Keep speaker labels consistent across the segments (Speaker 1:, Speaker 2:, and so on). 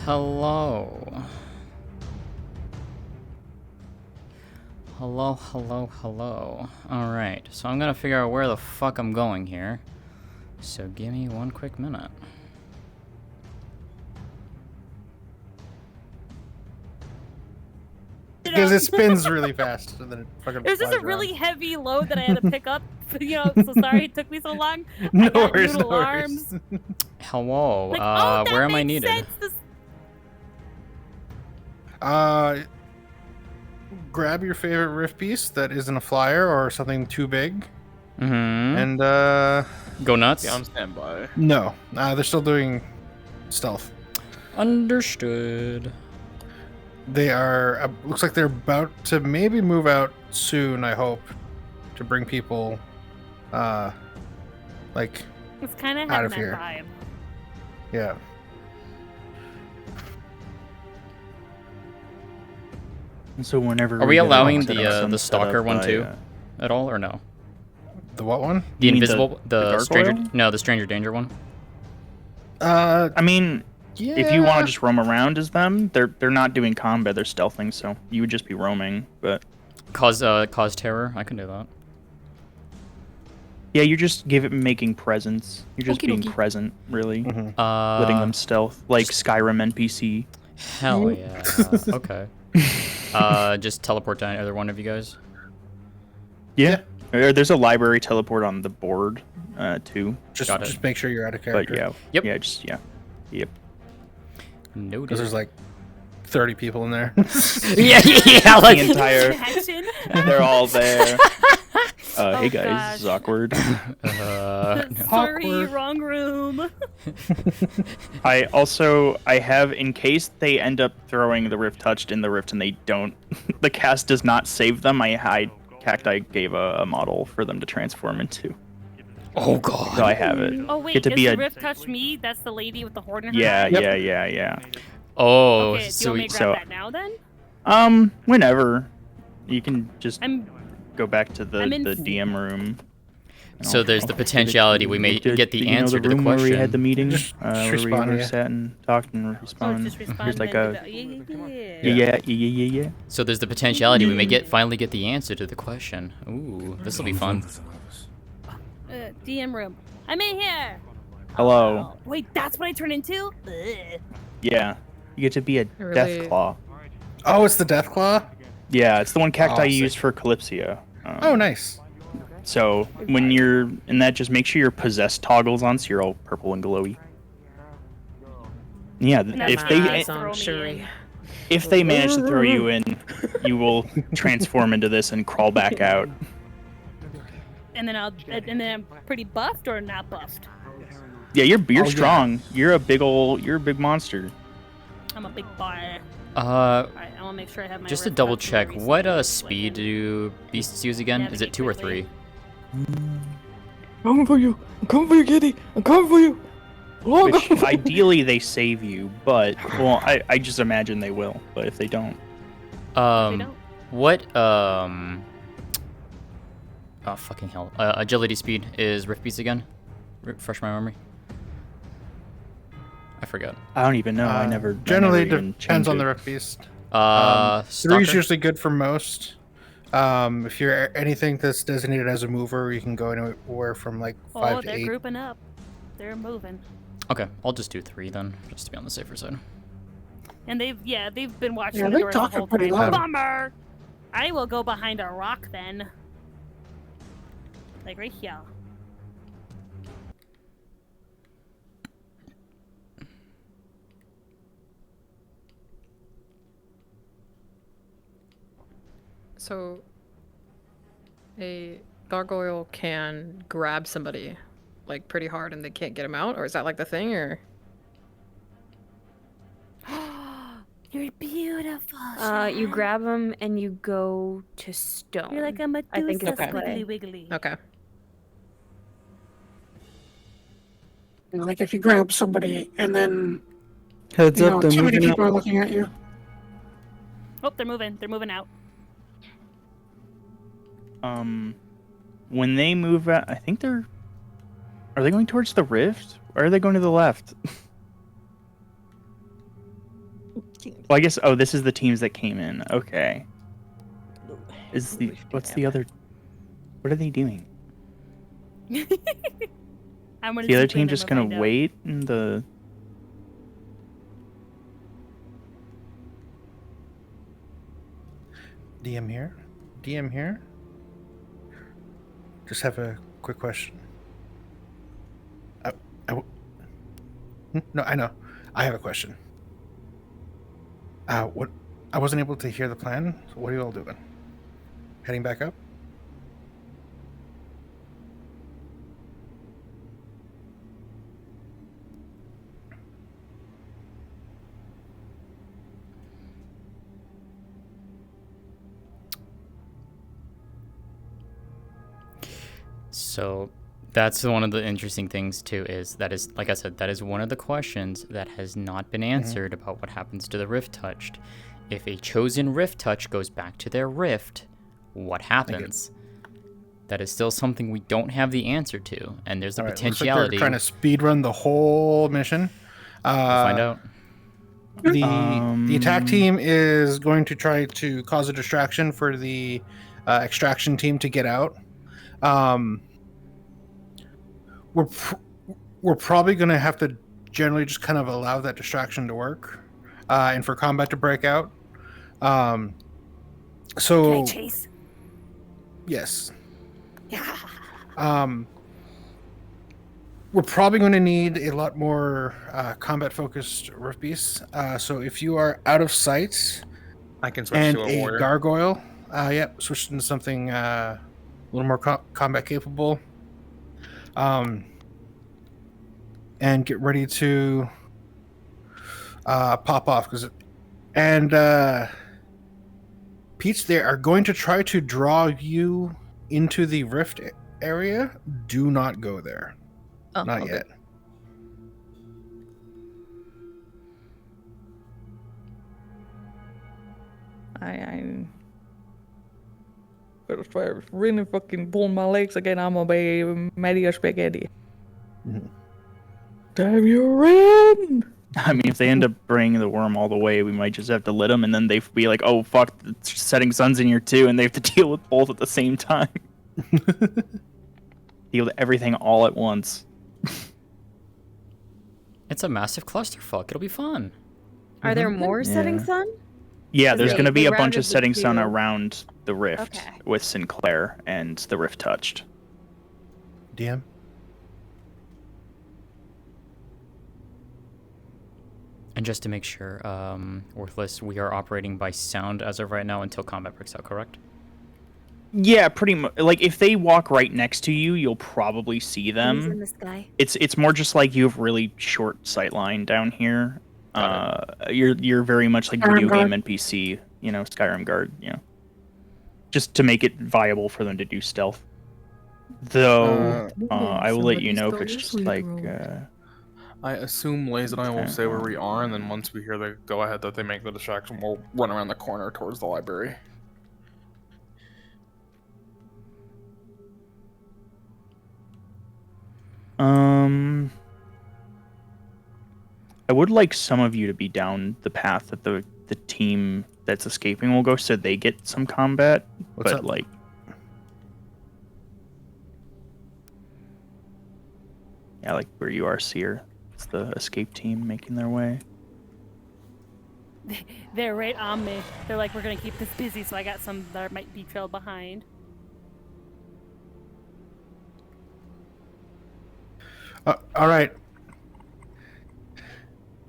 Speaker 1: Hello. Hello, hello, hello. Alright, so I'm gonna figure out where the fuck I'm going here. So give me one quick minute.
Speaker 2: Because it spins really fast. And then it fucking
Speaker 3: It was just a
Speaker 2: flies
Speaker 3: really
Speaker 2: around.
Speaker 3: heavy load that I had to pick up. So sorry it took me so long.
Speaker 2: No
Speaker 3: I got
Speaker 2: worries,
Speaker 3: noodle
Speaker 2: no worries.
Speaker 3: arms.
Speaker 1: Hello,
Speaker 3: Like, oh, that
Speaker 1: where am I
Speaker 3: makes
Speaker 1: needed?
Speaker 3: sense.
Speaker 2: Grab your favorite riff piece that isn't a flyer or something too big.
Speaker 1: Mm-hmm.
Speaker 2: And,
Speaker 1: Go nuts?
Speaker 4: Yeah, on standby.
Speaker 2: no. They're still doing stealth.
Speaker 1: Understood.
Speaker 2: They are, looks like they're about to maybe move out soon, I hope, to bring people, like,
Speaker 3: It's kind of
Speaker 2: out
Speaker 3: having
Speaker 2: of
Speaker 3: that
Speaker 2: here.
Speaker 3: vibe.
Speaker 2: Yeah.
Speaker 5: So whenever
Speaker 1: Are we
Speaker 5: get
Speaker 1: allowing
Speaker 5: set up some
Speaker 1: the stalker
Speaker 5: setup
Speaker 1: one
Speaker 5: by,
Speaker 1: too? At all, or no?
Speaker 2: The what one?
Speaker 1: The
Speaker 5: You mean
Speaker 1: invisible,
Speaker 5: the
Speaker 1: the stranger,
Speaker 5: gargoyle?
Speaker 1: no, the stranger danger one.
Speaker 5: I mean,
Speaker 2: Yeah.
Speaker 5: if you want to just roam around as them, they're not doing combat, they're stealthing, so you would just be roaming. But
Speaker 1: Cause terror. I can do that.
Speaker 5: yeah, you just give it making presence. You're just
Speaker 1: Okie
Speaker 5: being
Speaker 1: dokie.
Speaker 5: present, really,
Speaker 2: Mhm.
Speaker 5: letting them stealth like Skyrim NPC.
Speaker 1: Hell yeah. Okay. Just teleport to either one of you guys.
Speaker 5: Yeah, there's a library teleport on the board, too.
Speaker 1: Got it.
Speaker 2: Just make sure you're out of
Speaker 5: But
Speaker 2: character.
Speaker 5: yeah,
Speaker 1: Yep.
Speaker 5: yep.
Speaker 1: No.
Speaker 2: Because there's like 30 people in there.
Speaker 1: yeah, like
Speaker 5: The entire,
Speaker 3: Action.
Speaker 5: they're all there. Hey guys,
Speaker 3: gosh.
Speaker 5: this is awkward.
Speaker 3: Sorry,
Speaker 2: Awkward.
Speaker 3: wrong room.
Speaker 5: I have, in case they end up throwing the rift touched in the rift and they don't, the cast does not save them. Cacti gave a model for them to transform into.
Speaker 1: Oh god.
Speaker 5: So I have it.
Speaker 3: Oh wait,
Speaker 5: Get to
Speaker 3: does
Speaker 5: be
Speaker 3: the
Speaker 5: a
Speaker 3: rift touch me? That's the lady with the horn in her
Speaker 5: yeah,
Speaker 3: eye?
Speaker 5: yeah.
Speaker 1: Oh,
Speaker 3: Okay, do you want me
Speaker 1: sweet.
Speaker 3: to grab
Speaker 5: So-
Speaker 3: that now then?
Speaker 5: Whenever you can just
Speaker 3: I'm
Speaker 5: go back to the
Speaker 3: I'm in-
Speaker 5: DM room. and
Speaker 1: So there's the
Speaker 5: give it
Speaker 1: potentiality we may get the answer to the
Speaker 5: room where we had the
Speaker 1: question.
Speaker 5: meeting,
Speaker 2: Just
Speaker 5: where we
Speaker 2: respawn,
Speaker 5: were
Speaker 2: yeah.
Speaker 5: sat and talked and
Speaker 3: oh,
Speaker 5: respond.
Speaker 3: just respond.
Speaker 5: There's like
Speaker 3: then
Speaker 5: a
Speaker 3: yeah.
Speaker 5: yeah.
Speaker 1: So there's the potentiality we may finally get the answer to the question. Ooh, this will be fun.
Speaker 3: DM room. I'm in here.
Speaker 5: Hello.
Speaker 3: Oh, wait, that's what I turn into? Ugh.
Speaker 5: Yeah. You get to be a
Speaker 6: Really?
Speaker 5: Deathclaw.
Speaker 2: Oh, it's the Deathclaw?
Speaker 5: Yeah, it's the one Cacti
Speaker 2: Oh,
Speaker 5: used
Speaker 2: sick.
Speaker 5: for Calypsia.
Speaker 2: Oh, nice.
Speaker 5: So when you're in that, just make sure your possess toggles on so you're all purple and glowy. Yeah,
Speaker 3: That's
Speaker 5: if
Speaker 3: my
Speaker 5: they
Speaker 3: eyes
Speaker 6: on
Speaker 3: throw me
Speaker 6: Shuri.
Speaker 3: in.
Speaker 5: if they manage to throw you in, you will transform into this and crawl back out.
Speaker 3: And then I'm pretty buffed or not buffed?
Speaker 5: Yeah, you're
Speaker 2: yeah.
Speaker 5: strong. You're a big monster.
Speaker 3: I'm a big boy.
Speaker 1: Uh,
Speaker 3: Alright, I wanna make sure I have my
Speaker 1: just to
Speaker 3: rift
Speaker 1: double
Speaker 3: touch
Speaker 1: check,
Speaker 3: reset
Speaker 1: what
Speaker 3: quickly.
Speaker 1: speed do beasts use again? Is it
Speaker 3: Navigate
Speaker 1: 2 or
Speaker 3: quickly.
Speaker 1: 3?
Speaker 6: Coming for you! I'm coming for you, kitty! I'm coming for you! Oh, I'm
Speaker 5: Which
Speaker 6: coming for you.
Speaker 5: ideally they save you, but well, I just imagine they will. But if they don't,
Speaker 3: don't.
Speaker 1: What oh fucking hell. Agility speed is rift beasts again? Refresh my memory. I forgot.
Speaker 5: I don't even know. I never
Speaker 2: Generally,
Speaker 5: I never even
Speaker 2: depends on
Speaker 5: changed
Speaker 2: the
Speaker 5: it.
Speaker 2: Rift Beast.
Speaker 1: Stalker?
Speaker 2: Three's usually good for most. If you're anything that's designated as a mover, you can go anywhere from like 5
Speaker 3: Oh,
Speaker 2: to
Speaker 3: they're
Speaker 2: 8.
Speaker 3: grouping up. They're moving.
Speaker 1: Okay, I'll just do 3 then, just to be on the safer side.
Speaker 3: And they've been watching
Speaker 6: Yeah,
Speaker 3: the
Speaker 6: they
Speaker 3: door the
Speaker 6: talking
Speaker 3: whole
Speaker 6: pretty
Speaker 3: time.
Speaker 6: loud.
Speaker 3: Bummer! I will go behind a rock then. Like right here.
Speaker 6: So, a gargoyle can grab somebody, like, pretty hard and they can't get him out? Or is that, like, the thing, or?
Speaker 3: You're beautiful.
Speaker 7: You
Speaker 3: Shan.
Speaker 7: grab them and you go to stone.
Speaker 3: You're like a Medusa
Speaker 7: I think it's
Speaker 6: okay.
Speaker 3: squiggly wiggly.
Speaker 6: Okay.
Speaker 8: Like if you grab somebody and then
Speaker 5: Heads
Speaker 8: too many people are looking at you.
Speaker 3: Oh, they're moving. They're moving out.
Speaker 5: When they move out, I think they're. Are they going towards the rift? Or are they going to the left? Well, I guess. Oh, this is the teams that came in. Okay. What's the other? What are they doing?
Speaker 3: I'm gonna
Speaker 5: The other
Speaker 3: zip in
Speaker 5: team just
Speaker 3: and
Speaker 5: gonna
Speaker 3: find out.
Speaker 5: wait in the.
Speaker 2: DM here. DM here. Just have a quick question. No, I know. I have a question. What? I wasn't able to hear the plan. So what are you all doing? Heading back up?
Speaker 1: So that's one of the interesting things too, is like I said, that is one of the questions that has not been answered about what happens to the rift touched. If a chosen rift touch goes back to their rift, what happens? That is still something we don't have the answer to, and there's the
Speaker 2: All right, looks like
Speaker 1: potentiality.
Speaker 2: they're trying to speed run the whole mission.
Speaker 1: We'll find out.
Speaker 2: The attack team is going to try to cause a distraction for the extraction team to get out. We're probably going to have to generally just kind of allow that distraction to work, and for combat to break out. So
Speaker 3: Can I chase?
Speaker 2: yes.
Speaker 3: Yeah.
Speaker 2: We're probably going to need a lot more combat-focused rift beasts. So if you are out of sight
Speaker 4: I can switch
Speaker 2: and
Speaker 4: to a
Speaker 2: a
Speaker 4: warrior.
Speaker 2: gargoyle, switch into something a little more combat capable. And get ready to pop off Peach, they are going to try to draw you into the rift area. Do not go there.
Speaker 6: Oh,
Speaker 2: Not
Speaker 6: okay.
Speaker 2: yet.
Speaker 9: I'm gonna try really fucking pull my legs again. I'm gonna be Mario Spaghetti.
Speaker 2: Mhm.
Speaker 9: Damn you, Ren!
Speaker 5: I mean, if they end up bringing the worm all the way, we might just have to let them, and then they be like, "Oh fuck, it's setting sun's in here too," and they have to deal with both at the same time. Deal with everything all at once.
Speaker 1: It's a massive clusterfuck. It'll be fun.
Speaker 7: Are there more setting
Speaker 5: Yeah.
Speaker 7: sun?
Speaker 5: Yeah,
Speaker 7: So
Speaker 5: there's
Speaker 7: they-
Speaker 5: gonna be
Speaker 7: they
Speaker 5: a bunch
Speaker 7: rounded
Speaker 5: of
Speaker 7: the
Speaker 5: setting sun
Speaker 7: two.
Speaker 5: around the rift
Speaker 7: Okay.
Speaker 5: with Sinclair and the rift touched.
Speaker 2: DM.
Speaker 1: And just to make sure, Worthless, we are operating by sound as of right now until combat breaks out, correct?
Speaker 5: Yeah, pretty much. Like if they walk right next to you, you'll probably see
Speaker 7: He's in
Speaker 5: them.
Speaker 7: the sky.
Speaker 5: It's more just like you have really short sight line down here. You're very much like video game NPC, Skyrim guard, just to make it viable for them to do stealth. Though I will let you know if it's just like.
Speaker 4: I assume Laze and I will say where we are, and then once we hear the go-ahead that they make the distraction, we'll run around the corner towards the library.
Speaker 5: I would like some of you to be down the path that the team that's escaping will go, so they get some combat.
Speaker 2: What's
Speaker 5: but
Speaker 2: up?
Speaker 5: like, yeah, like where you are, Seer. It's the escape team making their way.
Speaker 3: They're right on me. They're like, we're gonna keep this busy, so I got some that might be trailed behind.
Speaker 2: All right.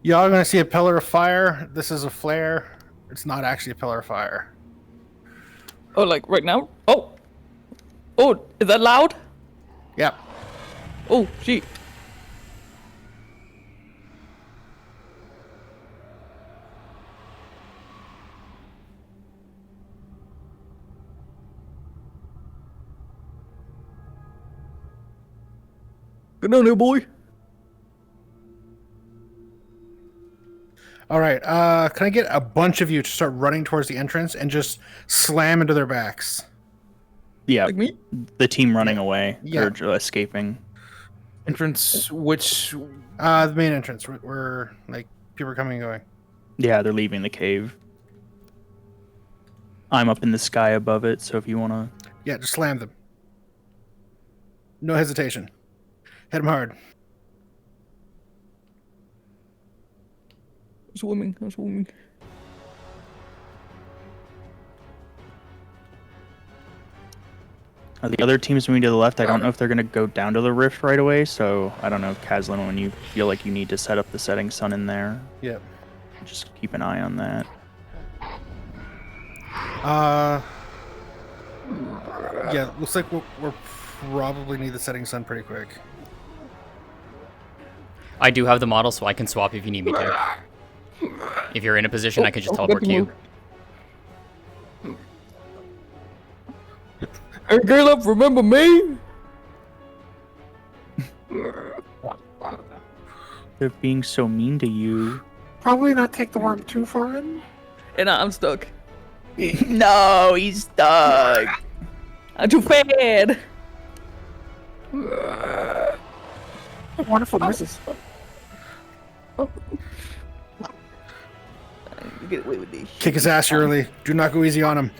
Speaker 2: Y'all are going to see a pillar of fire. This is a flare. It's not actually a pillar of fire.
Speaker 9: Oh, like right now? Oh! Oh, is that loud?
Speaker 2: Yep.
Speaker 9: Oh, gee. Good on there, boy.
Speaker 2: All right. Can I get a bunch of you to start running towards the entrance and just slam into their backs?
Speaker 5: Yeah,
Speaker 9: Like me?
Speaker 5: the team running away
Speaker 2: Yeah.
Speaker 5: or escaping.
Speaker 4: Entrance, which...
Speaker 2: The main entrance. Where like people are coming and going.
Speaker 5: Yeah, they're leaving the cave. I'm up in the sky above it, so if you want to...
Speaker 2: Yeah, just slam them. No hesitation. Hit them hard.
Speaker 9: Swimming.
Speaker 5: The other team's moving to the left. I don't know if they're going to go down to the rift right away, so I don't know, Kazlin, when you feel like you need to set up the setting sun in there.
Speaker 2: Yep.
Speaker 5: Just keep an eye on that.
Speaker 2: Yeah, looks like we're probably need the setting sun pretty quick.
Speaker 1: I do have the model, so I can swap if you need me to. If you're in a position, I can just teleport to you.
Speaker 9: Hey, Caleb, remember me?
Speaker 5: They're being so mean to you.
Speaker 8: Probably not take the worm too far in.
Speaker 9: And I'm stuck.
Speaker 5: No, he's stuck.
Speaker 9: I'm too bad.
Speaker 8: Wonderful noises.
Speaker 9: Get away with this.
Speaker 2: Kick his ass early. Do not go easy on him.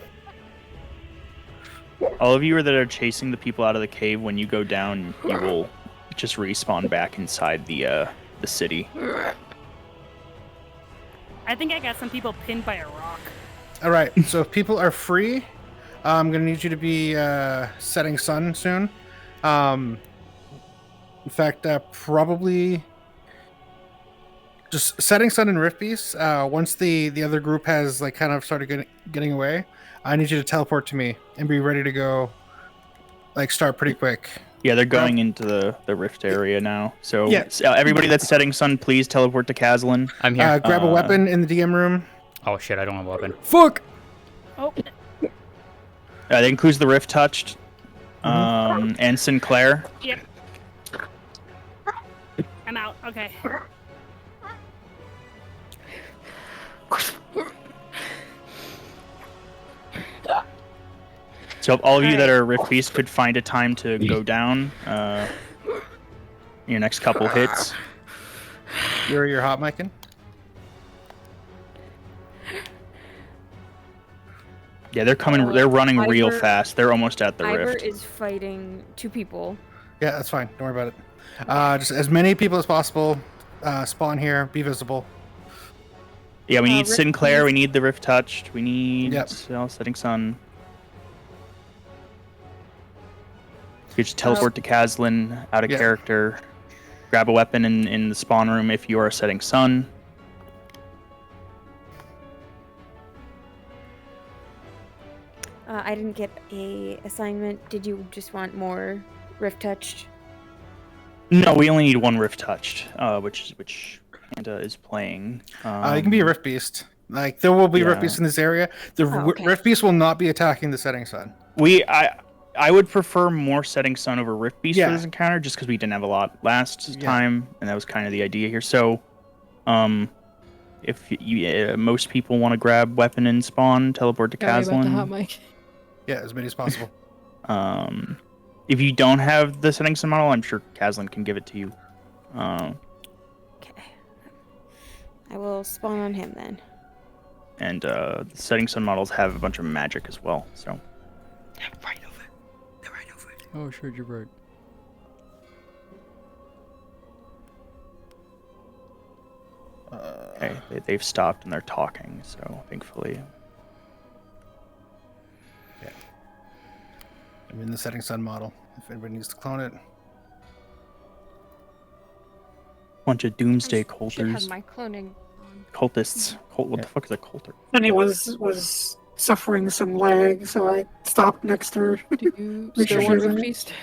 Speaker 5: All of you that are chasing the people out of the cave, when you go down, you will just respawn back inside the city.
Speaker 3: I think I got some people pinned by a rock.
Speaker 2: All right, so if people are free, I'm going to need you to be setting sun soon. In fact, probably just setting sun and Rift Beast. Once the other group has like kind of started getting away, I need you to teleport to me and be ready to go. Like start pretty quick.
Speaker 5: Yeah, they're going into the rift area now. So
Speaker 2: Yeah.
Speaker 5: Everybody that's setting sun, please teleport to Kazlin.
Speaker 1: I'm here.
Speaker 2: Grab a weapon in the DM room.
Speaker 1: Oh shit, I don't have a weapon.
Speaker 9: Fuck!
Speaker 3: Oh,
Speaker 5: That includes the rift touched, and Sinclair.
Speaker 3: yep. I'm out. Okay.
Speaker 5: So if all of you that are rift beasts could find a time to go down, your next couple hits.
Speaker 2: You're hot micing.
Speaker 5: Yeah, they're coming. They're running real
Speaker 7: Ivor-
Speaker 5: fast. They're almost at the
Speaker 7: Ivor
Speaker 5: rift.
Speaker 7: is fighting 2 people.
Speaker 2: Yeah, that's fine. Don't worry about it. Just as many people as possible spawn here. Be visible.
Speaker 5: Yeah, we need
Speaker 7: Rift
Speaker 5: Sinclair. We
Speaker 7: Beast.
Speaker 5: need the rift touched. We need
Speaker 2: Yep.
Speaker 5: setting sun. You just teleport to Kazlin, out of
Speaker 2: Yeah.
Speaker 5: character. Grab a weapon in the spawn room if you are setting sun.
Speaker 7: I didn't get a assignment. Did you just want more Rift Touched?
Speaker 5: No, we only need 1 rift touched, which Panda is playing.
Speaker 2: You can be a Rift Beast. Like there will be Rift
Speaker 5: Yeah.
Speaker 2: Beasts in this area. The
Speaker 7: okay.
Speaker 2: Rift Beast will not be attacking the setting sun.
Speaker 5: I would prefer more setting sun over rift beast
Speaker 2: Yeah.
Speaker 5: for this encounter, just because we didn't have a lot last
Speaker 2: Yeah.
Speaker 5: time, and that was kind of the idea here. So, if most people want to grab weapon and spawn, teleport to
Speaker 6: Sorry about the hot
Speaker 5: Kazlin.
Speaker 6: mic.
Speaker 2: Yeah, as many as possible.
Speaker 5: If you don't have the setting sun model, I'm sure Kazlin can give it to you.
Speaker 7: Okay. I will spawn on him then.
Speaker 5: And the setting sun models have a bunch of magic as well. So.
Speaker 1: Oh sure, you're right.
Speaker 5: Okay, they've stopped and they're talking, so thankfully.
Speaker 2: I'm in the setting sun model. If anybody needs to clone it.
Speaker 5: Bunch of doomsday
Speaker 7: Should have
Speaker 5: culters.
Speaker 7: my cloning on.
Speaker 5: Cultists. What the fuck is a culter?
Speaker 8: And he was suffering some lag, so I stopped next to her.
Speaker 6: Do you
Speaker 8: Make
Speaker 6: still
Speaker 8: sure
Speaker 6: want
Speaker 8: she's in
Speaker 6: Rift
Speaker 8: it.
Speaker 6: Beast?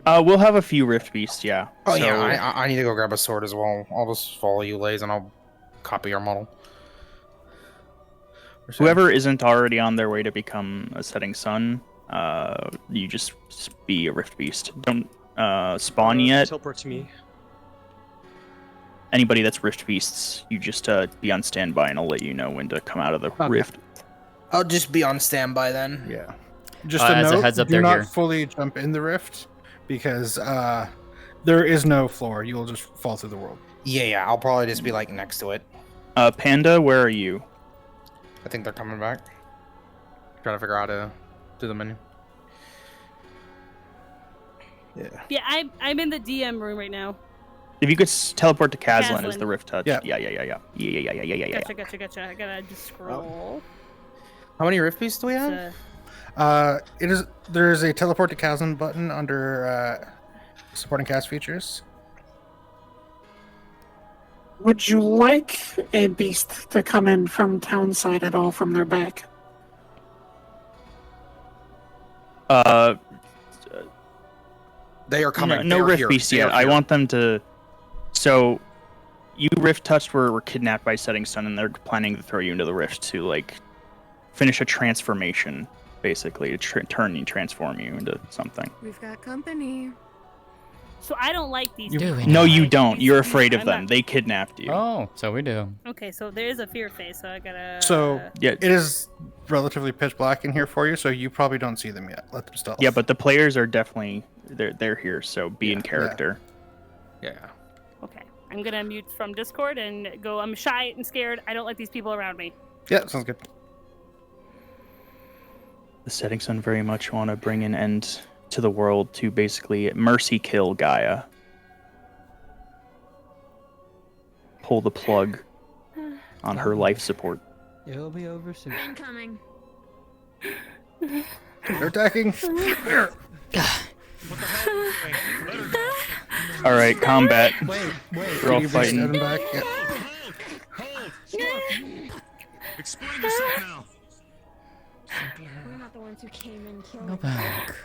Speaker 5: We'll have a few rift beasts, yeah.
Speaker 10: Oh
Speaker 5: So-
Speaker 10: yeah, I need to go grab a sword as well. I'll just follow you, Lays, and I'll copy your model.
Speaker 5: Whoever isn't already on their way to become a setting sun, you just be a rift beast. Don't spawn yet.
Speaker 11: Teleport to me.
Speaker 5: Anybody that's rift beasts, you just be on standby, and I'll let you know when to come out of the rift.
Speaker 10: I'll just be on standby then.
Speaker 2: Yeah. Just
Speaker 1: As a
Speaker 2: note,
Speaker 1: heads up,
Speaker 2: do
Speaker 1: they're
Speaker 2: not
Speaker 1: here.
Speaker 2: fully jump in the rift because there is no floor. You will just fall through the world.
Speaker 10: Yeah, I'll probably just be like next to it.
Speaker 5: Panda, where are you?
Speaker 10: I think they're coming back. Trying to figure out how to do the menu.
Speaker 2: Yeah.
Speaker 3: Yeah, I'm in the DM room right now.
Speaker 5: If you could teleport to Kazlan as
Speaker 3: Kazlan.
Speaker 5: the Rift Touch.
Speaker 2: Yeah.
Speaker 5: Yeah.
Speaker 3: Gotcha. I gotta just scroll.
Speaker 10: How many rift pieces do we have?
Speaker 2: There is a teleport to Chasm button under supporting cast features.
Speaker 8: Would you like a beast to come in from town side at all from their back?
Speaker 10: They are coming.
Speaker 5: No
Speaker 10: They are
Speaker 5: Rift
Speaker 10: here.
Speaker 5: Beast
Speaker 10: They
Speaker 5: yet.
Speaker 10: are
Speaker 5: I
Speaker 10: here.
Speaker 5: want them to. So, you Rift Touched were kidnapped by Setting Sun, and they're planning to throw you into the Rift to like finish a transformation, basically to transform you into something.
Speaker 6: We've got company.
Speaker 3: So I don't like these.
Speaker 1: Do
Speaker 3: people.
Speaker 1: we
Speaker 5: No,
Speaker 1: not?
Speaker 5: you don't. You're
Speaker 3: These-
Speaker 5: afraid of
Speaker 3: I'm
Speaker 5: them.
Speaker 3: not-
Speaker 5: They kidnapped you.
Speaker 1: Oh, so we do.
Speaker 3: Okay, so there is a fear face, so I gotta.
Speaker 2: So
Speaker 5: Yeah.
Speaker 2: it is relatively pitch black in here for you, so you probably don't see them yet. Let them stealth.
Speaker 5: Yeah, but the players are definitely they're here, so be in character.
Speaker 10: Yeah.
Speaker 3: Okay, I'm gonna mute from Discord and go. I'm shy and scared. I don't like these people around me.
Speaker 2: Yeah, sounds good.
Speaker 5: The Setting Sun very much want to bring an end to the world to basically mercy kill Gaia. Pull the plug on her life support.
Speaker 11: It'll be over soon.
Speaker 6: Incoming.
Speaker 2: They're attacking.
Speaker 5: All right, combat.
Speaker 11: Wait.
Speaker 5: We're all
Speaker 2: Can you
Speaker 5: fighting.
Speaker 2: send them back? Yeah.
Speaker 12: Explain yourself now.
Speaker 7: We're not the ones who came and killed.
Speaker 1: Go back.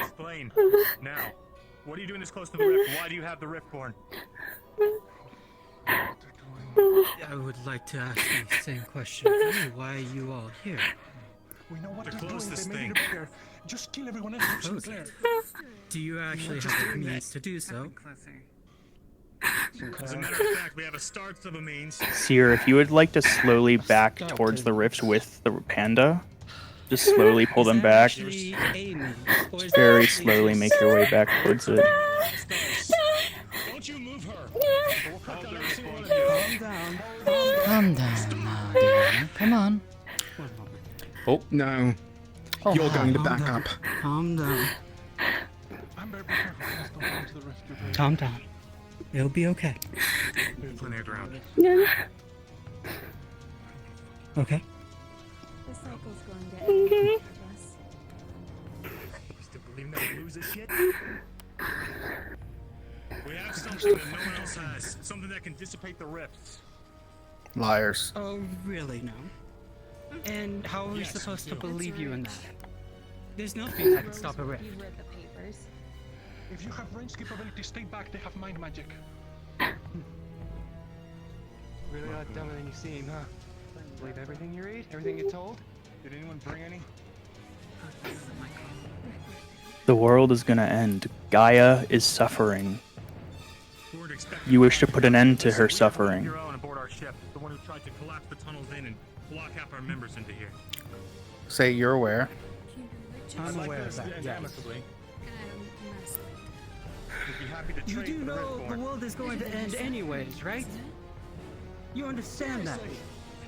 Speaker 12: Explain. Now. What are you doing this close to the rift? Why do you have the rift born?
Speaker 11: I would like to ask the same question. Why are you all here?
Speaker 12: We know what to close this thing. Just kill everyone else.
Speaker 11: Okay. Do you actually have the means to do so?
Speaker 12: As a matter of fact, we have a start of a means.
Speaker 5: Seer, if you would like to slowly back towards the rift with the panda, just slowly pull them back.
Speaker 11: Actually a means, or is
Speaker 5: Very
Speaker 11: that
Speaker 5: slowly make your way back towards it.
Speaker 12: Don't you move her.
Speaker 11: Calm down.
Speaker 1: Calm down now, dear. Come on. Oh.
Speaker 13: No.
Speaker 1: Oh,
Speaker 13: You're going to
Speaker 11: Calm
Speaker 13: back
Speaker 11: down.
Speaker 13: up.
Speaker 11: Calm down. Calm down. It'll be okay.
Speaker 12: Plenty of ground.
Speaker 11: Okay.
Speaker 7: The cycle's going to end.
Speaker 3: Okay.
Speaker 12: Still believing that we lose this shit? We have something that no one else has. Something that can dissipate the rifts.
Speaker 2: Liars.
Speaker 11: Oh, really now? And how are we
Speaker 12: Yes,
Speaker 11: supposed to
Speaker 12: do.
Speaker 11: believe you in that? There's nothing that can stop a rift.
Speaker 7: You read the papers.
Speaker 12: If you have range capability, stay back. They have mind magic.
Speaker 14: Really a lot dumber than you seem, huh? Believe everything you read? Everything you're told? Did anyone bring any?
Speaker 5: The world is gonna end. Gaia is suffering. You wish to put an end to her suffering.
Speaker 12: Your own aboard our ship, the one who tried to collapse the tunnels in and block half our members into here.
Speaker 2: Say you're aware.
Speaker 11: I'm aware of that, yes.
Speaker 12: Amicably. We'd be happy to
Speaker 11: You
Speaker 12: trade
Speaker 11: do
Speaker 12: for the
Speaker 11: know the
Speaker 12: Riftborn.
Speaker 11: world is going to end anyways, right? You understand that?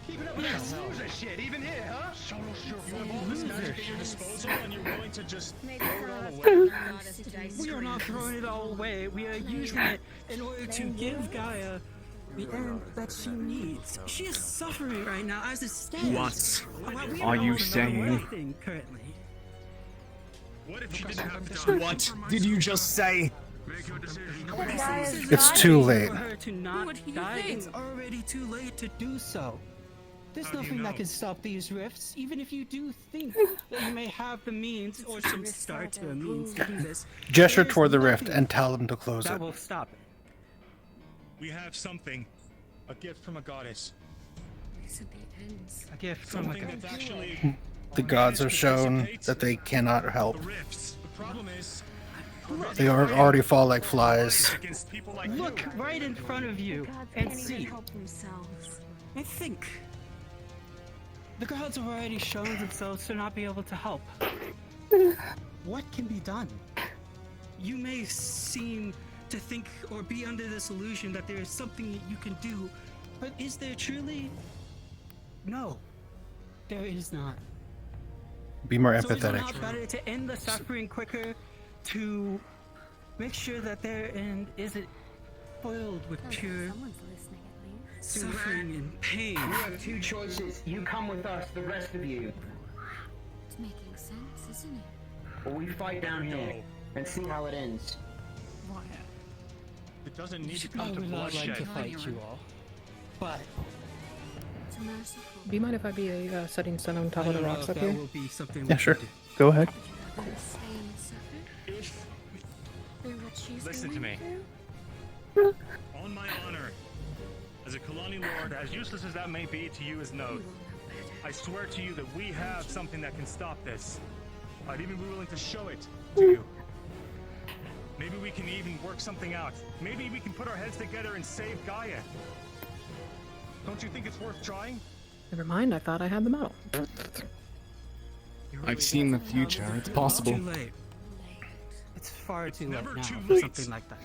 Speaker 14: Keeping up with this loser shit, even here, huh?
Speaker 12: So sure you have all this magic at your disposal and you're willing to just
Speaker 7: Maybe
Speaker 12: throw
Speaker 7: some
Speaker 12: it all
Speaker 7: of us
Speaker 12: away?
Speaker 7: are not as today.
Speaker 11: We are not throwing it all away. We are using it in order to give Gaia the end that she needs. She is suffering right now as it stands.
Speaker 13: What
Speaker 11: We
Speaker 13: are
Speaker 11: don't
Speaker 13: you
Speaker 11: know
Speaker 13: saying?
Speaker 11: anything currently.
Speaker 12: What if she didn't have done?
Speaker 13: What did you just say?
Speaker 12: Make your decision.
Speaker 2: It's too late.
Speaker 11: For her to not die, it's already too late to do so. There's
Speaker 12: How do you
Speaker 11: nothing that
Speaker 12: know?
Speaker 11: can stop these rifts, even if you do think that you may have the means or some start to a means to do this.
Speaker 2: Gesture
Speaker 11: there is
Speaker 2: toward the rift
Speaker 11: nothing
Speaker 2: and tell them to close
Speaker 11: that
Speaker 2: it.
Speaker 11: will stop it.
Speaker 12: We have something. A gift from a goddess.
Speaker 11: A gift from a
Speaker 12: Something
Speaker 11: god.
Speaker 12: that's actually
Speaker 2: The gods have shown that they cannot help.
Speaker 12: the rifts. The problem is
Speaker 2: They are already fall like flies.
Speaker 12: against people like
Speaker 11: Look
Speaker 12: you.
Speaker 11: right in front of you
Speaker 7: Gods
Speaker 11: and
Speaker 7: can't
Speaker 11: see.
Speaker 7: even help themselves.
Speaker 11: I think the gods have already shown themselves to not be able to help. What can be done? You may seem to think or be under this illusion that there is something that you can do, but is there truly? No, there is not.
Speaker 2: Be more
Speaker 11: So is it
Speaker 2: empathetic.
Speaker 11: not better to end the suffering quicker, to make sure that their end isn't filled with pure suffering and pain?
Speaker 15: You have two choices. You come with us, the rest of you.
Speaker 16: It's making sense, isn't it?
Speaker 15: Or we fight down here and see how it ends.
Speaker 12: It doesn't need to come to bloodshed.
Speaker 11: fight you all, but
Speaker 16: It's merciful.
Speaker 6: Do you mind if I be a setting sun on top of the rocks up here?
Speaker 11: will be something.
Speaker 2: Yeah, sure.
Speaker 5: Go ahead.
Speaker 16: Stay and suffer through what she's
Speaker 12: Listen to
Speaker 16: going
Speaker 12: me.
Speaker 16: through?
Speaker 12: On my honor, as a Kalani Lord, as useless as that may be to you as Node, I swear to you that we have something that can stop this. I'd even be willing to show it to you. Maybe we can even work something out. Maybe we can put our heads together and save Gaia. Don't you think it's worth trying?
Speaker 6: Never mind, I thought I had the medal.
Speaker 4: I've seen the future. It's possible.
Speaker 11: Too late. It's far too late
Speaker 12: Never
Speaker 11: now
Speaker 12: too
Speaker 11: for
Speaker 12: late.
Speaker 11: something like that.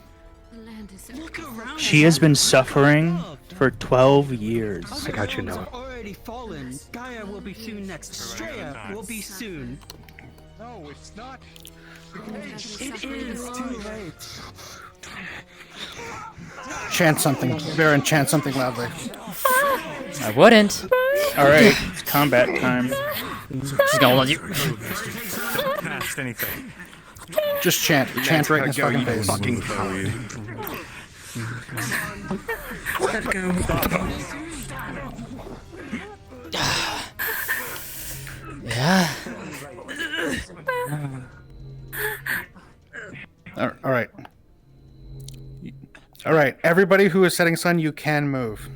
Speaker 16: The land is
Speaker 11: Look around.
Speaker 5: She has been suffering for 12 years.
Speaker 11: I got you, Noah. Already fallen. Gaia will be soon next. Straya will be soon.
Speaker 12: No, it's not.
Speaker 11: It is too late.
Speaker 2: Chant something. Baron, chant something loudly.
Speaker 1: I wouldn't.
Speaker 5: All right, it's combat time.
Speaker 1: She's gonna let you.
Speaker 12: Past anything.
Speaker 2: Just chant. Chant right in his fucking face.
Speaker 4: Fucking coward.
Speaker 11: Let's go.
Speaker 1: Yeah.
Speaker 2: All right. All right. Everybody who is setting sun, you can move.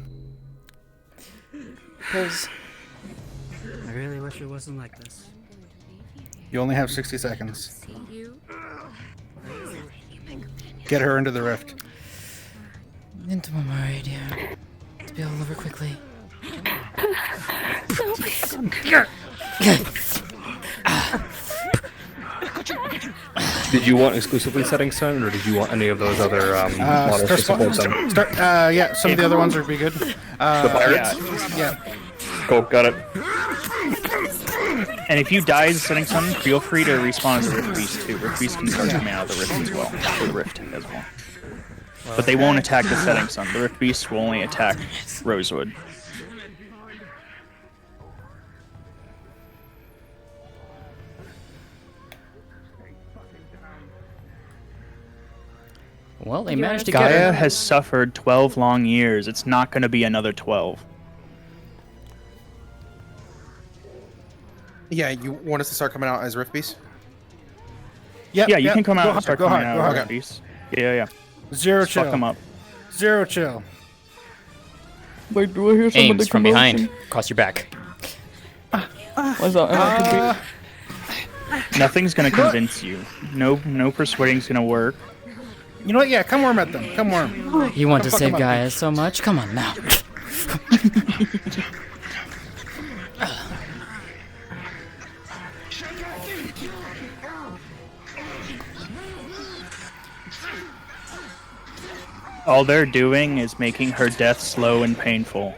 Speaker 1: Because
Speaker 11: I really wish it wasn't like this.
Speaker 2: You only have 60 seconds.
Speaker 16: See you.
Speaker 2: Get her into the rift.
Speaker 1: into my idea. To be all over quickly.
Speaker 17: Did you want exclusively setting sun, or did you want any of those other models to support them?
Speaker 2: Yeah, some of the other ones would be good.
Speaker 17: The pirates?
Speaker 2: Yeah.
Speaker 17: Cool, got it.
Speaker 5: And if you die as a setting sun, feel free to respawn as a rift beast too. Rift beast can start coming out of the rift as well. The rift as well. But they won't attack the setting sun. The rift beast will only attack Rosewood.
Speaker 1: Well, they managed to get
Speaker 5: Gaia
Speaker 1: her.
Speaker 5: has suffered 12 long years. It's not going to be another 12.
Speaker 10: Yeah, you want us to start coming out as Rift Beast?
Speaker 2: Yep,
Speaker 5: Yeah, you
Speaker 2: yep.
Speaker 5: can come
Speaker 2: Go
Speaker 5: out
Speaker 2: hard,
Speaker 5: and start
Speaker 2: go
Speaker 5: coming
Speaker 2: hard,
Speaker 5: out
Speaker 2: go
Speaker 5: as
Speaker 2: hard.
Speaker 5: rift beast. Yeah.
Speaker 2: Zero
Speaker 5: Just
Speaker 2: chill.
Speaker 5: fuck them up.
Speaker 2: Zero chill.
Speaker 9: Wait, do I hear somebody
Speaker 1: Aims from behind, across your back.
Speaker 9: What's that?
Speaker 5: Nothing's going to convince you. No persuading's going to work.
Speaker 2: You know what? Yeah, come worm at them. Come worm.
Speaker 1: You want to
Speaker 2: Fuck
Speaker 1: save
Speaker 2: them up.
Speaker 1: Gaia so much? Come on now.
Speaker 5: All they're doing is making her death slow and painful.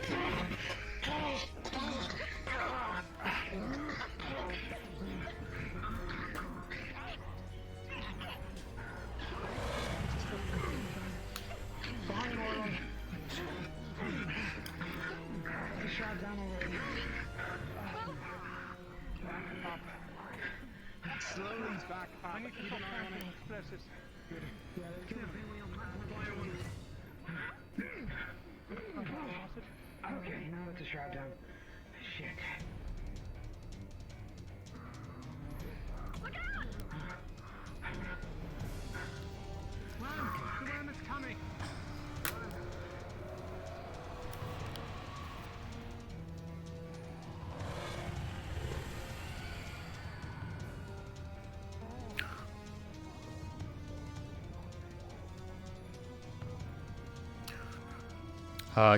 Speaker 15: Okay, now let the shroud down. Shit.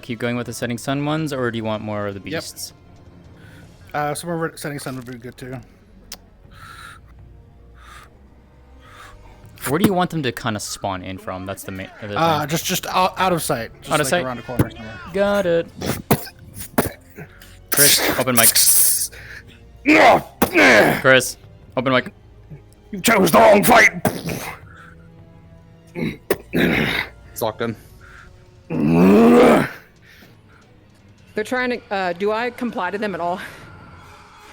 Speaker 1: Keep going with the setting sun ones, or do you want more of the beasts?
Speaker 2: Some more setting sun would be good too.
Speaker 1: Where do you want them to kind of spawn in from? That's the main.
Speaker 2: Just out of sight. Just
Speaker 1: Out of
Speaker 2: like
Speaker 1: sight.
Speaker 2: around a corner somewhere.
Speaker 1: Got it. Chris, open mic. Chris, open mic.
Speaker 17: You chose the wrong fight. It's locked in.
Speaker 6: They're trying to. Do I comply to them at all?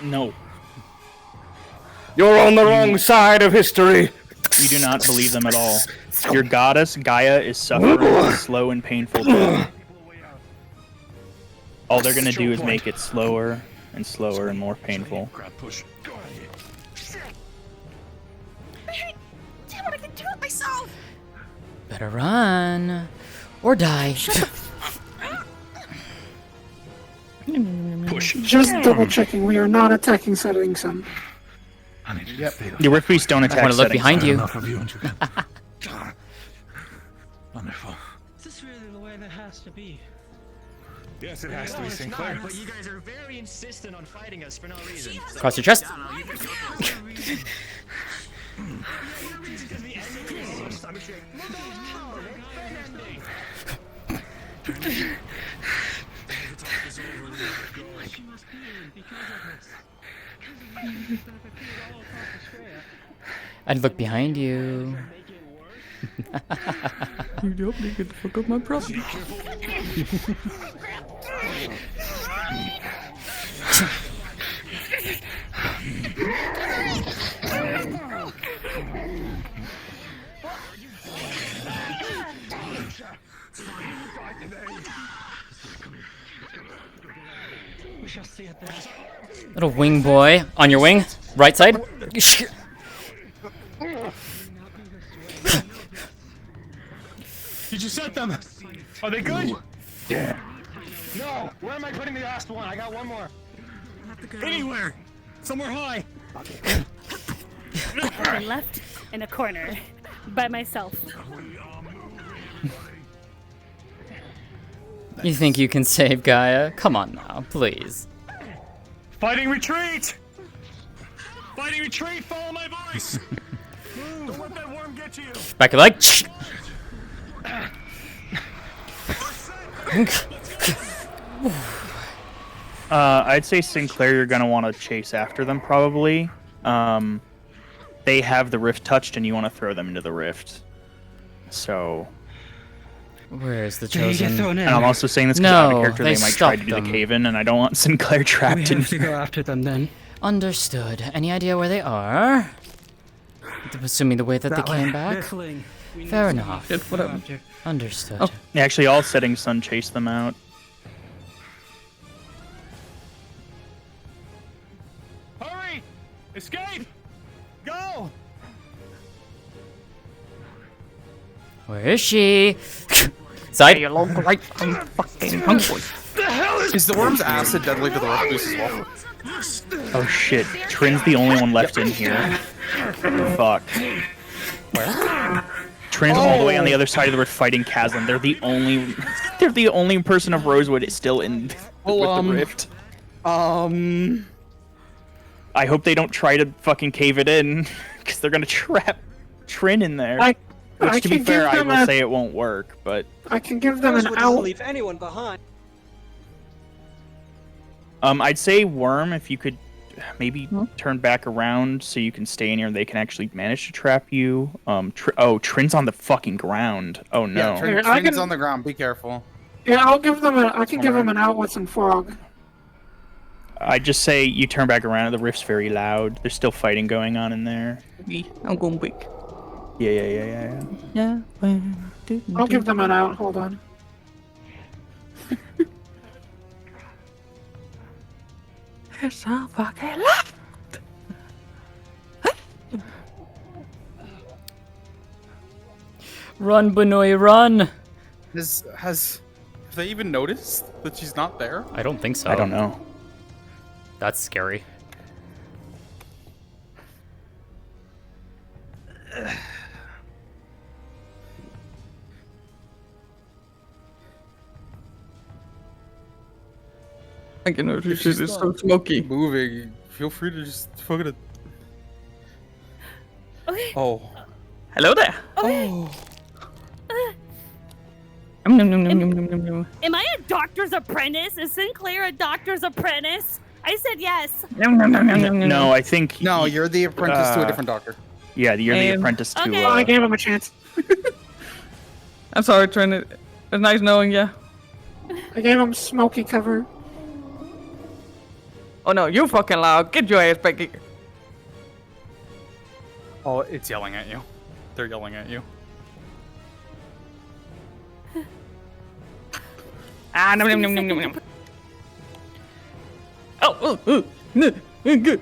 Speaker 5: No.
Speaker 17: You're on the wrong side of history.
Speaker 5: You do not believe them at all. Your goddess, Gaia, is suffering a slow and painful death. All they're gonna do is make it slower and slower and more painful.
Speaker 16: Damn it, I can do it myself!
Speaker 1: Better run. Or die.
Speaker 8: Push. Just double checking. We are not attacking Setting Sun.
Speaker 2: Yep.
Speaker 5: The Rift Beasts don't
Speaker 1: I
Speaker 5: attack.
Speaker 1: want to look
Speaker 5: Setting
Speaker 1: behind
Speaker 5: Sun.
Speaker 1: you.
Speaker 11: Wonderful. Is this really the way that has to be?
Speaker 12: Yes, it has to be, Sinclair.
Speaker 14: But you guys are very insistent on fighting us for no reason.
Speaker 1: Cross your chest. I'd look behind you.
Speaker 9: You help me get the fuck up my property.
Speaker 11: We shall see it then.
Speaker 1: Little wing boy. On your wing. Right side.
Speaker 12: Did you set them? Are they good?
Speaker 17: Yeah.
Speaker 14: No! Where am I putting the last one? I got one more.
Speaker 12: Anywhere! Somewhere high!
Speaker 3: I've been left in a corner by myself.
Speaker 1: You think you can save Gaia? Come on now, please.
Speaker 12: Fighting retreat! Fighting retreat! Follow my voice! Move! Don't let that worm get to you!
Speaker 1: Back your leg.
Speaker 5: I'd say Sinclair, you're gonna want to chase after them probably. They have the rift touched, and you want to throw them into the rift. So.
Speaker 1: Where is the
Speaker 11: They get
Speaker 1: chosen?
Speaker 11: thrown in.
Speaker 5: And I'm also saying this because out of character
Speaker 1: they
Speaker 5: they might try to
Speaker 1: stopped
Speaker 5: do the
Speaker 1: them.
Speaker 5: cave in, and I don't want Sinclair
Speaker 11: We
Speaker 5: trapped in.
Speaker 11: have to go after them then.
Speaker 1: Understood. Any idea where they are? Assuming the way that they
Speaker 11: That way.
Speaker 1: came
Speaker 11: They're
Speaker 1: back?
Speaker 11: fleeing. We need
Speaker 1: Fair
Speaker 11: someone
Speaker 1: enough.
Speaker 11: to go after.
Speaker 1: Understood.
Speaker 5: Oh, actually, all Setting Sun chase them out.
Speaker 12: Hurry! Escape! Go!
Speaker 1: Where is she? Side.
Speaker 4: The hell is the worm's acid deadly to the rift boost as well?
Speaker 5: Oh shit, Trin's the only one left in here. Fuck.
Speaker 1: Where?
Speaker 5: Trin's all the way on the other side of the rift fighting Chasm. They're the only person of Rosewood is still in with the rift. I hope they don't try to fucking cave it in, because they're gonna trap Trin in there.
Speaker 8: I
Speaker 5: Which, to be
Speaker 8: can
Speaker 5: fair,
Speaker 8: give
Speaker 5: I
Speaker 8: them
Speaker 5: will
Speaker 8: a-
Speaker 5: say it won't work, but...
Speaker 8: I can give them an out.
Speaker 11: leave anyone behind.
Speaker 5: I'd say Worm, if you could maybe turn back around so you can stay in here and they can actually manage to trap you. Trin's on the fucking ground. Oh no.
Speaker 10: Yeah,
Speaker 8: Here, I
Speaker 10: Trin's
Speaker 8: can-
Speaker 10: on the ground. Be careful.
Speaker 8: Yeah, I'll give them I can give them an out with some fog.
Speaker 5: I'd just say you turn back around. The rift's very loud. There's still fighting going on in there.
Speaker 9: I'm going quick.
Speaker 5: Yeah.
Speaker 9: Yeah.
Speaker 8: I'll give them an out. Hold on.
Speaker 9: It's all fucking left.
Speaker 1: Run, Benoy, run!
Speaker 10: Have they even noticed that she's not there?
Speaker 1: I don't think so.
Speaker 5: I don't know.
Speaker 1: That's scary.
Speaker 9: I can notice
Speaker 10: If she's
Speaker 9: it's so
Speaker 10: not
Speaker 9: smoky.
Speaker 10: moving, feel free to just fucking.
Speaker 3: Okay.
Speaker 10: Oh.
Speaker 9: Hello there.
Speaker 3: Okay. Am I a doctor's apprentice? Is Sinclair a doctor's apprentice? I said yes.
Speaker 5: No, I think.
Speaker 10: No, you're the apprentice to a different doctor.
Speaker 5: Yeah, you're the
Speaker 9: And-
Speaker 5: apprentice to.
Speaker 3: Okay.
Speaker 8: I gave him a chance.
Speaker 9: I'm sorry, Trin. It's nice knowing you.
Speaker 8: I gave him smoky cover.
Speaker 9: Oh no, you fucking loud. Get your ass back here.
Speaker 10: Oh, it's yelling at you. They're yelling at you.
Speaker 9: Ah, no, no, no, no, no, no. Oh, good.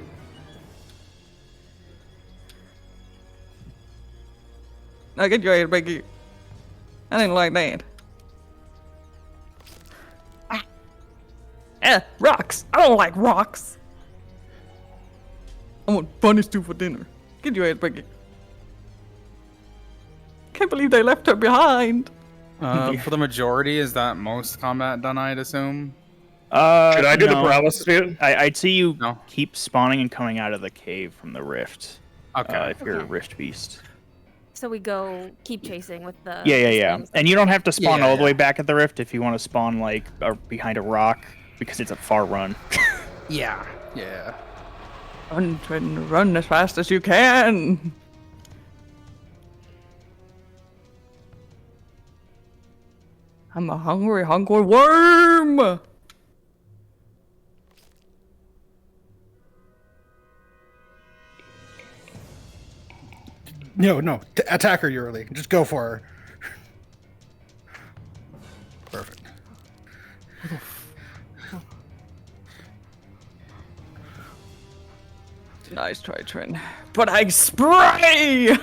Speaker 9: Now get your ass back here. I didn't like that. Rocks. I don't like rocks. I want bunny stew for dinner. Get your ass back here. Can't believe they left her behind.
Speaker 10: For the majority, is that most combat done, I'd assume?
Speaker 17: Should I do the
Speaker 5: no.
Speaker 17: paralysis mute?
Speaker 5: I'd see you keep spawning and coming out of the cave from the rift.
Speaker 10: Okay.
Speaker 5: If you're a rift beast.
Speaker 7: So we go keep chasing with the.
Speaker 5: Yeah. And you don't have to spawn all the
Speaker 10: yeah.
Speaker 5: way back at the rift if you want to spawn like behind a rock because it's a far run.
Speaker 10: Yeah.
Speaker 9: Run, Trin, run as fast as you can. I'm a hungry worm.
Speaker 2: No. Attack her, Yurley. Just go for her. Perfect.
Speaker 9: Nice try, Trin. But I spray!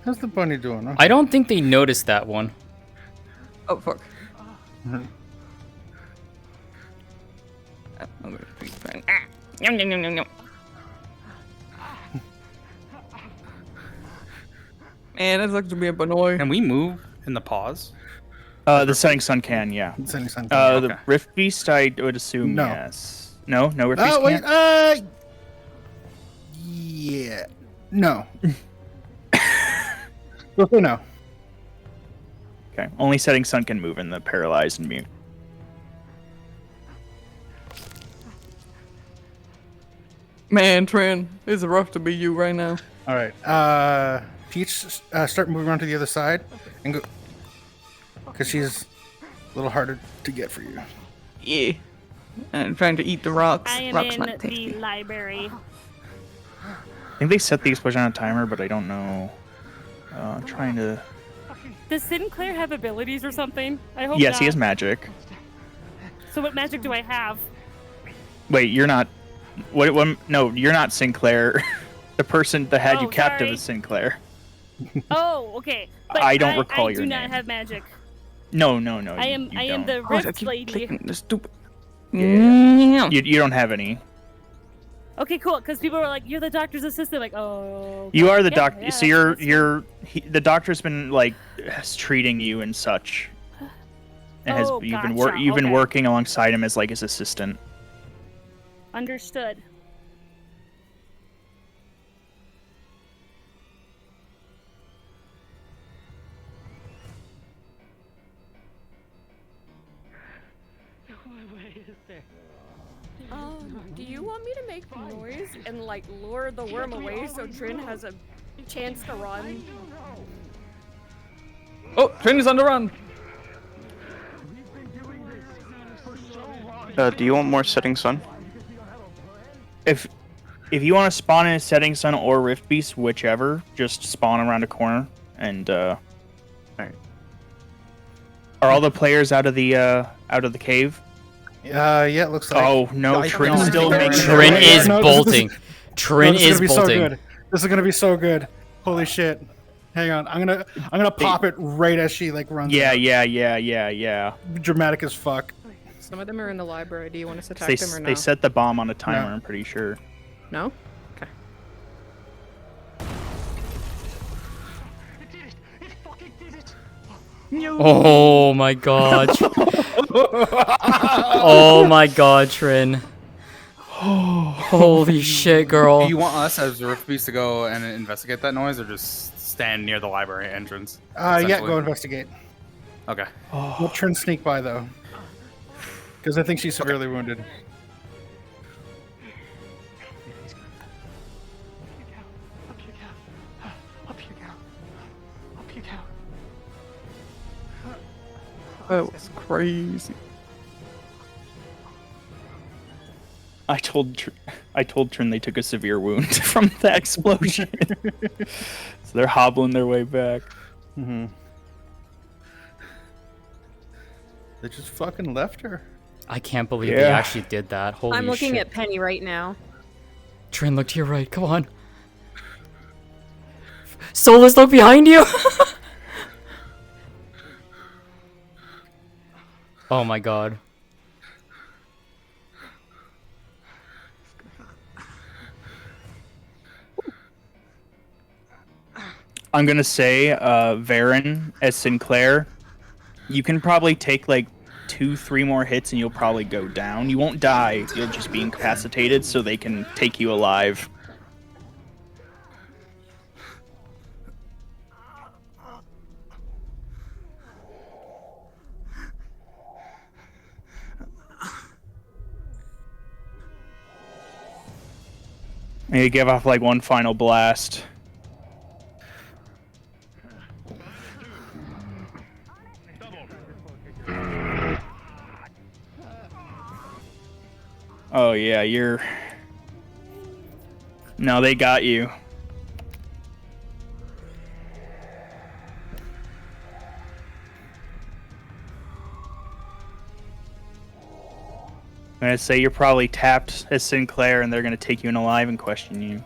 Speaker 2: How's the bunny doing? Huh?
Speaker 1: I don't think they noticed that one.
Speaker 9: Oh, fuck. I'm gonna be fine. Yum, yum, yum, yum, yum. Man, that's like to be a Benoy.
Speaker 10: Can we move in the pause?
Speaker 5: The setting sun can, yeah.
Speaker 2: Setting sun
Speaker 5: The rift beast, I would assume
Speaker 2: No.
Speaker 5: yes. No rift beast
Speaker 2: Oh wait.
Speaker 5: can't.
Speaker 2: Yeah. No. We'll say no.
Speaker 5: Okay. Only setting sun can move in the paralyzed and mute.
Speaker 9: Man, Trin, it's rough to be you right now.
Speaker 2: All right. Peach, start moving around to the other side and go, because she's a little harder to get for you.
Speaker 9: Yeah. I'm trying to eat the rocks.
Speaker 3: I am
Speaker 9: Rocks
Speaker 3: in
Speaker 9: not
Speaker 3: the
Speaker 9: tasty.
Speaker 3: library.
Speaker 5: I think they set the explosion on a timer, but I don't know. I'm trying to.
Speaker 3: Does Sinclair have abilities or something? I hope
Speaker 5: Yes,
Speaker 3: not.
Speaker 5: he has magic.
Speaker 3: So what magic do I have?
Speaker 5: Wait, you're not. What? No, you're not Sinclair. The person that had you
Speaker 3: Oh,
Speaker 5: captive
Speaker 3: sorry.
Speaker 5: is Sinclair.
Speaker 3: Oh, okay. But
Speaker 5: I don't recall
Speaker 3: I
Speaker 5: your
Speaker 3: do not
Speaker 5: name.
Speaker 3: have magic.
Speaker 5: No.
Speaker 3: I am.
Speaker 5: You
Speaker 3: I am
Speaker 5: don't.
Speaker 3: the Rift lady.
Speaker 9: Clicking the stupid.
Speaker 5: Yeah. You don't have any.
Speaker 3: Okay, cool. Because people were like, "You're the doctor's assistant." Like, oh.
Speaker 5: You are the
Speaker 3: yeah,
Speaker 5: doctor.
Speaker 3: yeah,
Speaker 5: So the doctor's been like treating you and such. And
Speaker 3: Oh,
Speaker 5: you've been
Speaker 3: gotcha, okay.
Speaker 5: working alongside him as like his assistant.
Speaker 3: Understood.
Speaker 6: Do you want me to make noise and like lure the worm away so Trin has a chance to run?
Speaker 9: Oh, Trin is on the run.
Speaker 5: Do you want more setting sun? If you want to spawn in a setting sun or rift beast, whichever, just spawn around a corner and Alright. Are all the players out of the cave?
Speaker 2: Yeah, it looks like.
Speaker 5: Oh no, Trin's still making.
Speaker 1: Trin is bolting. Trin
Speaker 2: this is
Speaker 1: is
Speaker 2: gonna be
Speaker 1: bolting.
Speaker 2: So good. This is gonna be so good. Holy shit! Hang on, I'm gonna pop it right as she like runs.
Speaker 5: Yeah.
Speaker 2: out. Dramatic as fuck.
Speaker 6: Some of them are in the library. Do you want us to attack them or no?
Speaker 5: They set the bomb on a timer.
Speaker 2: No.
Speaker 5: I'm pretty sure.
Speaker 6: No? Okay.
Speaker 1: Oh my god. Oh my god, Trin. Holy shit, girl.
Speaker 10: Do you want us as Rift Beast to go and investigate that noise, or just stand near the library entrance?
Speaker 2: Yeah, go investigate.
Speaker 10: Okay.
Speaker 2: We'll try and sneak by though, because I think she's severely wounded.
Speaker 5: That was crazy. I told Trin they took a severe wound from that explosion. So they're hobbling their way back.
Speaker 2: Mm-hmm. They just fucking left her.
Speaker 1: I can't believe they actually did that. Holy shit.
Speaker 3: I'm looking at Penny right now.
Speaker 1: Trin, look to your right. Come on. Solus, look behind you. Oh my god.
Speaker 5: I'm gonna say, Varen as Sinclair, you can probably take like 2-3 more hits and you'll probably go down. You won't die, you'll just be incapacitated so they can take you alive. Maybe give off like one final blast. Oh yeah, you're... No, they got you. I'm gonna say you're probably tapped as Sinclair and they're gonna take you in alive and question you.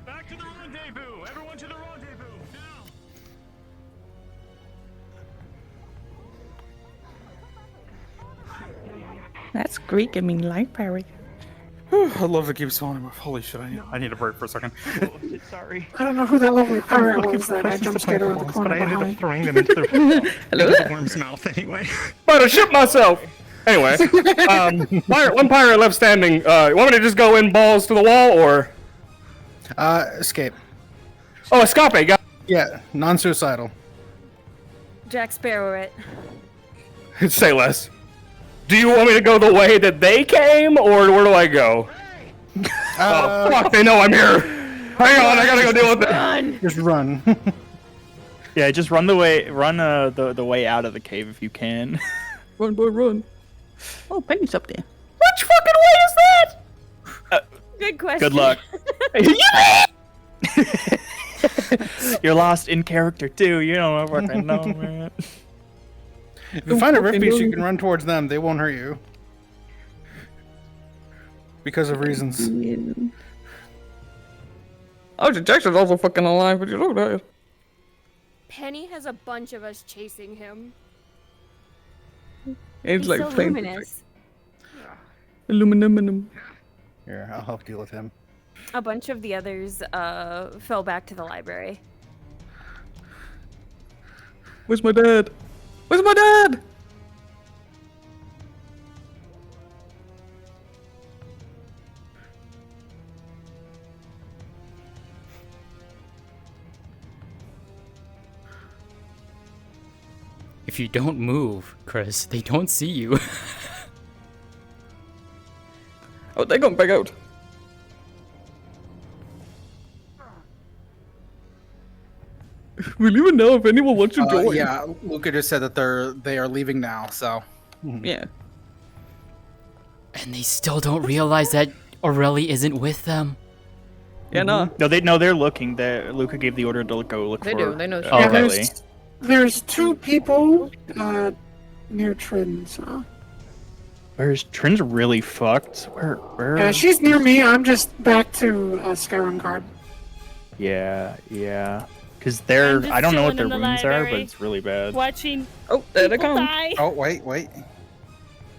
Speaker 12: Back to the rendezvous! Everyone to the rendezvous! Now!
Speaker 9: That's Greek, I mean library.
Speaker 10: I'd love to keep swallowing my... Holy shit, I need a break for a second.
Speaker 5: Sorry.
Speaker 8: I don't know who that lovely pirate was that I jump scared around the corner
Speaker 14: But I ended
Speaker 8: behind.
Speaker 14: up throwing them into the worm's mouth anyway.
Speaker 17: But I shit myself. Anyway, one pirate left standing. You want me to just go in balls to the wall, or?
Speaker 2: Escape.
Speaker 17: Oh, escape. Got.
Speaker 2: Yeah, non-suicidal.
Speaker 3: Jack Sparrow it.
Speaker 17: Say less. Do you want me to go the way that they came, or where do I go? Oh, fuck, they know I'm here. Hang on, I gotta go deal with it.
Speaker 2: Just run.
Speaker 5: Yeah, just run the way out of the cave if you can.
Speaker 9: Run, boy, run. Oh, Penny's up there.
Speaker 17: Which fucking way is that?
Speaker 3: Good question.
Speaker 5: Good luck. You're lost in character too. You don't fucking know, man.
Speaker 2: If you find a rift beast, you can run towards them. They won't hurt you. Because of reasons.
Speaker 9: Oh, Jackson's also fucking alive, but you know that.
Speaker 3: Penny has a bunch of us chasing him.
Speaker 9: It's
Speaker 3: He's
Speaker 9: like
Speaker 3: so
Speaker 9: plain
Speaker 3: luminous.
Speaker 9: Aluminum.
Speaker 2: Here, I'll help deal with him.
Speaker 3: A bunch of the others fell back to the library.
Speaker 9: Where's my dad? Where's my dad?
Speaker 1: If you don't move, Chris, they don't see you.
Speaker 9: Oh, they're going back out. We'll even know if anyone wants to join.
Speaker 10: Yeah, Luca just said that they are leaving now, so.
Speaker 9: Yeah.
Speaker 1: And they still don't realize that Aurelie isn't with them.
Speaker 9: Yeah, no.
Speaker 5: No, they're looking. Luca gave the order to go look
Speaker 6: They
Speaker 5: for.
Speaker 6: do. They know.
Speaker 5: Oh,
Speaker 8: Yeah,
Speaker 5: Aurelie.
Speaker 8: there's 2 people near Trin, so.
Speaker 5: Where's Trin's really fucked? Where?
Speaker 8: Yeah, she's near me. I'm just back to Skyrim Guard.
Speaker 5: Yeah. Because
Speaker 3: I'm
Speaker 5: they're.
Speaker 3: just
Speaker 5: I don't know what their
Speaker 3: chilling in the
Speaker 5: wounds are, but
Speaker 3: library.
Speaker 5: it's really bad.
Speaker 3: Watching
Speaker 9: Oh, there they
Speaker 3: people
Speaker 9: come.
Speaker 3: die.
Speaker 10: Oh, wait.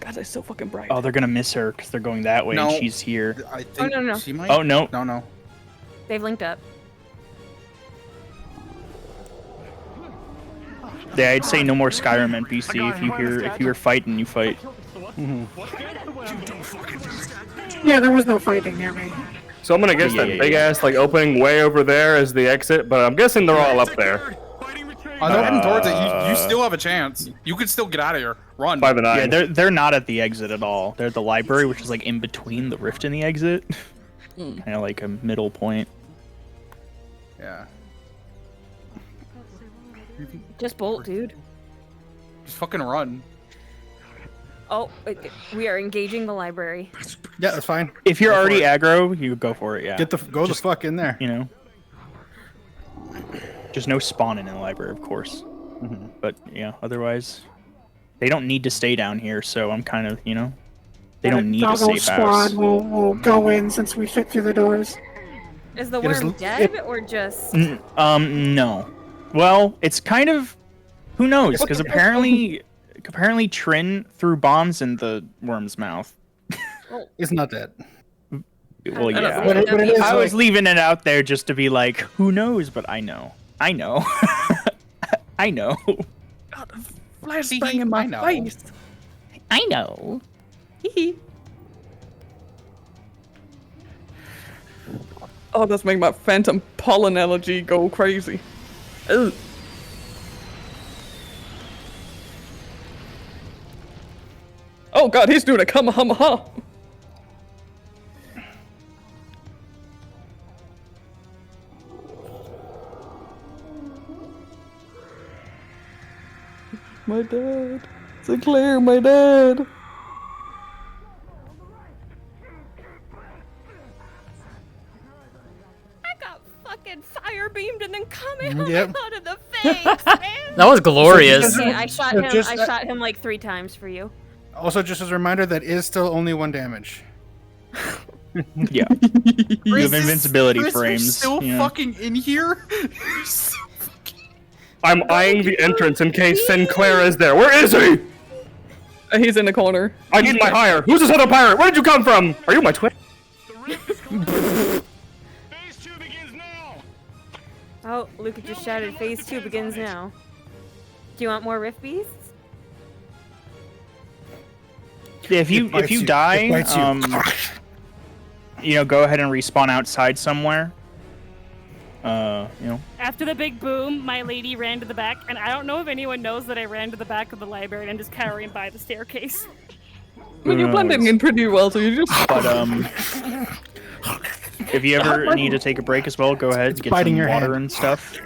Speaker 9: God, they're so fucking bright.
Speaker 5: Oh, they're gonna miss her because they're going that way
Speaker 10: No.
Speaker 5: and she's here.
Speaker 10: I think
Speaker 6: no.
Speaker 10: she might.
Speaker 5: Oh, no.
Speaker 10: No.
Speaker 7: They've linked up.
Speaker 5: Yeah, I'd say no more Skyrim NPC. If you hear fighting, you fight.
Speaker 8: Yeah, there was no fighting near me.
Speaker 17: So I'm gonna guess that big ass like opening way over there is the exit, but I'm guessing they're all up there.
Speaker 10: They're heading towards it. You still have a chance. You could still get out of here. Run.
Speaker 17: 5 and 9.
Speaker 5: Yeah, they're not at the exit at all. They're at the library, which is like in between the rift and the exit. Kind of like a middle point.
Speaker 10: Yeah.
Speaker 7: Just bolt, dude.
Speaker 10: Just fucking run.
Speaker 7: Oh, we are engaging the library.
Speaker 2: Yeah, that's fine.
Speaker 5: If you're already aggro, you go for it. Yeah.
Speaker 2: Go the fuck in there.
Speaker 5: You know. Just no spawning in the library, of course. But yeah, otherwise, they don't need to stay down here. So I'm kind of, they don't need a
Speaker 8: Doggo
Speaker 5: safe
Speaker 8: squad
Speaker 5: house.
Speaker 8: will go in since we fit through the doors.
Speaker 7: Is the worm dead or just?
Speaker 5: No. Well, it's kind of, who knows? Because apparently Trin threw bombs in the worm's mouth.
Speaker 2: It's not dead.
Speaker 5: Well, yeah.
Speaker 2: But it is,
Speaker 5: I was leaving it out there just to be like, who knows? But I know. I know. I know.
Speaker 11: God, the flashbang in my face.
Speaker 5: I know.
Speaker 9: Oh, that's making my phantom pollen allergy go crazy. Ugh. Oh god, he's doing a kamehameha. My dad. Sinclair, my dad.
Speaker 3: I got fucking fire beamed and then coming
Speaker 2: Yep.
Speaker 3: out of the face, man.
Speaker 1: That was glorious.
Speaker 7: Okay, I shot him. I shot him like 3 times for you.
Speaker 2: Also, just as a reminder, that is still only 1 damage.
Speaker 5: Yeah. You have invincibility
Speaker 10: Chris,
Speaker 5: frames.
Speaker 10: You're still fucking in here?
Speaker 17: I'm eyeing the entrance in case Sinclair is there. Where is he?
Speaker 9: He's in the corner.
Speaker 17: I need my hire. Who's this other pirate? Where did you come from? Are you my twin?
Speaker 7: Oh, Luca just shouted, Phase 2 begins now. Do you want more Rift Beasts?
Speaker 5: Yeah, if you die, go ahead and respawn outside somewhere.
Speaker 3: After the big boom, my lady ran to the back, and I don't know if anyone knows that I ran to the back of the library and I'm just cowering by the staircase.
Speaker 9: Well, you're blending in pretty well, so you just.
Speaker 5: But if you ever need to take a break as well, go ahead and get some water and stuff.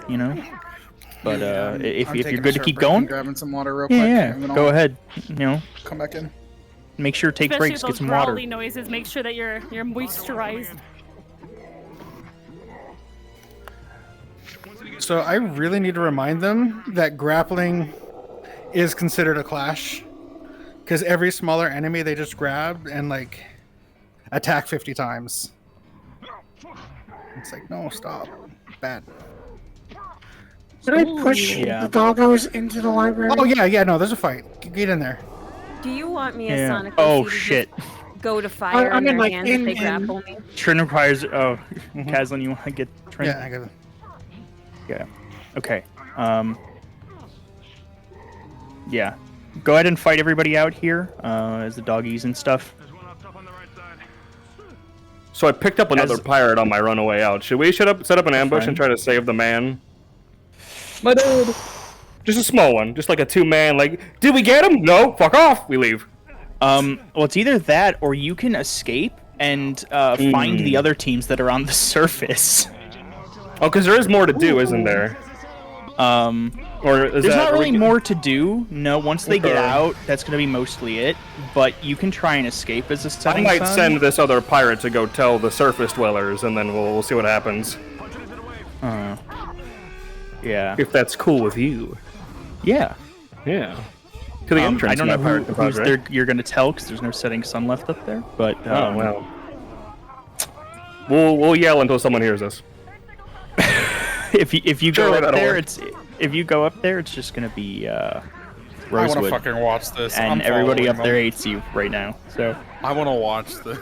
Speaker 5: But if you're good to keep going,
Speaker 10: grabbing some water real quick.
Speaker 5: yeah, go ahead.
Speaker 10: Come back in.
Speaker 5: Make sure to take
Speaker 3: Especially
Speaker 5: breaks,
Speaker 3: with
Speaker 5: get
Speaker 3: those
Speaker 5: some water.
Speaker 3: growly noises, make sure that you're moisturized.
Speaker 2: So I really need to remind them that grappling is considered a clash. Because every smaller enemy they just grab and attack 50 times. It's like, no, stop. Bad.
Speaker 8: Did I push the doggos into the library?
Speaker 2: Oh yeah, no, there's a fight. Get in there.
Speaker 7: Do you want me as
Speaker 5: Yeah.
Speaker 7: Sonic
Speaker 5: Oh
Speaker 7: to
Speaker 5: shit.
Speaker 7: just go to fire
Speaker 8: I'm
Speaker 7: in
Speaker 8: in,
Speaker 7: their
Speaker 8: like,
Speaker 7: hands if they
Speaker 8: in-
Speaker 7: grapple me?
Speaker 5: Trin requires. Oh, Kazlin, you want to get Trin?
Speaker 2: Yeah, I got it.
Speaker 5: Yeah. Okay. Yeah. Go ahead and fight everybody out here, as the doggies and stuff.
Speaker 17: So I picked up another pirate on my runaway out. Should we set up an ambush and try to save the man?
Speaker 9: My dad.
Speaker 17: Just a small one, just like a 2-man. Did we get him? No. Fuck off. We leave.
Speaker 5: Well, it's either that or you can escape and find the other teams that are on the surface.
Speaker 17: Oh, because there is more to do, isn't there? Or is
Speaker 5: There's
Speaker 17: that,
Speaker 5: not really
Speaker 17: we...
Speaker 5: more to do. No, once they get
Speaker 17: Okay.
Speaker 5: out, that's going to be mostly it. But you can try and escape as a
Speaker 17: I
Speaker 5: setting
Speaker 17: might
Speaker 5: sun.
Speaker 17: send this other pirate to go tell the surface dwellers, and then we'll see what happens.
Speaker 5: Yeah.
Speaker 17: If that's cool with you.
Speaker 5: Yeah.
Speaker 17: Yeah. To the entrance.
Speaker 5: I don't know
Speaker 17: pirate
Speaker 5: who's
Speaker 17: right?
Speaker 5: you're going to tell because there's no setting sun left up there. But
Speaker 17: Oh well. We'll yell until someone hears us.
Speaker 5: if you go
Speaker 17: Surely
Speaker 5: up
Speaker 17: that'll
Speaker 5: there,
Speaker 17: work.
Speaker 5: it's just going to be
Speaker 10: I
Speaker 5: Rosewood.
Speaker 10: want to fucking watch this.
Speaker 5: And
Speaker 10: I'm
Speaker 5: everybody up
Speaker 10: following
Speaker 5: there
Speaker 10: them.
Speaker 5: hates you right now. So
Speaker 10: I want to watch the.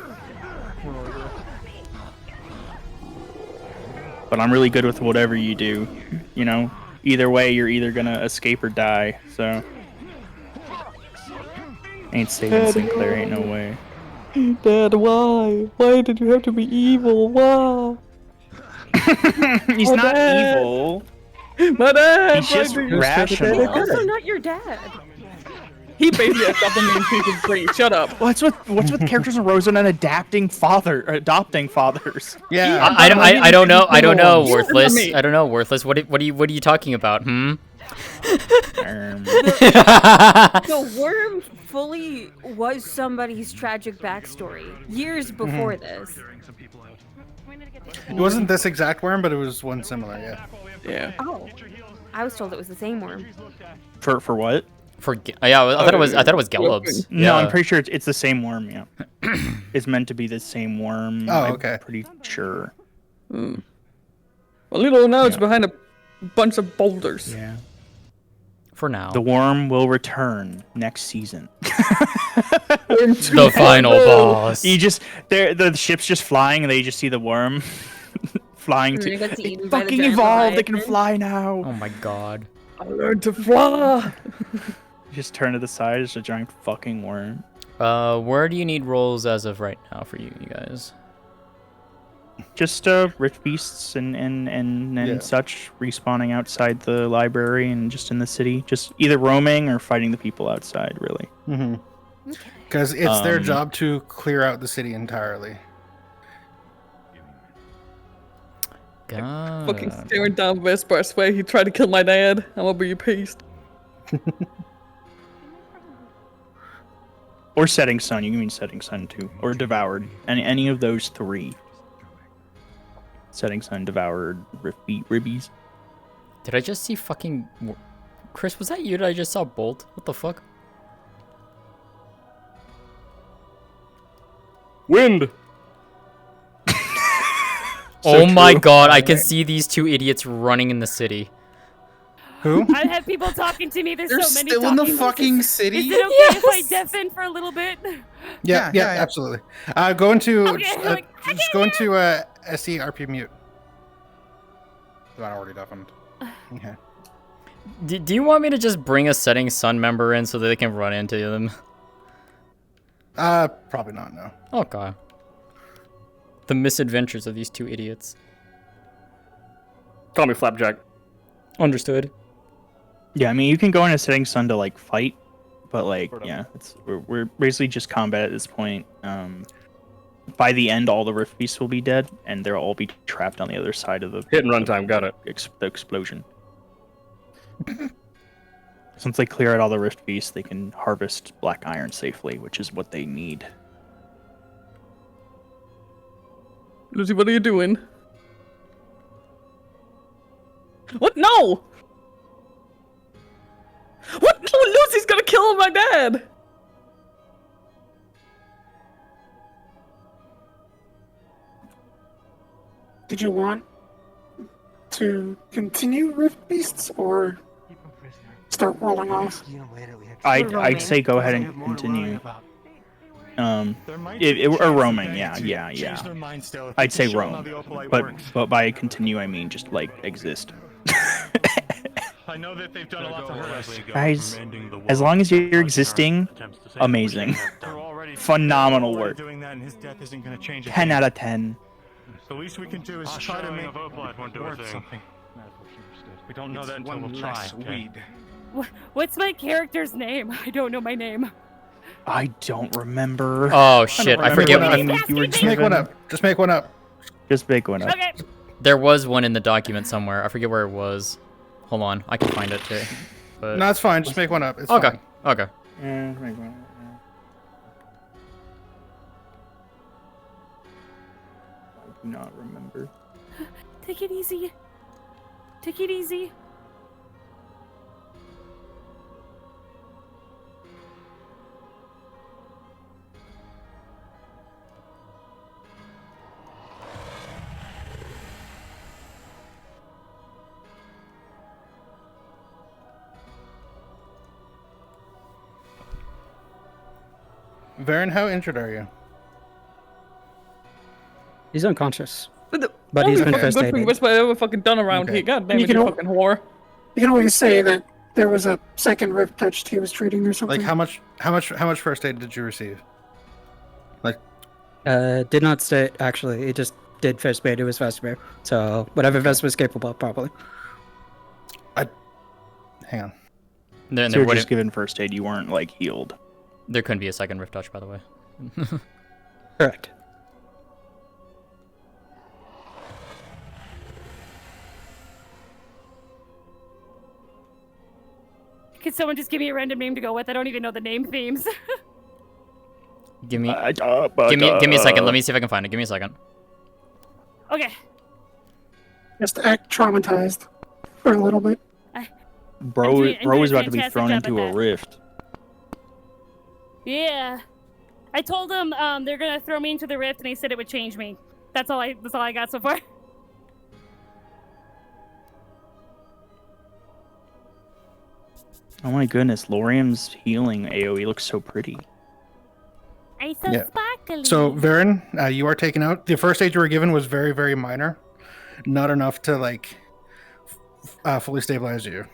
Speaker 5: but I'm really good with whatever you do. You know, either way, you're either gonna escape or die. So, ain't saving Sinclair, ain't no way.
Speaker 9: Dad, why? Why did you have to be evil? Why?
Speaker 5: He's
Speaker 9: My
Speaker 5: not
Speaker 9: dad.
Speaker 5: evil.
Speaker 9: My dad.
Speaker 5: He's just
Speaker 9: why do you-
Speaker 5: rational.
Speaker 6: He's also not your dad.
Speaker 9: He basically has something mean people free. Shut up.
Speaker 5: What's with characters in Rosewood and adopting fathers?
Speaker 2: Yeah.
Speaker 1: I don't know. I don't know.
Speaker 9: Yeah,
Speaker 1: Worthless.
Speaker 9: me.
Speaker 1: I don't know. Worthless. What are you talking about?
Speaker 7: The worm fully was somebody's tragic backstory years before this.
Speaker 2: It wasn't this exact worm, but it was one similar. Yeah.
Speaker 9: Yeah.
Speaker 7: Oh, I was told it was the same worm.
Speaker 5: For what?
Speaker 1: Yeah, I thought it was Gelob's.
Speaker 5: No, I'm pretty sure it's the same worm. Yeah, it's meant to be the same worm.
Speaker 2: Oh, okay.
Speaker 5: I'm pretty sure.
Speaker 9: Well, little now it's behind a bunch of boulders.
Speaker 5: Yeah.
Speaker 1: For now.
Speaker 5: The worm will return next season.
Speaker 1: The final boss.
Speaker 5: The ship's just flying, and they just see the worm flying
Speaker 7: And then
Speaker 5: to.
Speaker 7: it gets eaten
Speaker 5: It
Speaker 7: by the
Speaker 5: fucking
Speaker 7: giant
Speaker 5: evolved. They can
Speaker 7: leviathan.
Speaker 5: fly now.
Speaker 1: Oh my god.
Speaker 9: I learned to fly.
Speaker 5: Just turn to the side. It's a giant fucking worm.
Speaker 1: Where do you need rolls as of right now for you guys?
Speaker 5: Just rich beasts and
Speaker 2: Yeah.
Speaker 5: such respawning outside the library and just in the city, just either roaming or fighting the people outside. Really.
Speaker 2: Because it's their job to clear out the city entirely.
Speaker 1: God.
Speaker 9: Fucking staring down Vesper. I swear he tried to kill my dad. I'm gonna be pissed.
Speaker 5: Or Setting Sun. You can mean Setting Sun too, or Devoured. Any of those three. Setting Sun, Devoured, Ribbies.
Speaker 1: Did I just see fucking... Chris, was that you that I just saw Bolt? What the fuck?
Speaker 17: Wind.
Speaker 1: Oh my
Speaker 17: true.
Speaker 1: god, I can see these two idiots running in the city.
Speaker 2: Who?
Speaker 3: I have people talking to me. There's
Speaker 10: They're
Speaker 3: so many
Speaker 10: still in the
Speaker 3: talking
Speaker 10: fucking
Speaker 3: voices.
Speaker 10: city?
Speaker 3: Is it okay if I deafen for a little bit?
Speaker 2: Yeah, absolutely. Go into
Speaker 3: Okay,
Speaker 2: just go into SE RP mute.
Speaker 10: I already deafened.
Speaker 2: Okay.
Speaker 1: Do you want me to just bring a Setting Sun member in so that they can run into them?
Speaker 2: Probably not. No.
Speaker 1: Okay. The misadventures of these two idiots.
Speaker 17: Call me Flapjack.
Speaker 1: Understood.
Speaker 5: Yeah, I mean you can go into Setting Sun to like fight, but like yeah, we're basically just combat at this point. By the end, all the Rift Beasts will be dead, and they'll all be trapped on the other side of the
Speaker 17: Hit and run time. Got it.
Speaker 5: The explosion. Since they clear out all the Rift Beasts, they can harvest Black Iron safely, which is what they need.
Speaker 9: Lucy, what are you doing? What? No! What? No, Lucy's gonna kill my dad!
Speaker 8: Did you want to continue Rift Beasts or start rolling off?
Speaker 5: I'd say go ahead and continue. Or roaming, yeah. I'd say roam, but by continue I mean just like exist.
Speaker 12: I know that they've done a lot to hurt us.
Speaker 5: Guys, as long as you're existing, amazing, phenomenal work. 10 out of 10.
Speaker 12: The least we can do is try to make Opalite won't do a thing. We don't know that until we'll try. Okay?
Speaker 3: What's my character's name? I don't know my name.
Speaker 5: I don't remember.
Speaker 1: Oh shit, I forget
Speaker 5: what
Speaker 1: what
Speaker 5: name you were
Speaker 2: Just make one up. Just make one up.
Speaker 5: Just make one up.
Speaker 3: Okay.
Speaker 1: There was one in the document somewhere. I forget where it was. Hold on, I can find it too. But...
Speaker 2: No, it's fine. Just make one up. It's
Speaker 1: okay.
Speaker 2: fine.
Speaker 1: Okay.
Speaker 5: Yeah, make one up. I do not remember.
Speaker 3: Take it easy. Take it easy.
Speaker 2: Varen, how injured are you?
Speaker 18: He's unconscious. But he's been first
Speaker 9: Good
Speaker 18: aided.
Speaker 9: thing that's what I ever fucking done around
Speaker 2: Okay.
Speaker 9: here. God damn
Speaker 8: You
Speaker 9: it,
Speaker 8: can
Speaker 9: you
Speaker 8: al-
Speaker 9: fucking whore.
Speaker 8: You can always say that there was a second rift touched he was treating or something.
Speaker 2: Like how much first aid did you receive? Like
Speaker 18: Did not state, actually. He just did first aid to his Vesemir. So, whatever Vesemir was capable of, probably.
Speaker 2: hang on.
Speaker 1: Then
Speaker 5: So
Speaker 1: there
Speaker 5: you're just
Speaker 1: wouldn't.
Speaker 5: given first aid. You weren't like healed.
Speaker 1: There couldn't be a second rift touch, by the way.
Speaker 18: Correct.
Speaker 3: Could someone just give me a random name to go with? I don't even know the name themes.
Speaker 1: Give me a second. Let me see if I can find it. Give me a second.
Speaker 3: Okay.
Speaker 8: Just act traumatized for a little bit.
Speaker 5: Bro is about to be
Speaker 3: fantastic
Speaker 5: thrown
Speaker 3: job
Speaker 5: into
Speaker 3: at
Speaker 5: a
Speaker 3: that.
Speaker 5: rift.
Speaker 3: Yeah. I told them they're gonna throw me into the rift, and they said it would change me. That's all I got so far.
Speaker 5: Oh my goodness, Lorium's healing AoE looks so pretty.
Speaker 3: I so
Speaker 2: Yeah.
Speaker 3: sparkly.
Speaker 2: So Varen, you are taken out. The first aid you were given was very, very minor, not enough to like fully stabilize you.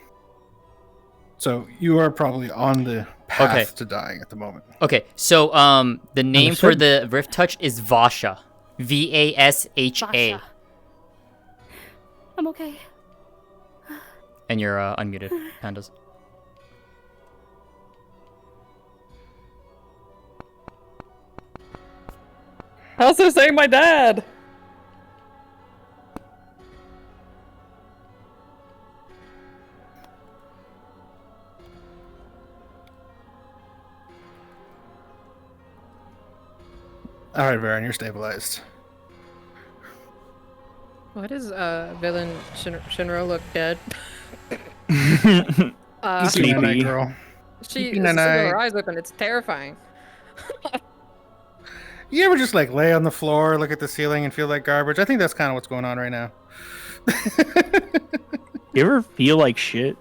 Speaker 2: So you are probably on the path
Speaker 1: Okay.
Speaker 2: to dying at the moment.
Speaker 1: Okay, so the name for the rift touch is Vasha. Vasha.
Speaker 3: Vasha. I'm okay.
Speaker 1: And you're unmuted, Pandas.
Speaker 9: How's this saying my dad?
Speaker 2: All right, Varen, you're stabilized.
Speaker 6: Why does villain Shinro look dead?
Speaker 2: Sleepy night, girl.
Speaker 6: She
Speaker 2: Sleepy
Speaker 6: has
Speaker 2: night.
Speaker 6: her eyes open. It's terrifying.
Speaker 2: You ever just like lay on the floor, look at the ceiling, and feel like garbage? I think that's kind of what's going on right now.
Speaker 5: You ever feel like shit?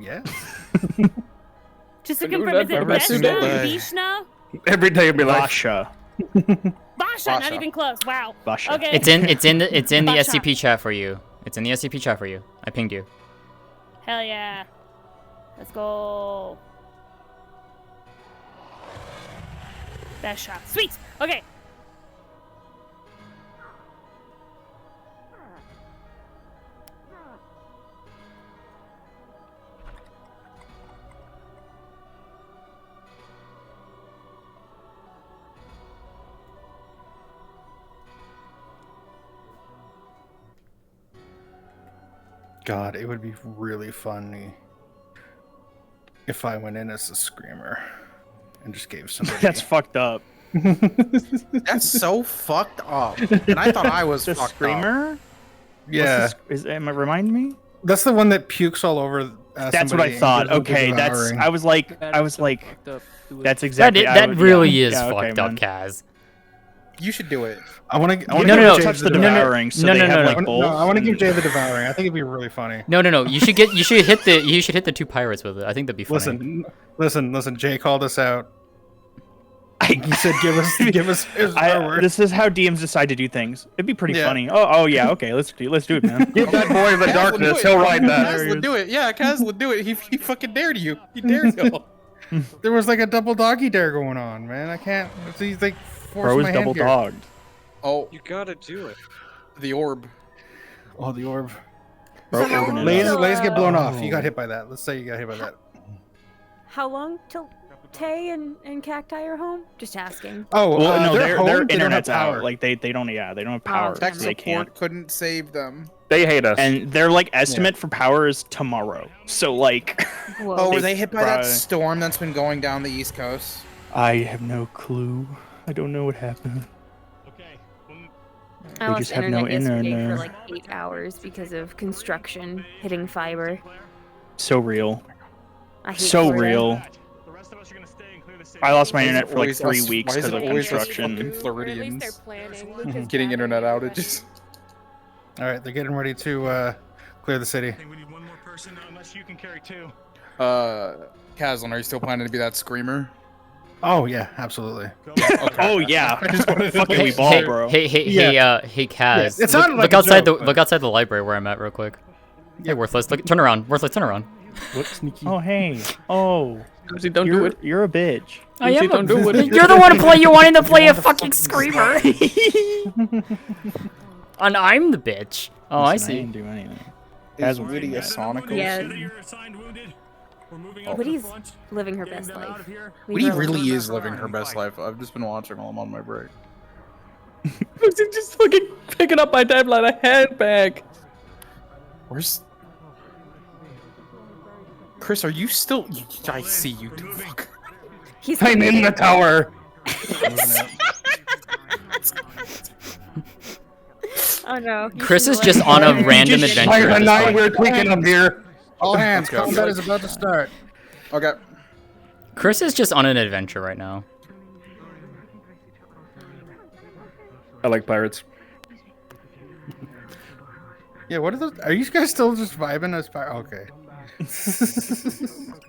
Speaker 2: Yeah.
Speaker 3: Just to
Speaker 9: I knew
Speaker 3: confirm,
Speaker 9: that
Speaker 3: is it
Speaker 9: very soon.
Speaker 3: Veshna? Vishna?
Speaker 17: Every day it'd be like
Speaker 5: Vasha.
Speaker 3: Vasha, not even close. Wow.
Speaker 5: Vasha.
Speaker 3: Okay.
Speaker 1: It's in the
Speaker 3: Vasha.
Speaker 1: SCP chat for you. It's in the SCP chat for you. I pinged you.
Speaker 3: Hell yeah. Let's go. Best shot. Sweet. Okay.
Speaker 2: God, it would be really funny if I went in as a screamer and just gave somebody.
Speaker 5: That's fucked up.
Speaker 10: That's so fucked up. And I thought I was
Speaker 5: The
Speaker 10: fucked
Speaker 5: screamer?
Speaker 10: up.
Speaker 2: Yeah.
Speaker 5: Remind me?
Speaker 2: That's the one that pukes all over.
Speaker 5: That's what I
Speaker 2: somebody
Speaker 5: thought.
Speaker 2: and goes
Speaker 5: Okay,
Speaker 2: into
Speaker 5: that's.
Speaker 2: devouring.
Speaker 5: I was like, that's exactly.
Speaker 1: That really is fucked up, Kaz.
Speaker 10: You should do it.
Speaker 2: I want to.
Speaker 1: No,
Speaker 5: touch the devouring. So they have like bowls.
Speaker 2: I want to give Jay the devouring. I think it'd be really funny.
Speaker 1: No. You should hit the two pirates with it. I think that'd be funny.
Speaker 2: Listen. Jay called us out. He said, "Give us his word."
Speaker 5: This is how DMs decide to do things. It'd be pretty funny. Oh yeah. Okay, let's do it, man.
Speaker 17: Give that boy the darkness. He'll write that.
Speaker 10: Kaz would do it. Yeah, Kaz would do it. He fucking dared you. He dares you.
Speaker 2: There was like a double doggy dare going on, man. I can't. He's like forcing
Speaker 5: Bro
Speaker 2: my
Speaker 5: is
Speaker 2: hand
Speaker 5: double
Speaker 2: here.
Speaker 5: dogged.
Speaker 10: Oh,
Speaker 14: You gotta do it.
Speaker 10: the orb.
Speaker 2: Oh, the orb.
Speaker 5: Bro,
Speaker 7: how
Speaker 5: open it
Speaker 2: Lay's
Speaker 5: up.
Speaker 2: get blown off. You got hit by that. Let's say you got hit by that.
Speaker 7: How long till Tay and Cacti are home? Just asking.
Speaker 2: Oh,
Speaker 5: Well, no,
Speaker 2: they're home,
Speaker 5: their
Speaker 2: they don't have
Speaker 5: internet's
Speaker 2: power.
Speaker 5: out. Like they don't have power.
Speaker 10: Tech
Speaker 5: so they can't.
Speaker 10: support couldn't save them.
Speaker 17: They hate us.
Speaker 5: And their like estimate for power is tomorrow. So like.
Speaker 10: Oh, were they hit by that
Speaker 5: Bruh.
Speaker 10: storm that's been going down the East Coast?
Speaker 5: I have no clue. I don't know what happened.
Speaker 7: I
Speaker 5: We
Speaker 7: lost
Speaker 5: just have no
Speaker 7: internet yesterday
Speaker 5: internet.
Speaker 7: for like 8 hours because of construction hitting fiber.
Speaker 5: So real.
Speaker 7: I hate
Speaker 5: So
Speaker 7: Florida.
Speaker 5: real. I lost my internet for like
Speaker 10: Always
Speaker 5: 3
Speaker 10: us-
Speaker 5: weeks
Speaker 10: why is
Speaker 5: because
Speaker 10: it
Speaker 5: of
Speaker 10: always us
Speaker 5: construction.
Speaker 10: fucking Floridians getting internet outages.
Speaker 2: All right, they're getting ready to clear the city.
Speaker 12: We need one more person, unless you can carry two.
Speaker 10: Kazlin, are you still planning to be that screamer?
Speaker 2: Oh yeah, absolutely.
Speaker 5: Oh yeah, just fucking
Speaker 1: Hey,
Speaker 5: we ball,
Speaker 1: hey,
Speaker 5: bro.
Speaker 1: hey, hey, Kaz.
Speaker 2: Yeah, it sounded
Speaker 1: look
Speaker 2: like a
Speaker 1: outside
Speaker 2: joke,
Speaker 1: look outside the library where I'm at, real quick. Hey, Worthless, look, turn around. Worthless, turn around.
Speaker 2: What sneaky?
Speaker 5: Oh hey, oh,
Speaker 9: Lucy, don't do it.
Speaker 5: You're a bitch.
Speaker 1: I
Speaker 9: Lucy,
Speaker 1: am
Speaker 9: don't do it.
Speaker 1: You're the one to play. You wanting to play a fucking screamer. And I'm the bitch. Oh, I
Speaker 5: Listen,
Speaker 1: see.
Speaker 5: I didn't do anything.
Speaker 4: Is Woody a Sonic?
Speaker 7: Yeah.
Speaker 12: We're
Speaker 7: Woody's living her best life.
Speaker 10: Woody really is living her best life. I've just been watching while I'm on my break.
Speaker 9: Lucy just fucking picking up my tab like a handbag.
Speaker 10: Where's Chris? Are you still? I see you. Fuck.
Speaker 17: I'm in the tower.
Speaker 7: Oh no.
Speaker 1: Chris is just on a random adventure.
Speaker 17: Like
Speaker 1: at
Speaker 17: the
Speaker 1: this
Speaker 17: night
Speaker 1: point.
Speaker 17: we're tweaking up here.
Speaker 2: All hands.
Speaker 10: Let's go.
Speaker 2: Combat is about to start.
Speaker 10: Okay.
Speaker 1: Chris is just on an adventure right now.
Speaker 17: I like pirates.
Speaker 2: Yeah, what are those? Are you guys still just vibing as okay.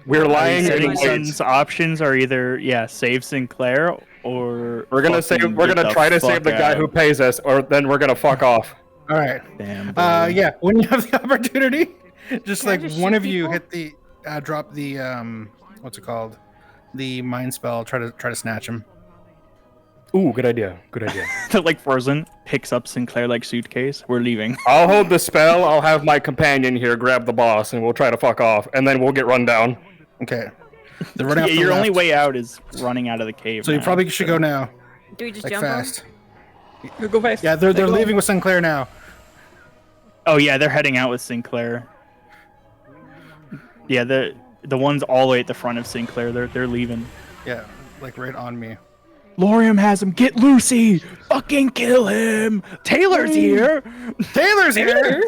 Speaker 17: We're lying in
Speaker 5: Setting
Speaker 17: wait.
Speaker 5: Sun's options are either save Sinclair or
Speaker 17: We're gonna
Speaker 5: fucking
Speaker 17: we're
Speaker 5: get
Speaker 17: gonna
Speaker 5: the
Speaker 17: try to save
Speaker 5: fuck
Speaker 17: the guy
Speaker 5: out.
Speaker 17: who pays us, or then we're gonna fuck off.
Speaker 2: All right.
Speaker 5: Damn. Bro.
Speaker 2: Yeah, when you have the opportunity, just
Speaker 7: Can I
Speaker 2: like
Speaker 7: just
Speaker 2: one
Speaker 7: shoot
Speaker 2: of you
Speaker 7: people?
Speaker 2: hit the drop the what's it called? The mind spell. Try to snatch him.
Speaker 17: Ooh, good idea. Good idea.
Speaker 5: Like Frozen picks up Sinclair like suitcase. We're leaving.
Speaker 17: I'll hold the spell. I'll have my companion here grab the boss, and we'll try to fuck off, and then we'll get run down.
Speaker 2: Okay. They're running off the
Speaker 5: Your only
Speaker 2: left.
Speaker 5: way out is running out of the cave.
Speaker 2: So you
Speaker 5: now,
Speaker 2: probably should go now.
Speaker 7: Do we just
Speaker 2: Like
Speaker 7: jump on?
Speaker 2: fast.
Speaker 9: Go fast.
Speaker 2: Yeah, they're leaving with Sinclair now.
Speaker 5: Oh yeah, they're heading out with Sinclair. Yeah, the ones all the way at the front of Sinclair. They're leaving.
Speaker 2: Yeah, like right on me.
Speaker 5: Lorium has him. Get Lucy. Fucking kill him. Taylor's here.
Speaker 2: Taylor's here.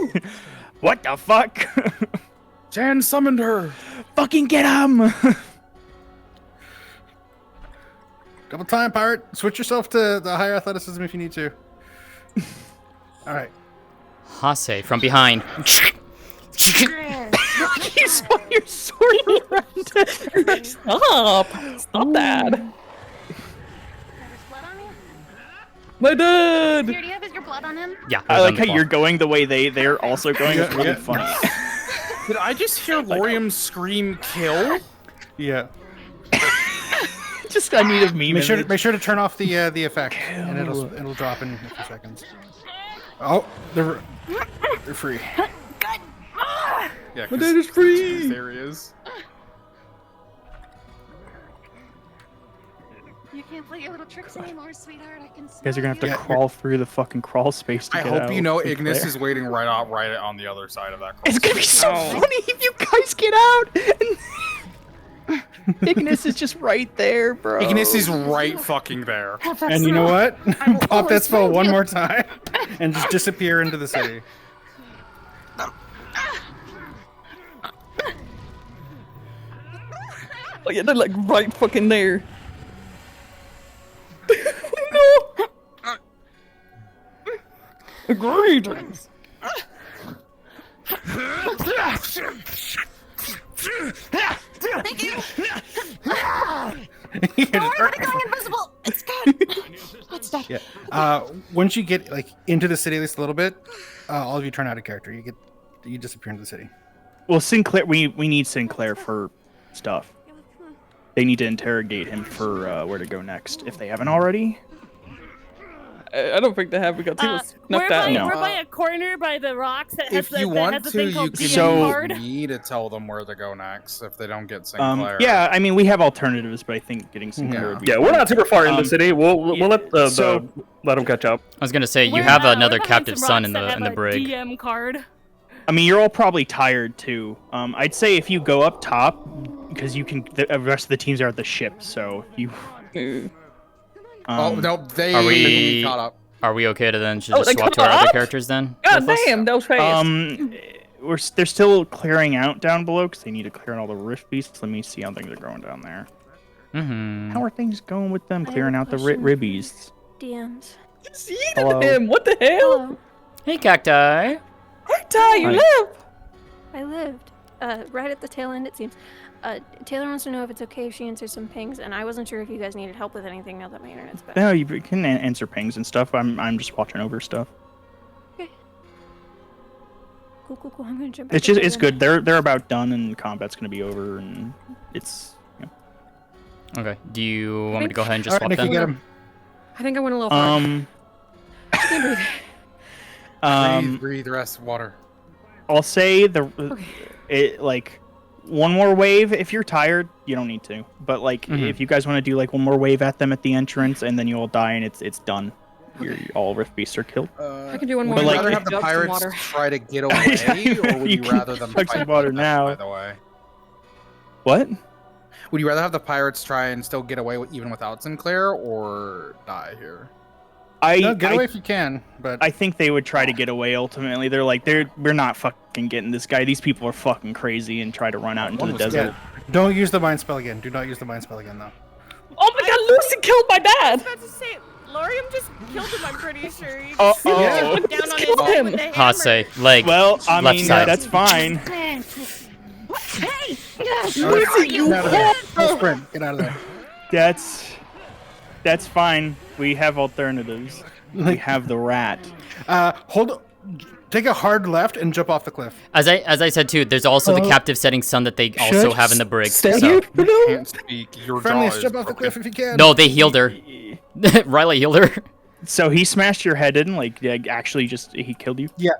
Speaker 5: What the fuck?
Speaker 10: Jan summoned her.
Speaker 5: Fucking get him.
Speaker 2: Double time, pirate. Switch yourself to the higher athleticism if you need to. All right.
Speaker 1: Hase from behind.
Speaker 9: You swung your sword around. Stop that. My dad.
Speaker 16: Here, do you have your blood on him?
Speaker 1: Yeah.
Speaker 5: I like how you're going the way they're also going. It's really funny.
Speaker 10: Did I just hear Lorium scream kill?
Speaker 2: Yeah.
Speaker 5: Just I need a meme.
Speaker 2: Make sure to turn off the effect, and it'll drop in a few seconds. Oh, they're free.
Speaker 10: Yeah,
Speaker 9: My dad is free.
Speaker 10: There he is.
Speaker 16: You can't play your little tricks anymore, sweetheart. I can
Speaker 5: You guys are gonna have to
Speaker 2: Yeah,
Speaker 5: crawl through the fucking crawl space to
Speaker 10: I
Speaker 5: get
Speaker 10: hope
Speaker 5: out.
Speaker 10: you know
Speaker 5: Sinclair.
Speaker 10: Ignis is waiting right on the other side of that.
Speaker 5: It's gonna be so funny if you guys get out. And Ignis is just right there, bro.
Speaker 10: Ignis is right fucking there.
Speaker 2: And you know what? Pop that spell one more time, and just disappear into the city.
Speaker 9: Oh yeah, they're like right fucking there. No. Greetings.
Speaker 16: Thank you. Don't worry about it going invisible. It's good. It's dead.
Speaker 2: Yeah. Once you get like into the city at least a little bit, all of you turn out of character. You disappear into the city.
Speaker 5: Well, Sinclair, we need Sinclair for stuff. They need to interrogate him for where to go next, if they haven't already.
Speaker 9: I don't think they have because he was
Speaker 3: We're
Speaker 9: knocked out.
Speaker 3: we're by a corner by the rocks that has,
Speaker 10: If you
Speaker 3: that
Speaker 10: want
Speaker 3: has a
Speaker 10: to,
Speaker 3: thing
Speaker 10: you
Speaker 3: called
Speaker 10: can
Speaker 3: DM card.
Speaker 10: use me to tell them where to go next if they don't get Sinclair.
Speaker 5: Yeah, I mean we have alternatives, but I think getting Sinclair. Would be
Speaker 17: Yeah, we're not super far in the
Speaker 5: Um,
Speaker 17: city. We'll let let them catch up.
Speaker 1: I was gonna say you
Speaker 3: We're,
Speaker 1: have
Speaker 3: we're
Speaker 1: another
Speaker 3: behind
Speaker 1: captive
Speaker 3: some
Speaker 1: son
Speaker 3: rocks
Speaker 1: in
Speaker 3: that
Speaker 1: the
Speaker 3: have a
Speaker 1: brig.
Speaker 3: DM card.
Speaker 5: I mean, you're all probably tired too. I'd say if you go up top, because you can, the rest of the teams are at the ship, so you.
Speaker 10: Oh no, they
Speaker 1: Are we
Speaker 10: caught up.
Speaker 1: Are we okay to then just
Speaker 9: they
Speaker 1: swap to our
Speaker 9: caught
Speaker 1: other
Speaker 9: up?
Speaker 1: characters then?
Speaker 9: God
Speaker 1: Worthless?
Speaker 9: damn, that was fast.
Speaker 5: They're still clearing out down below because they need to clear out all the rift beasts. Let me see how things are going down there.
Speaker 1: Mm-hmm.
Speaker 5: How are things going with them
Speaker 16: I have
Speaker 5: clearing
Speaker 16: a
Speaker 5: out the
Speaker 16: question.
Speaker 5: ribbies?
Speaker 16: DMs.
Speaker 9: See
Speaker 5: Hello.
Speaker 9: him. What the hell?
Speaker 16: Hello.
Speaker 1: Hey, cacti.
Speaker 9: Hi, Ty, you
Speaker 5: Hi.
Speaker 9: live.
Speaker 16: I lived.
Speaker 19: right at the tail end, it seems. Taylor wants to know if it's okay if she answers some pings, and I wasn't sure if you guys needed help with anything now that my internet's back.
Speaker 5: No, you can answer pings and stuff. I'm just watching over stuff.
Speaker 19: Okay. Cool. I'm gonna jump.
Speaker 5: It's good. They're about done, and combat's gonna be over, and it's.
Speaker 1: Okay. Do you want me to go ahead and just swap
Speaker 2: Nikki,
Speaker 1: them?
Speaker 2: get him.
Speaker 6: I think I went a little far. I can't breathe.
Speaker 10: Breathe the rest of water.
Speaker 5: I'll say like one more wave. If you're tired, you don't need to. But like, if you guys want to do like one more wave at them at the entrance, and then you all die, and it's done. All Rift Beasts are killed.
Speaker 6: I can do one more.
Speaker 10: Would you
Speaker 6: Like,
Speaker 10: rather have the pirates try to get away, or would you rather them
Speaker 5: chug some
Speaker 10: fight
Speaker 5: water
Speaker 10: them,
Speaker 5: now.
Speaker 10: by the way?
Speaker 5: What?
Speaker 10: Would you rather have the pirates try and still get away even without Sinclair, or die here?
Speaker 2: No, get away if you can, but
Speaker 5: I think they would try to get away ultimately. They're like, we're not fucking getting this guy. These people are fucking crazy and try to run out into the desert.
Speaker 2: Yeah. Don't use the mind spell again. Do not use the mind spell again, though.
Speaker 9: Oh my god, Lucy killed my dad!
Speaker 3: I was about to say, Lorium just killed him, I'm pretty sure. He
Speaker 5: Uh-oh.
Speaker 3: just down on his head with the hammer.
Speaker 1: Hot say, leg.
Speaker 5: Well, I
Speaker 1: left
Speaker 5: mean,
Speaker 1: side.
Speaker 5: that's fine.
Speaker 3: Hey!
Speaker 2: Lucy, you get out of there. Full sprint. Get out of there.
Speaker 5: That's fine. We have alternatives. We have the rat.
Speaker 2: Take a hard left and jump off the cliff.
Speaker 1: As I said too, there's also the captive setting sun that they also have in the brig.
Speaker 2: Stay
Speaker 1: so.
Speaker 2: here?
Speaker 10: Can't speak. Your
Speaker 2: Friendlies,
Speaker 10: jaw is
Speaker 2: jump off the
Speaker 10: broken.
Speaker 2: cliff if you can.
Speaker 1: No, they healed her. Riley healed her.
Speaker 5: So he smashed your head in, like actually just he killed you?
Speaker 2: Yeah.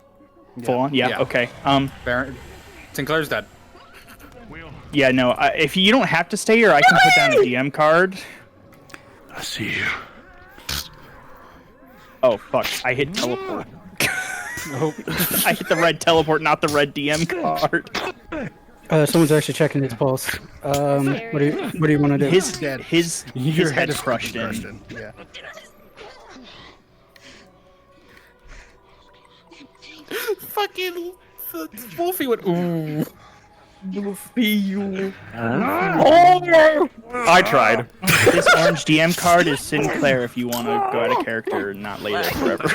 Speaker 5: Full on? Yeah. Okay.
Speaker 10: Baron, Sinclair's dead.
Speaker 5: Yeah, no. If you don't have to stay here, I can put down a DM card.
Speaker 13: I see you.
Speaker 5: Oh fuck! I hit teleport. I hit the red teleport, not the red DM card.
Speaker 18: Someone's actually checking his pulse. What do you want to do?
Speaker 5: His head is crushed in.
Speaker 2: Yeah.
Speaker 10: Fucking Wolfie went. Ooh.
Speaker 9: Wolfie, you.
Speaker 17: I tried.
Speaker 5: This orange DM card is Sinclair if you want to go out of character and not lay there forever.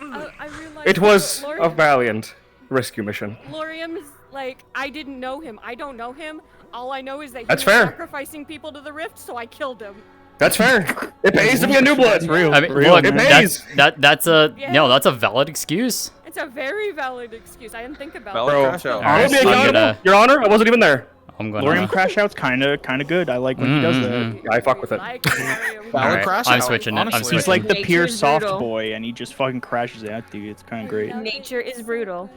Speaker 3: I realized
Speaker 17: It was
Speaker 3: Lorium,
Speaker 17: a valiant rescue mission.
Speaker 3: Lorium's like, I didn't know him. I don't know him. All I know is that he
Speaker 17: That's
Speaker 3: was
Speaker 17: fair.
Speaker 3: sacrificing people to the rift, so I killed him.
Speaker 17: That's fair. It pays to be a new blood.
Speaker 5: Real.
Speaker 1: I mean,
Speaker 5: real,
Speaker 1: look,
Speaker 5: man.
Speaker 17: pays.
Speaker 1: that's a that's a valid excuse.
Speaker 3: It's a very valid excuse. I didn't think about
Speaker 10: Valid
Speaker 3: that.
Speaker 10: crash out.
Speaker 1: Alright,
Speaker 17: Hold me
Speaker 1: so I'm
Speaker 17: accountable.
Speaker 1: gonna-
Speaker 17: Your Honor, I wasn't even there.
Speaker 1: I'm gonna.
Speaker 5: Lorium crash out's kind of good. I like when he does that.
Speaker 17: Yeah, I fuck with it.
Speaker 3: Like Lorium.
Speaker 10: Valid
Speaker 1: Alright,
Speaker 10: crash
Speaker 1: I'm
Speaker 10: out,
Speaker 1: switching it. I'm
Speaker 10: honestly.
Speaker 1: switching.
Speaker 5: He's like the
Speaker 7: Nature
Speaker 5: pure
Speaker 7: is
Speaker 5: soft
Speaker 7: brutal.
Speaker 5: boy, and he just fucking crashes out, dude. It's kind of great.
Speaker 7: Nature is brutal.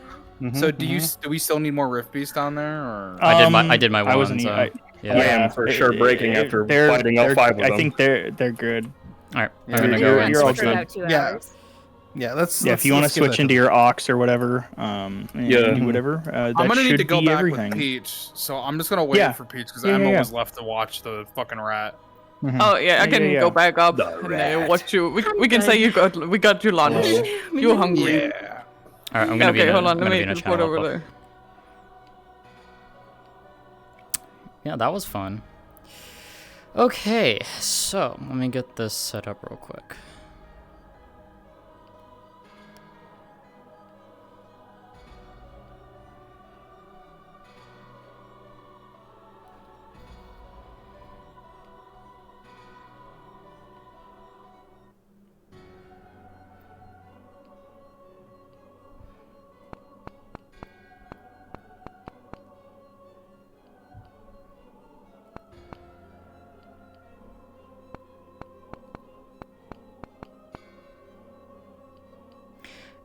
Speaker 10: So do we still need more Rift Beasts down there, or?
Speaker 1: I did my
Speaker 5: I
Speaker 1: one.
Speaker 5: wasn't.
Speaker 1: So,
Speaker 5: I
Speaker 1: yeah.
Speaker 17: am for sure breaking after
Speaker 5: they're-
Speaker 17: fighting all
Speaker 5: they're-
Speaker 17: 5 of them.
Speaker 5: I think they're good.
Speaker 1: All right,
Speaker 10: Yeah,
Speaker 1: I'm gonna
Speaker 5: you're-
Speaker 1: go and
Speaker 5: you're all
Speaker 1: switch
Speaker 5: good.
Speaker 1: them.
Speaker 7: 2
Speaker 2: Yeah.
Speaker 7: hours.
Speaker 2: Yeah, let's.
Speaker 5: Yeah, if you want to
Speaker 2: let's give
Speaker 5: switch
Speaker 2: that
Speaker 5: into
Speaker 2: them.
Speaker 5: your ox or whatever,
Speaker 17: Yeah.
Speaker 5: do whatever. That
Speaker 10: I'm gonna need to
Speaker 5: should
Speaker 10: go
Speaker 5: be
Speaker 10: back
Speaker 5: everything.
Speaker 10: with Peach, so I'm just gonna wait
Speaker 5: Yeah.
Speaker 10: for Peach because
Speaker 5: Yeah,
Speaker 10: Emma
Speaker 5: yeah.
Speaker 10: was left to watch the fucking rat.
Speaker 9: Oh yeah, I can
Speaker 5: Yeah.
Speaker 9: go back up
Speaker 17: The
Speaker 9: and
Speaker 17: rat.
Speaker 9: watch you. We can say we got you lunch. You hungry?
Speaker 10: Yeah.
Speaker 1: All right, I'm gonna be
Speaker 9: Okay,
Speaker 1: in a,
Speaker 9: hold on.
Speaker 1: I'm
Speaker 9: Let
Speaker 1: gonna
Speaker 9: me
Speaker 1: be in a
Speaker 9: report
Speaker 1: channel.
Speaker 9: over
Speaker 1: up.
Speaker 9: there.
Speaker 1: Yeah, that was fun. Okay, so let me get this set up real quick.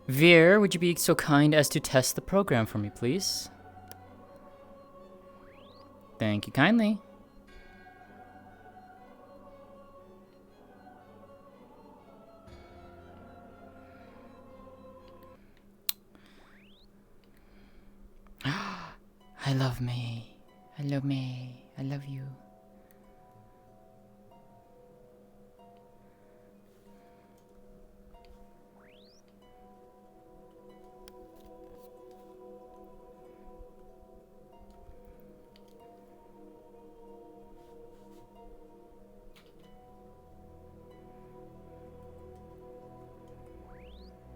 Speaker 1: Veer, would you be so kind as to test the program for me, please? Thank you kindly. I love me. I love me. I love you.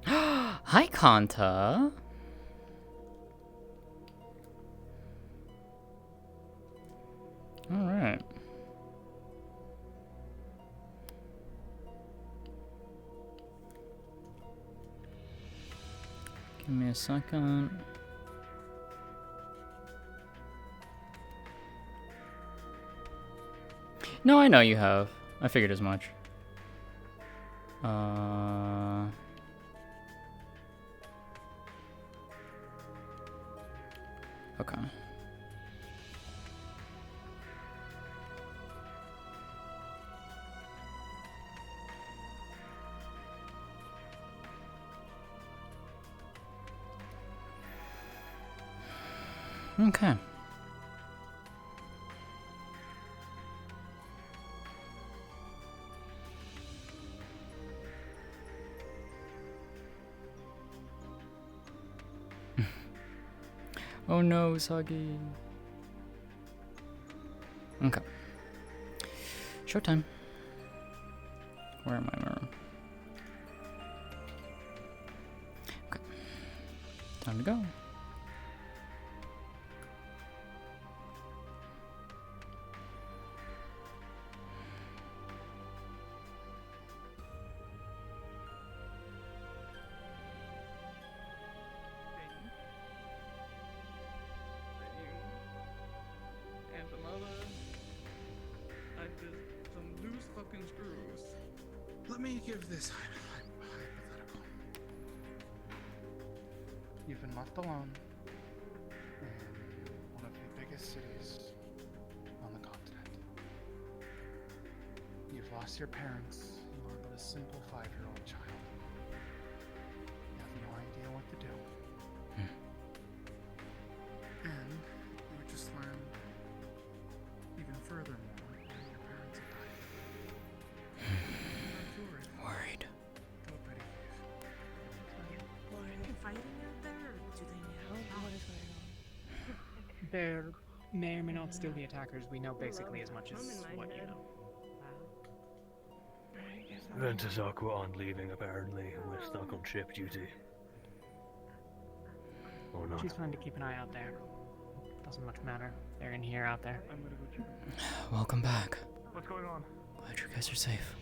Speaker 1: Hi, Kanta. a second. No, I know you have. I figured as much. Okay. Okay. Oh no, Soggy. Okay. Showtime. Where am I? Okay. Time to go.
Speaker 9: And another. I did some loose fucking screws.
Speaker 14: Let me give this hypothetical. You've been left alone in one of the biggest cities on the continent. You've lost your parents. You are but a simple 5-year-old child. You have no idea what to do. And you just learned even furthermore why your parents have died.
Speaker 1: Worried.
Speaker 16: Well, are they fighting out there, or do they know what is going on?
Speaker 20: There may or may not still be attackers. We know basically as much as what you know.
Speaker 13: Ventasaku aren't leaving apparently. We're stuck on ship duty. Or not.
Speaker 20: She's trying to keep an eye out there. Doesn't much matter. They're in here, out there.
Speaker 1: Welcome back.
Speaker 14: What's going on?
Speaker 1: Glad you guys are safe.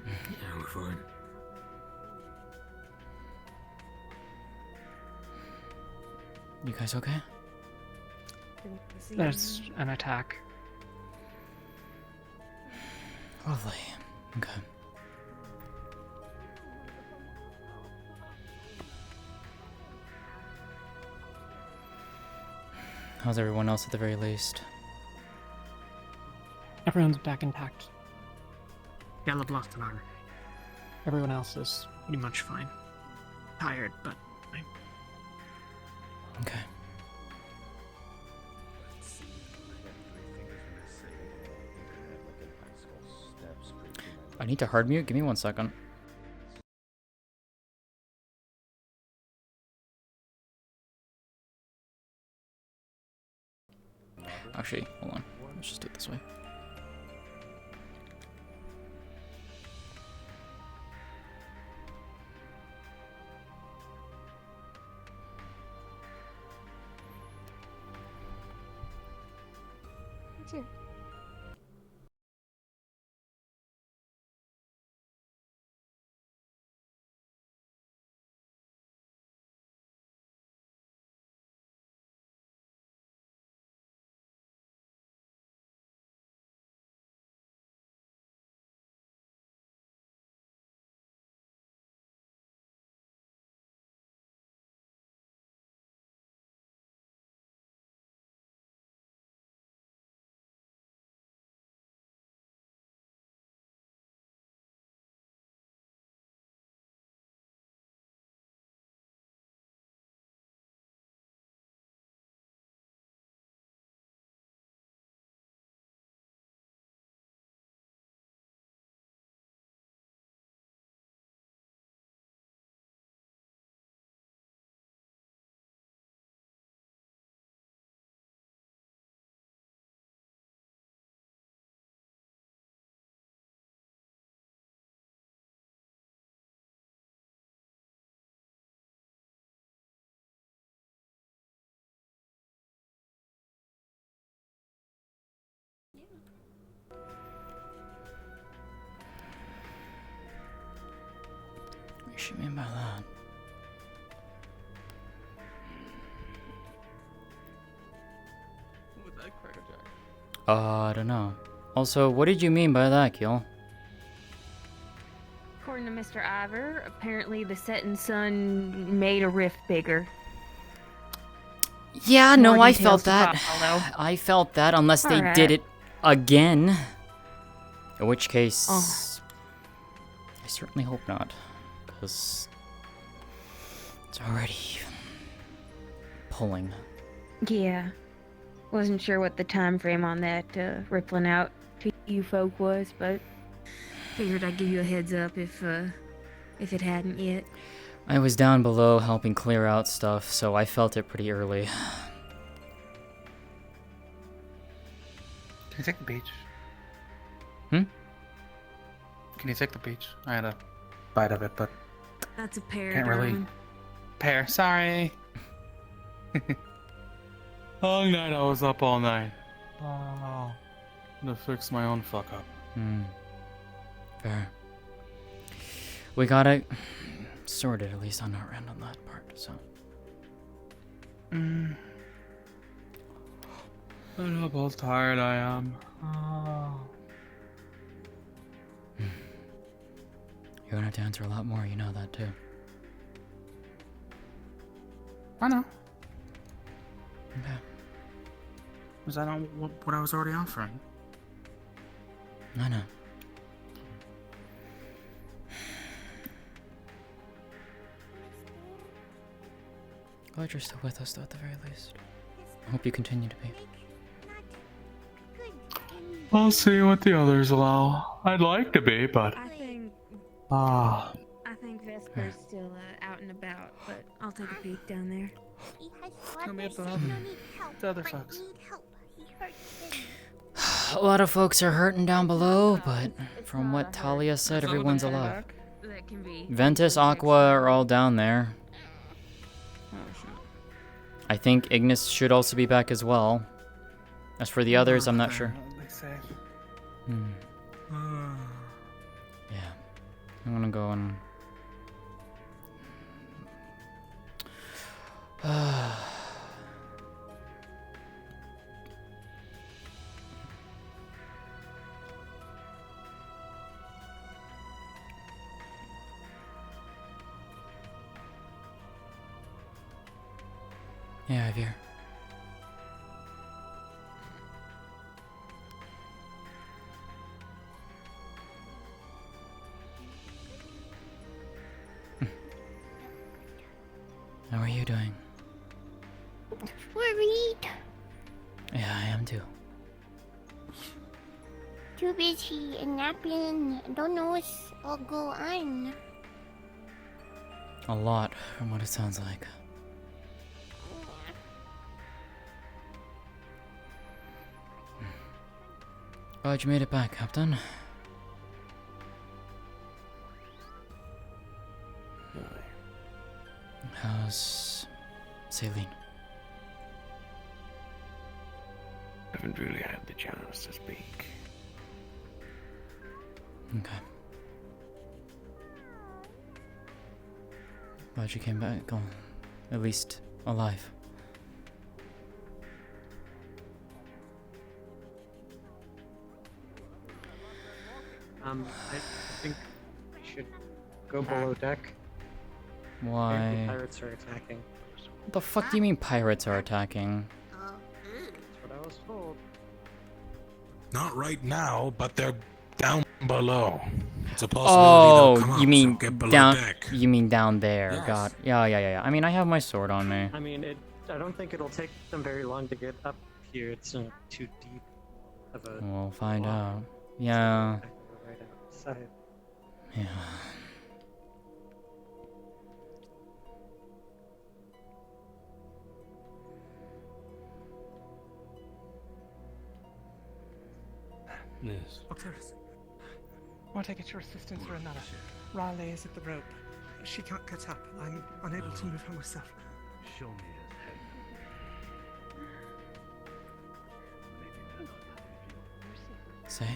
Speaker 13: Yeah, we're fine.
Speaker 1: You guys okay?
Speaker 20: There's an attack.
Speaker 1: Lovely. Okay. How's everyone else at the very least?
Speaker 20: Everyone's back intact. Gallup lost an arm. Everyone else is pretty much fine. Tired, but fine.
Speaker 1: Okay. I need to hard mute. Give me 1 second. Actually, hold on. Let's just do it this way.
Speaker 19: It's here.
Speaker 1: What does she mean by that? I don't know. Also, what did you mean by that, Gil?
Speaker 7: According to Mr. Ivor, apparently the setting sun made a rift bigger.
Speaker 1: Yeah,
Speaker 7: More
Speaker 1: no, I
Speaker 7: details
Speaker 1: felt
Speaker 7: to
Speaker 1: that.
Speaker 7: follow.
Speaker 1: I felt that, unless they
Speaker 7: Alright.
Speaker 1: did it again. In which case, I certainly hope not, because it's already pulling.
Speaker 7: Yeah. Wasn't sure what the time frame on that rippling out to you folk was, but figured I'd give you a heads up if it hadn't yet.
Speaker 1: I was down below helping clear out stuff, so I felt it pretty early.
Speaker 10: Can you take the beach?
Speaker 1: Hmm?
Speaker 10: Can you take the beach? I had a bite of it, but
Speaker 7: That's a pear.
Speaker 10: can't really.
Speaker 7: darling.
Speaker 10: Pear, sorry. Long night, I was up all night. Oh, to fix my own fuck up.
Speaker 1: Fair. We got it sorted, at least on our end on that part, so.
Speaker 10: I know how tired I am. Oh.
Speaker 1: You're gonna have to answer a lot more, you know that too.
Speaker 10: I know.
Speaker 1: Okay.
Speaker 10: Was that on what I was already offering?
Speaker 1: I know. Glad you're still with us, though, at the very least. I hope you continue to be.
Speaker 10: I'll see what the others allow. I'd like to be, but
Speaker 7: I think Vesper's still out and about, but I'll take a peek down there.
Speaker 10: Tell me about the other folks.
Speaker 1: A lot of folks are hurting down below, but from what Talia said, everyone's alive.
Speaker 7: That can be.
Speaker 1: Ventus, Aqua are all down there. I think Ignis should also be back as well. As for the others, I'm not sure. Yeah. I'm gonna go and... Yeah, Javier. How are you doing?
Speaker 21: Worried.
Speaker 1: Yeah, I am too.
Speaker 21: Too busy and napping. Don't know what's all go on.
Speaker 1: A lot, from what it sounds like. Glad you made it back, Captain. How's Celine?
Speaker 22: Haven't really had the chance to speak.
Speaker 1: Okay. Glad you came back, at least alive.
Speaker 20: I think we should go below deck.
Speaker 1: Why?
Speaker 20: Apparently pirates are attacking.
Speaker 1: What the fuck do you mean pirates are attacking?
Speaker 20: That's what I was told.
Speaker 23: Not right now, but they're down below. It's a possibility they'll come
Speaker 1: you
Speaker 23: up,
Speaker 1: mean
Speaker 23: so get below
Speaker 1: down?
Speaker 23: deck.
Speaker 1: You mean down there?
Speaker 23: Yes.
Speaker 1: God, yeah. I mean, I have my sword on me.
Speaker 20: I mean, I don't think it'll take them very long to get up here. It's not too deep of a.
Speaker 1: We'll find out. Yeah.
Speaker 20: Right outside.
Speaker 1: Yeah.
Speaker 23: Yes.
Speaker 14: Octavius, want I get your assistance or another? Raleigh is at the rope. She can't get up. I'm unable to move her myself.
Speaker 13: Show me his head.
Speaker 1: Say.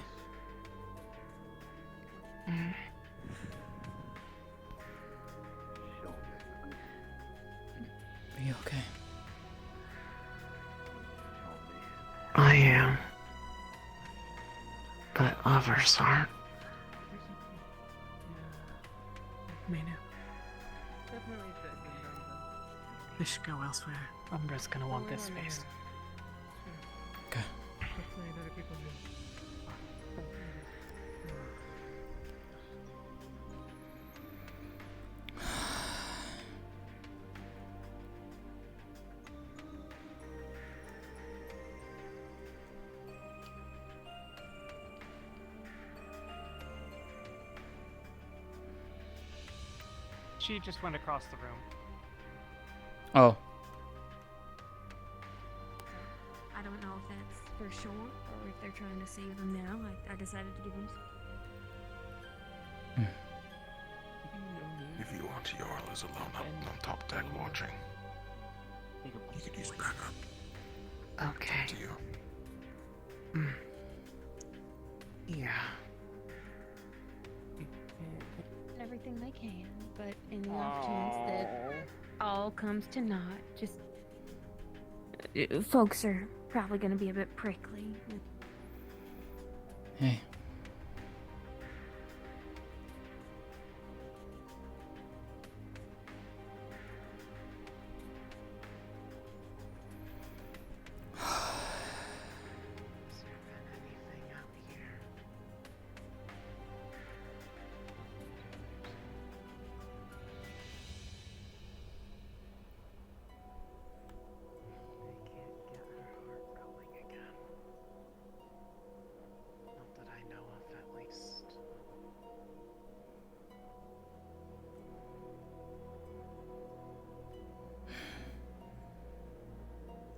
Speaker 1: Are you okay?
Speaker 8: I am.
Speaker 20: others aren't. Maeneth. We should go elsewhere. Umbra's gonna want this space.
Speaker 1: Okay.
Speaker 20: She just went across the room.
Speaker 1: Oh.
Speaker 7: I don't know if that's for sure or if they're trying to save them now. I decided to give him.
Speaker 22: If you want, Jarl is alone up on top deck watching. You could use backup.
Speaker 20: Okay.
Speaker 22: Up to you.
Speaker 20: Yeah.
Speaker 7: Everything they can, but in the off chance that all comes to naught, just folks are probably going to be a bit prickly.
Speaker 1: Hey.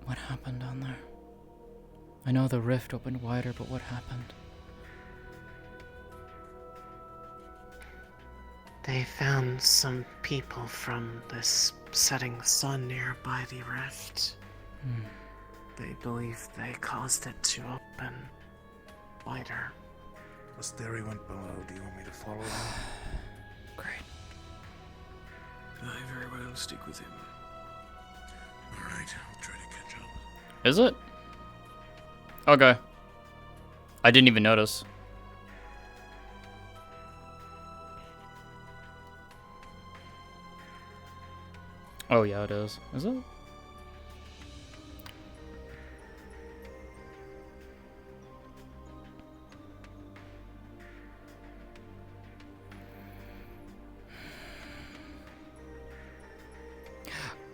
Speaker 1: What happened down there? I know the rift opened wider, but what happened?
Speaker 20: They found some people from this setting sun nearby the rift. They believe they caused it to open wider.
Speaker 22: As Derry went below, do you want me to follow him?
Speaker 1: Great.
Speaker 22: I very well stick with him. Alright, I'll try to catch up.
Speaker 1: Is it? Okay. I didn't even notice. Oh yeah, it is. Is it?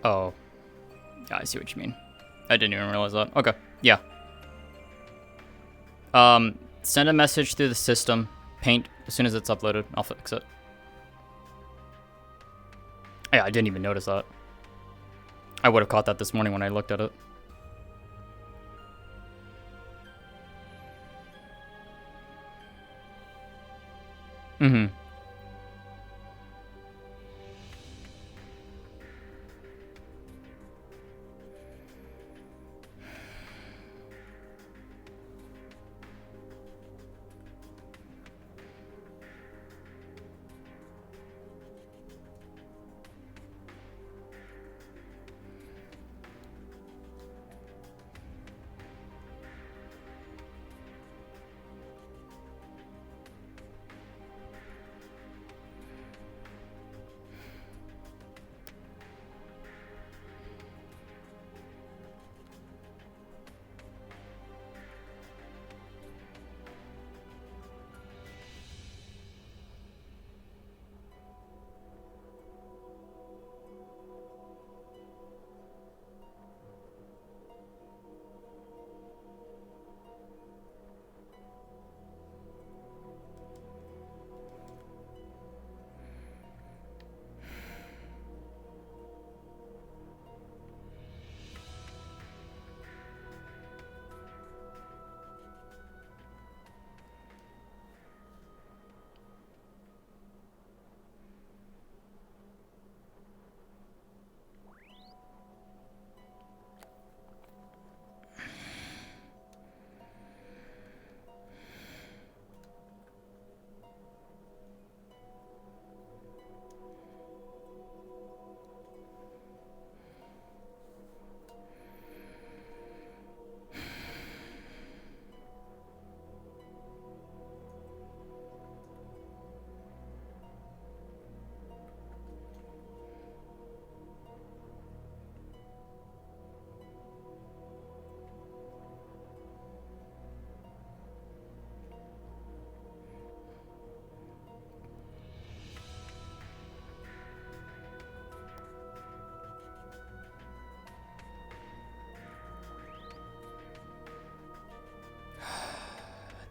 Speaker 1: Oh. Yeah, I see what you mean. I didn't even realize that. Okay. Yeah. Send a message through the system. Paint as soon as it's uploaded. I'll fix it. Yeah, I didn't even notice that. I would have caught that this morning when I looked at it. Mm-hmm.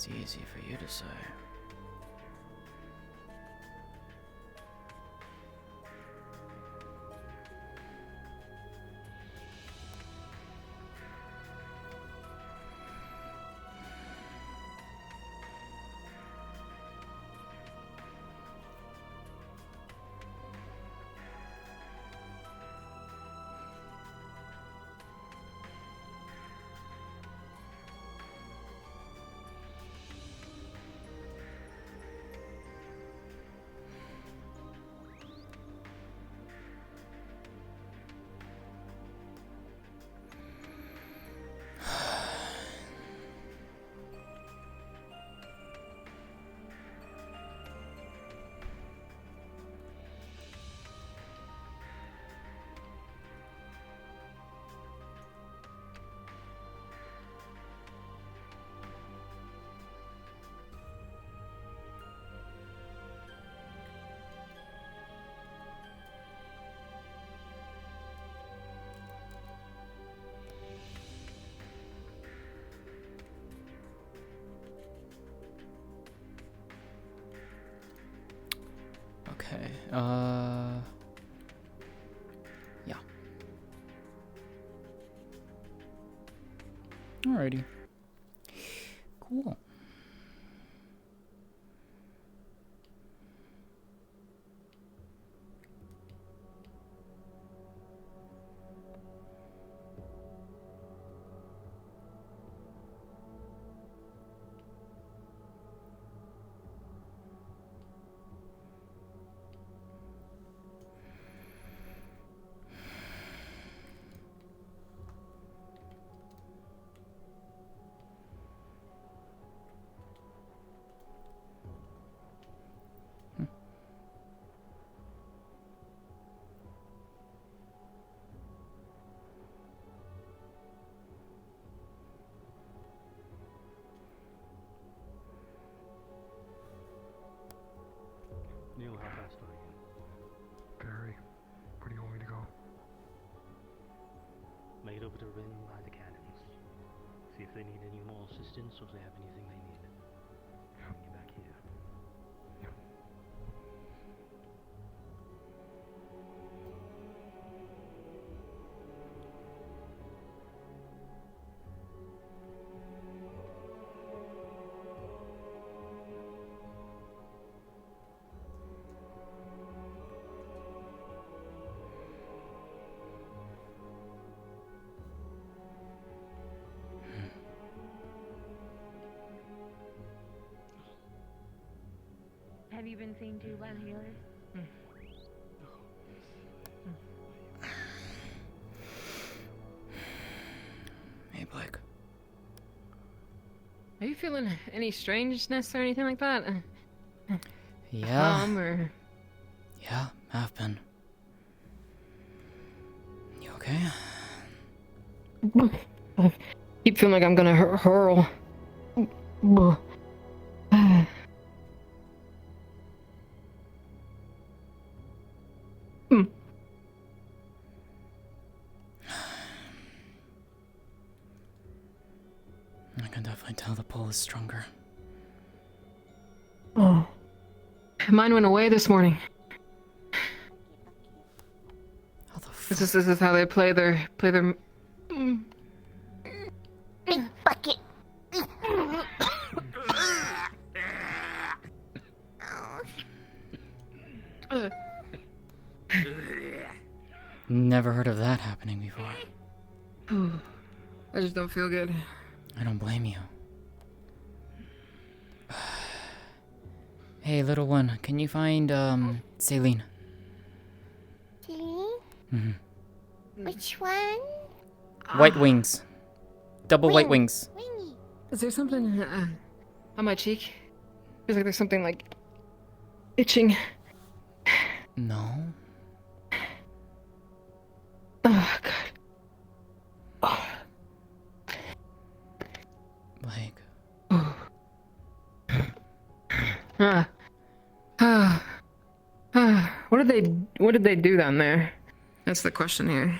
Speaker 1: It's easy for you to say. Okay, yeah. Alrighty. Cool.
Speaker 13: Neil, how fast are you?
Speaker 22: Very. Where do you want me to go?
Speaker 13: Made over the rim by the cannons. See if they need any more assistance or if they have anything they need. Bring you back here.
Speaker 7: Have you been seen to by the healer?
Speaker 1: Hey, Blake.
Speaker 6: Are you feeling any strangeness or anything like that?
Speaker 1: Yeah.
Speaker 6: Or...
Speaker 1: Yeah, have been. You okay?
Speaker 6: I keep feeling like I'm gonna hurl.
Speaker 1: I can definitely tell the pull is stronger.
Speaker 6: Oh. Mine went away this morning.
Speaker 1: How the fuck?
Speaker 6: This is how they play their
Speaker 21: Big bucket.
Speaker 1: Never heard of that happening before.
Speaker 6: I just don't feel good.
Speaker 1: I don't blame you. Hey, little one, can you find, Celine?
Speaker 21: Celine?
Speaker 1: Mm-hmm.
Speaker 21: Which one?
Speaker 1: White wings. Double white wings.
Speaker 21: Wingy.
Speaker 6: Is there something on my cheek? Feels like there's something like itching.
Speaker 1: No.
Speaker 6: Oh god.
Speaker 1: Blake.
Speaker 6: What did they do down there? That's the question here.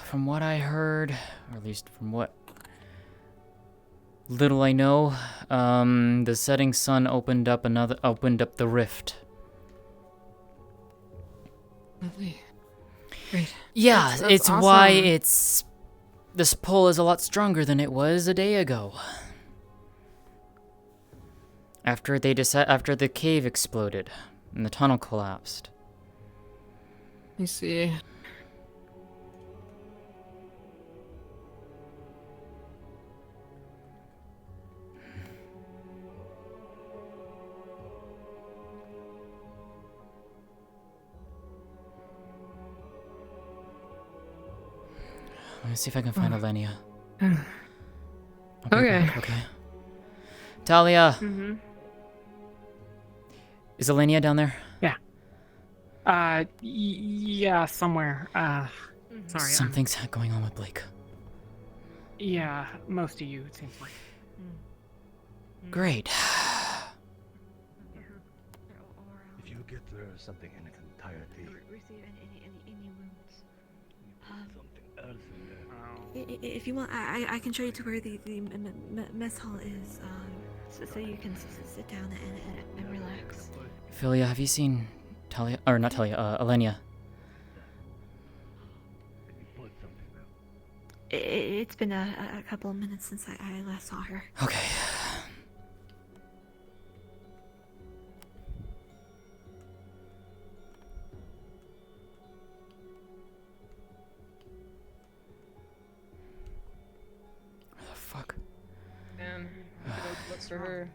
Speaker 1: From what I heard, or at least from what Little I know, the setting sun opened up the rift.
Speaker 6: Lovely. Great.
Speaker 1: Yeah,
Speaker 6: That's
Speaker 1: it's why
Speaker 6: awesome.
Speaker 1: this pull is a lot stronger than it was a day ago. After the cave exploded and the tunnel collapsed.
Speaker 6: I see.
Speaker 1: Let me see if I can find Alenia.
Speaker 6: Okay.
Speaker 1: Okay. Talia.
Speaker 4: Mm-hmm.
Speaker 1: Is Alenia down there?
Speaker 4: Yeah. Yeah, somewhere. Sorry.
Speaker 1: Something's going on with Blake.
Speaker 4: Yeah, most of you, it seems like.
Speaker 1: Great.
Speaker 13: If you get something in its entirety,
Speaker 16: Receive any wounds.
Speaker 13: something else in there.
Speaker 16: If you want, I can show you to where the mess hall is, so you can sit down and relax.
Speaker 1: Philia, have you seen Talia? Or not Talia, Alenia?
Speaker 16: It's been a couple of minutes since I last saw her.
Speaker 1: Okay. Where the fuck?
Speaker 6: Man, what's for her?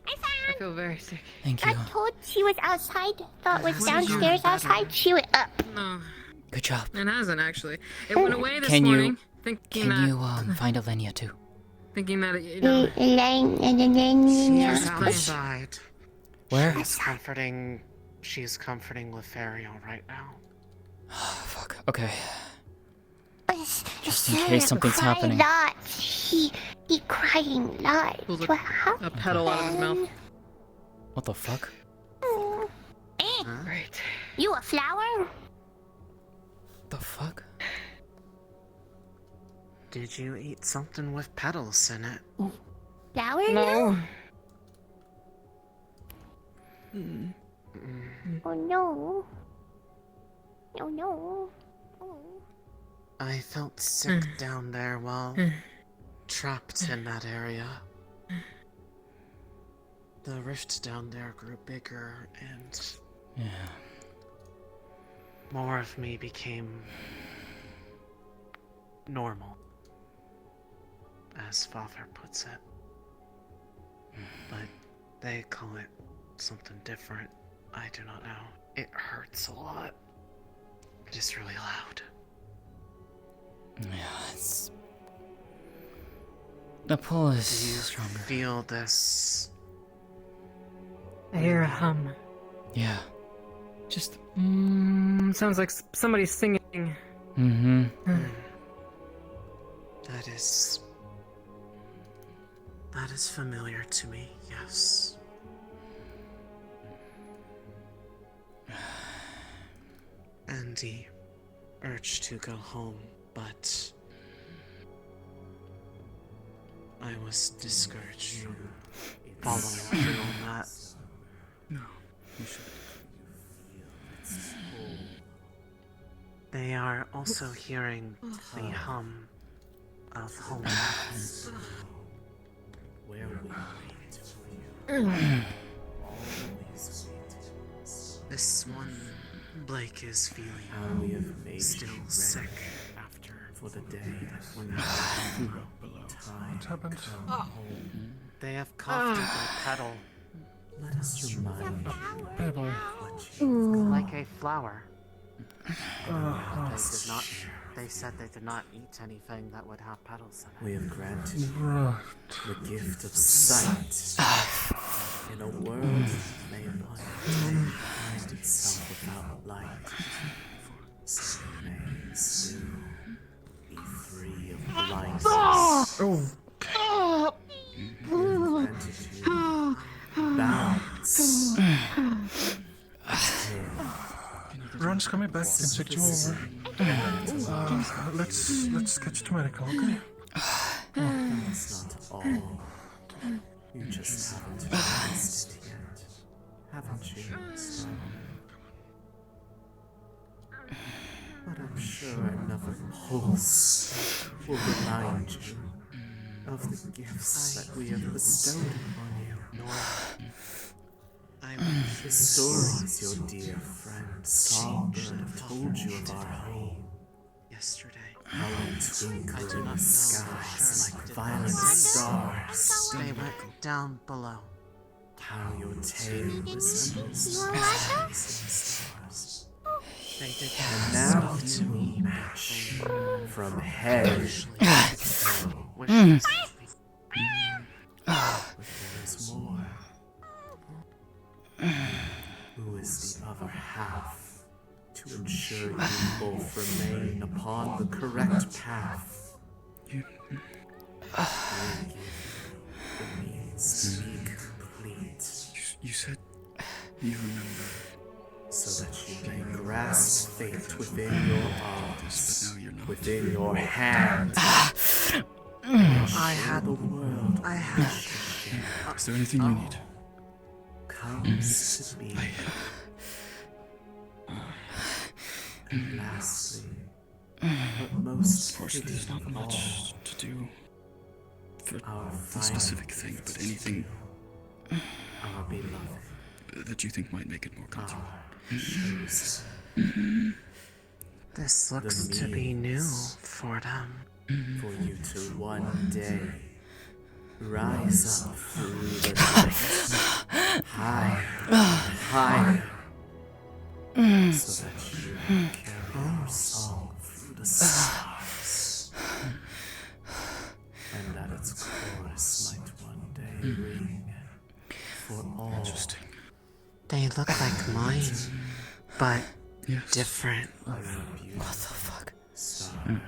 Speaker 6: I feel very sick.
Speaker 1: Thank you.
Speaker 21: I told she was outside. Thought was downstairs outside. She went up.
Speaker 6: No.
Speaker 1: Good job.
Speaker 6: It hasn't actually. It went away this
Speaker 1: Can
Speaker 6: morning.
Speaker 1: you
Speaker 6: Thinking
Speaker 1: find Alenia too?
Speaker 6: Thinking that you know.
Speaker 20: She's
Speaker 6: Yeah.
Speaker 20: outside.
Speaker 1: Where?
Speaker 20: She's comforting Lothario right now.
Speaker 1: Fuck. Okay.
Speaker 21: Just
Speaker 1: in case something's happening.
Speaker 21: Lots. He crying lots.
Speaker 6: Pulls
Speaker 21: What
Speaker 6: a
Speaker 21: happened?
Speaker 6: petal out of his mouth.
Speaker 1: What the fuck?
Speaker 6: Right.
Speaker 21: You a flower?
Speaker 1: The fuck?
Speaker 20: Did you eat something with petals in it?
Speaker 21: Flower?
Speaker 6: No.
Speaker 21: Oh no. Oh no. Oh.
Speaker 20: I felt sick down there while trapped in that area. The rift down there grew bigger and more of me became normal, as Father puts it. But they call it something different. I do not know. It hurts a lot. It is really loud.
Speaker 1: Yeah, it's... The pull is
Speaker 20: Do you
Speaker 1: stronger.
Speaker 20: feel this?
Speaker 4: I hear a hum.
Speaker 1: Yeah.
Speaker 4: Just sounds like somebody's singing.
Speaker 1: Mm-hmm.
Speaker 20: That is familiar to me, yes. And the urge to go home, but I was discouraged from following through on that.
Speaker 22: No.
Speaker 20: They are also hearing the hum of home.
Speaker 13: Where we
Speaker 20: This one, Blake is feeling still sick after
Speaker 13: for the day when
Speaker 22: What happened?
Speaker 20: They have coughed up a petal.
Speaker 13: Let us remind
Speaker 22: Pebble.
Speaker 20: Like a flower. They said they did not eat anything that would have petals in it.
Speaker 13: we have granted
Speaker 22: Right.
Speaker 13: the gift of sight in a world that may one day find itself without light. So may still be free of blindness.
Speaker 22: Oh.
Speaker 13: Bounce.
Speaker 22: Ron's coming back and check you over. Let's get you to medical, okay?
Speaker 13: That's not all. You just haven't realized it yet, haven't you, Star? But I'm sure another pulse will remind you of the gifts that we have bestowed upon you. The stories your dear friend Songbird have told you of our home.
Speaker 20: Yesterday.
Speaker 13: How we twinkle in the skies like violet stars.
Speaker 20: They went down below.
Speaker 13: How your tail resembles stars.
Speaker 20: They did
Speaker 13: And now
Speaker 20: to me
Speaker 13: match from head
Speaker 20: But
Speaker 13: there is more. Who is the other half to ensure you both remain upon the correct path? We give you the means to be complete.
Speaker 11: You said you remember.
Speaker 13: So that you may grasp fate within your arms, within your hands.
Speaker 20: I had
Speaker 13: the world.
Speaker 20: I had.
Speaker 11: Is there anything you need?
Speaker 13: Comes to be. And lastly, but most
Speaker 11: of course, there's not much to do for the specific thing, but anything
Speaker 13: our beloved
Speaker 11: that you think might make it more comfortable.
Speaker 20: This looks to be new for them.
Speaker 13: For you to one day rise up through the night, higher, higher, so that you can carry your song through the stars, and that its chorus might one day ring for all.
Speaker 11: Interesting.
Speaker 20: They look like mine, but different.
Speaker 13: What the fuck? Star.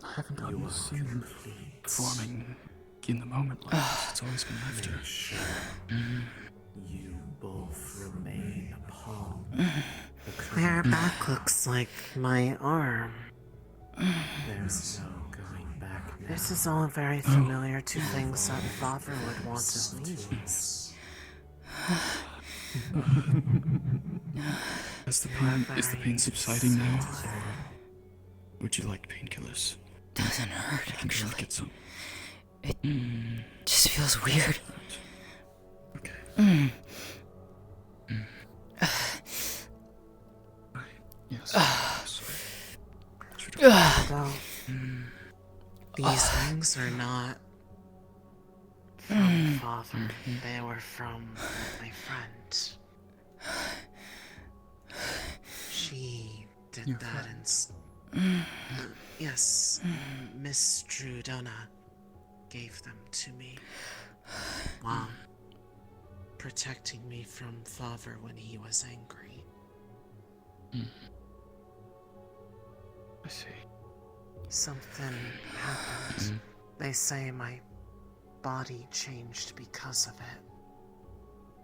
Speaker 11: I haven't gotten to see them forming in the moment like this. It's always been after.
Speaker 13: You both remain upon the
Speaker 20: Their back looks like my arm.
Speaker 13: There's no going back now.
Speaker 20: This is all very familiar to things that Father would want of me.
Speaker 11: Is the pain subsiding now? Would you like painkillers?
Speaker 1: Doesn't hurt,
Speaker 11: I can
Speaker 1: actually.
Speaker 11: Get some.
Speaker 1: It just feels weird.
Speaker 11: Okay. Yes.
Speaker 20: Although these things are not from Father, they were from my friend. She did that yes, Miss Trudona gave them to me while protecting me from Father when he was angry.
Speaker 11: I see.
Speaker 20: Something happened. They say my body changed because of it.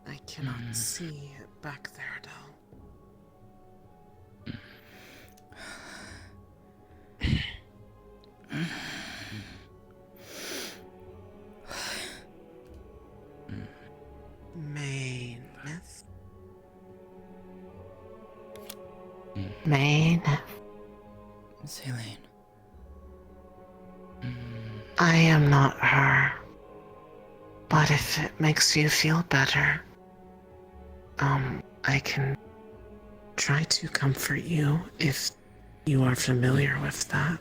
Speaker 20: I cannot see it back there, though. Maeneth? Maeneth?
Speaker 1: Celine.
Speaker 20: I am not her. But if it makes you feel better, I can try to comfort you if you are familiar with that.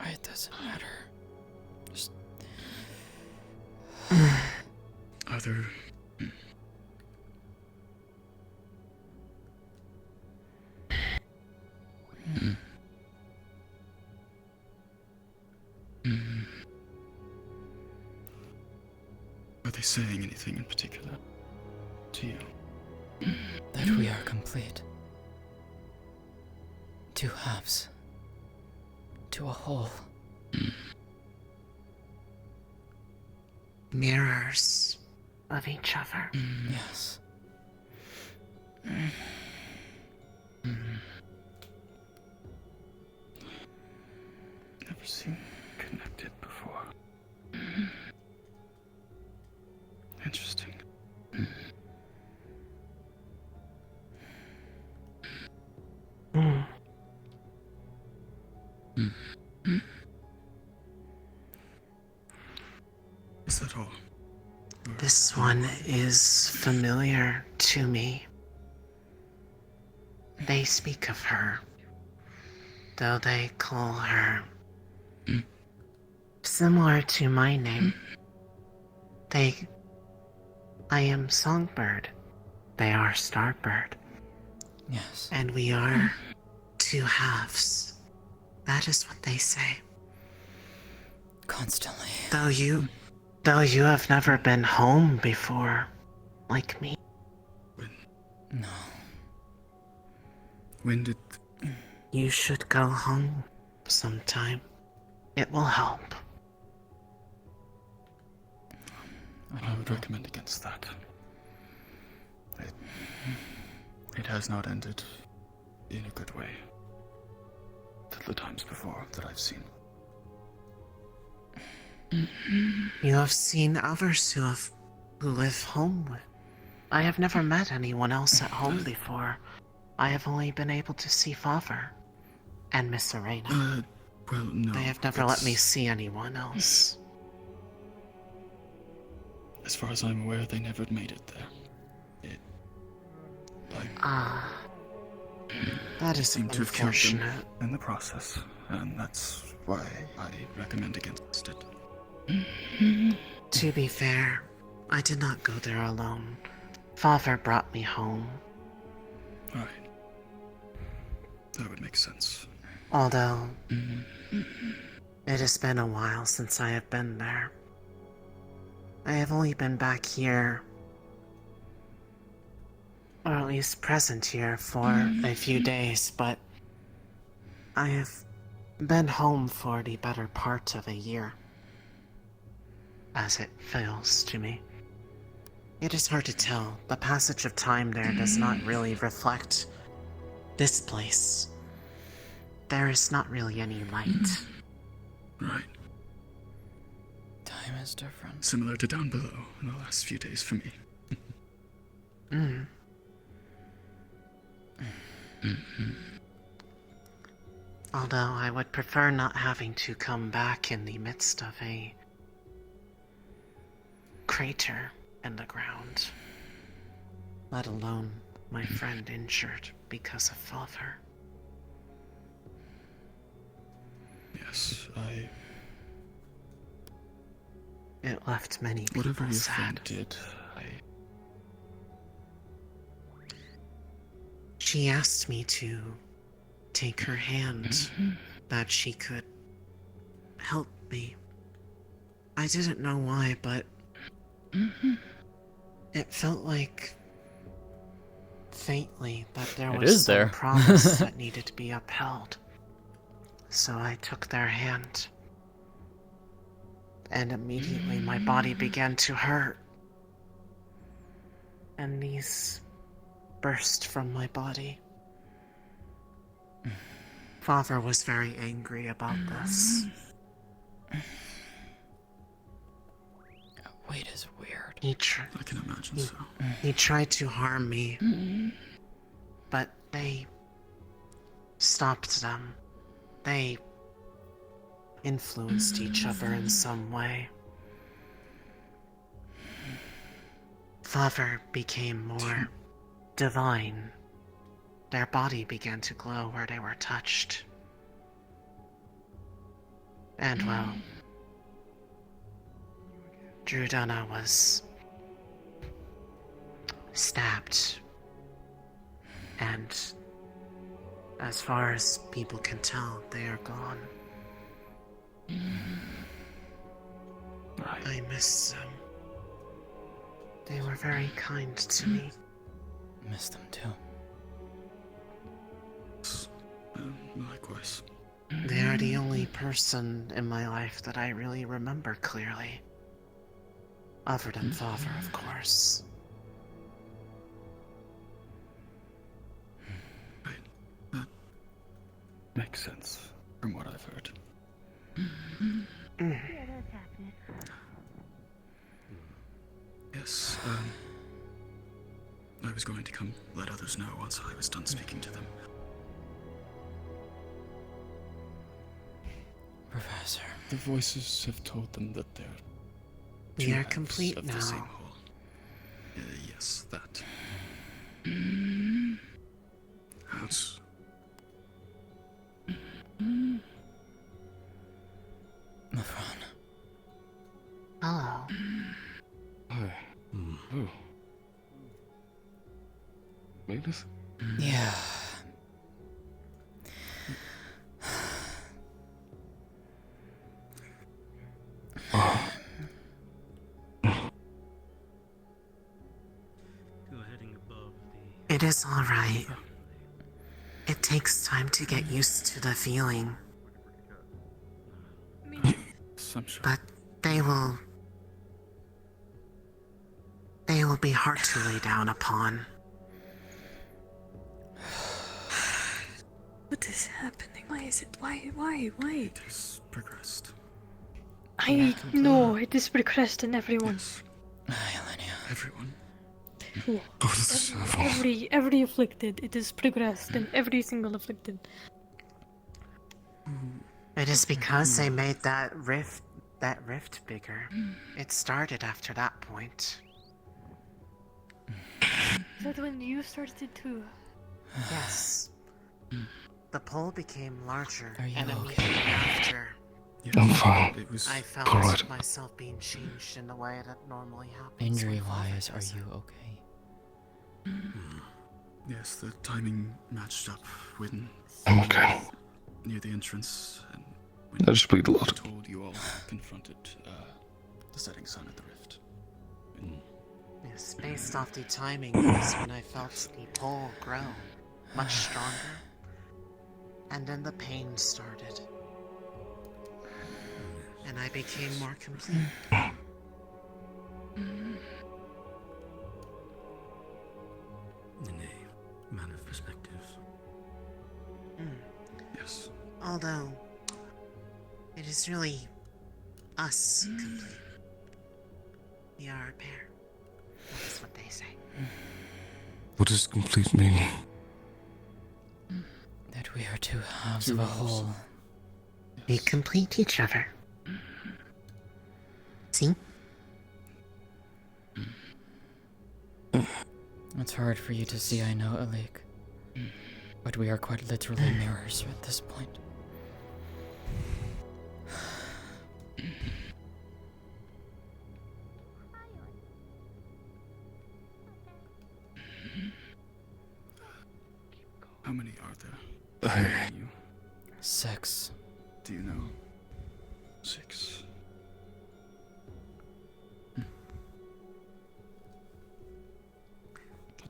Speaker 1: It doesn't matter. Just...
Speaker 11: Are there... Are they saying anything in particular to you?
Speaker 1: That we are complete. Two halves. To a whole.
Speaker 20: Mirrors of each other.
Speaker 1: Yes.
Speaker 11: never seen connected before. Interesting. Is that all?
Speaker 20: This one is familiar to me. They speak of her, though they call her similar to my name. I am Songbird. They are Starbird.
Speaker 1: Yes.
Speaker 20: And we are two halves. That is what they say.
Speaker 1: Constantly.
Speaker 20: Though you have never been home before, like me.
Speaker 1: No.
Speaker 11: When did...
Speaker 20: You should go home sometime. It will help.
Speaker 11: I would recommend against that. It has not ended in a good way. The times before that I've seen.
Speaker 20: You have seen others who live home. I have never met anyone else at home before. I have only been able to see Father and Miss Arena.
Speaker 11: Well, no.
Speaker 20: They have never let me see anyone else.
Speaker 11: As far as I'm aware, they never made it there.
Speaker 20: That is
Speaker 11: seemed to have killed them
Speaker 20: unfortunate.
Speaker 11: in the process, and that's why I recommend against it.
Speaker 20: To be fair, I did not go there alone. Father brought me home.
Speaker 11: Right. That would make sense.
Speaker 20: Although, it has been a while since I have been there. I have only been back here, or at least present here, for a few days, but I have been home for the better part of a year, as it feels to me. It is hard to tell. The passage of time there does not really reflect this place. There is not really any light.
Speaker 11: Right.
Speaker 1: Time is different.
Speaker 11: Similar to down below in the last few days for me.
Speaker 20: Although I would prefer not having to come back in the midst of a crater in the ground, let alone my friend injured because of Father.
Speaker 11: Yes,
Speaker 20: It left many people
Speaker 11: whatever your
Speaker 20: sad.
Speaker 11: friend did,
Speaker 20: She asked me to take her hand, that she could help me. I didn't know why, but it felt like faintly that there
Speaker 1: It
Speaker 20: was
Speaker 1: is
Speaker 20: some
Speaker 1: there.
Speaker 20: promise that needed to be upheld. So I took their hand. And immediately my body began to hurt. And these burst from my body. Father was very angry about this.
Speaker 1: Weight is weird.
Speaker 11: I can imagine so.
Speaker 20: He tried to harm me, but they stopped them. They influenced each other in some way. Father became more divine. Their body began to glow where they were touched. And well, Drudana was stabbed. And as far as people can tell, they are gone. I miss them. They were very kind to me.
Speaker 1: Miss them too.
Speaker 11: Likewise.
Speaker 20: They are the only person in my life that I really remember clearly. Other than Father, of course.
Speaker 11: Makes sense from what I've heard.
Speaker 21: Yeah, that's happening.
Speaker 11: Yes, I was going to come let others know once I was done speaking to them.
Speaker 1: Professor.
Speaker 11: The voices have told them that they're
Speaker 20: We
Speaker 11: two
Speaker 20: are
Speaker 11: halves
Speaker 20: complete
Speaker 11: of the same
Speaker 20: now.
Speaker 11: whole. Yes, that. How's...
Speaker 1: Lefron.
Speaker 20: Hello.
Speaker 11: Hi. Oh. Maeneth?
Speaker 1: Yeah.
Speaker 20: It is alright. It takes time to get used to the feeling. But they will be hard to lay down upon.
Speaker 16: What is happening? Why is it? Why?
Speaker 11: It has progressed.
Speaker 12: I know it is progressed in everyone.
Speaker 11: Everyone.
Speaker 12: Every afflicted, it is progressed in every single afflicted.
Speaker 20: It is because they made that rift bigger. It started after that point.
Speaker 12: Is that when you started to?
Speaker 20: Yes. The pole became larger,
Speaker 1: Are you
Speaker 20: and
Speaker 1: okay?
Speaker 20: immediately after,
Speaker 11: I'm fine. It was
Speaker 20: I felt
Speaker 11: alright.
Speaker 20: myself being changed in the way that normally happens.
Speaker 1: Injury-wise, are you okay?
Speaker 11: Yes, the timing matched up when...
Speaker 22: I'm okay.
Speaker 11: Near the entrance, and
Speaker 22: I just bleed a lot.
Speaker 11: told you all confronted the setting sun at the rift.
Speaker 20: Yes, based off the timing, that is when I felt the pole grow much stronger, and then the pain started, and I became more complete.
Speaker 13: In a man of perspective.
Speaker 11: Yes.
Speaker 20: Although, it is really us complete. We are a pair. That is what they say.
Speaker 22: What does complete mean?
Speaker 1: That we are two halves of a whole.
Speaker 20: We complete each other. See?
Speaker 1: It's hard for you to see, I know, Alik. But we are quite literally mirrors at this point.
Speaker 11: How many are there? You?
Speaker 1: 6.
Speaker 11: Do you know? 6.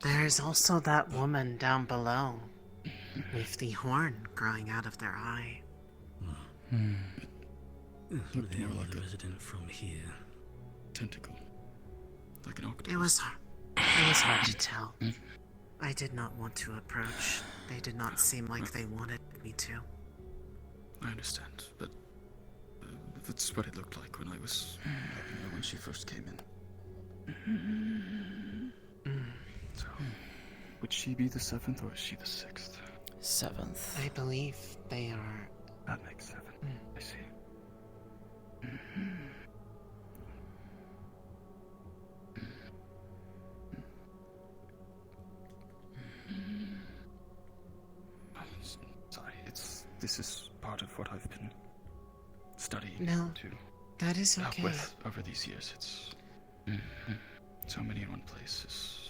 Speaker 20: There is also that woman down below, with the horn growing out of their eye.
Speaker 11: Looked
Speaker 13: They
Speaker 11: more
Speaker 13: are
Speaker 11: like
Speaker 13: a resident from here.
Speaker 11: tentacle. Like an octopus.
Speaker 20: It was hard to tell. I did not want to approach. They did not seem like they wanted me to.
Speaker 11: I understand, but that's what it looked like when I was helping her when she first came in. So, would she be the 7th or is she the 6th?
Speaker 1: 7th.
Speaker 20: I believe they are.
Speaker 11: That makes 7. I see. Sorry, this is part of what I've been studying
Speaker 20: No,
Speaker 11: to
Speaker 20: that is
Speaker 11: help
Speaker 20: okay.
Speaker 11: with over these years. It's so many in one place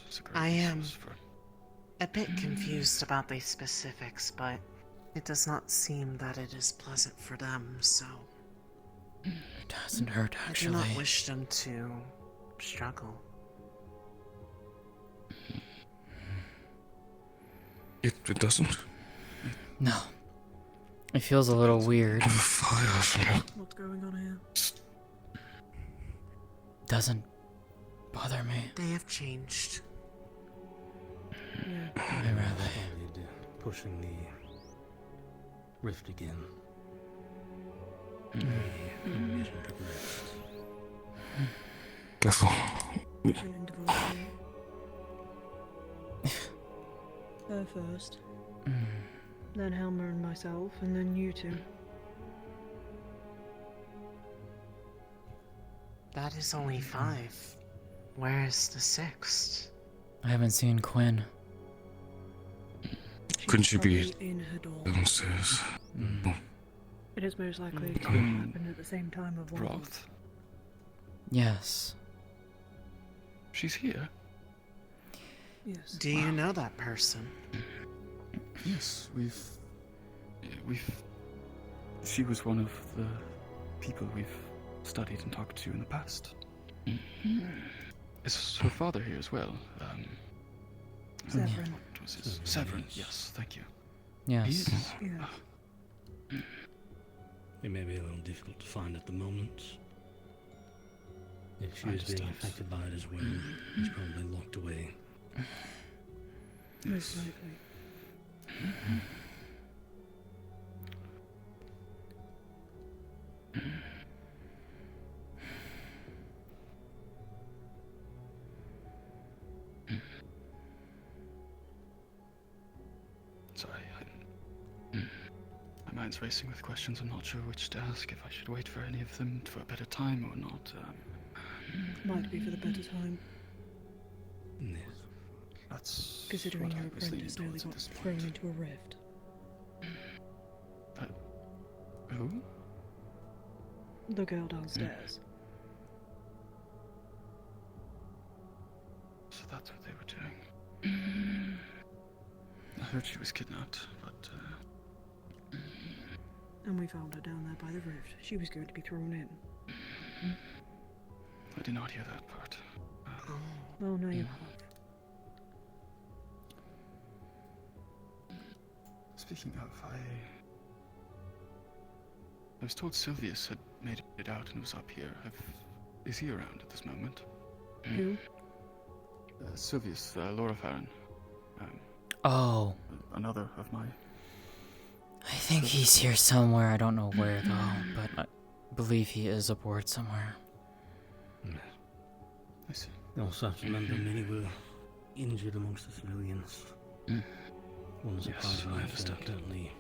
Speaker 11: is a great
Speaker 20: I am
Speaker 11: resource for...
Speaker 20: a bit confused about the specifics, but it does not seem that it is pleasant for them, so...
Speaker 1: It doesn't hurt,
Speaker 20: I
Speaker 1: actually.
Speaker 20: do not wish them to struggle.
Speaker 22: It doesn't.
Speaker 1: No. It feels a little weird.
Speaker 16: What's going on here?
Speaker 1: Doesn't bother me.
Speaker 20: They have changed.
Speaker 1: Where are they?
Speaker 13: Pushing the rift again. Mission progressed.
Speaker 22: Careful.
Speaker 3: Her first. Then Helmer and myself, and then you two.
Speaker 20: That is only 5. Where's the 6th?
Speaker 1: I haven't seen Quinn.
Speaker 22: Couldn't she be
Speaker 3: In her door.
Speaker 22: downstairs?
Speaker 3: It is most likely to happen at the same time of one.
Speaker 11: Broth.
Speaker 1: Yes.
Speaker 11: She's here.
Speaker 3: Yes.
Speaker 20: Do you know that person?
Speaker 11: Yes, she was one of the people we've studied and talked to in the past. Is her father here as well?
Speaker 3: Severin.
Speaker 11: What was his? Severin, yes, thank you.
Speaker 1: Yes.
Speaker 11: He is?
Speaker 3: Yeah.
Speaker 13: It may be a little difficult to find at the moment. If she
Speaker 11: I
Speaker 13: is being
Speaker 11: understand.
Speaker 13: affected by it as well, he's probably locked away.
Speaker 3: Most likely.
Speaker 11: Sorry, my mind's racing with questions. I'm not sure which to ask, if I should wait for any of them for a better time or not.
Speaker 3: Might be for the better time.
Speaker 11: That's
Speaker 3: Considering
Speaker 11: what
Speaker 3: your
Speaker 11: I was leaning
Speaker 3: apprentice nearly
Speaker 11: towards at
Speaker 3: got
Speaker 11: this
Speaker 3: thrown
Speaker 11: point.
Speaker 3: into a rift.
Speaker 11: Who?
Speaker 3: The girl downstairs.
Speaker 11: So that's what they were doing. I heard she was kidnapped, but
Speaker 3: And we found her down there by the rift. She was going to be thrown in.
Speaker 11: I did not hear that part.
Speaker 3: Oh, no, you have.
Speaker 11: Speaking of, I was told Sylvius had made it out and was up here. Is he around at this moment?
Speaker 3: Who?
Speaker 11: Sylvius, Laura Farron.
Speaker 1: Oh.
Speaker 11: Another of my...
Speaker 1: I think he's here somewhere. I don't know where though, but I believe he is aboard somewhere.
Speaker 11: I see.
Speaker 13: You also have to remember many were injured amongst the civilians. One's a
Speaker 11: Yes,
Speaker 13: part of
Speaker 11: I
Speaker 13: life
Speaker 11: understand.
Speaker 13: currently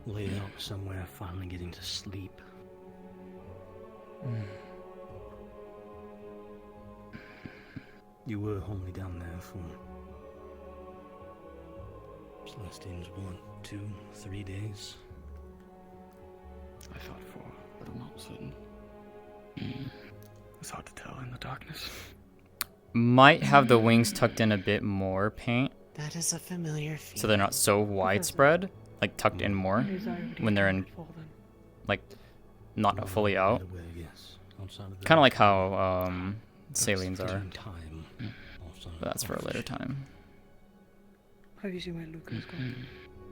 Speaker 13: laid out somewhere, finally getting to sleep. You were only down there for Celestine's 1, 2, 3 days.
Speaker 11: I thought 4, but I'm not certain. It's hard to tell in the darkness.
Speaker 1: Might have the wings tucked in a bit more paint,
Speaker 20: That is a familiar feat.
Speaker 1: so they're not so widespread, like tucked in more when they're in, like, not fully out. Kind of like how Salines are. But that's for a later time.
Speaker 3: Have you seen where Luca's gone?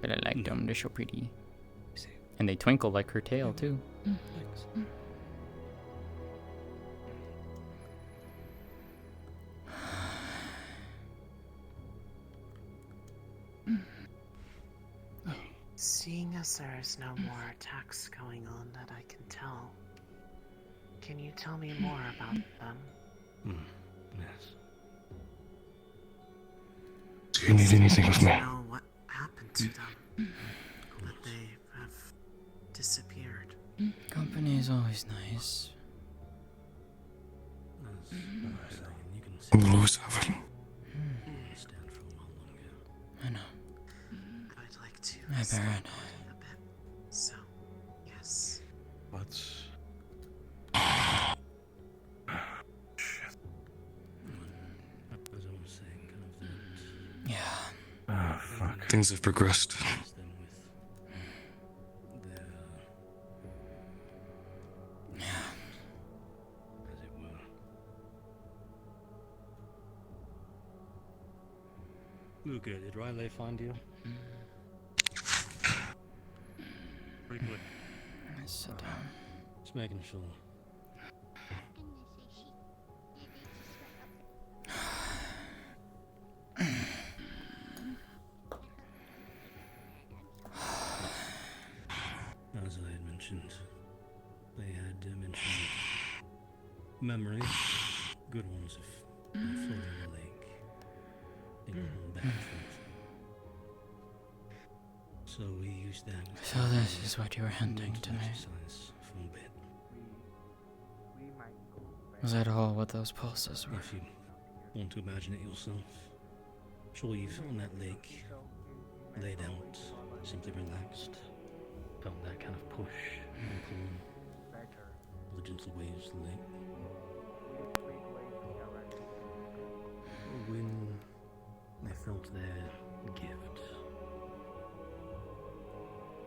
Speaker 1: But I like them, they're so pretty. And they twinkle like her tail too.
Speaker 3: Thanks.
Speaker 20: Seeing as there is no more attacks going on that I can tell, can you tell me more about them?
Speaker 13: Yes.
Speaker 22: Do you need anything
Speaker 20: I
Speaker 22: of me?
Speaker 20: don't know what happened to them, but they have disappeared.
Speaker 1: Company is always nice.
Speaker 22: We will always have it.
Speaker 1: I know.
Speaker 20: I'd like to
Speaker 1: I
Speaker 20: stop
Speaker 1: bet.
Speaker 20: a bit. So, yes.
Speaker 11: But...
Speaker 1: Yeah.
Speaker 22: Ah, fuck. Things have progressed.
Speaker 13: Luca, did Riley find you? Pretty quick.
Speaker 1: Sit down.
Speaker 13: Just making sure. As I had mentioned,
Speaker 2: they had mentioned memories, good ones of floating in the lake, being pulled back and forth. So we used that.
Speaker 1: So this is what you were hinting to me.
Speaker 2: For a bit.
Speaker 1: Was that all what those pulses were?
Speaker 2: If you want to imagine it yourself, sure you've on that lake, laid out, simply relaxed, felt that kind of push and pull, the gentle waves of the lake. When they felt their gift,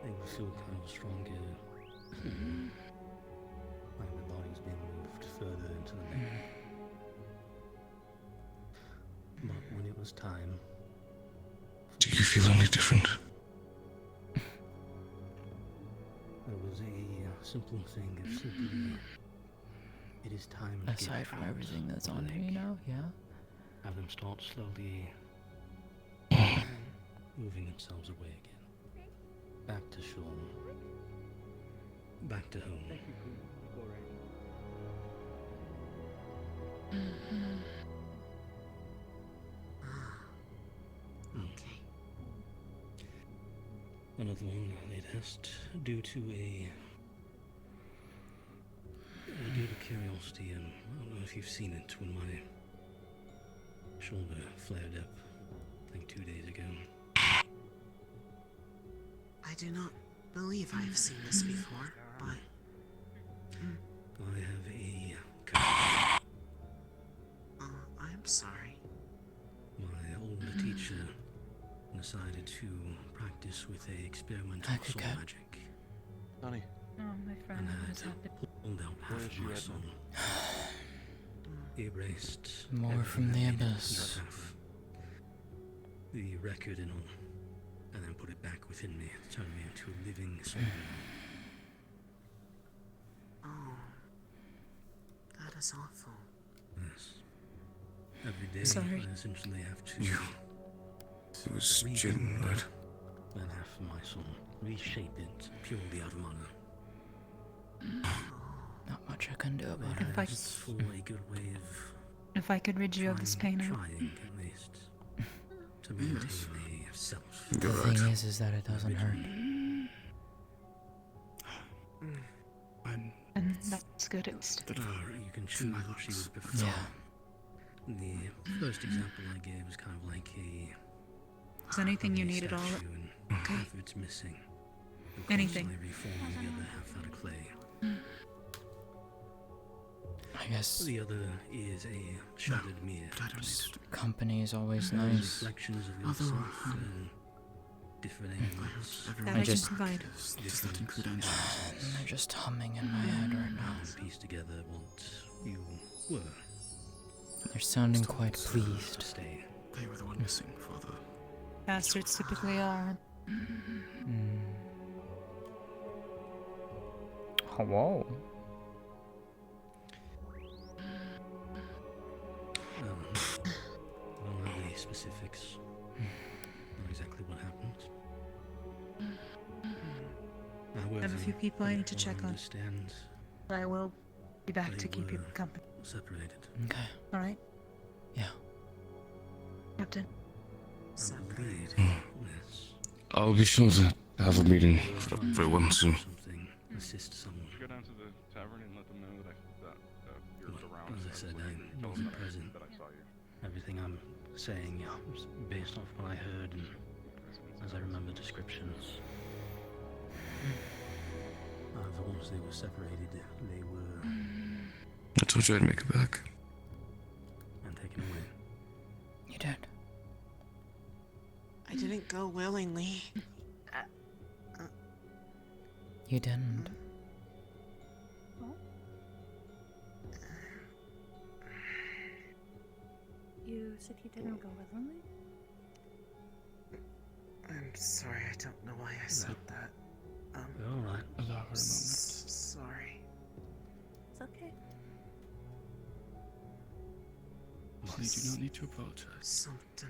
Speaker 2: they would feel kind of stronger, like their bodies being moved further into the lake. But when it was time,
Speaker 22: Do you feel any different?
Speaker 2: there was a simple thing of simply, it is time to
Speaker 1: Aside
Speaker 2: get
Speaker 1: from
Speaker 2: out
Speaker 1: everything that's
Speaker 2: of
Speaker 1: on
Speaker 2: the
Speaker 1: me
Speaker 2: lake.
Speaker 1: now, yeah?
Speaker 2: Have them start slowly moving themselves away again. Back to shore. Back to home.
Speaker 20: Okay.
Speaker 2: Another one they'd asked due to due to curiosity, and I don't know if you've seen it when my shoulder flared up, I think 2 days ago.
Speaker 20: I do not believe I have seen this before, but
Speaker 2: I have a
Speaker 20: I'm sorry.
Speaker 2: My older teacher decided to practice with a experimental soul magic.
Speaker 11: Honey.
Speaker 12: Oh, my friend has happened.
Speaker 2: Pulled out half of my soul. Erased
Speaker 1: More from the abyss.
Speaker 2: half, the record and all, and then put it back within me, turned me into a living soul.
Speaker 20: Oh, that is awful.
Speaker 2: Yes. Every day
Speaker 20: Sorry.
Speaker 2: I essentially have to
Speaker 22: It was Jin, right?
Speaker 2: then half of my soul, reshape it purely out of mana.
Speaker 1: Not much I can do about
Speaker 2: But
Speaker 1: it.
Speaker 2: it's for a good way of
Speaker 12: If I could rid you of this pain, I would.
Speaker 2: trying at least to maintain a self.
Speaker 1: The thing is that it doesn't hurt.
Speaker 12: And that's good at least.
Speaker 2: You can choose what she would prefer.
Speaker 1: Yeah.
Speaker 2: The first example I gave was kind of like a
Speaker 12: Is anything you need at all?
Speaker 2: statue, and half of it's missing. You're
Speaker 12: Anything.
Speaker 2: constantly reforming the other half out of clay.
Speaker 1: I guess
Speaker 2: The other is a shattered mirror.
Speaker 1: company is always
Speaker 2: There's
Speaker 1: nice.
Speaker 2: reflections of yourself in different angles.
Speaker 12: That
Speaker 1: I
Speaker 12: I
Speaker 1: just-
Speaker 12: can provide.
Speaker 11: Does that include angels?
Speaker 1: They're just humming in my head right now.
Speaker 2: And piece together what you were.
Speaker 1: They're sounding quite pleased.
Speaker 2: Stay.
Speaker 11: They were the one missing for the...
Speaker 12: Bastards typically are.
Speaker 1: Oh, whoa.
Speaker 2: I don't have any specifics. Not exactly what happened.
Speaker 12: I have a few people I need to check on.
Speaker 2: Understand
Speaker 12: But I will be back
Speaker 2: they
Speaker 12: to keep you
Speaker 2: were
Speaker 12: company.
Speaker 2: separated.
Speaker 1: Okay.
Speaker 12: Alright?
Speaker 1: Yeah.
Speaker 12: Captain.
Speaker 2: Agreed. Yes.
Speaker 22: I'll be sure to have a meeting for everyone soon.
Speaker 2: Something. Assist someone.
Speaker 11: Go down to the tavern and let them know that you're around.
Speaker 2: As I said, I wasn't present.
Speaker 11: That I saw you.
Speaker 2: Everything I'm saying is based off what I heard and as I remember descriptions. Once they were separated, they were
Speaker 22: I told you I'd make it back.
Speaker 2: and taken away.
Speaker 1: You did.
Speaker 20: I didn't go willingly.
Speaker 1: You didn't.
Speaker 19: You said you didn't go willingly?
Speaker 20: I'm sorry, I don't know why I said that.
Speaker 2: Alright.
Speaker 11: Allow her a moment.
Speaker 20: Sorry.
Speaker 19: It's okay.
Speaker 11: You do not need to apologize.
Speaker 20: Something.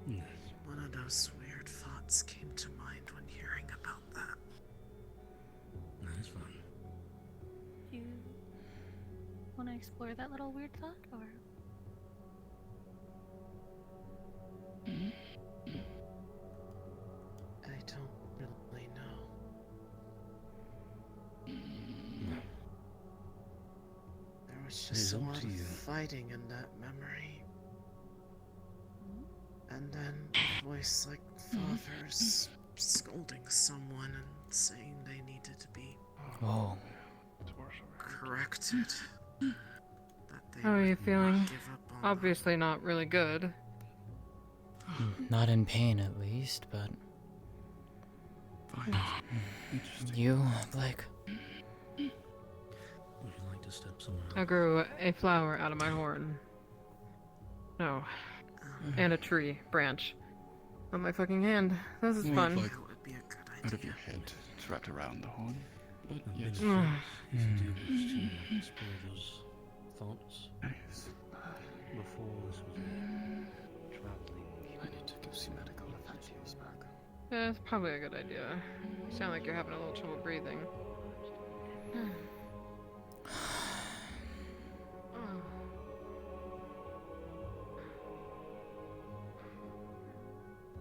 Speaker 2: Yes.
Speaker 20: One of those weird thoughts came to mind when hearing about that.
Speaker 12: explore that little weird thought, or?
Speaker 20: I don't really know. There was
Speaker 2: It
Speaker 20: just
Speaker 2: is
Speaker 20: a
Speaker 2: up
Speaker 20: lot
Speaker 2: to
Speaker 20: of
Speaker 2: you.
Speaker 20: fighting in that memory. And then a voice like father's scolding someone and saying they needed to be
Speaker 1: Oh.
Speaker 20: corrected. That they
Speaker 6: How are you
Speaker 20: would
Speaker 6: feeling?
Speaker 20: not give up on
Speaker 6: Obviously not really good.
Speaker 1: Not in pain, at least, but. You, Blake?
Speaker 2: Would you like to step somewhere
Speaker 6: I
Speaker 2: else?
Speaker 6: grew a flower out of my horn. No. And a tree branch on my fucking hand. This is
Speaker 11: More
Speaker 6: fun.
Speaker 11: like out of your head, it's wrapped around the horn. But yes.
Speaker 2: If you do wish to explore those thoughts before this was all traveling.
Speaker 11: I need to give some medical attention back.
Speaker 6: Yeah, it's probably a good idea. You sound like you're having a little trouble breathing.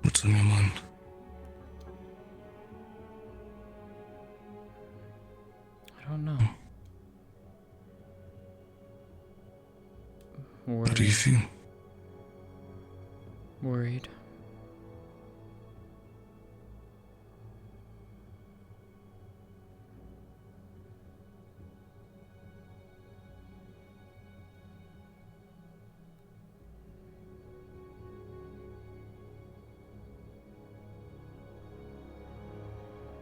Speaker 23: What's on your mind?
Speaker 1: I don't know.
Speaker 23: How do you feel?
Speaker 1: Worried.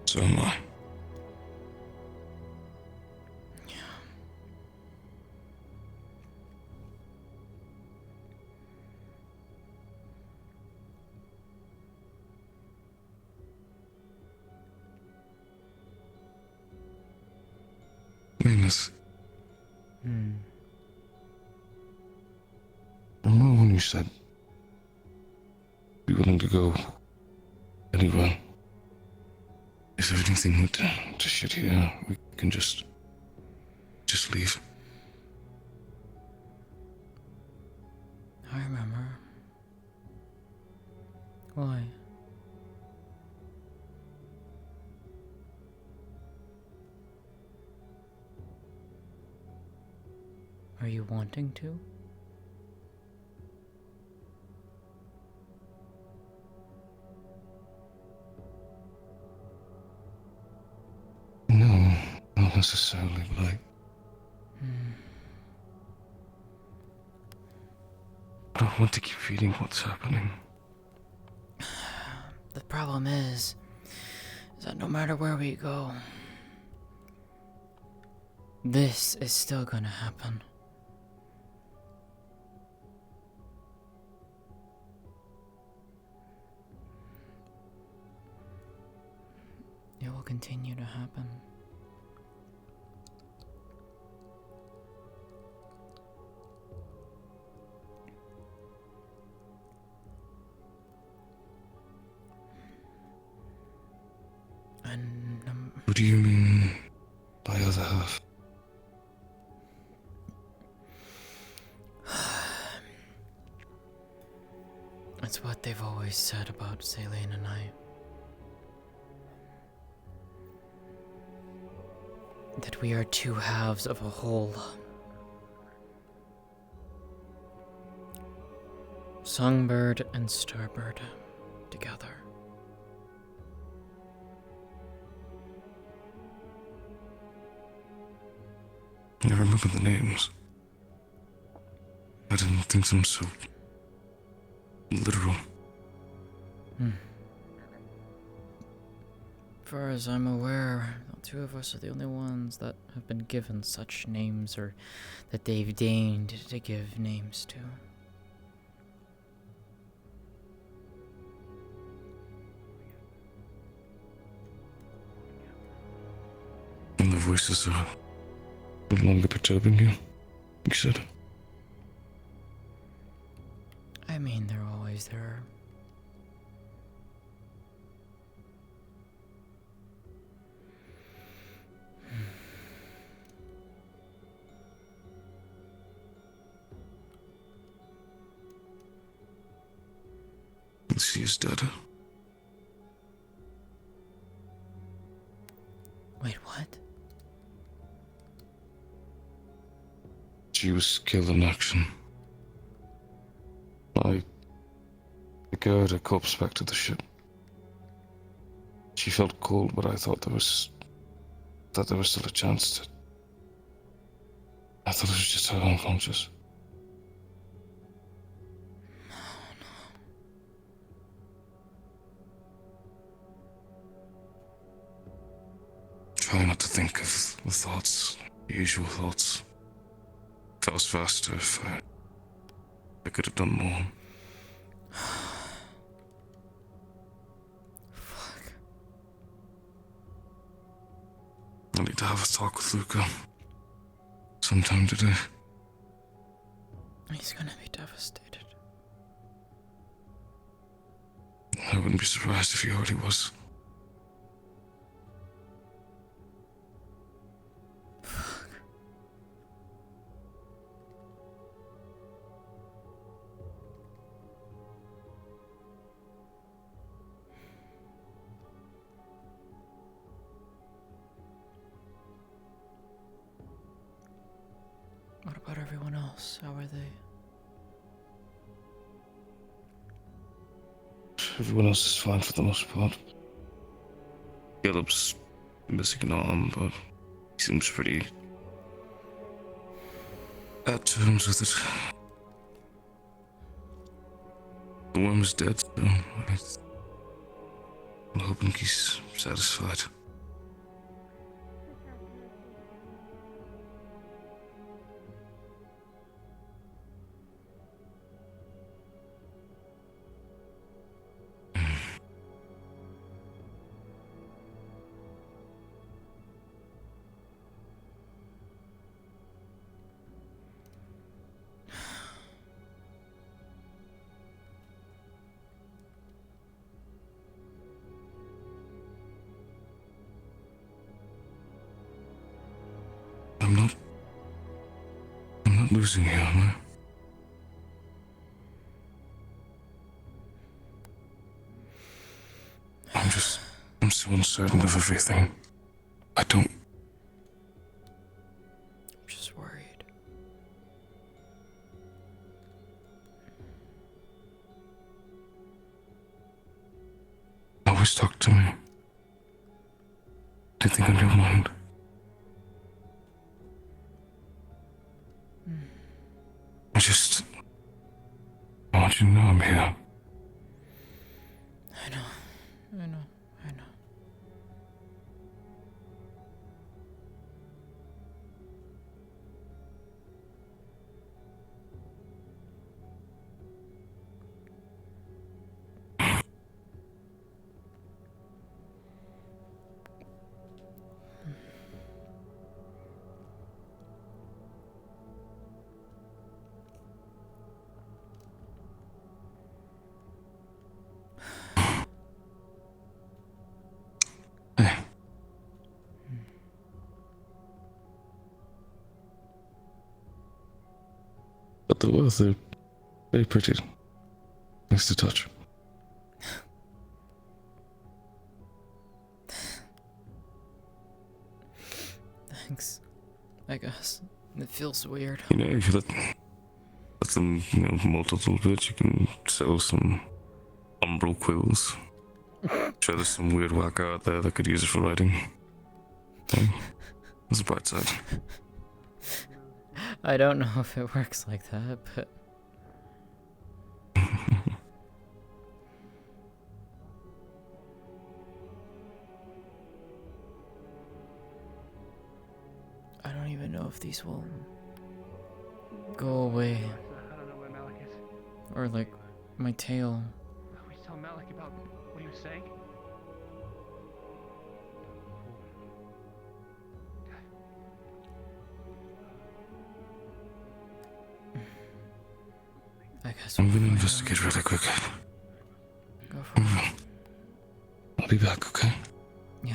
Speaker 23: So am I. Maeneth, remember when you said you're willing to go anywhere? If everything went to shit here, we can just leave.
Speaker 1: I remember. Why? Are you wanting to?
Speaker 23: No, not necessarily, Blake. But I want to keep feeding what's happening.
Speaker 1: The problem is that no matter where we go, this is still gonna happen. It will continue to happen. And
Speaker 23: What do you mean by other half?
Speaker 1: it's what they've always said about Celine and I. That we are two halves of a whole. Songbird and Starbird together.
Speaker 23: I remember the names. I didn't think them so literal.
Speaker 1: Far as I'm aware, the two of us are the only ones that have been given such names, or that they've deigned to give names to.
Speaker 23: And the voices are no longer perturbing you, you said.
Speaker 1: I mean, they're always there.
Speaker 23: is dead.
Speaker 1: Wait, what?
Speaker 23: She was killed in action. I carried her corpse back to the ship. She felt cold, but I thought there was still a chance to. I thought it was just her unconscious. Try not to think of the thoughts, the usual thoughts. If I was faster, if I could have done more. I need to have a talk with Luca. Sometime today.
Speaker 1: He's gonna be devastated.
Speaker 23: I wouldn't be surprised if he already was.
Speaker 1: What about everyone else? How are they?
Speaker 23: Everyone else is fine for the most part. Caleb's missing an arm, but he seems pretty at terms with it. The worm is dead, so I'm hoping he's satisfied. I'm not losing you, am I? I'm so uncertain of everything. I'm
Speaker 1: just worried.
Speaker 23: Always talk to me. Anything on your mind? I want you to know I'm here.
Speaker 1: I know.
Speaker 23: But the words, they're very pretty. Nice to touch.
Speaker 1: Thanks. I guess. It feels weird.
Speaker 23: You know, if you let them, molt a little bit, you can sell some umbral quills. Sure, there's some weird whacker out there that could use it for writing. There's a bright side.
Speaker 1: I don't know if it works like that, but... I don't even know if these will go away.
Speaker 4: I don't know where Malik is.
Speaker 1: Or like my tail.
Speaker 4: We tell Malik about what he was saying?
Speaker 1: I guess
Speaker 23: I'm gonna investigate really quick.
Speaker 1: Go for it.
Speaker 23: I'll be back, okay?
Speaker 1: Yeah.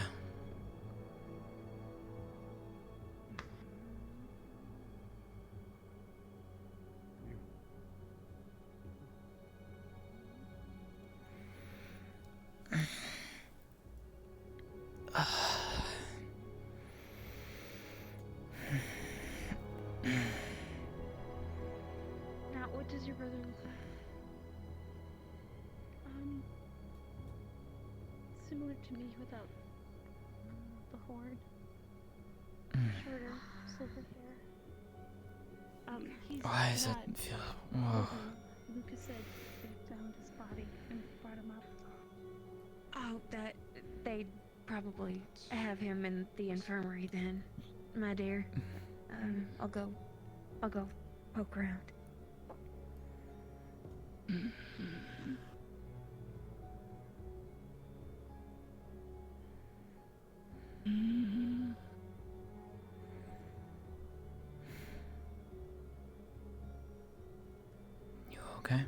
Speaker 12: similar to me without the horn. Shorter, silver hair. He's
Speaker 1: Why does it
Speaker 12: not
Speaker 1: feel?
Speaker 12: living.
Speaker 1: Oh.
Speaker 12: Lucas said they found his body and brought him up.
Speaker 7: Oh, that they'd probably have him in the infirmary then, my dear. I'll go poke around.
Speaker 1: You okay?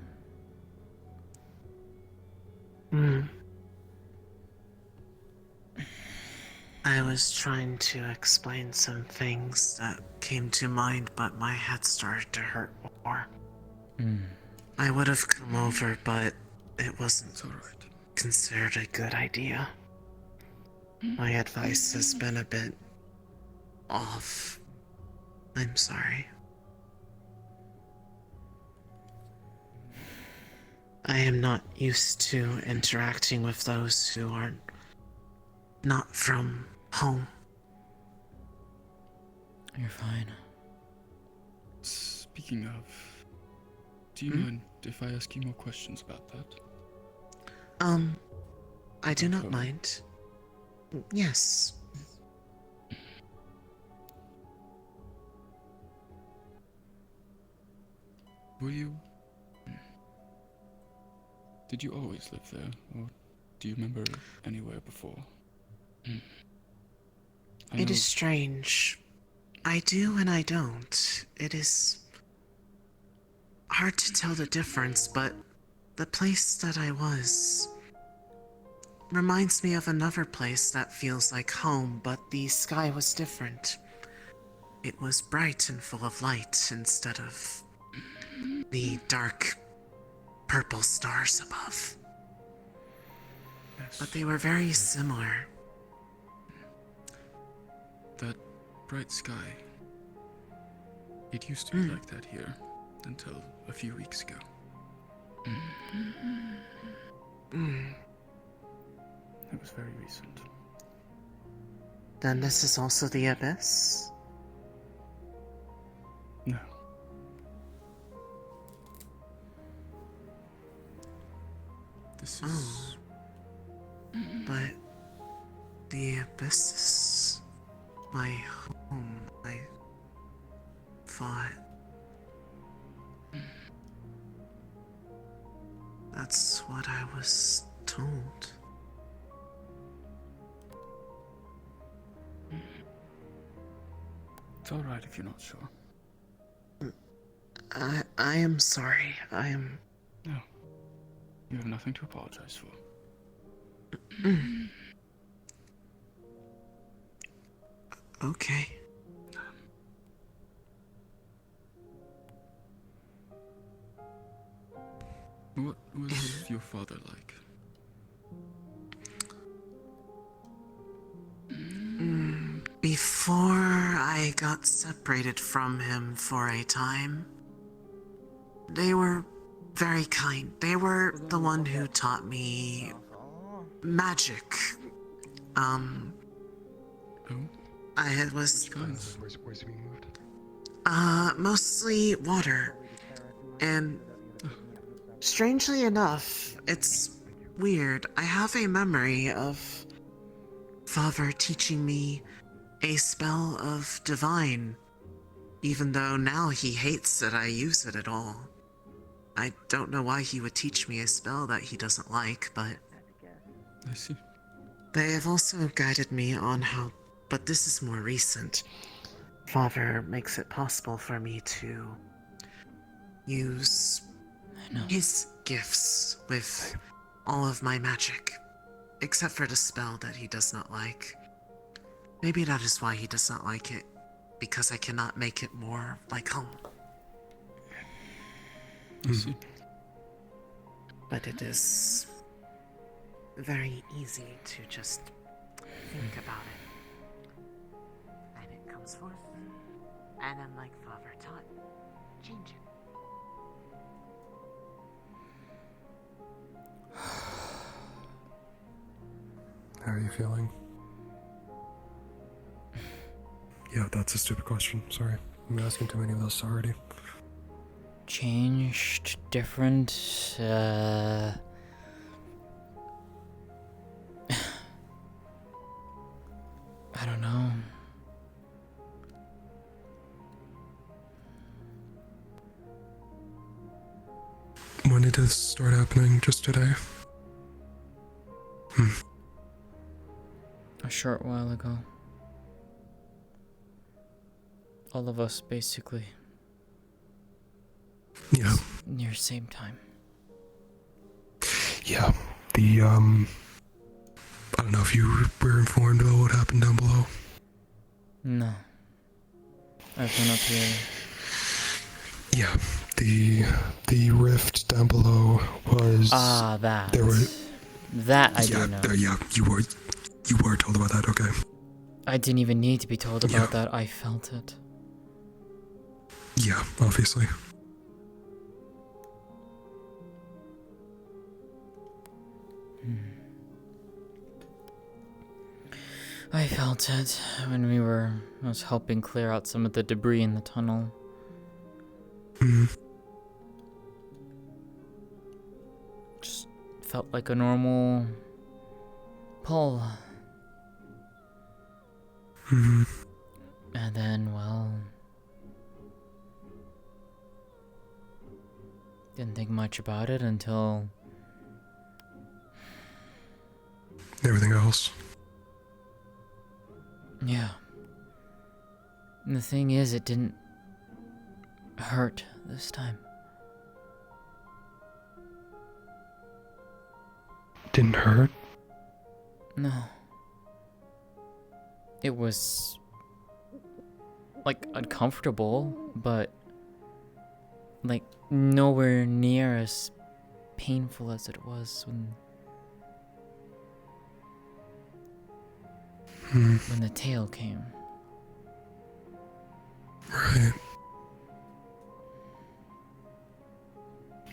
Speaker 20: I was trying to explain some things that came to mind, but my head started to hurt more. I would have come over, but it wasn't considered a good idea. My advice has been a bit off. I'm sorry. I am not used to interacting with those who are not from home.
Speaker 1: You're fine.
Speaker 11: Speaking of, do you mind if I ask you more questions about that?
Speaker 20: I do not mind. Yes.
Speaker 11: Were you... Did you always live there, or do you remember anywhere before?
Speaker 20: It is strange. I do and I don't. It is hard to tell the difference, but the place that I was reminds me of another place that feels like home, but the sky was different. It was bright and full of light instead of the dark purple stars above.
Speaker 11: Yes.
Speaker 20: But they were very similar.
Speaker 11: That bright sky. It used to be like that here until a few weeks ago. It was very recent.
Speaker 20: Then this is also the abyss?
Speaker 11: No. This is...
Speaker 20: But the abyss is my home, I thought. That's what I was told.
Speaker 11: It's alright if you're not sure.
Speaker 20: I am sorry. I am...
Speaker 11: No. You have nothing to apologize for.
Speaker 20: Okay.
Speaker 11: What was your father like?
Speaker 20: Before I got separated from him for a time, they were very kind. They were the one who taught me magic. I was mostly water. And strangely enough, it's weird. I have a memory of Father teaching me a spell of divine, even though now he hates that I use it at all. I don't know why he would teach me a spell that he doesn't like, but...
Speaker 11: I see.
Speaker 20: They have also guided me on how, but this is more recent. Father makes it possible for me to use his gifts with all of my magic, except for the spell that he does not like. Maybe that is why he does not like it, because I cannot make it more like home. But it is very easy to just think about it. And it comes forth, and then like Father taught, change it.
Speaker 5: How are you feeling? Yeah, that's a stupid question. Sorry. I'm asking too many of those already.
Speaker 1: Changed, different, I don't know.
Speaker 5: When did this start happening? Just today?
Speaker 1: A short while ago. All of us, basically.
Speaker 5: Yeah.
Speaker 1: Near same time.
Speaker 5: Yeah. I don't know if you were informed about what happened down below.
Speaker 1: No. I've been up here.
Speaker 5: Yeah. The rift down below was...
Speaker 1: that.
Speaker 5: There were...
Speaker 1: That I do know.
Speaker 5: You were told about that, okay.
Speaker 1: I didn't even need to be told about that. I felt it.
Speaker 5: Yeah, obviously.
Speaker 1: I felt it when I was helping clear out some of the debris in the tunnel. Just felt like a normal pull. And then, well, didn't think much about it until
Speaker 5: everything else.
Speaker 1: Yeah. And the thing is, it didn't hurt this time.
Speaker 5: Didn't hurt?
Speaker 1: No. It was, like, uncomfortable, but, like, nowhere near as painful as it was when the tail came.
Speaker 5: Right.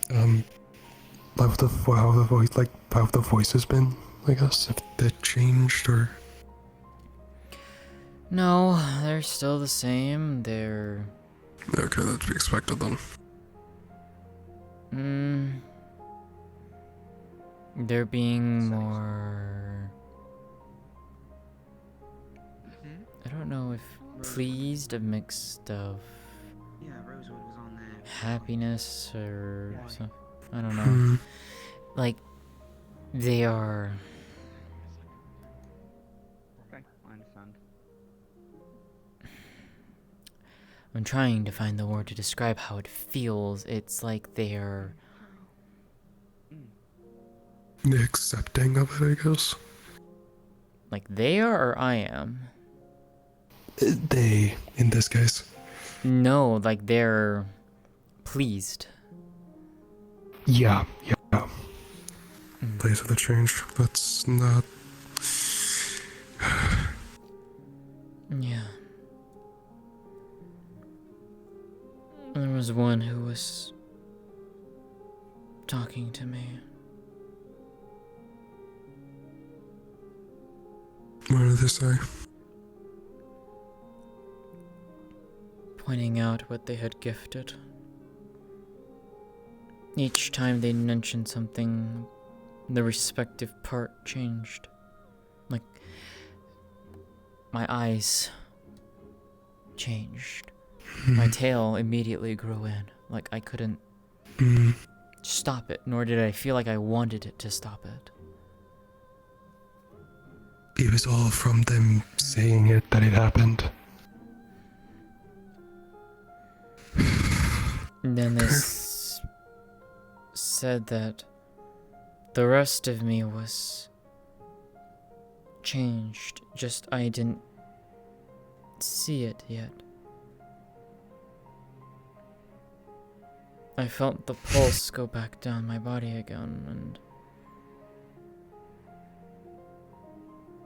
Speaker 5: How have the voices been, I guess? Have they changed, or?
Speaker 1: No, they're still the same. They're...
Speaker 5: Okay, that's to be expected then.
Speaker 1: They're being more... I don't know if pleased, a mix of
Speaker 15: Rosewood was on there.
Speaker 1: happiness or something. I don't know. Like, they are...
Speaker 15: Okay, I understand.
Speaker 1: I'm trying to find the word to describe how it feels. It's like they're...
Speaker 5: Accepting of it, I guess.
Speaker 1: Like they are, or I am?
Speaker 5: They, in this case.
Speaker 1: No, like they're pleased.
Speaker 5: Yeah. Pleased with the change. That's not...
Speaker 1: Yeah. There was one who was talking to me.
Speaker 5: What did they say?
Speaker 1: Pointing out what they had gifted. Each time they mentioned something, the respective part changed. Like, my eyes changed. My tail immediately grew in. Like, I couldn't stop it, nor did I feel like I wanted it to stop it.
Speaker 5: It was all from them saying it that it happened.
Speaker 1: And then they said that the rest of me was changed, just I didn't see it yet. I felt the pulse go back down my body again, and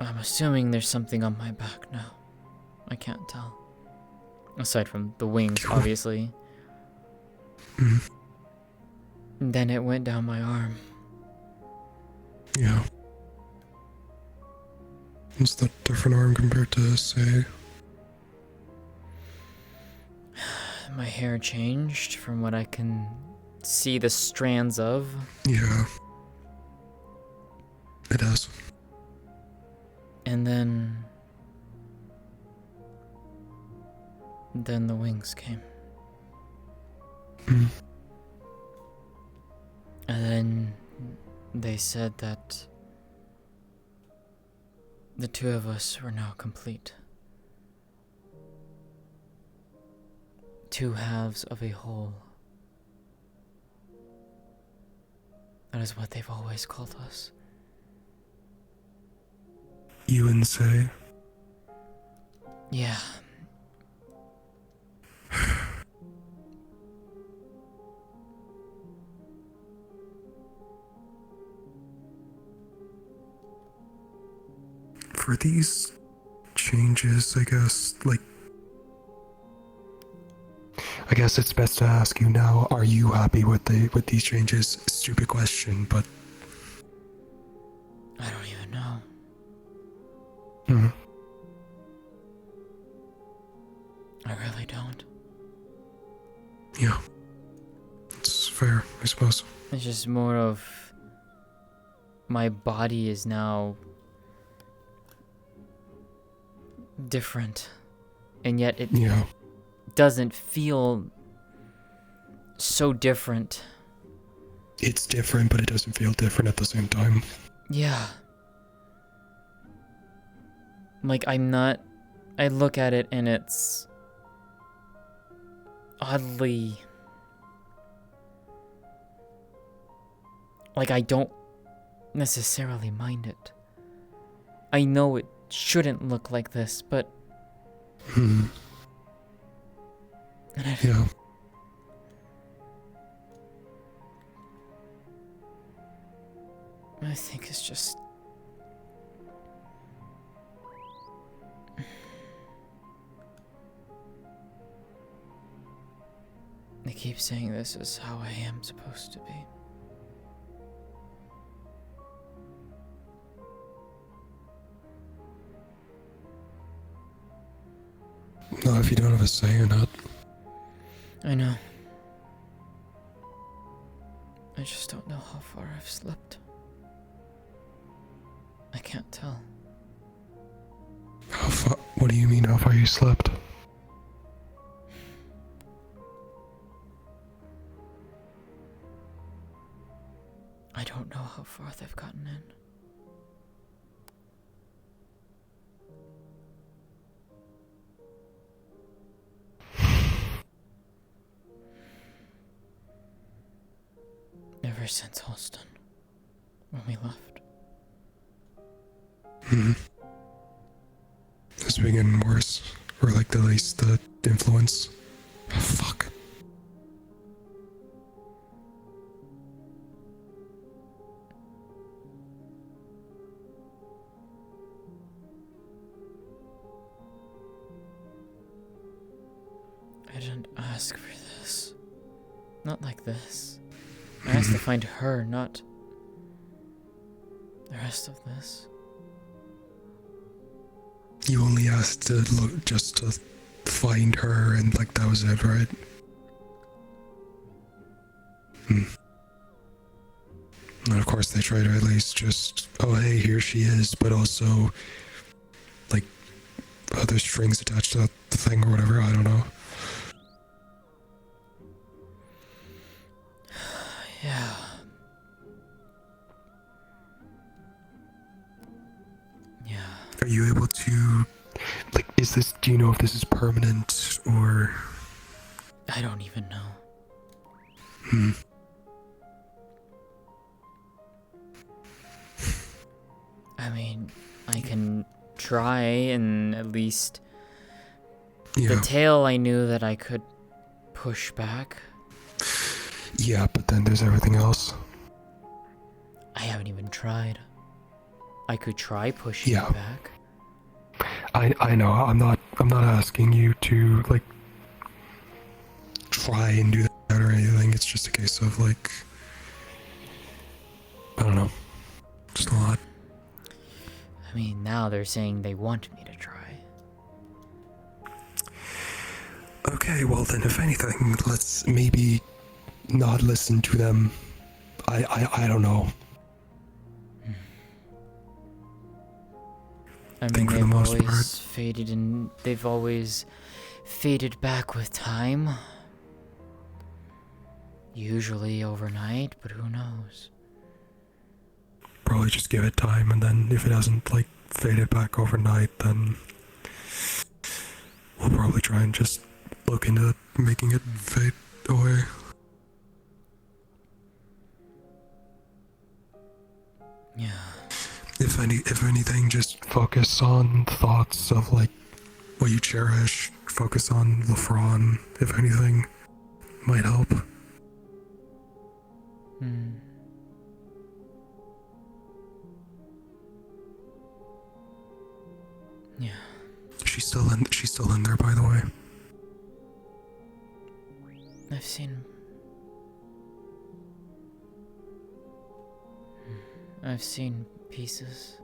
Speaker 1: I'm assuming there's something on my back now. I can't tell. Aside from the wings, obviously. And then it went down my arm.
Speaker 5: Yeah. It's the different arm compared to, say...
Speaker 1: My hair changed from what I can see the strands of.
Speaker 5: Yeah. It has.
Speaker 1: And then the wings came.
Speaker 5: Hmm.
Speaker 1: And then they said that the two of us were now complete. Two halves of a whole. That is what they've always called us.
Speaker 5: You and say?
Speaker 1: Yeah.
Speaker 5: For these changes, I guess, like... I guess it's best to ask you now, are you happy with these changes? Stupid question, but...
Speaker 1: I don't even know.
Speaker 5: Hmm.
Speaker 1: I really don't.
Speaker 5: Yeah. It's fair, I suppose.
Speaker 1: It's just more of my body is now different, and yet it doesn't feel so different.
Speaker 5: It's different, but it doesn't feel different at the same time.
Speaker 1: Yeah. Like, I look at it and it's oddly... Like, I don't necessarily mind it. I know it shouldn't look like this, but...
Speaker 5: Hmm. Yeah.
Speaker 1: I think it's just... They keep saying this is how I am supposed to be.
Speaker 5: Not if you don't have a say in it.
Speaker 1: I know. I just don't know how far I've slept. I can't tell.
Speaker 5: How far? What do you mean, how far you slept?
Speaker 1: I don't know how far they've gotten in. Ever since Halston, when we left.
Speaker 5: Hmm. It's been getting worse. Or like at least the influence. Oh, fuck.
Speaker 1: I didn't ask for this. Not like this. I asked to find her, not the rest of this.
Speaker 5: You only asked to look just to find her, and like that was it, right? Hmm. And of course they try to at least just, oh hey, here she is, but also like other strings attached to the thing or whatever, I don't know.
Speaker 1: Yeah. Yeah.
Speaker 5: Are you able to, like, do you know if this is permanent or?
Speaker 1: I don't even know.
Speaker 5: Hmm.
Speaker 1: I mean, I can try and at least...
Speaker 5: Yeah.
Speaker 1: The tail I knew that I could push back.
Speaker 5: Yeah, but then there's everything else.
Speaker 1: I haven't even tried. I could try pushing it back.
Speaker 5: I know, I'm not asking you to, like, try and do that or anything. It's just a case of, like, I don't know. Just a lot.
Speaker 1: I I mean, now they're saying they want me to try.
Speaker 5: Okay, well then, if anything, let's maybe not listen to them. I don't know.
Speaker 1: I mean,
Speaker 5: think for the
Speaker 1: they've
Speaker 5: most
Speaker 1: always
Speaker 5: part-
Speaker 1: faded in. They've always faded back with time. Usually overnight, but who knows?
Speaker 5: Probably just give it time, and then if it hasn't, like, faded back overnight, then we'll probably try and just look into making it fade away.
Speaker 1: Yeah.
Speaker 5: If anything, just focus on thoughts of, like, what you cherish. Focus on Lafron, if anything, might help.
Speaker 1: Yeah.
Speaker 5: She's still in there, by the way.
Speaker 1: I've seen pieces.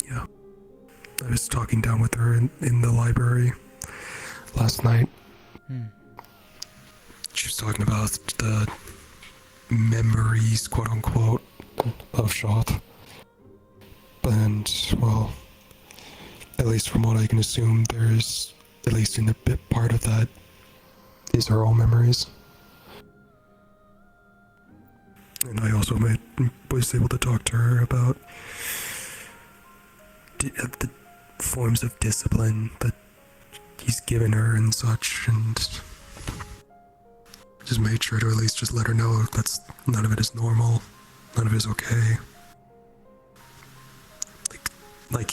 Speaker 5: Yeah. I was talking down with her in the library last night. She was talking about the memories, quote unquote, of Shot. And, well, at least from what I can assume, there's, at least in a bit part of that, is her own memories. And I also was able to talk to her about the forms of discipline that he's given her and such, and just made sure to at least just let her know that's none of it is normal, none of it is okay. Like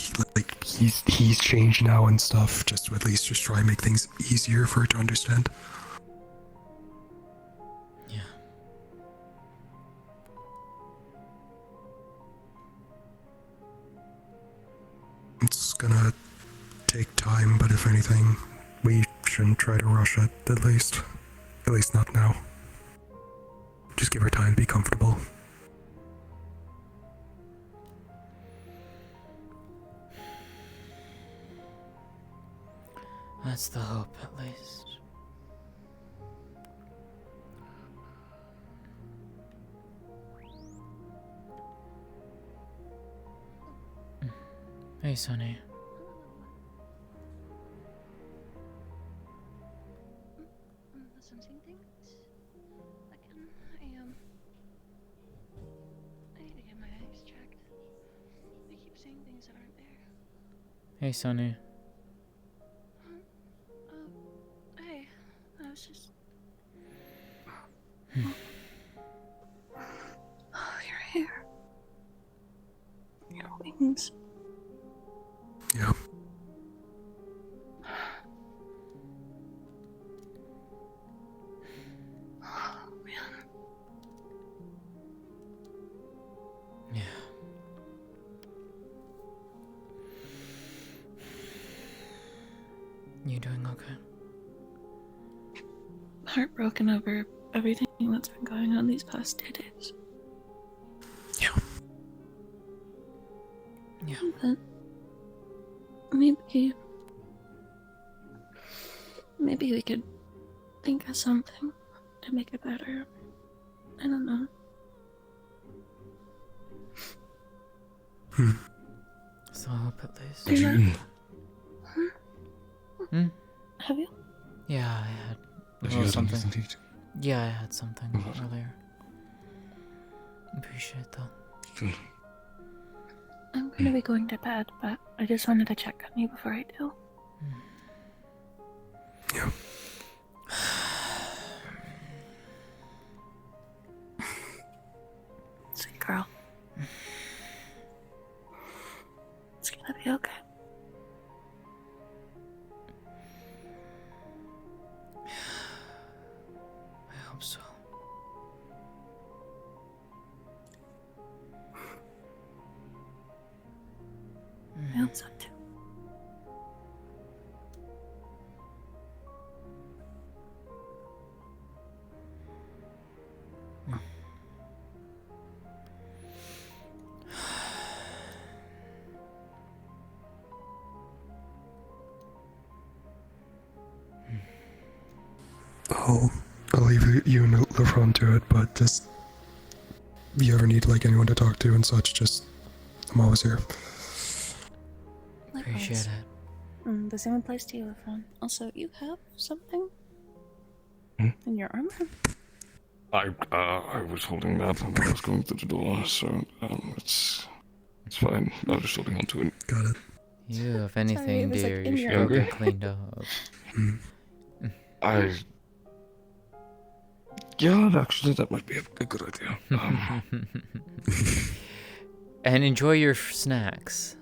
Speaker 5: he's changed now and stuff, just to at least just try and make things easier for her to understand. It's gonna take time, but if anything, we shouldn't try to rush it, at least. At least not now. Just give her time to be comfortable.
Speaker 1: That's the hope, at least. Hey, Sonny.
Speaker 12: Sensing things again. I need to get my eyes checked. I keep seeing things that aren't there.
Speaker 1: Hey, Sonny.
Speaker 12: Hey, I was just. Oh, your hair. Your wings.
Speaker 5: Yeah.
Speaker 12: Oh, man.
Speaker 1: Yeah. You doing okay?
Speaker 12: Heartbroken over everything that's been going on these past 2 days.
Speaker 5: Yeah.
Speaker 1: Yeah.
Speaker 12: But maybe we could think of something to make it better. I don't know.
Speaker 1: So I hope at least.
Speaker 12: Did you? Have you?
Speaker 1: Yeah, I had a
Speaker 23: Have
Speaker 1: little
Speaker 23: you had
Speaker 1: something.
Speaker 23: anything to eat?
Speaker 1: Yeah, I had something earlier. Appreciate that.
Speaker 12: I'm gonna be going to bed, but I just wanted to check on you before I do.
Speaker 5: Yeah.
Speaker 12: Sweet girl. It's gonna be okay.
Speaker 1: I hope so.
Speaker 12: I hope so too.
Speaker 5: I'll leave you and LeBron to it, but just if you ever need like anyone to talk to and such, just I'm always here.
Speaker 1: Appreciate it.
Speaker 12: The same applies to you, Lefron. Also, you have something in your armor.
Speaker 22: I was holding that and I was going through the door, so it's fine. I was just holding onto it.
Speaker 5: Got it.
Speaker 1: You, if anything,
Speaker 12: was, like,
Speaker 1: dear,
Speaker 12: in
Speaker 1: you
Speaker 12: your
Speaker 1: should
Speaker 22: armor.
Speaker 1: get cleaned up.
Speaker 22: Yeah, actually, that might be a good idea.
Speaker 1: And enjoy your snacks.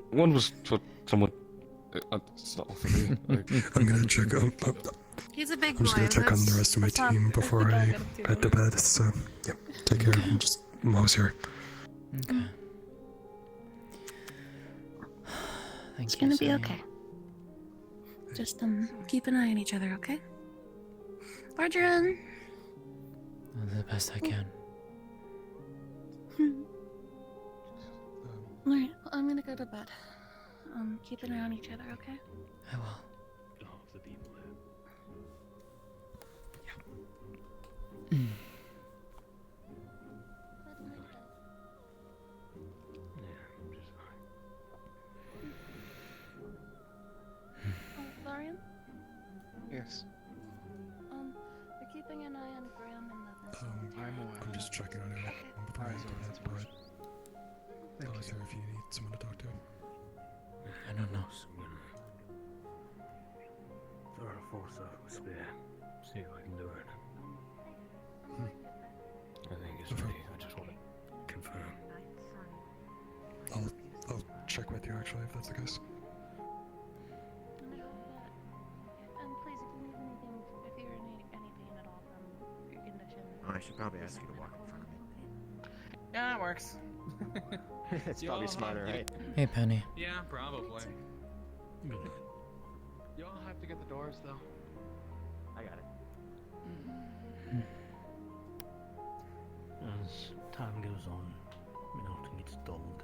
Speaker 22: One was for someone. It's not for me.
Speaker 5: I'm gonna check on.
Speaker 16: He's a big
Speaker 5: I'm just
Speaker 16: boy.
Speaker 5: gonna check on the rest of my team before I head to bed. So, yep. Take care. I'm always here.
Speaker 1: Okay.
Speaker 12: It's gonna be okay. Just keep an eye on each other, okay? Margarine.
Speaker 1: I'll do the best I can.
Speaker 12: Alright, I'm gonna go to bed. Keep an eye on each other, okay?
Speaker 1: I will.
Speaker 12: Larian?
Speaker 11: Yes.
Speaker 12: You're keeping an eye on Graham and the
Speaker 11: I'm aware.
Speaker 5: I'm just checking on everyone before I head to bed, but always here if you need someone to talk to.
Speaker 1: I don't know.
Speaker 2: Throw a force out with spear. See if I can do it. I think it's ready. I just want to confirm.
Speaker 5: I'll check with you actually if that's the case.
Speaker 12: And please, if you need anything, if you're in any pain at all from your condition.
Speaker 9: I should probably ask you to walk in front of me.
Speaker 15: Yeah, it works.
Speaker 9: It's probably smarter, right?
Speaker 1: Hey, Penny.
Speaker 15: Yeah, probably. You all have to get the doors, though.
Speaker 9: I got it.
Speaker 2: As time goes on, often gets dulled.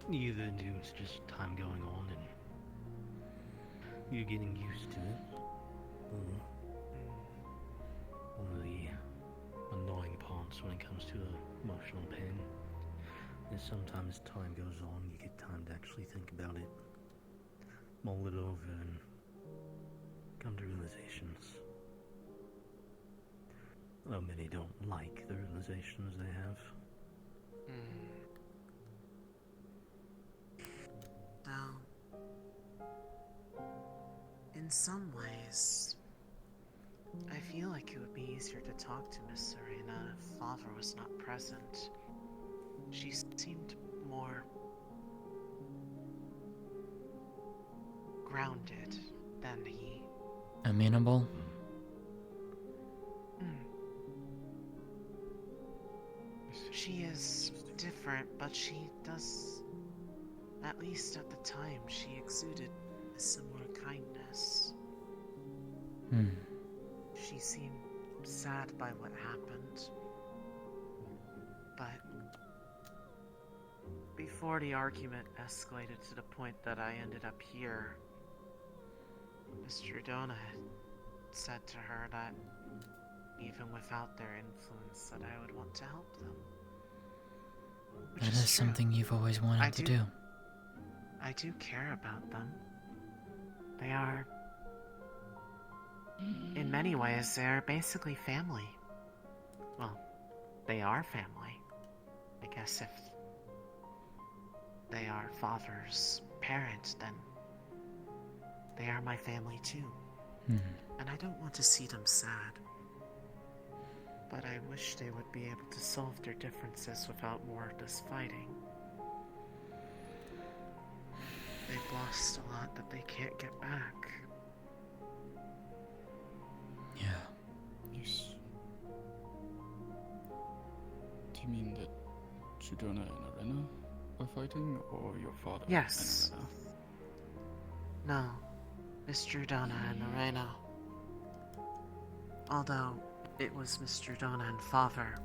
Speaker 2: Either due to just time going on and you're getting used to it, or one of the annoying parts when it comes to emotional pain is sometimes time goes on, you get time to actually think about it, mull it over, and come to realizations. Though many don't like the realizations they have.
Speaker 20: Now, in some ways, I feel like it would be easier to talk to Miss Serena if Father was not present. She seemed more grounded than he.
Speaker 1: Amenable?
Speaker 20: She is different, but she does, at least at the time, she exuded a similar kindness. She seemed sad by what happened, but before the argument escalated to the point that I ended up here, Mr. Dona had said to her that even without their influence, that I would want to help them.
Speaker 1: That is something you've always wanted to do.
Speaker 20: I do care about them. They are, in many ways, they're basically family. Well, they are family. I guess if they are Father's parent, then they are my family too. And I don't want to see them sad. But I wish they would be able to solve their differences without more of this fighting. They've lost a lot that they can't get back.
Speaker 1: Yeah.
Speaker 11: Yes. Do you mean that Shudona and Arena are fighting, or your father?
Speaker 20: Yes.
Speaker 11: And
Speaker 20: No, Mr. Donna and Arena. Although it was Mr. Donna and Father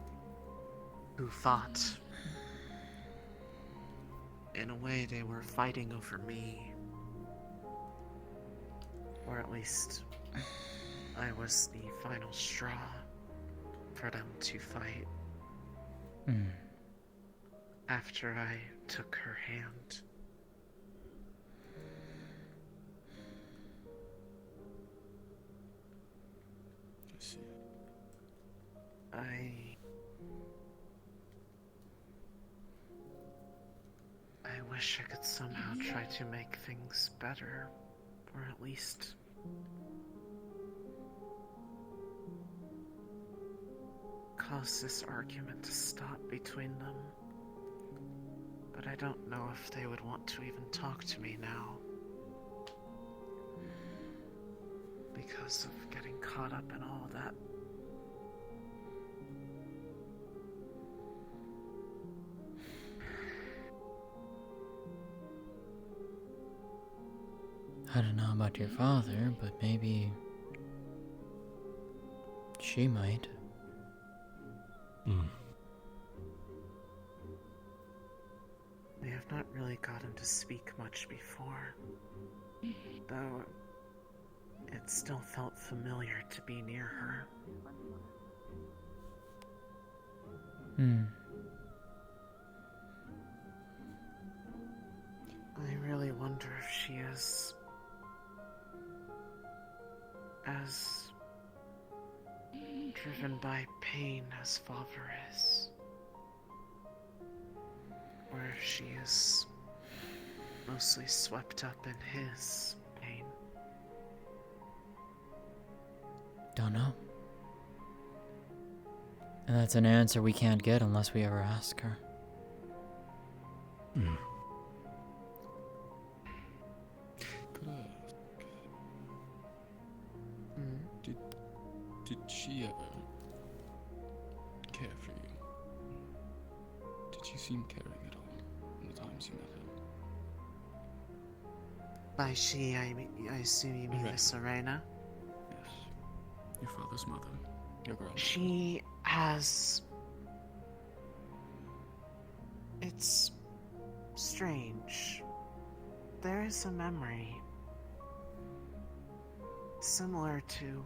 Speaker 20: who fought. In a way, they were fighting over me. Or at least, I was the final straw for them to fight. After I took her hand.
Speaker 11: I see.
Speaker 20: I wish I could somehow try to make things better, or at least cause this argument to stop between them. But I don't know if they would want to even talk to me now. Because of getting caught up in all that.
Speaker 1: I don't know about your father, but maybe she might.
Speaker 20: We have not really gotten to speak much before, though it still felt familiar to be near her. I really wonder if she is as driven by pain as father is. Or if she is mostly swept up in his pain.
Speaker 1: Don't know. And that's an answer we can't get unless we ever ask her.
Speaker 11: Could I ask? Did she ever care for you? Did she seem caring at all in the times you met her?
Speaker 20: By she, I assume you mean Miss Serena?
Speaker 11: Yes. Your father's mother. Your grandmother.
Speaker 20: She has... It's strange. There is a memory similar to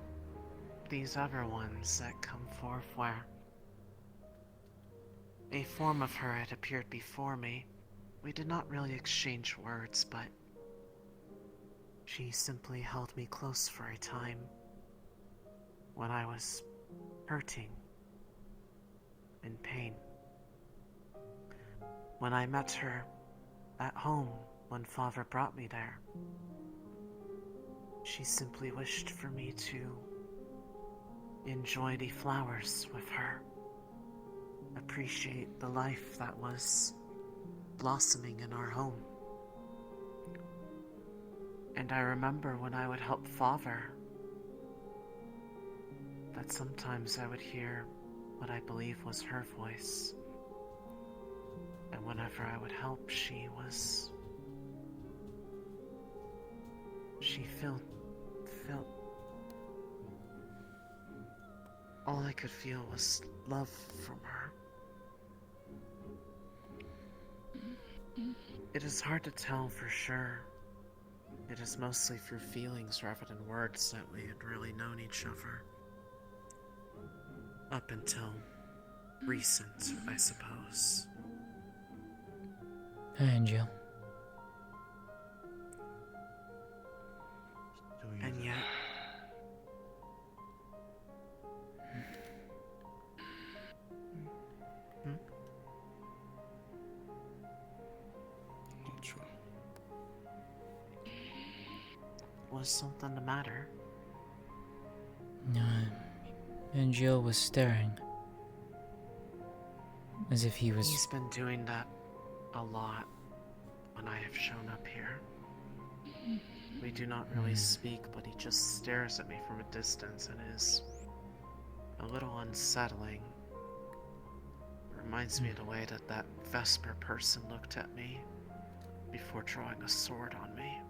Speaker 20: these other ones that come forth where a form of her had appeared before me. We did not really exchange words, but she simply held me close for a time when I was hurting, in pain. When I met her at home when father brought me there, she simply wished for me to enjoy the flowers with her, appreciate the life that was blossoming in our home. And I remember when I would help father, that sometimes I would hear what I believe was her voice. And whenever I would help, she felt all I could feel was love from her. It is hard to tell for sure. It is mostly through feelings rather than words that we had really known each other. Up until recent, I suppose.
Speaker 1: And Jill.
Speaker 20: And yet...
Speaker 11: Not sure.
Speaker 20: Was something the matter?
Speaker 1: No. And Jill was staring. As if he was...
Speaker 20: He's been doing that a lot when I have shown up here. We do not really speak, but he just stares at me from a distance and is a little unsettling. Reminds me of the way that that Vesper person looked at me before drawing a sword on me.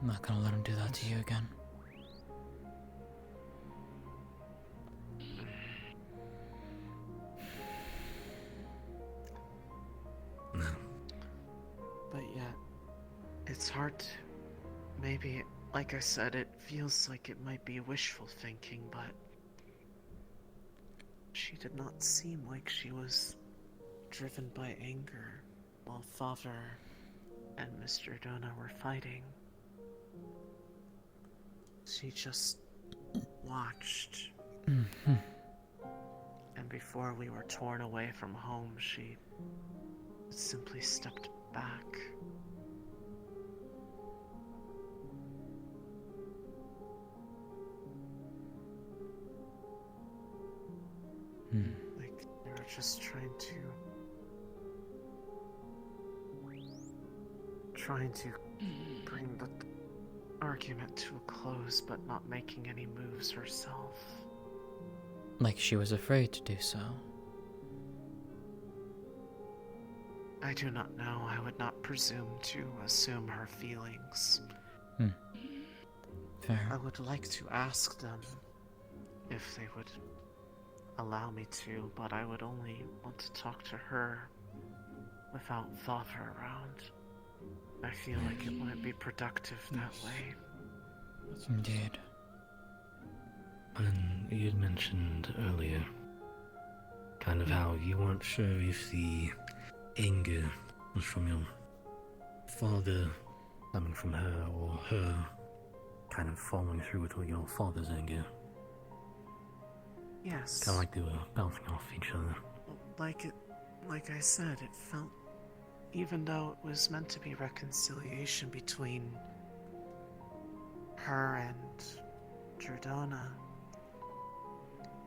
Speaker 1: I'm not gonna let him do that to you again.
Speaker 20: But yet, It's hard to... Maybe, like I said, it feels like it might be wishful thinking, but... She did not seem like she was driven by anger while Father and Mr. Dona were fighting. She just watched.
Speaker 1: Mhm.
Speaker 20: And before we were torn away from home, she simply stepped back. Like they were just trying to bring the argument to a close, but not making any moves herself.
Speaker 1: Like she was afraid to do so.
Speaker 20: I do not know. I would not presume to assume her feelings.
Speaker 1: Fair.
Speaker 20: I would like to ask them if they would allow me to, but I would only want to talk to her without Father around. I feel like it wouldn't be productive that way.
Speaker 1: Indeed.
Speaker 2: And you had mentioned earlier kind of how you weren't sure if the anger was from your father coming from her, or her kind of following through with your father's anger.
Speaker 20: Yes.
Speaker 2: Kind of like they were bouncing off each other.
Speaker 20: Like I said, it felt, even though it was meant to be reconciliation between her and Jordana,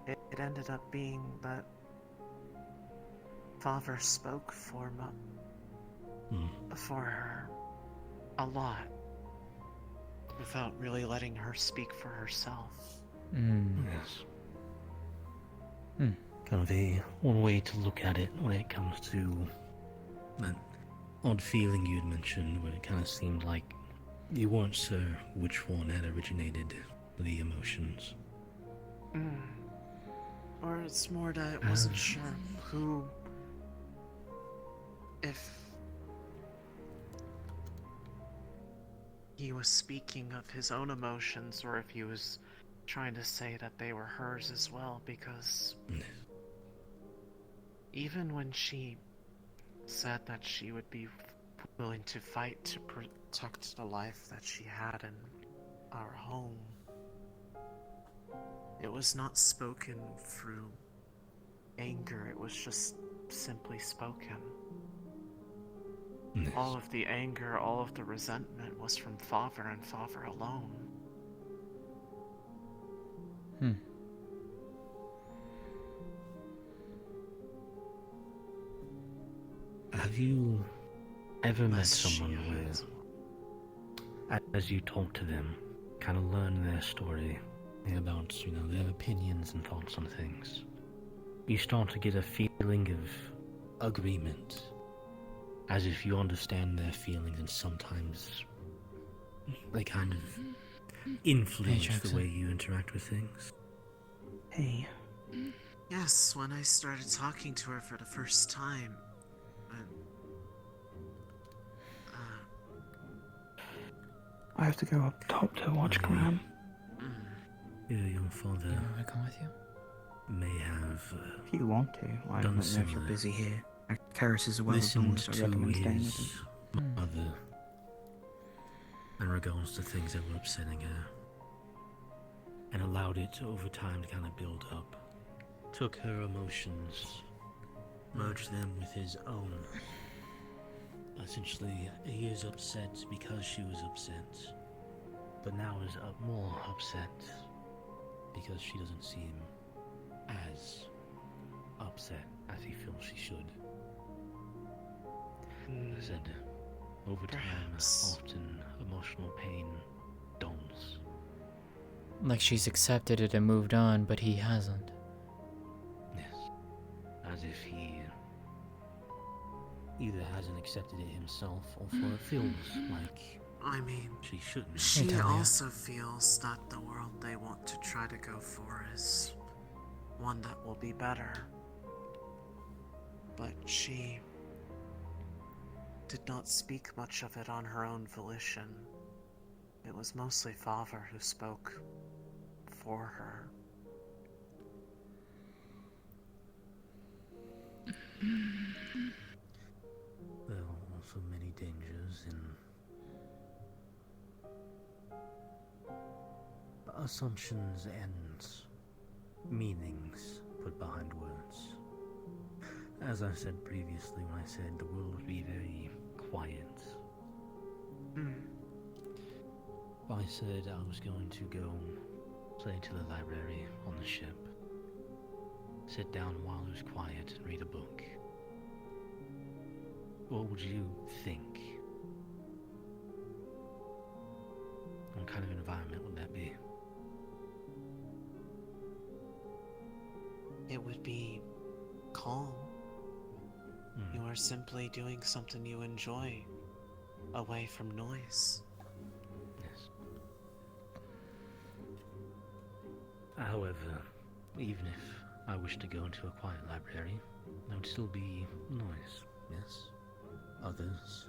Speaker 20: it ended up being that Father spoke for her a lot, without really letting her speak for herself.
Speaker 2: Yes. Kind of one way to look at it when it comes to that odd feeling you'd mentioned, where it kind of seemed like you weren't sure which one had originated the emotions.
Speaker 20: Or it's more that I wasn't sure who, if he was speaking of his own emotions, or if he was trying to say that they were hers as well, because even when she said that she would be willing to fight to protect the life that she had in our home, it was not spoken through anger, it was just simply spoken. All of the anger, all of the resentment was from Father and Father alone.
Speaker 2: Have you ever met someone where, as you talk to them, kind of learn their story about, their opinions and thoughts on things, you start to get a feeling of agreement, as if you understand their feelings, and sometimes they kind of influence the way you interact with things?
Speaker 20: Hey. Yes, when I started talking to her for the first time,
Speaker 14: I have to go up top to watch Graham.
Speaker 2: Your father.
Speaker 1: You want me to come with you?
Speaker 2: May have.
Speaker 10: If you want to, I don't know if you're busy here. Karis is well adorned, so I recommend staying with him.
Speaker 2: Mother, in regards to things that were upsetting her, and allowed it to, over time, to kind of build up. Took her emotions, merged them with his own. Essentially, he is upset because she was upset, but now is more upset because she doesn't seem as upset as he feels she should. As I said, over time, often emotional pain dulls.
Speaker 1: Like she's accepted it and moved on, but he hasn't.
Speaker 2: Yes. As if he either hasn't accepted it himself, or for it feels like she shouldn't.
Speaker 20: She also feels that the world they want to try to go for is one that will be better. But she did not speak much of it on her own volition. It was mostly Father who spoke for her.
Speaker 2: There are also many dangers in assumptions and meanings put behind words. As I said previously when I said the world would be very quiet. If I said I was going to go, say, to the library on the ship, sit down while it was quiet and read a book, what would you think? What kind of environment would that be?
Speaker 20: It would be calm. You are simply doing something you enjoy, away from noise.
Speaker 2: Yes. However, even if I wished to go into a quiet library, there would still be noise, yes? Others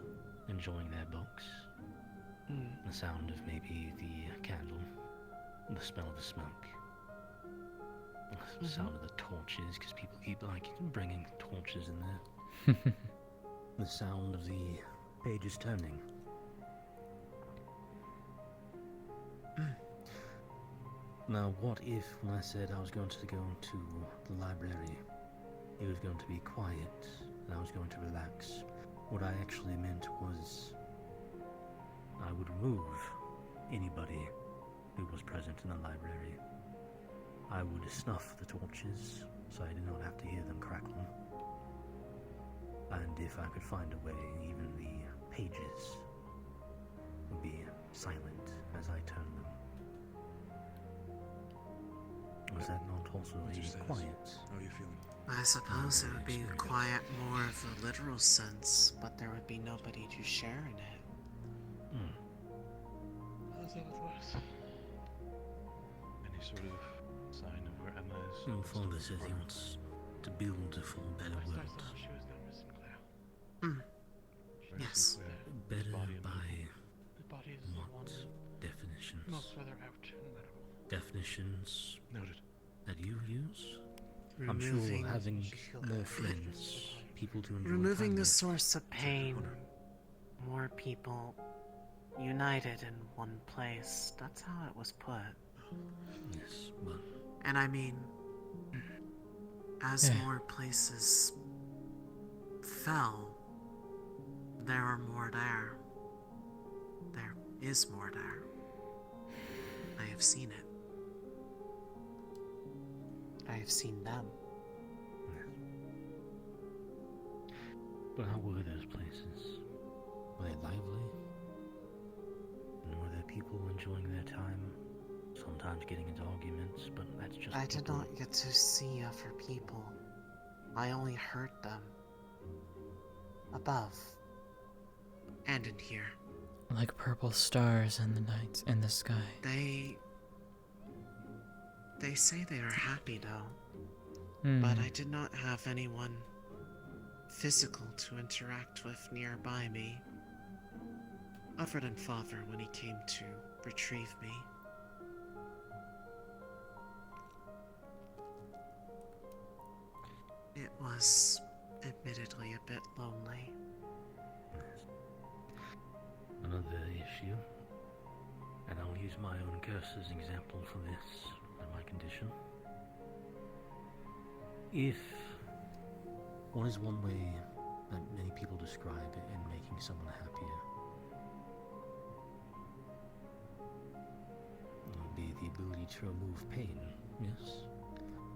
Speaker 2: enjoying their books. The sound of maybe the candle, the smell of the smoke, the sound of the torches, because people keep bringing torches in there. The sound of the pages turning. Now, what if, when I said I was going to go to the library, it was going to be quiet, and I was going to relax? What I actually meant was I would remove anybody who was present in the library. I would snuff the torches, so I did not have to hear them crackle. And if I could find a way, even the pages would be silent as I turned them. Was that not also quiet?
Speaker 9: How are you feeling?
Speaker 20: I suppose it would be quiet more of a literal sense, but there would be nobody to share in it.
Speaker 15: How's that with Wes? Any sort of sign of where Emma is?
Speaker 2: Your father says he wants to build for a better world.
Speaker 15: She was gonna miss Sinclair.
Speaker 20: Yes.
Speaker 2: Better by
Speaker 15: The body is
Speaker 2: what definitions?
Speaker 15: most further out in medical.
Speaker 2: Definitions
Speaker 15: Noted.
Speaker 2: that you use? I'm
Speaker 20: Removing-
Speaker 2: sure having more friends, people to enjoy
Speaker 20: Removing
Speaker 2: time
Speaker 20: the
Speaker 2: with.
Speaker 20: source of pain, more people united in one place. That's how it was put.
Speaker 2: Yes, but
Speaker 20: And I mean, as more places fell, there are more there. There is more there. I have seen it. I have seen them.
Speaker 2: But how were those places? Were they lively? And were there people enjoying their time? Sometimes getting into arguments, but that's just
Speaker 20: I did
Speaker 2: people.
Speaker 20: not get to see other people. I only heard them. Above. And in here.
Speaker 1: Like purple stars in the night in the sky.
Speaker 20: They say they are happy though.
Speaker 1: Hmm.
Speaker 20: But I did not have anyone physical to interact with nearby me. Other than Father when he came to retrieve me. It was admittedly a bit lonely.
Speaker 2: Another issue, and I'll use my own curse as an example for this and my condition. If what is one way that many people describe it in making someone happier? It would be the ability to remove pain, yes?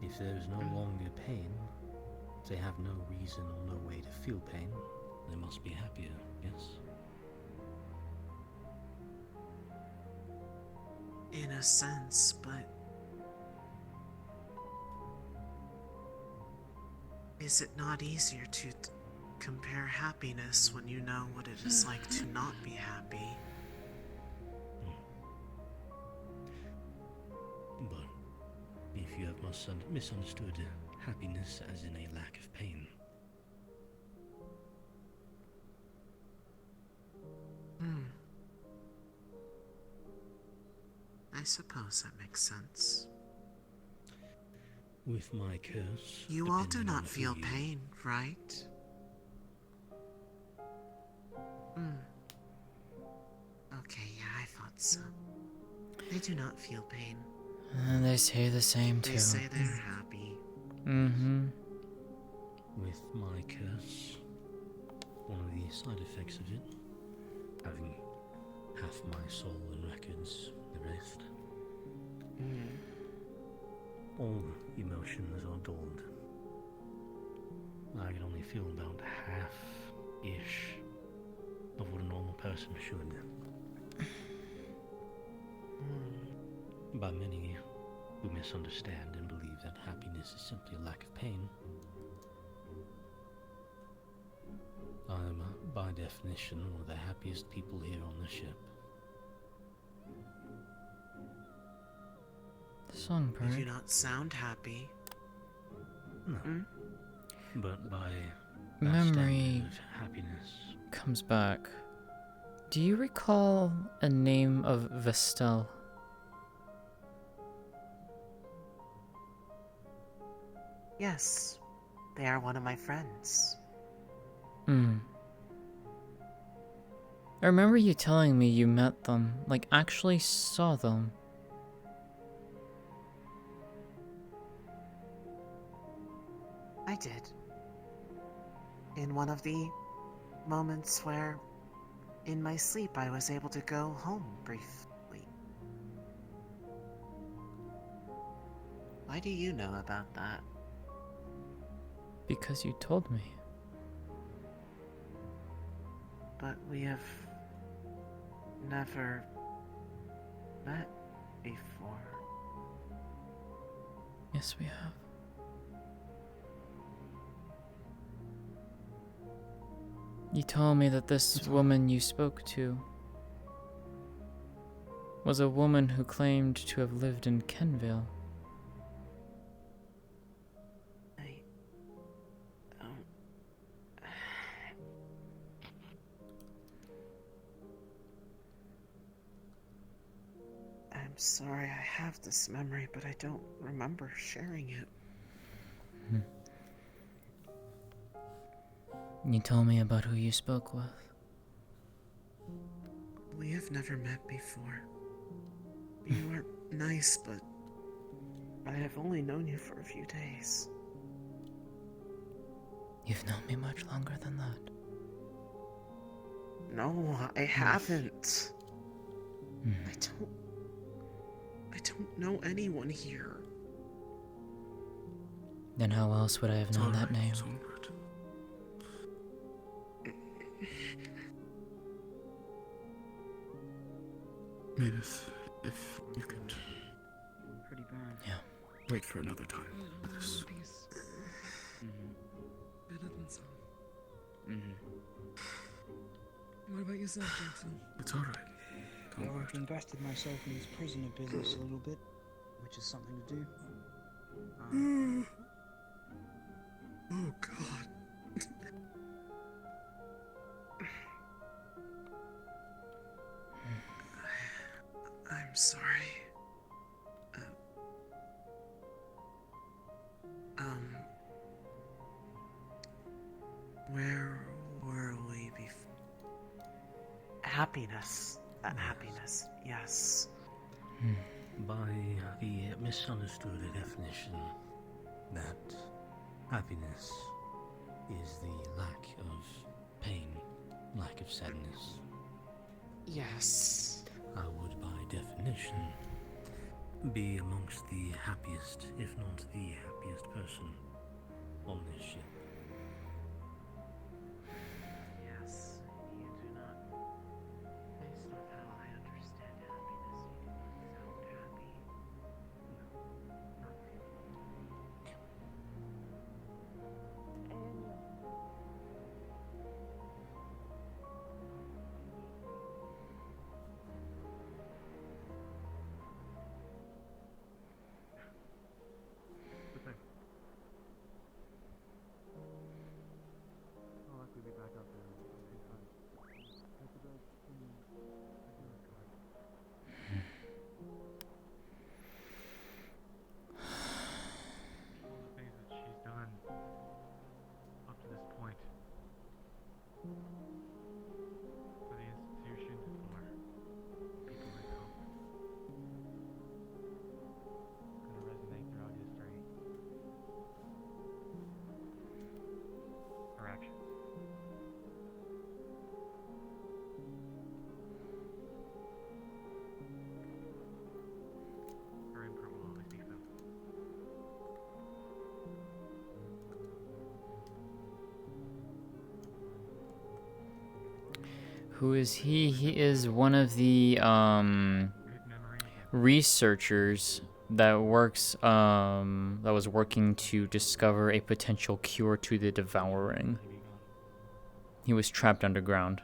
Speaker 2: If there is no longer pain, they have no reason or no way to feel pain, they must be happier, yes?
Speaker 20: In a sense, but is it not easier to compare happiness when you know what it is like to not be happy?
Speaker 2: But if you have misunderstood happiness as in a lack of pain,
Speaker 20: I suppose that makes sense.
Speaker 2: With my curse,
Speaker 20: You all do
Speaker 2: depending on
Speaker 20: not
Speaker 2: who
Speaker 20: feel
Speaker 2: you-
Speaker 20: pain, right? Okay, yeah, I thought so. They do not feel pain.
Speaker 1: They say the same too.
Speaker 20: They say they're happy.
Speaker 1: Mm-hmm.
Speaker 2: With my curse, one of the side effects of it, having half my soul and records, the rest, all emotions are dulled. I can only feel about half-ish of what a normal person should. By many who misunderstand and believe that happiness is simply a lack of pain, I'm, by definition, one of the happiest people here on the ship.
Speaker 1: Songbird.
Speaker 20: You do not sound happy.
Speaker 2: No. But by that
Speaker 1: Memory
Speaker 2: standard of happiness,
Speaker 1: comes back. Do you recall a name of Vestel?
Speaker 20: Yes, they are one of my friends.
Speaker 1: I remember you telling me you met them, like actually saw them.
Speaker 20: I did. In one of the moments where, in my sleep, I was able to go home briefly. Why do you know about that?
Speaker 1: Because you told me.
Speaker 20: But we have never met before.
Speaker 1: Yes, we have. You told me that this woman you spoke to was a woman who claimed to have lived in Kenville.
Speaker 20: I'm sorry, I have this memory, but I don't remember sharing it.
Speaker 1: You told me about who you spoke with.
Speaker 20: We have never met before. You are nice, but I have only known you for a few days.
Speaker 1: You've known me much longer than that.
Speaker 20: No, I haven't. I don't know anyone here.
Speaker 1: Then how else would I have known that name?
Speaker 22: Maeneth, if you could
Speaker 10: Pretty bad.
Speaker 1: Yeah.
Speaker 22: wait for another time for this.
Speaker 14: Better than some. What about yourself, Jackson?
Speaker 22: It's alright.
Speaker 10: Well, I've invested myself in this prisoner business a little bit, which is something to do.
Speaker 20: Oh, God. I'm sorry. Where were we before? Happiness. That happiness, yes.
Speaker 2: by the misunderstood definition that happiness is the lack of pain, lack of sadness,
Speaker 20: Yes.
Speaker 2: I would by definition be amongst the happiest, if not the happiest person on this ship.
Speaker 20: Yes, you do not. Based on how I understand happiness, you do not sound happy. No, not really.
Speaker 1: Who is he? He is one of the researchers that was working to discover a potential cure to the devouring. He was trapped underground.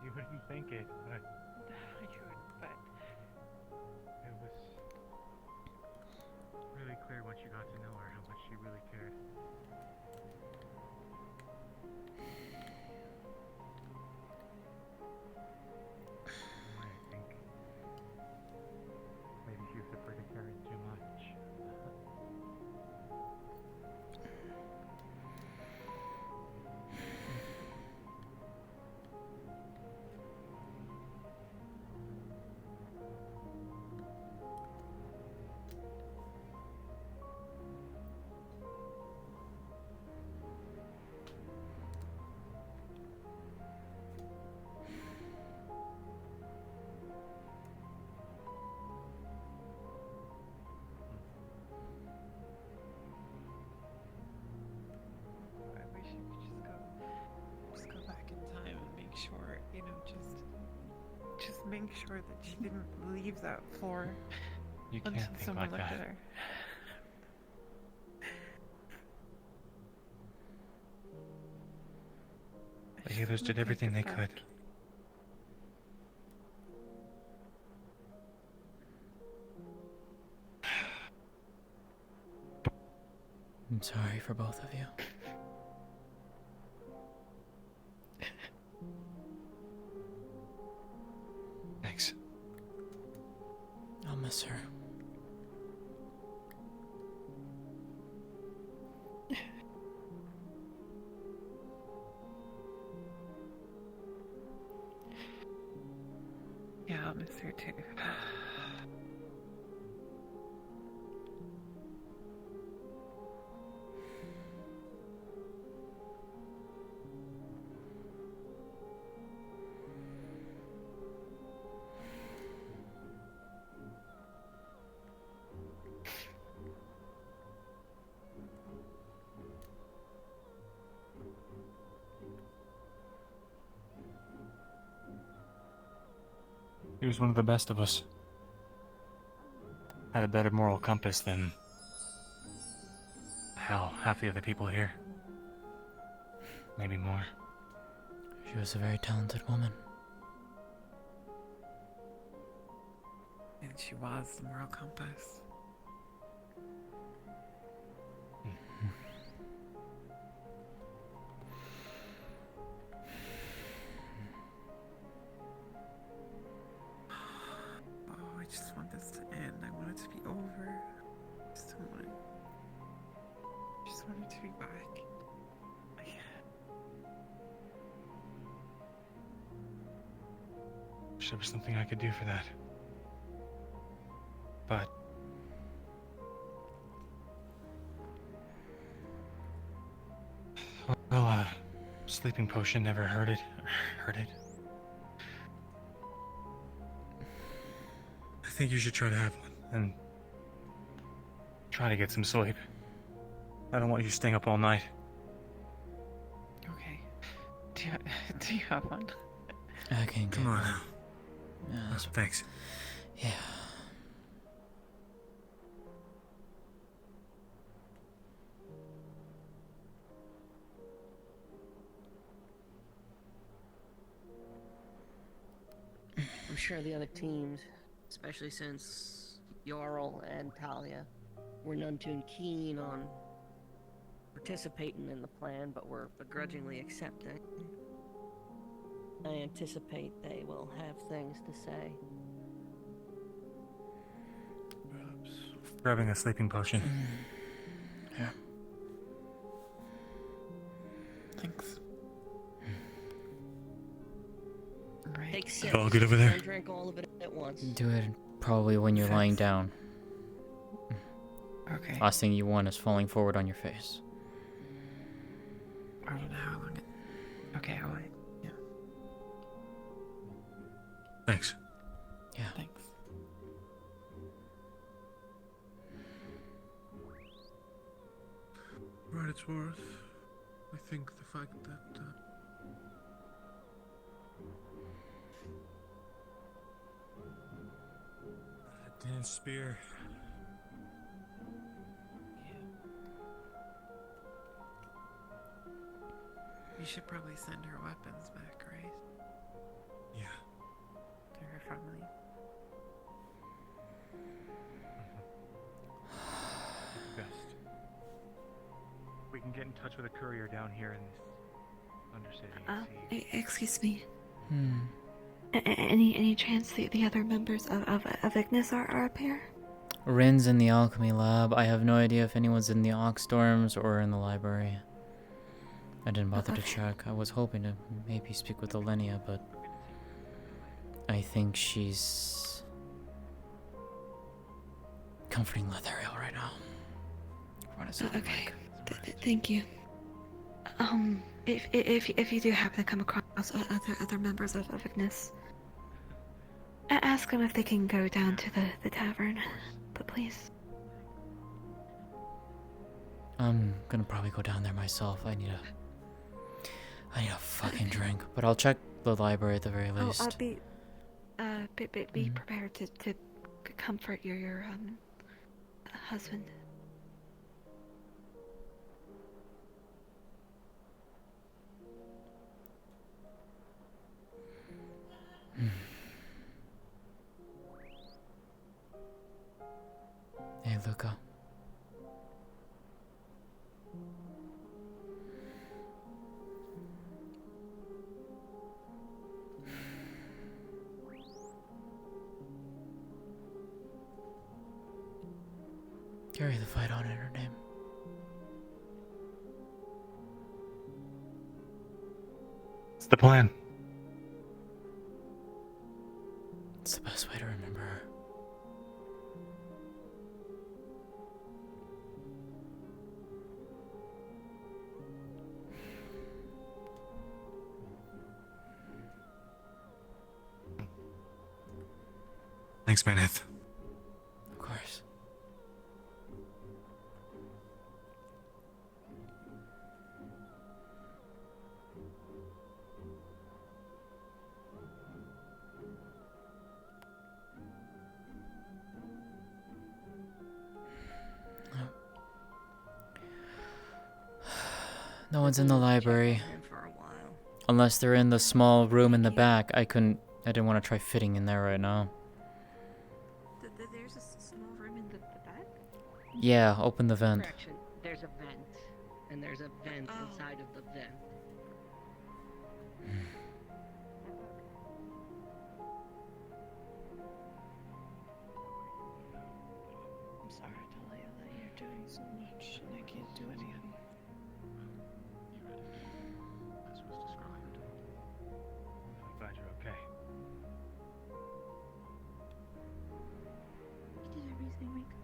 Speaker 15: You wouldn't think it, but it was really clear once you got to know her how much she really cared. I think maybe she was afraid of caring too much.
Speaker 8: I wish you could just go back in time and make sure, just make sure that she didn't leave that floor
Speaker 15: You can't
Speaker 8: until
Speaker 15: think
Speaker 8: someone
Speaker 15: like
Speaker 8: looked
Speaker 15: that.
Speaker 8: at her.
Speaker 15: The healers did everything they could.
Speaker 1: I'm sorry for both of you.
Speaker 15: Thanks.
Speaker 1: I'll miss her.
Speaker 8: Yeah, I'll miss her too.
Speaker 15: He was one of the best of us. Had a better moral compass than, hell, half the other people here. Maybe more.
Speaker 1: She was a very talented woman.
Speaker 8: And she was the moral compass. Oh, I just want this to end. I want it to be over. I just don't want it. I just want it to be back.
Speaker 15: Wish there was something I could do for that. But well, sleeping potion never hurt it. I think you should try to have one and try to get some sleep. I don't want you staying up all night.
Speaker 8: Okay. Do you have one?
Speaker 1: I can
Speaker 15: Come on now.
Speaker 1: Yeah,
Speaker 15: Thanks.
Speaker 1: Yeah.
Speaker 17: I'm sure the other teams, especially since Jarl and Talia were none too keen on participating in the plan, but were begrudgingly accepting. I anticipate they will have things to say.
Speaker 15: Grabbing a sleeping potion.
Speaker 1: Yeah.
Speaker 8: Thanks.
Speaker 17: Take sips.
Speaker 15: All good over there?
Speaker 17: Don't drink all of it at once.
Speaker 1: Do it probably when you're lying down.
Speaker 8: Okay.
Speaker 1: Last thing you want is falling forward on your face.
Speaker 8: I don't know how long it... Okay, I'll wait. Yeah.
Speaker 15: Thanks.
Speaker 1: Yeah.
Speaker 8: Thanks. it's worth, I think the fact that
Speaker 15: That damn spear.
Speaker 8: you should probably send her weapons back, right?
Speaker 15: Yeah.
Speaker 8: To her family.
Speaker 15: Best. We can get in touch with a courier down here in this undercity.
Speaker 16: Excuse me.
Speaker 1: Hmm.
Speaker 16: Any chance the other members of Ignis are up here?
Speaker 1: Rin's in the alchemy lab. I have no idea if anyone's in the Ox dorms or in the library. I didn't bother to check. I was hoping to maybe speak with Elenia, but I think she's comforting Lethariel right now.
Speaker 16: Okay. Thank you. If you do happen to come across other members of Ignis, ask them if they can go down to the tavern, but please.
Speaker 1: I'm gonna probably go down there myself. I need a fucking drink, but I'll check the library at the very least.
Speaker 16: I'll be prepared to comfort your husband.
Speaker 1: Hey, Luca. Carry the fight on in her name.
Speaker 15: What's the plan?
Speaker 1: It's the best way to remember her.
Speaker 15: Thanks, Maeneth.
Speaker 1: Of course. No one's in the library. Unless they're in the small room in the back. I didn't want to try fitting in there right now.
Speaker 16: There's a small room in the back?
Speaker 1: Yeah, open the vent.
Speaker 17: Correction. There's a vent, and there's a vent inside of the vent.
Speaker 12: I'm sorry, Talia, that you're doing so much and I can't do it again.
Speaker 2: As was described.
Speaker 15: I'm glad you're okay.
Speaker 16: We did everything we could.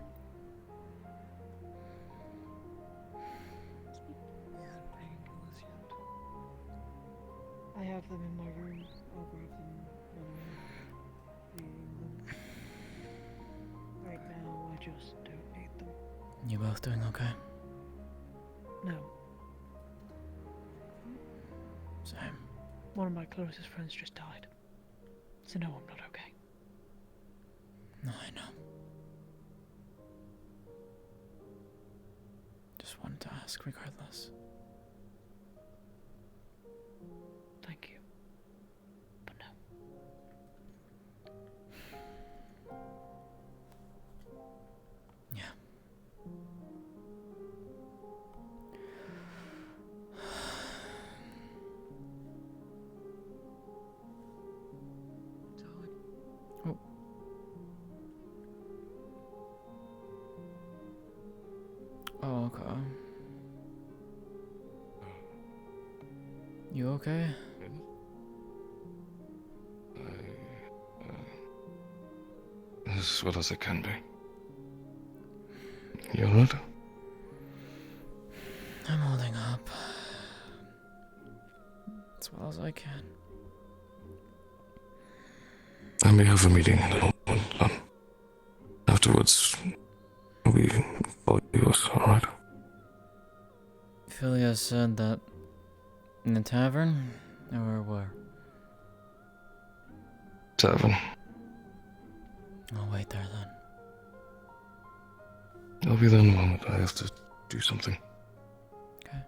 Speaker 12: I have them in my room. I'll grab them when I'm reading them. Right now, I just don't need them.
Speaker 1: You both doing okay?
Speaker 12: No.
Speaker 1: Same.
Speaker 12: One of my closest friends just died. So no, I'm not okay.
Speaker 1: No, I know. Just wanted to ask regardless.
Speaker 12: Thank you. But no.
Speaker 1: Yeah. Oh. Oh, okay. You okay?
Speaker 22: As well as I can be. You alright?
Speaker 1: I'm holding up. As well as I can.
Speaker 22: I may have a meeting in a moment. Afterwards, we follow you, alright?
Speaker 1: Philia said that in the tavern, or where?
Speaker 22: Tavern.
Speaker 1: I'll wait there then.
Speaker 22: I'll be there in a moment. I have to do something.
Speaker 1: Okay.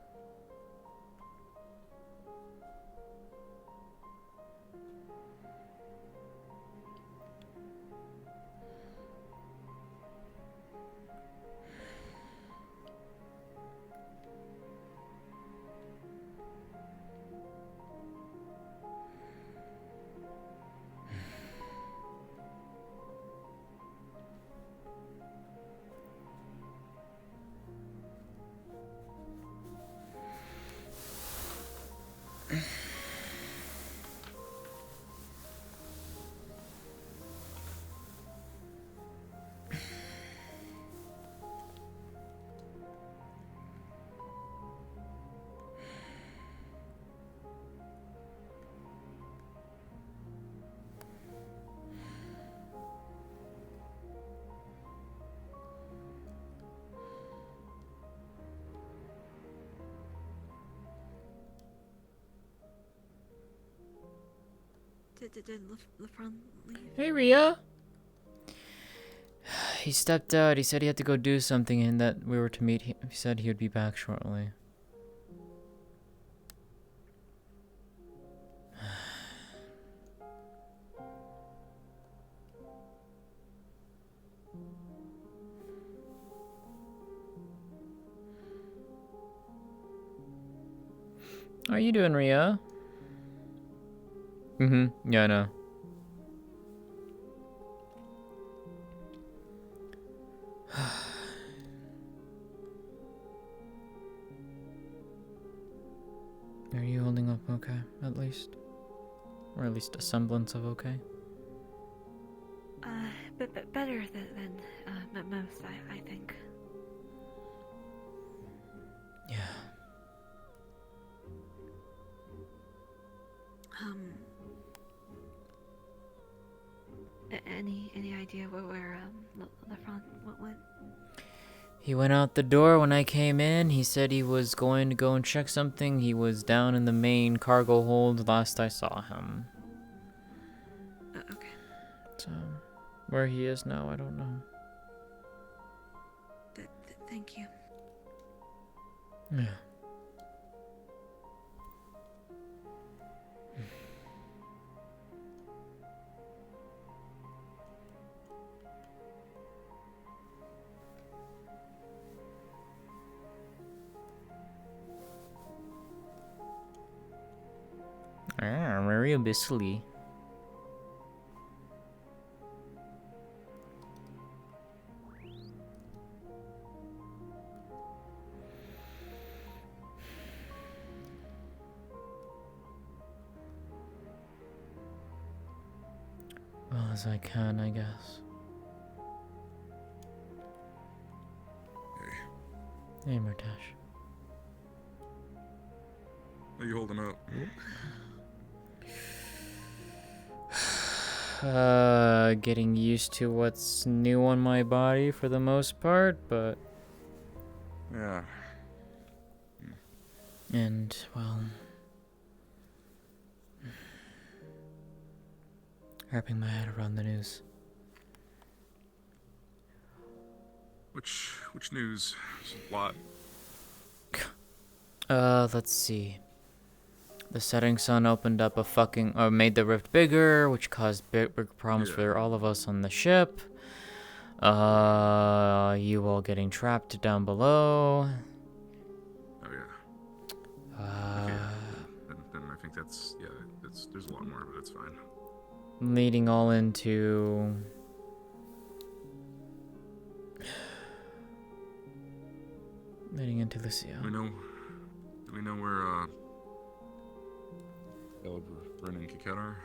Speaker 16: Did LeBron leave?
Speaker 1: Hey, Rhea. He stepped out. He said he had to go do something and that we were to meet him. He said he would be back shortly. How are you doing, Rhea? Yeah, I know. Are you holding up okay, at least? Or at least a semblance of okay?
Speaker 16: But better than most, I think.
Speaker 1: Yeah.
Speaker 16: Any idea where LeBron went?
Speaker 1: He went out the door when I came in. He said he was going to go and check something. He was down in the main cargo hold last I saw him.
Speaker 16: Okay.
Speaker 1: So, where he is now, I don't know.
Speaker 16: Thank you.
Speaker 1: Yeah. Very abyssally. Well as I can, I guess. Hey, Murtash.
Speaker 3: How you holding up?
Speaker 1: Getting used to what's new on my body for the most part, but...
Speaker 3: Yeah.
Speaker 1: And, well... wrapping my head around the news.
Speaker 3: Which news? There's a lot.
Speaker 1: Let's see. The setting sun opened up made the rift bigger, which caused big problems for all of us on the ship. You all getting trapped down below.
Speaker 3: Oh yeah. Okay. Then I think that's there's a lot more, but it's fine.
Speaker 1: Leading all into Lucia.
Speaker 3: Do we know where Galeb, Ren, and Kiket are?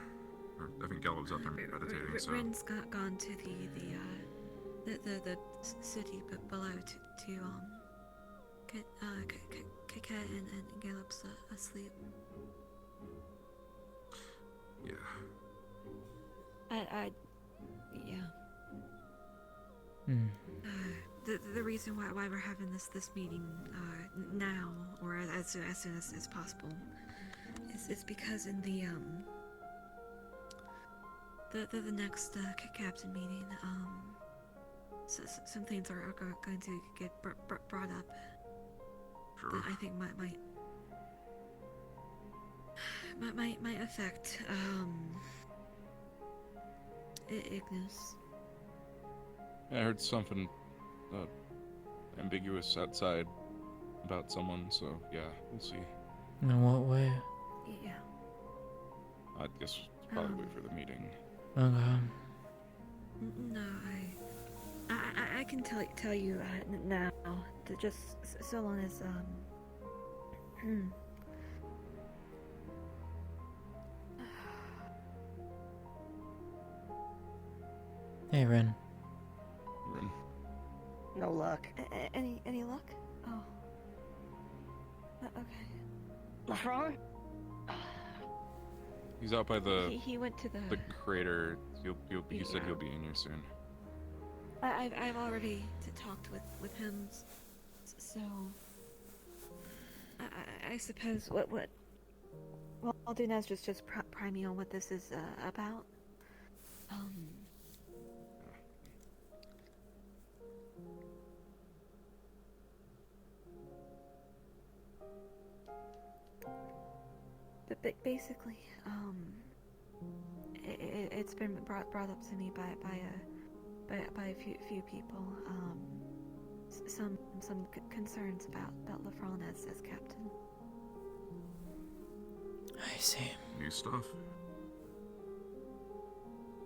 Speaker 3: Or I think Galeb's out there meditating. So
Speaker 16: Ren's gone to the city below to get Kiket and Galeb's asleep.
Speaker 3: Yeah.
Speaker 16: Yeah.
Speaker 1: Hmm.
Speaker 16: The reason why we're having this meeting now, or as soon as possible, is because in the next captain meeting, some things are going to get brought up that I think might affect Ignis.
Speaker 22: I heard something ambiguous outside about someone, so yeah, we'll see.
Speaker 1: In what way?
Speaker 16: Yeah.
Speaker 22: I guess we'll probably wait for the meeting.
Speaker 1: Okay.
Speaker 16: No, I can tell you now, just so long as
Speaker 1: Hey, Ren.
Speaker 22: Ren.
Speaker 17: No luck.
Speaker 16: Any luck? Oh. Okay.
Speaker 17: What's wrong?
Speaker 22: He's out by the
Speaker 16: He went to
Speaker 22: the crater. He said he'll be in here soon.
Speaker 16: I've already talked with him, so I suppose what I'll do now is just prime you on what this is about. But basically, it's been brought up to me by a few people. Some concerns about LeFron as captain.
Speaker 1: I see.
Speaker 3: New stuff.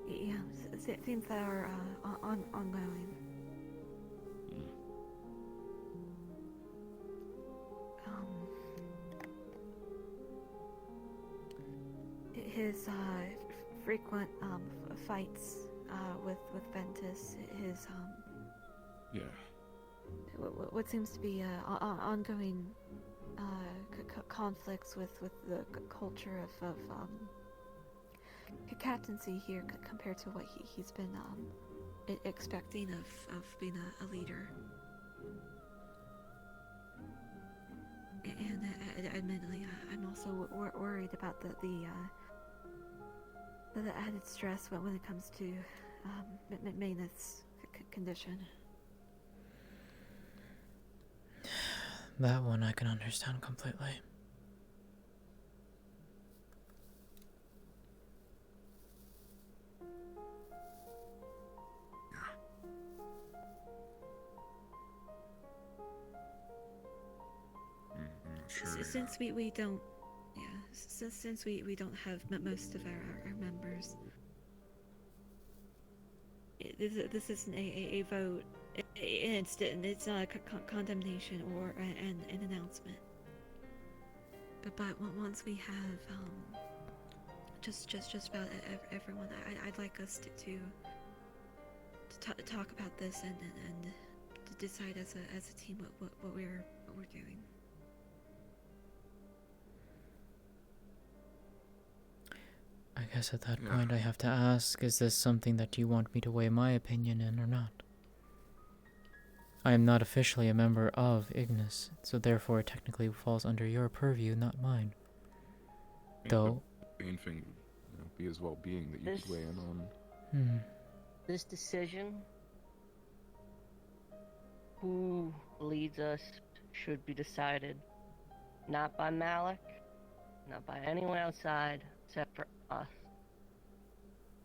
Speaker 16: Yeah, things that are ongoing. His frequent fights with Ventus, his
Speaker 22: yeah,
Speaker 16: what seems to be ongoing conflicts with the culture of captaincy here compared to what he's been expecting of being a leader. And admittedly, I'm also worried about the added stress when it comes to Maeneth's condition.
Speaker 1: That one I can understand completely.
Speaker 16: Since we don't, since we don't have most of our members, this isn't a vote. It's not a condemnation or an announcement. But once we have just about everyone, I'd like us to talk about this and to decide as a team what we're doing.
Speaker 1: I guess at that point I have to ask, is this something that you want me to weigh my opinion in or not? I am not officially a member of Ignis, so therefore it technically falls under your purview, not mine. Though...
Speaker 22: The main thing would be his well-being that you could weigh in on.
Speaker 17: This decision, who leads us, should be decided not by Malik, not by anyone outside, except for us.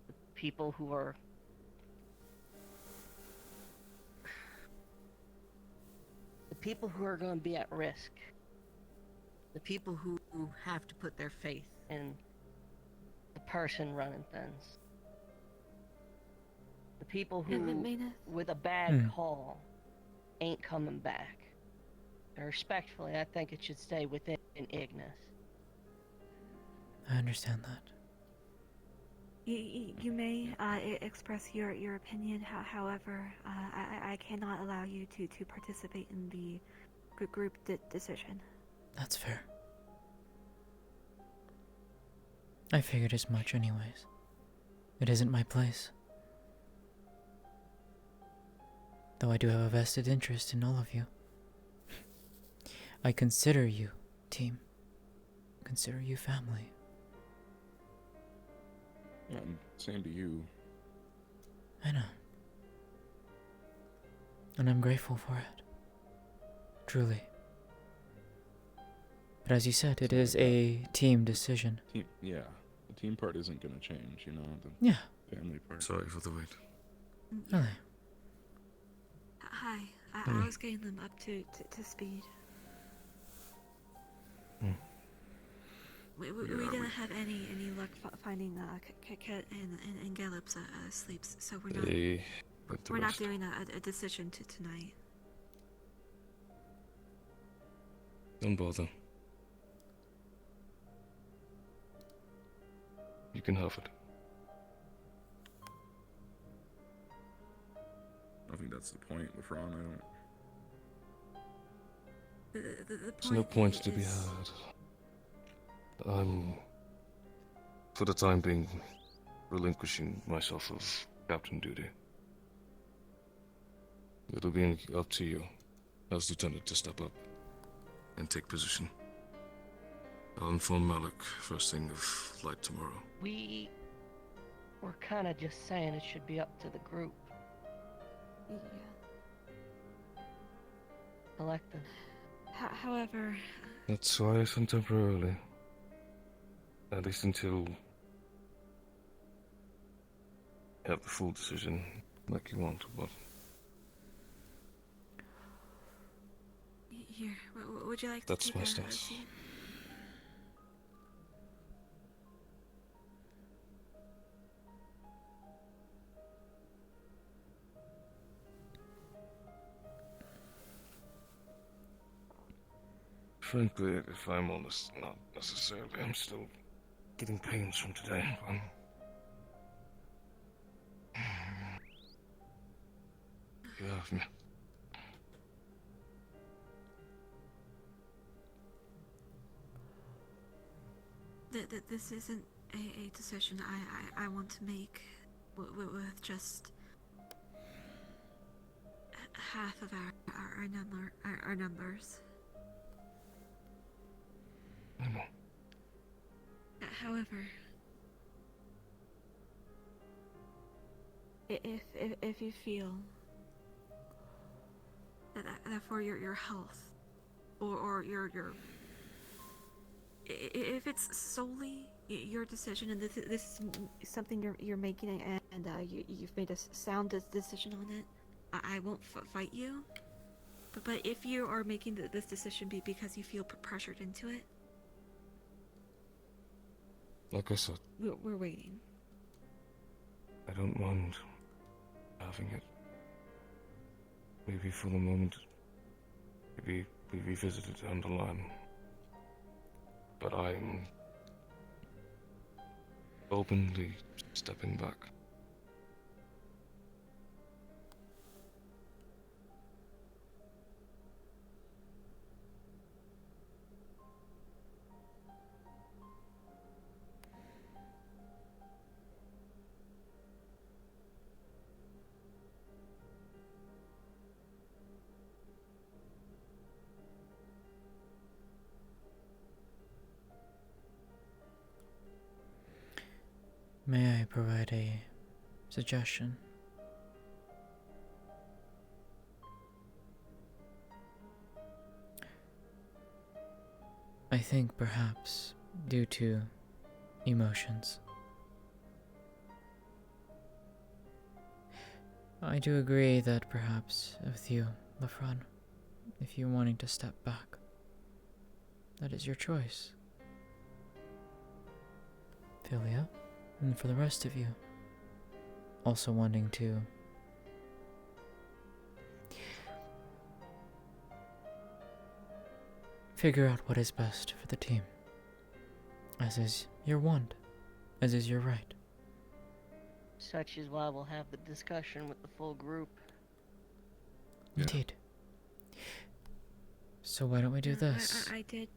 Speaker 17: The people who are going to be at risk. The people who have to put their faith in the person running things. The people who, with a bad call, ain't coming back. And respectfully, I think it should stay within Ignis.
Speaker 1: I understand that.
Speaker 16: You may express your opinion. However, I cannot allow you to participate in the group decision.
Speaker 1: That's fair. I figured as much anyways. It isn't my place. Though I do have a vested interest in all of you. I consider you, team. Consider you family.
Speaker 3: I'm saying to you.
Speaker 1: I know. And I'm grateful for it. Truly. But as you said, it is a team decision.
Speaker 3: Yeah, the team part isn't gonna change, you know. The
Speaker 1: Yeah.
Speaker 3: family part.
Speaker 23: Sorry for the wait.
Speaker 1: Really?
Speaker 16: Hi, I was getting them up to speed. We didn't have any luck finding Ket and Gallup's sleeps, so we're not doing a decision tonight.
Speaker 23: Don't bother. You can have it.
Speaker 3: I think that's the point, Lefron. I don't.
Speaker 23: There's no point to be had. I'm, for the time being, relinquishing myself of captain duty. It'll be up to you, as lieutenant, to step up and take position. I'll inform Malik first thing of light tomorrow.
Speaker 17: We were kind of just saying it should be up to the group.
Speaker 16: Yeah.
Speaker 17: Collective.
Speaker 16: However...
Speaker 23: That's why I said temporarily. At least until you have the full decision like you want, but...
Speaker 16: Here, would you like
Speaker 23: That's
Speaker 16: to take
Speaker 23: my
Speaker 16: a
Speaker 23: stance.
Speaker 16: seat?
Speaker 23: Frankly, if I'm honest, not necessarily. I'm still getting pains from today. You have me.
Speaker 16: This isn't a decision I want to make with just half of our numbers.
Speaker 23: I know.
Speaker 16: However, if you feel that for your health or your if it's solely your decision and this is something you're making and you've made a sound decision on it, I won't fight you. But if you are making this decision because you feel pressured into it,
Speaker 23: like I said,
Speaker 16: we're waiting.
Speaker 23: I don't mind having it. Maybe for the moment, maybe we revisit it down the line. But I'm openly stepping back.
Speaker 1: May I provide a suggestion? I think perhaps due to emotions. I do agree that perhaps with you, Lefron, if you're wanting to step back, that is your choice. Philia, and for the rest of you, also wanting to figure out what is best for the team, as is your want, as is your right.
Speaker 17: Such is why we'll have the discussion with the full group.
Speaker 1: Indeed. So why don't we do this?
Speaker 16: I did.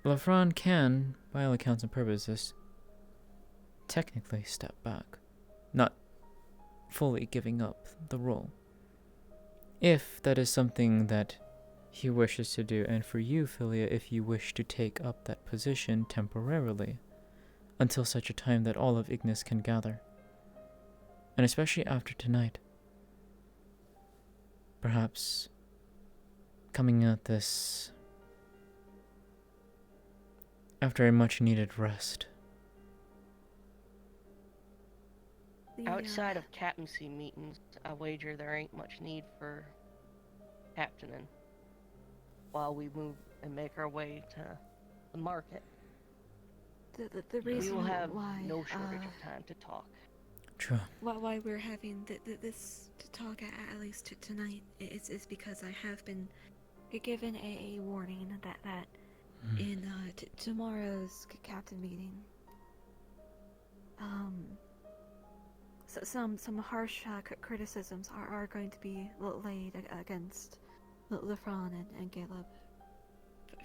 Speaker 1: Lefron can, by all accounts and purposes, technically step back, not fully giving up the role. if that is something that he wishes to do, and for you, Philia, if you wish to take up that position temporarily, until such a time that all of Ignis can gather. And especially after tonight. Perhaps coming at this after a much needed rest.
Speaker 17: Outside of captaincy meetings, I wager there ain't much need for captaining while we move and make our way to the market.
Speaker 16: The reason
Speaker 17: we will have
Speaker 16: why
Speaker 17: no shortage of time to talk.
Speaker 1: True.
Speaker 16: Why we're having this to talk at least tonight is because I have been given a warning that in tomorrow's captain meeting, so some harsh criticisms are going to be laid against Lefron and Caleb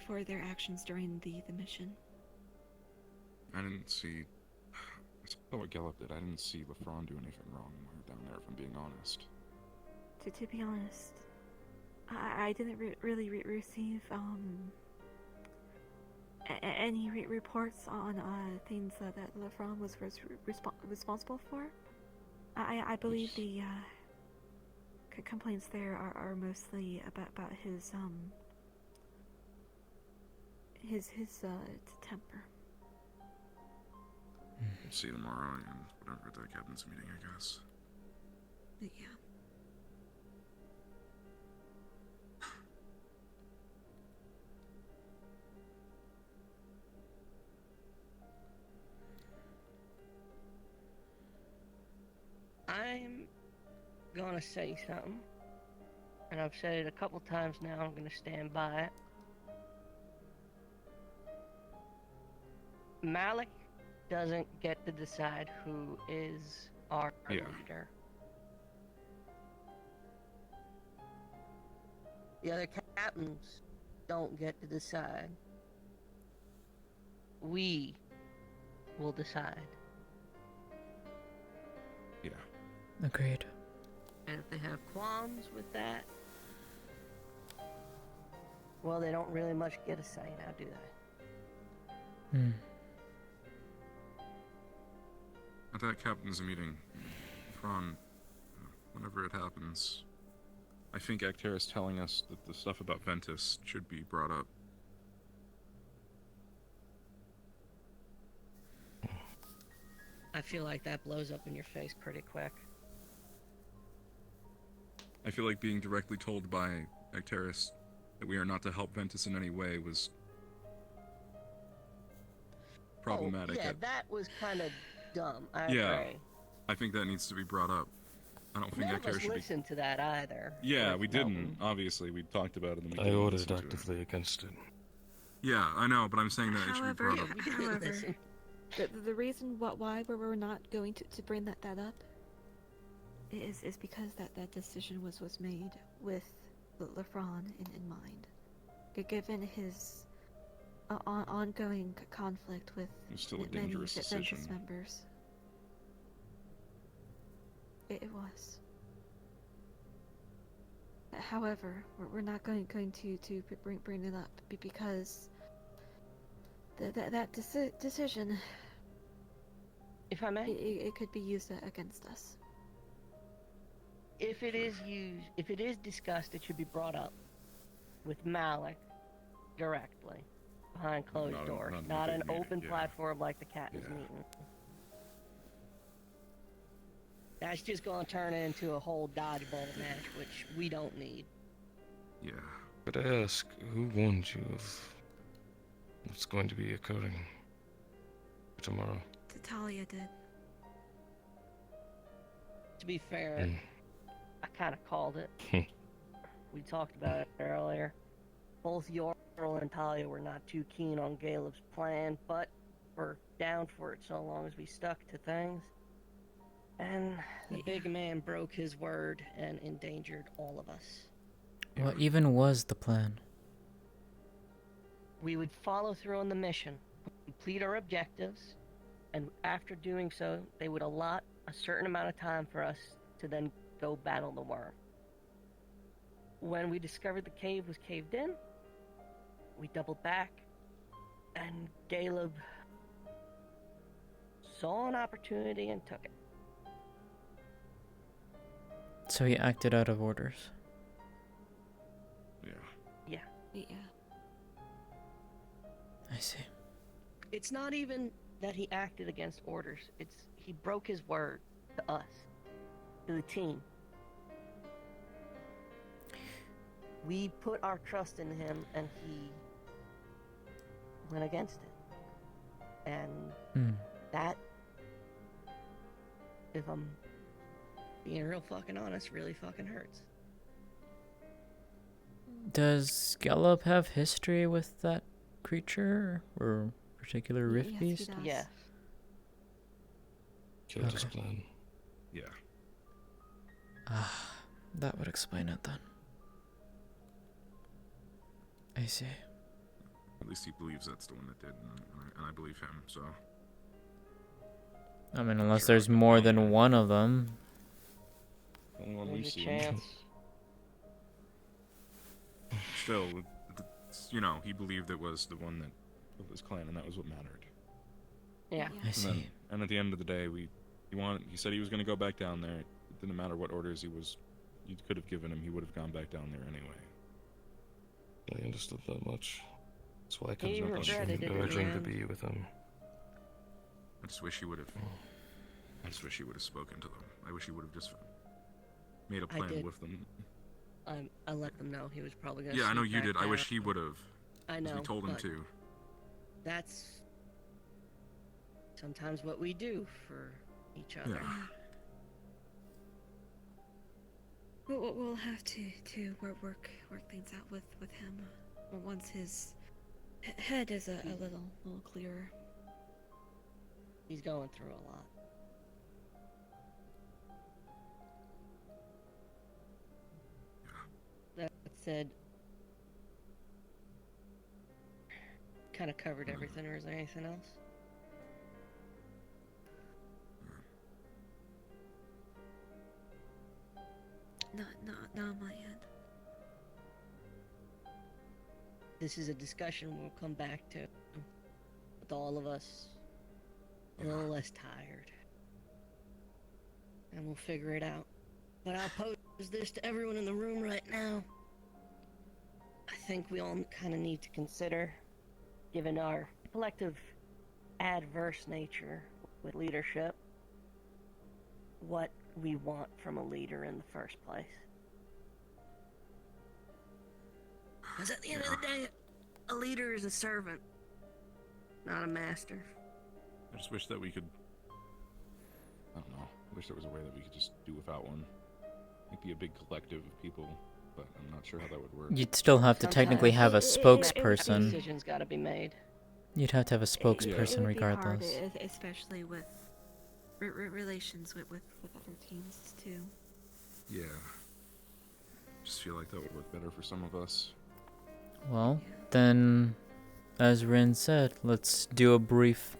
Speaker 16: for their actions during the mission.
Speaker 3: I didn't see. I saw what Gallup did. I didn't see LeFron do anything wrong when we were down there, if I'm being honest.
Speaker 16: To be honest, I didn't really receive any reports on things that LeFron was responsible for. I believe the complaints there are mostly about his temper.
Speaker 3: We'll see tomorrow and whatever at the captain's meeting, I guess.
Speaker 16: Yeah.
Speaker 17: I'm gonna say something, and I've said it a couple times now. I'm gonna stand by it. Malik doesn't get to decide who is our leader. The other captains don't get to decide. We will decide.
Speaker 3: Yeah.
Speaker 1: Agreed.
Speaker 17: And if they have qualms with that, well, they don't really much get a say now, do they?
Speaker 3: At that captain's meeting, Fron, whenever it happens, I think Actaris telling us that the stuff about Ventus should be brought up.
Speaker 17: I feel like that blows up in your face pretty quick.
Speaker 3: I feel like being directly told by Actaris that we are not to help Ventus in any way was problematic.
Speaker 17: Oh, yeah, that was kind of dumb. I
Speaker 3: yeah,
Speaker 17: agree.
Speaker 3: I think that needs to be brought up. I don't think
Speaker 17: None of
Speaker 3: Actaris
Speaker 17: us
Speaker 3: should be.
Speaker 17: listened to that either.
Speaker 3: Yeah, we didn't. Obviously, we talked about it in the
Speaker 22: I
Speaker 3: meeting.
Speaker 22: ordered actively against it.
Speaker 3: Yeah, I know, but I'm saying that it should be brought up.
Speaker 16: However, the reason why we're not going to bring that up is because that decision was made with Lefron in mind. Given his ongoing conflict with
Speaker 3: It's still a
Speaker 16: many
Speaker 3: dangerous decision.
Speaker 16: Ventus members. It was. However, we're not going to bring it up because that decision,
Speaker 17: if I may,
Speaker 16: it could be used against us.
Speaker 17: If it is discussed, it should be brought up with Malik directly, behind closed doors, not an open platform like the captain's meeting. That's just going to turn into a whole dodgeball match, which we don't need.
Speaker 3: Yeah.
Speaker 22: But I ask, who warned you of what's going to be occurring tomorrow?
Speaker 16: Talia did.
Speaker 17: To be fair, I kind of called it. We talked about it earlier. Both Yorl and Talia were not too keen on Caleb's plan, but were down for it so long as we stuck to things. And the big man broke his word and endangered all of us.
Speaker 1: What even was the plan?
Speaker 17: We would follow through on the mission, complete our objectives, and after doing so, they would allot a certain amount of time for us to then go battle the worm. when we discovered the cave was caved in, we doubled back, and Caleb saw an opportunity and took it.
Speaker 1: So he acted out of orders.
Speaker 17: Yeah.
Speaker 1: I see.
Speaker 17: It's not even that he acted against orders. It's he broke his word to us, to the team. We put our trust in him, and he went against it. And that, if I'm being real fucking honest, really fucking hurts.
Speaker 1: Does Gallop have history with that creature or particular rift
Speaker 16: Yes,
Speaker 1: beast?
Speaker 16: he does.
Speaker 17: Yes.
Speaker 22: Killed his
Speaker 1: Okay.
Speaker 22: plan.
Speaker 3: Yeah.
Speaker 1: Ah, that would explain it then. I see.
Speaker 3: At least he believes that's the one that did, and I believe him, so.
Speaker 1: I mean, unless there's more than one of them.
Speaker 3: Only one we've
Speaker 17: There's a
Speaker 3: seen.
Speaker 17: chance.
Speaker 3: Still, you know, he believed it was the one that of his clan, and that was what mattered.
Speaker 17: Yeah.
Speaker 1: I see.
Speaker 3: And at the end of the day, he said he was going to go back down there. It didn't matter what orders you could have given him, he would have gone back down there anyway.
Speaker 22: I understood that much. That's why I
Speaker 17: He
Speaker 22: kept
Speaker 17: regretted it in the
Speaker 22: urging to
Speaker 17: end.
Speaker 22: be with him.
Speaker 3: I just wish he would have. I just wish he would have spoken to them. I wish he would have just made a
Speaker 17: I
Speaker 3: plan
Speaker 17: did.
Speaker 3: with them.
Speaker 17: I let them know he was probably gonna.
Speaker 3: Yeah, I know
Speaker 17: sneak
Speaker 3: you
Speaker 17: back
Speaker 3: did. I
Speaker 17: down.
Speaker 3: wish he would have.
Speaker 17: I know.
Speaker 3: We told him
Speaker 17: but
Speaker 3: to.
Speaker 17: That's sometimes what we do for each other.
Speaker 3: Yeah.
Speaker 16: We'll have to work things out with him once his head is a little clearer.
Speaker 17: He's going through a lot. That said, kind of covered everything, or is there anything else?
Speaker 16: Not on my end.
Speaker 17: This is a discussion we'll come back to, with all of us a little less tired, and we'll figure it out. But I'll pose this to everyone in the room right now. I think we all kind of need to consider, given our collective adverse nature with leadership, what we want from a leader in the first place. Because at the end of the day, a leader is a servant, not a master.
Speaker 3: I just wish that we could. I don't know. I wish there was a way that we could just do without one. It'd be a big collective of people, but I'm not sure how that would work.
Speaker 1: You'd still have to technically have a spokesperson.
Speaker 17: Decisions got to be made.
Speaker 1: You'd have to have a spokesperson
Speaker 16: It would
Speaker 1: regardless.
Speaker 16: be hard, especially with relations with other teams too.
Speaker 3: Yeah. Just feel like that would work better for some of us.
Speaker 1: Well, then, as Rin said, let's do a brief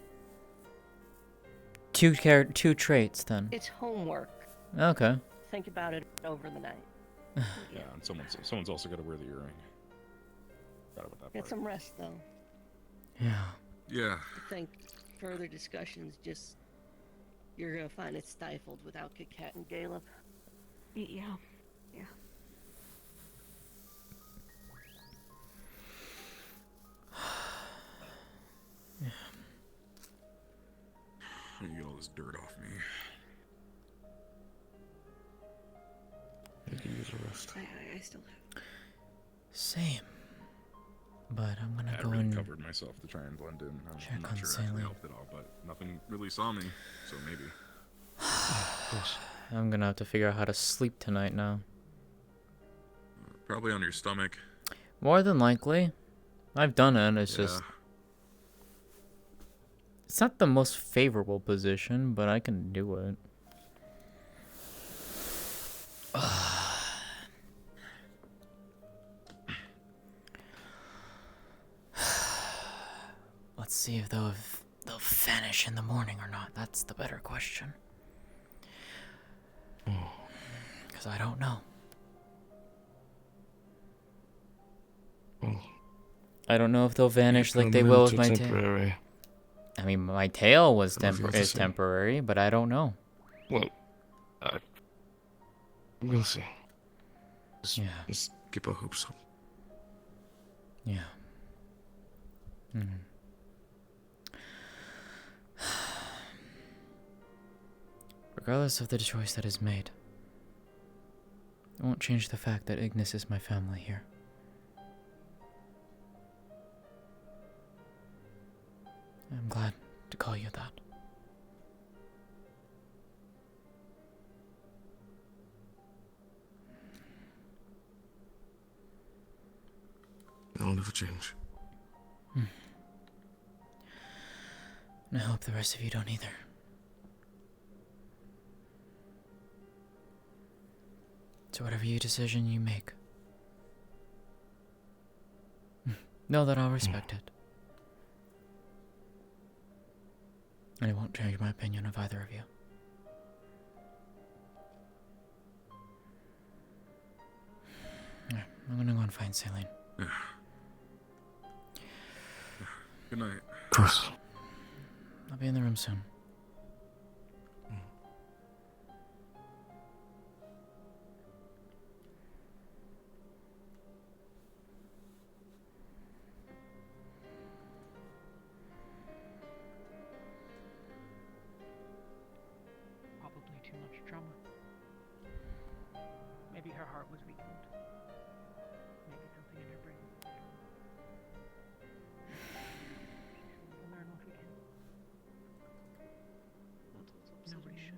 Speaker 1: two traits then.
Speaker 17: It's homework.
Speaker 1: Okay.
Speaker 17: Think about it over the night.
Speaker 3: Yeah, and someone's also got to wear the earring. Forgot about that
Speaker 17: Get
Speaker 3: part.
Speaker 17: some rest, though.
Speaker 1: Yeah.
Speaker 3: Yeah.
Speaker 17: I think further discussions you're gonna find it stifled without Kit Kat and Caleb.
Speaker 16: Yeah.
Speaker 1: Yeah.
Speaker 3: Let me get all this dirt off me.
Speaker 22: You can use a rest.
Speaker 16: I still have.
Speaker 1: Same. But I'm gonna
Speaker 3: I
Speaker 1: go
Speaker 3: really
Speaker 1: and
Speaker 3: covered myself to try and blend in.
Speaker 1: check
Speaker 3: I'm not
Speaker 1: on
Speaker 3: sure it actually
Speaker 1: Sally.
Speaker 3: helped at all, but nothing really saw me, so maybe.
Speaker 1: I'm gonna have to figure out how to sleep tonight now.
Speaker 3: Probably on your stomach.
Speaker 1: More than likely. I've done it, it's just... It's not the most favorable position, but I can do it. Let's see if they'll vanish in the morning or not. That's the better question. Because I don't know. I don't know if they'll vanish like they will with my tail. I mean, my tail was temporary, but I don't know.
Speaker 22: Well, we'll see.
Speaker 3: Just keep our hopes up.
Speaker 1: Yeah. Regardless of the choice that is made, it won't change the fact that Ignis is my family here. I'm glad to call you that.
Speaker 3: That'll never change.
Speaker 1: And I hope the rest of you don't either. So whatever decision you make, know that I'll respect it. And it won't change my opinion of either of you. Yeah, I'm gonna go and find Celine.
Speaker 3: Yeah. Good night.
Speaker 22: Chris.
Speaker 1: I'll be in the room soon.
Speaker 4: Probably too much trauma. Maybe her heart was weakened. Maybe something in her brain. We'll learn what we can. Nobody should.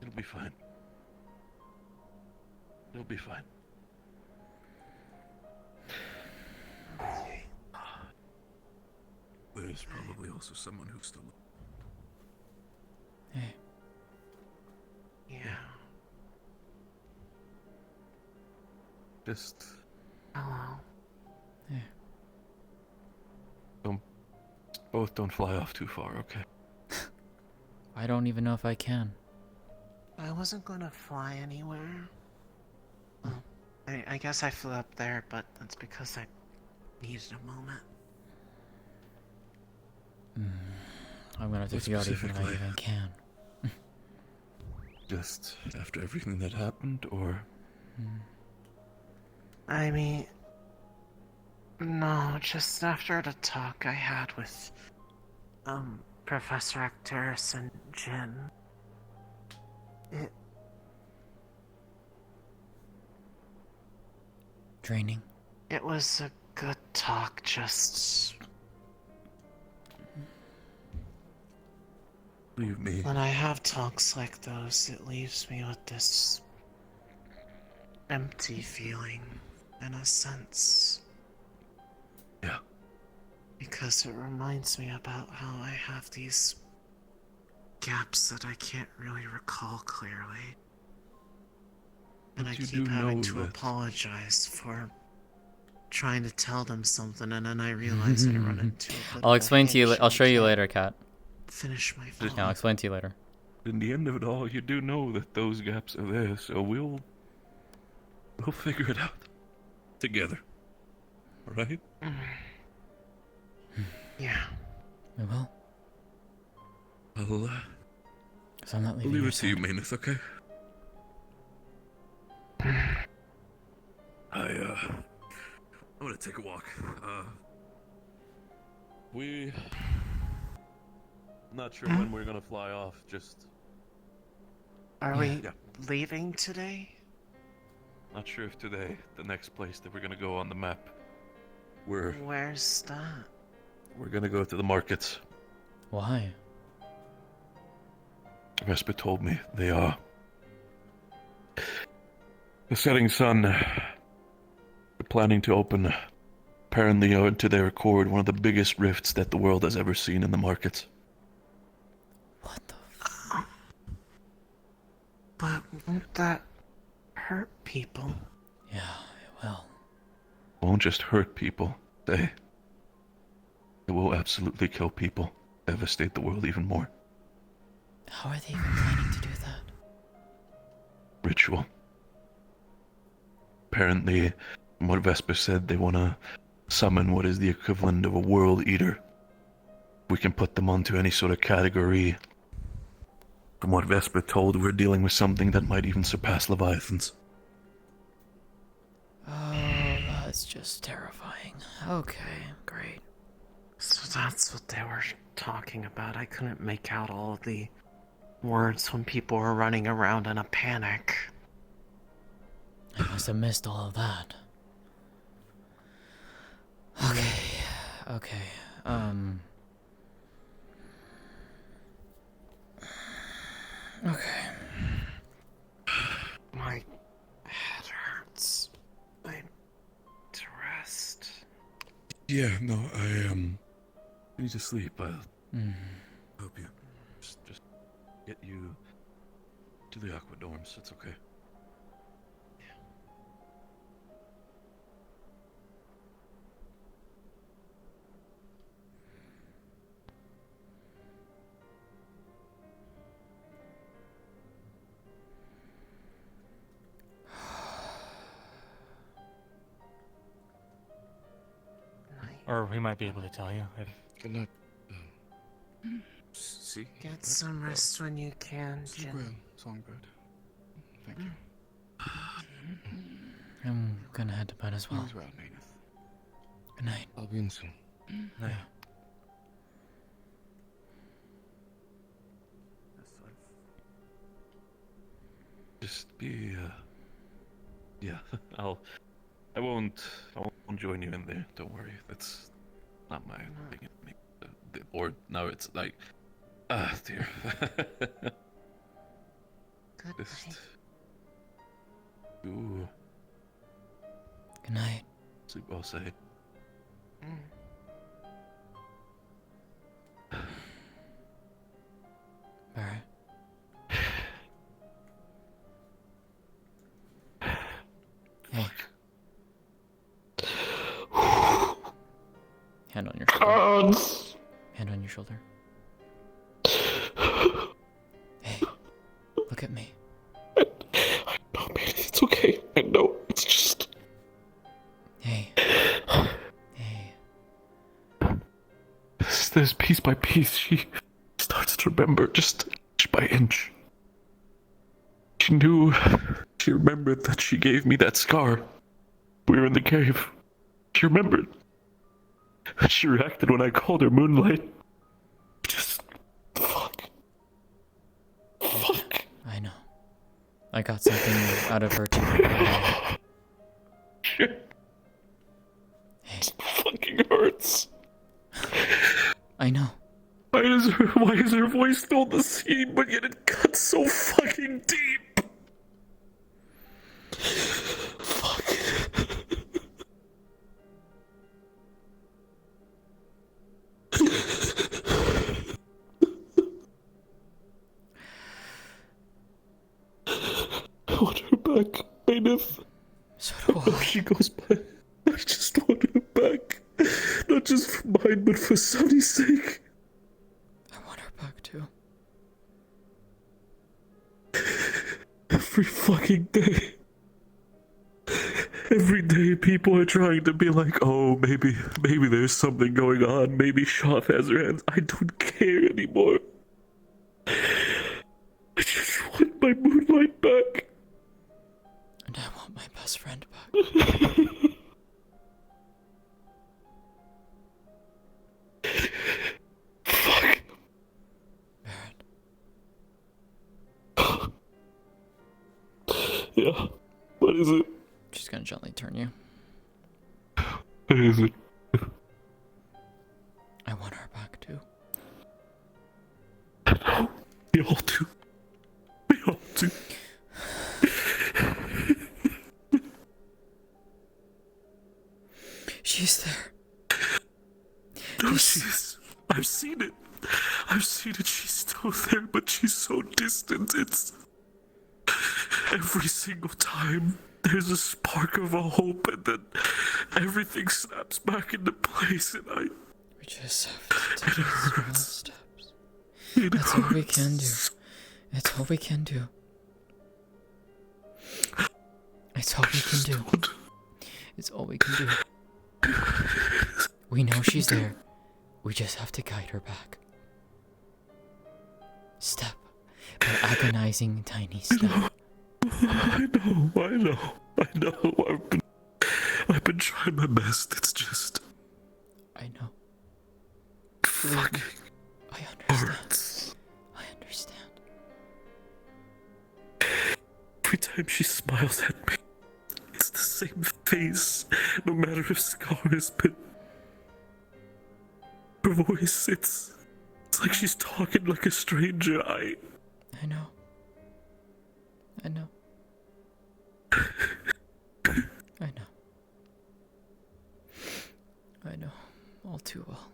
Speaker 22: It'll be fine. It'll be fine.
Speaker 3: There's probably also someone who's still.
Speaker 1: Hey.
Speaker 20: Yeah.
Speaker 22: Just
Speaker 20: Hello.
Speaker 1: Yeah.
Speaker 22: don't fly off too far, okay?
Speaker 1: I don't even know if I can.
Speaker 20: I wasn't gonna fly anywhere. Well, I guess I flew up there, but that's because I needed a moment.
Speaker 1: I'm gonna have to figure out if I even can.
Speaker 22: Just after everything that happened, or?
Speaker 20: I mean, no, just after the talk I had with, Professor Acteris and Jin.
Speaker 1: Draining.
Speaker 20: It was a good talk, just...
Speaker 22: Leave me.
Speaker 20: When I have talks like those, it leaves me with this empty feeling, in a sense.
Speaker 22: Yeah.
Speaker 20: Because it reminds me about how I have these gaps that I can't really recall clearly. And I keep having to apologize for trying to tell them something, and then I realize I run into a bit
Speaker 1: I'll
Speaker 20: of a
Speaker 1: explain to you.
Speaker 20: hitch
Speaker 1: I'll
Speaker 20: and
Speaker 1: show you
Speaker 20: can't
Speaker 1: later, Kat.
Speaker 20: finish my thought.
Speaker 1: Yeah, I'll explain to you later.
Speaker 22: In the end of it all, you do know that those gaps are there, so we'll figure it out together. All right?
Speaker 20: Yeah.
Speaker 1: We will.
Speaker 22: I'll
Speaker 1: So I'm not leaving
Speaker 22: leave
Speaker 1: your
Speaker 22: it to you,
Speaker 1: side.
Speaker 22: Maeneth, okay? I'm gonna take a walk. I'm not sure when we're gonna fly off, just...
Speaker 20: Are we leaving today?
Speaker 22: Not sure if today, the next place that we're gonna go on the map.
Speaker 20: Where's that?
Speaker 22: We're gonna go to the markets.
Speaker 1: Why?
Speaker 22: Vesper told me they are. The setting sun. They're planning to open, apparently to their accord, one of the biggest rifts that the world has ever seen in the markets.
Speaker 1: What the
Speaker 20: But won't that hurt people?
Speaker 1: Yeah, it will.
Speaker 22: It won't just hurt people. It will absolutely kill people. Devastate the world even more.
Speaker 1: How are they even planning to do that?
Speaker 22: Ritual. Apparently, from what Vesper said, they want to summon what is the equivalent of a world eater. We can put them onto any sort of category. From what Vesper told, we're dealing with something that might even surpass Leviathans.
Speaker 1: Oh, that's just terrifying. Okay, great.
Speaker 20: So that's what they were talking about. I couldn't make out all of the words when people were running around in a panic.
Speaker 1: I must have missed all of that. Okay, okay.
Speaker 20: My head hurts. I need to rest.
Speaker 22: Yeah, no, I need to sleep. I'll help you. Just get you to the aqua dorms. It's okay.
Speaker 15: Or we might be able to tell you if.
Speaker 11: Good night. See?
Speaker 20: Get some rest when you can,
Speaker 11: Super
Speaker 20: Jin.
Speaker 11: songbird. Thank you.
Speaker 1: I'm gonna head to bed as well.
Speaker 11: Always well, Maeneth.
Speaker 1: Good night.
Speaker 11: I'll be in soon.
Speaker 1: Night.
Speaker 22: Just be, yeah, I won't join you in there, don't worry, that's not my thing. Or, no, it's like, dear.
Speaker 20: Good
Speaker 22: Just, ooh.
Speaker 1: Good night.
Speaker 22: Sleep well, say.
Speaker 1: Barrett. Hey. Hand on your shoulder. Hand on your shoulder. Hey, look at me.
Speaker 5: No, man, it's okay. I know. It's just.
Speaker 1: Hey. Hey.
Speaker 5: There's piece by piece. She starts to remember just inch by inch. She knew. She remembered that she gave me that scar. We were in the cave. She remembered. She reacted when I called her Moonlight. Just. Fuck.
Speaker 1: I know. I got something out of her too.
Speaker 5: Shit. It fucking hurts.
Speaker 1: I know.
Speaker 5: Why is her voice still the same, but yet it cuts so fucking deep? Fuck. I want her back, Maeneth.
Speaker 1: So do I.
Speaker 5: If she goes by, I just want her back. Not just for mine, but for Sunny's sake.
Speaker 1: I want her back too.
Speaker 5: Every fucking day. Every day people are trying to be like, oh, maybe there's something going on. Maybe Shoth has her hands. I don't care anymore. I just want my Moonlight back.
Speaker 1: And I want my best friend back.
Speaker 5: Fuck.
Speaker 1: Barrett.
Speaker 5: Yeah. What is it?
Speaker 1: She's gonna gently turn you.
Speaker 5: What is it?
Speaker 1: I want her back too.
Speaker 5: No. We all do. We all do.
Speaker 1: She's there.
Speaker 5: No, she is. I've seen it. I've seen it. She's still there, but she's so distant. It's.
Speaker 22: Every single time, there's a spark of a hope, and then everything snaps back into place, and
Speaker 1: We just have to take
Speaker 22: it
Speaker 1: small
Speaker 22: hurts.
Speaker 1: steps.
Speaker 22: It
Speaker 1: That's all we
Speaker 22: hurts.
Speaker 1: can do. It's all we can do. It's all we can do. It's all we can do. We know she's there. We just have to guide her back. Step by agonizing tiny step.
Speaker 22: I know. I've been trying my best. It's just.
Speaker 1: I know.
Speaker 22: Fucking.
Speaker 1: I understand. I understand.
Speaker 22: Every time she smiles at me, it's the same face, no matter if Scar has been. Her voice, it's like she's talking like a stranger.
Speaker 1: I know. I know. I know. I know. All too well.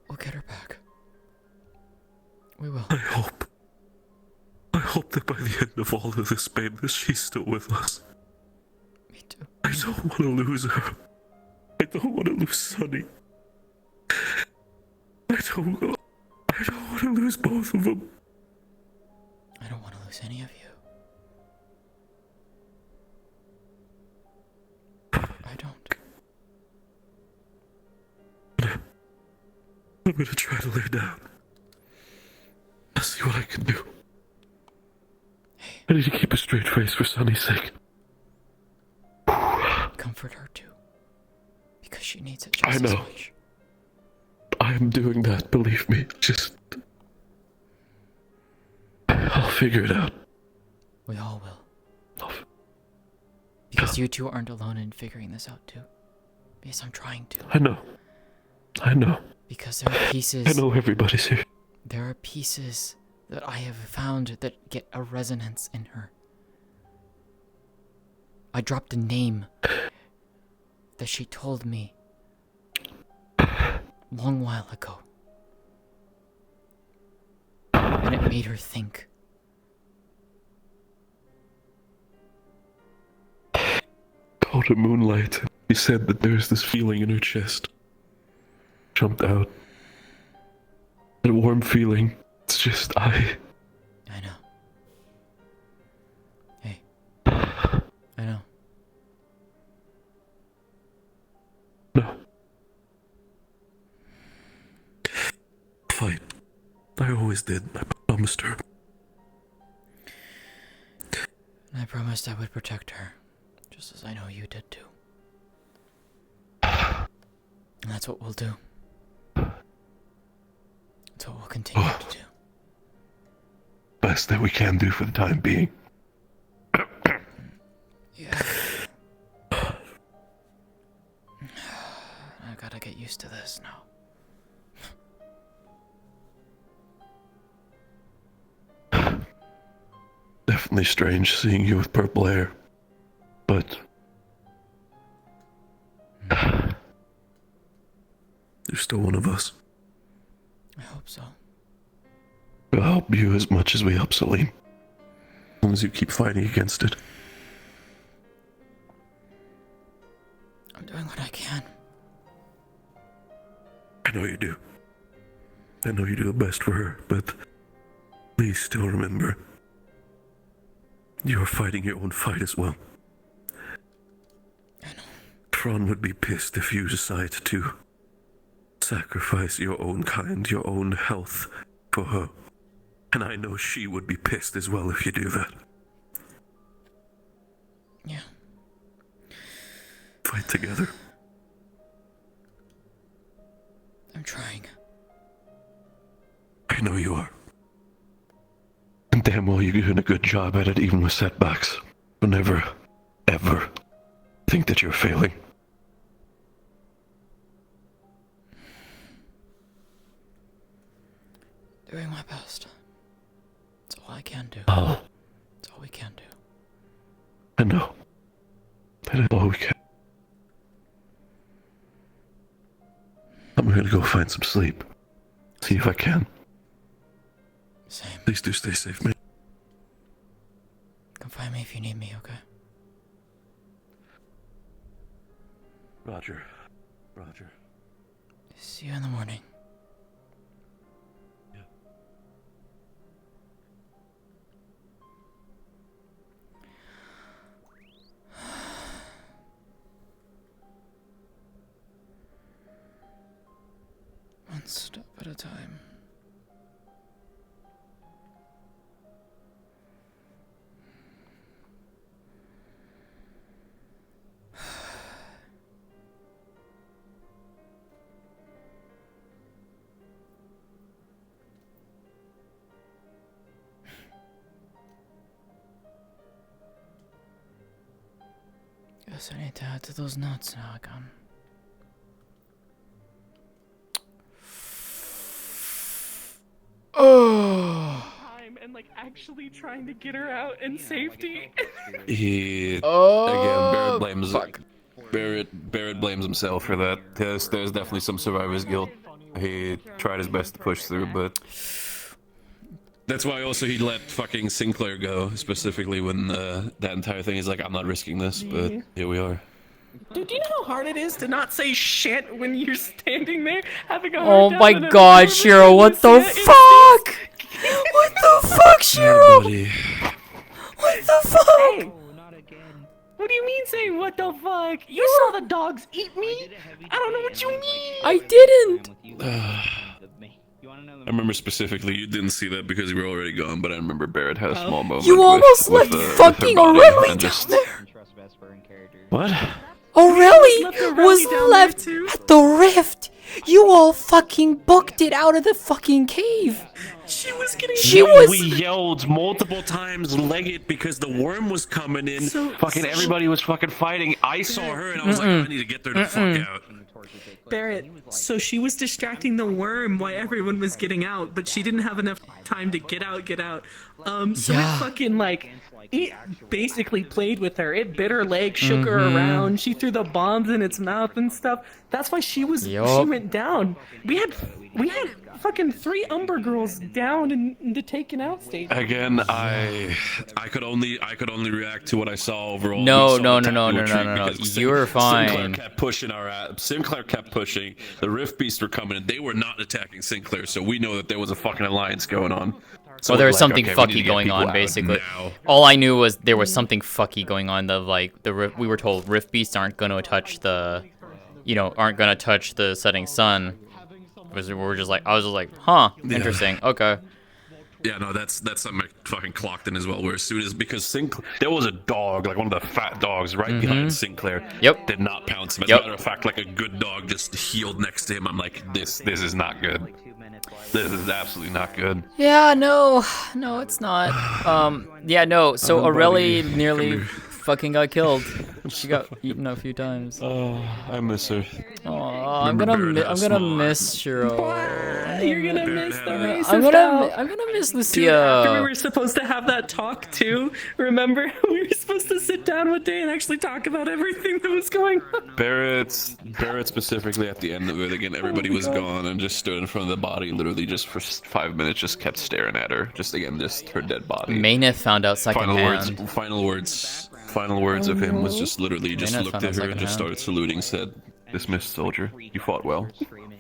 Speaker 1: We'll get her back. We will.
Speaker 22: I hope that by the end of all of this madness, she's still with us.
Speaker 1: Me too.
Speaker 22: I don't want to lose her. I don't want to lose Sunny. I don't want to lose both of them.
Speaker 1: I don't want to lose any of you. I don't.
Speaker 22: I'm gonna try to lay down. I'll see what I can do. I need to keep a straight face for Sunny's sake.
Speaker 1: Comfort her too. Because she needs it just
Speaker 22: I
Speaker 1: as
Speaker 22: know.
Speaker 1: much.
Speaker 22: I am doing that, believe me. Just. I'll figure it out.
Speaker 1: We all will. Because you two aren't alone in figuring this out too. Because I'm trying to.
Speaker 22: I know.
Speaker 1: Because there are pieces.
Speaker 22: I know everybody's here.
Speaker 1: There are pieces that I have found that get a resonance in her. I dropped a name that she told me long while ago. And it made her think.
Speaker 22: Called her Moonlight. She said that there's this feeling in her chest. Jumped out. That warm feeling. It's just
Speaker 1: I know. Hey. I know.
Speaker 22: No. Fine. I always did. I promised her.
Speaker 1: And I promised I would protect her. Just as I know you did too. And that's what we'll do. That's what we'll continue to do.
Speaker 22: Best that we can do for the time being.
Speaker 1: Yeah. I gotta get used to this now.
Speaker 22: Definitely strange seeing you with purple hair. But you're still one of us.
Speaker 1: I hope so.
Speaker 22: We'll help you as much as we help Celine. As long as you keep fighting against it.
Speaker 1: I'm doing what I can.
Speaker 22: I know you do. I know you do the best for her, but please still remember, you're fighting your own fight as well.
Speaker 1: I know.
Speaker 22: Tron would be pissed if you decide to sacrifice your own kind, your own health for her. And I know she would be pissed as well if you do that.
Speaker 1: Yeah.
Speaker 22: Fight together.
Speaker 1: I'm trying.
Speaker 22: I know you are. And damn well you're doing a good job at it even with setbacks. But never, ever think that you're failing.
Speaker 1: Doing my best. That's all I can do.
Speaker 22: Oh.
Speaker 1: That's all we can do.
Speaker 22: I know. That is all we can. I'm gonna go find some sleep. See if I can.
Speaker 1: Same.
Speaker 22: Please do stay safe, man.
Speaker 1: Come find me if you need me, okay?
Speaker 22: Roger. Roger.
Speaker 1: See you in the morning. One step at a time. Guess I need to add to those notes now again. Oh.
Speaker 4: Time and like actually trying to get her out in safety.
Speaker 22: Again, Barrett blames Barrett blames himself for that. There's definitely some survivor's guilt. He tried his best to push through, but that's why also he let fucking Sinclair go, specifically when that entire thing is like, I'm not risking this, but here we are.
Speaker 4: Dude, do you know how hard it is to not say shit when you're standing there having a
Speaker 1: Oh
Speaker 4: hard time
Speaker 1: my
Speaker 4: and
Speaker 1: god, Shiro, what the fuck? What the fuck, Shiro?
Speaker 22: Buddy.
Speaker 1: What the fuck?
Speaker 4: What do you mean saying what the fuck? You saw the dogs eat me? I don't know what you mean.
Speaker 1: I didn't.
Speaker 22: I remember specifically, you didn't see that because you were already gone, but I remember Barrett had a small moment.
Speaker 1: You almost left fucking Aurelie down there.
Speaker 22: What?
Speaker 1: Aurelie was left at the rift. You all fucking booked it out of the fucking cave.
Speaker 4: She was getting.
Speaker 22: We yelled multiple times, leg it, because the worm was coming in. Fucking everybody was fucking fighting. I saw her and I was like, I need to get there the fuck out.
Speaker 4: Barrett, so she was distracting the worm while everyone was getting out, but she didn't have enough time to get out. So it fucking like, it basically played with her. It bit her leg, shook her around. She threw the bombs in its mouth and stuff. That's why she went down. We had fucking 3 Umber girls down in the taken out stage.
Speaker 22: Again, I could only react to what I saw overall.
Speaker 1: No.
Speaker 22: You
Speaker 1: were fine.
Speaker 22: Sinclair kept pushing our ass. Sinclair kept pushing. The Rift Beasts were coming, and they were not attacking Sinclair. So we know that there was a fucking alliance going on. So
Speaker 1: Well, there was
Speaker 22: like,
Speaker 1: something
Speaker 22: okay, we need to
Speaker 1: fucky
Speaker 22: get
Speaker 1: going
Speaker 22: people
Speaker 1: on,
Speaker 22: out
Speaker 1: basically.
Speaker 22: now.
Speaker 1: All I knew was there was something fucky going on. We were told Rift Beasts aren't going to touch aren't going to touch the setting sun. I was just like, huh, interesting, okay.
Speaker 22: Yeah, no, that's something I fucking clocked in as well. Where as soon as, because Sinclair, there was a dog, like one of the fat dogs right behind Sinclair.
Speaker 1: Yep.
Speaker 22: Did not pounce him. As a matter of fact, like a good dog just healed next to him. I'm like, this is not good. This is absolutely not good.
Speaker 1: Yeah, no, it's not. So Aurelie nearly fucking got killed. She got eaten a few times.
Speaker 22: Oh, I miss her.
Speaker 1: Oh, I'm gonna miss Shiro.
Speaker 4: You're gonna miss the racist
Speaker 1: I'm gonna miss Lucia.
Speaker 4: Dude, after we were supposed to have that talk too, remember? We were supposed to sit down one day and actually talk about everything that was going on.
Speaker 22: Barrett specifically at the end of it, again, everybody was gone and just stood in front of the body, literally just for 5 minutes, just kept staring at her. Just her dead body.
Speaker 1: Maeneth found out secondhand.
Speaker 22: Final words of him was just literally just
Speaker 1: Maeneth
Speaker 22: looked
Speaker 1: found
Speaker 22: at
Speaker 1: out
Speaker 22: her and just
Speaker 1: secondhand.
Speaker 22: started saluting, said, "Dismissed, soldier. You fought well."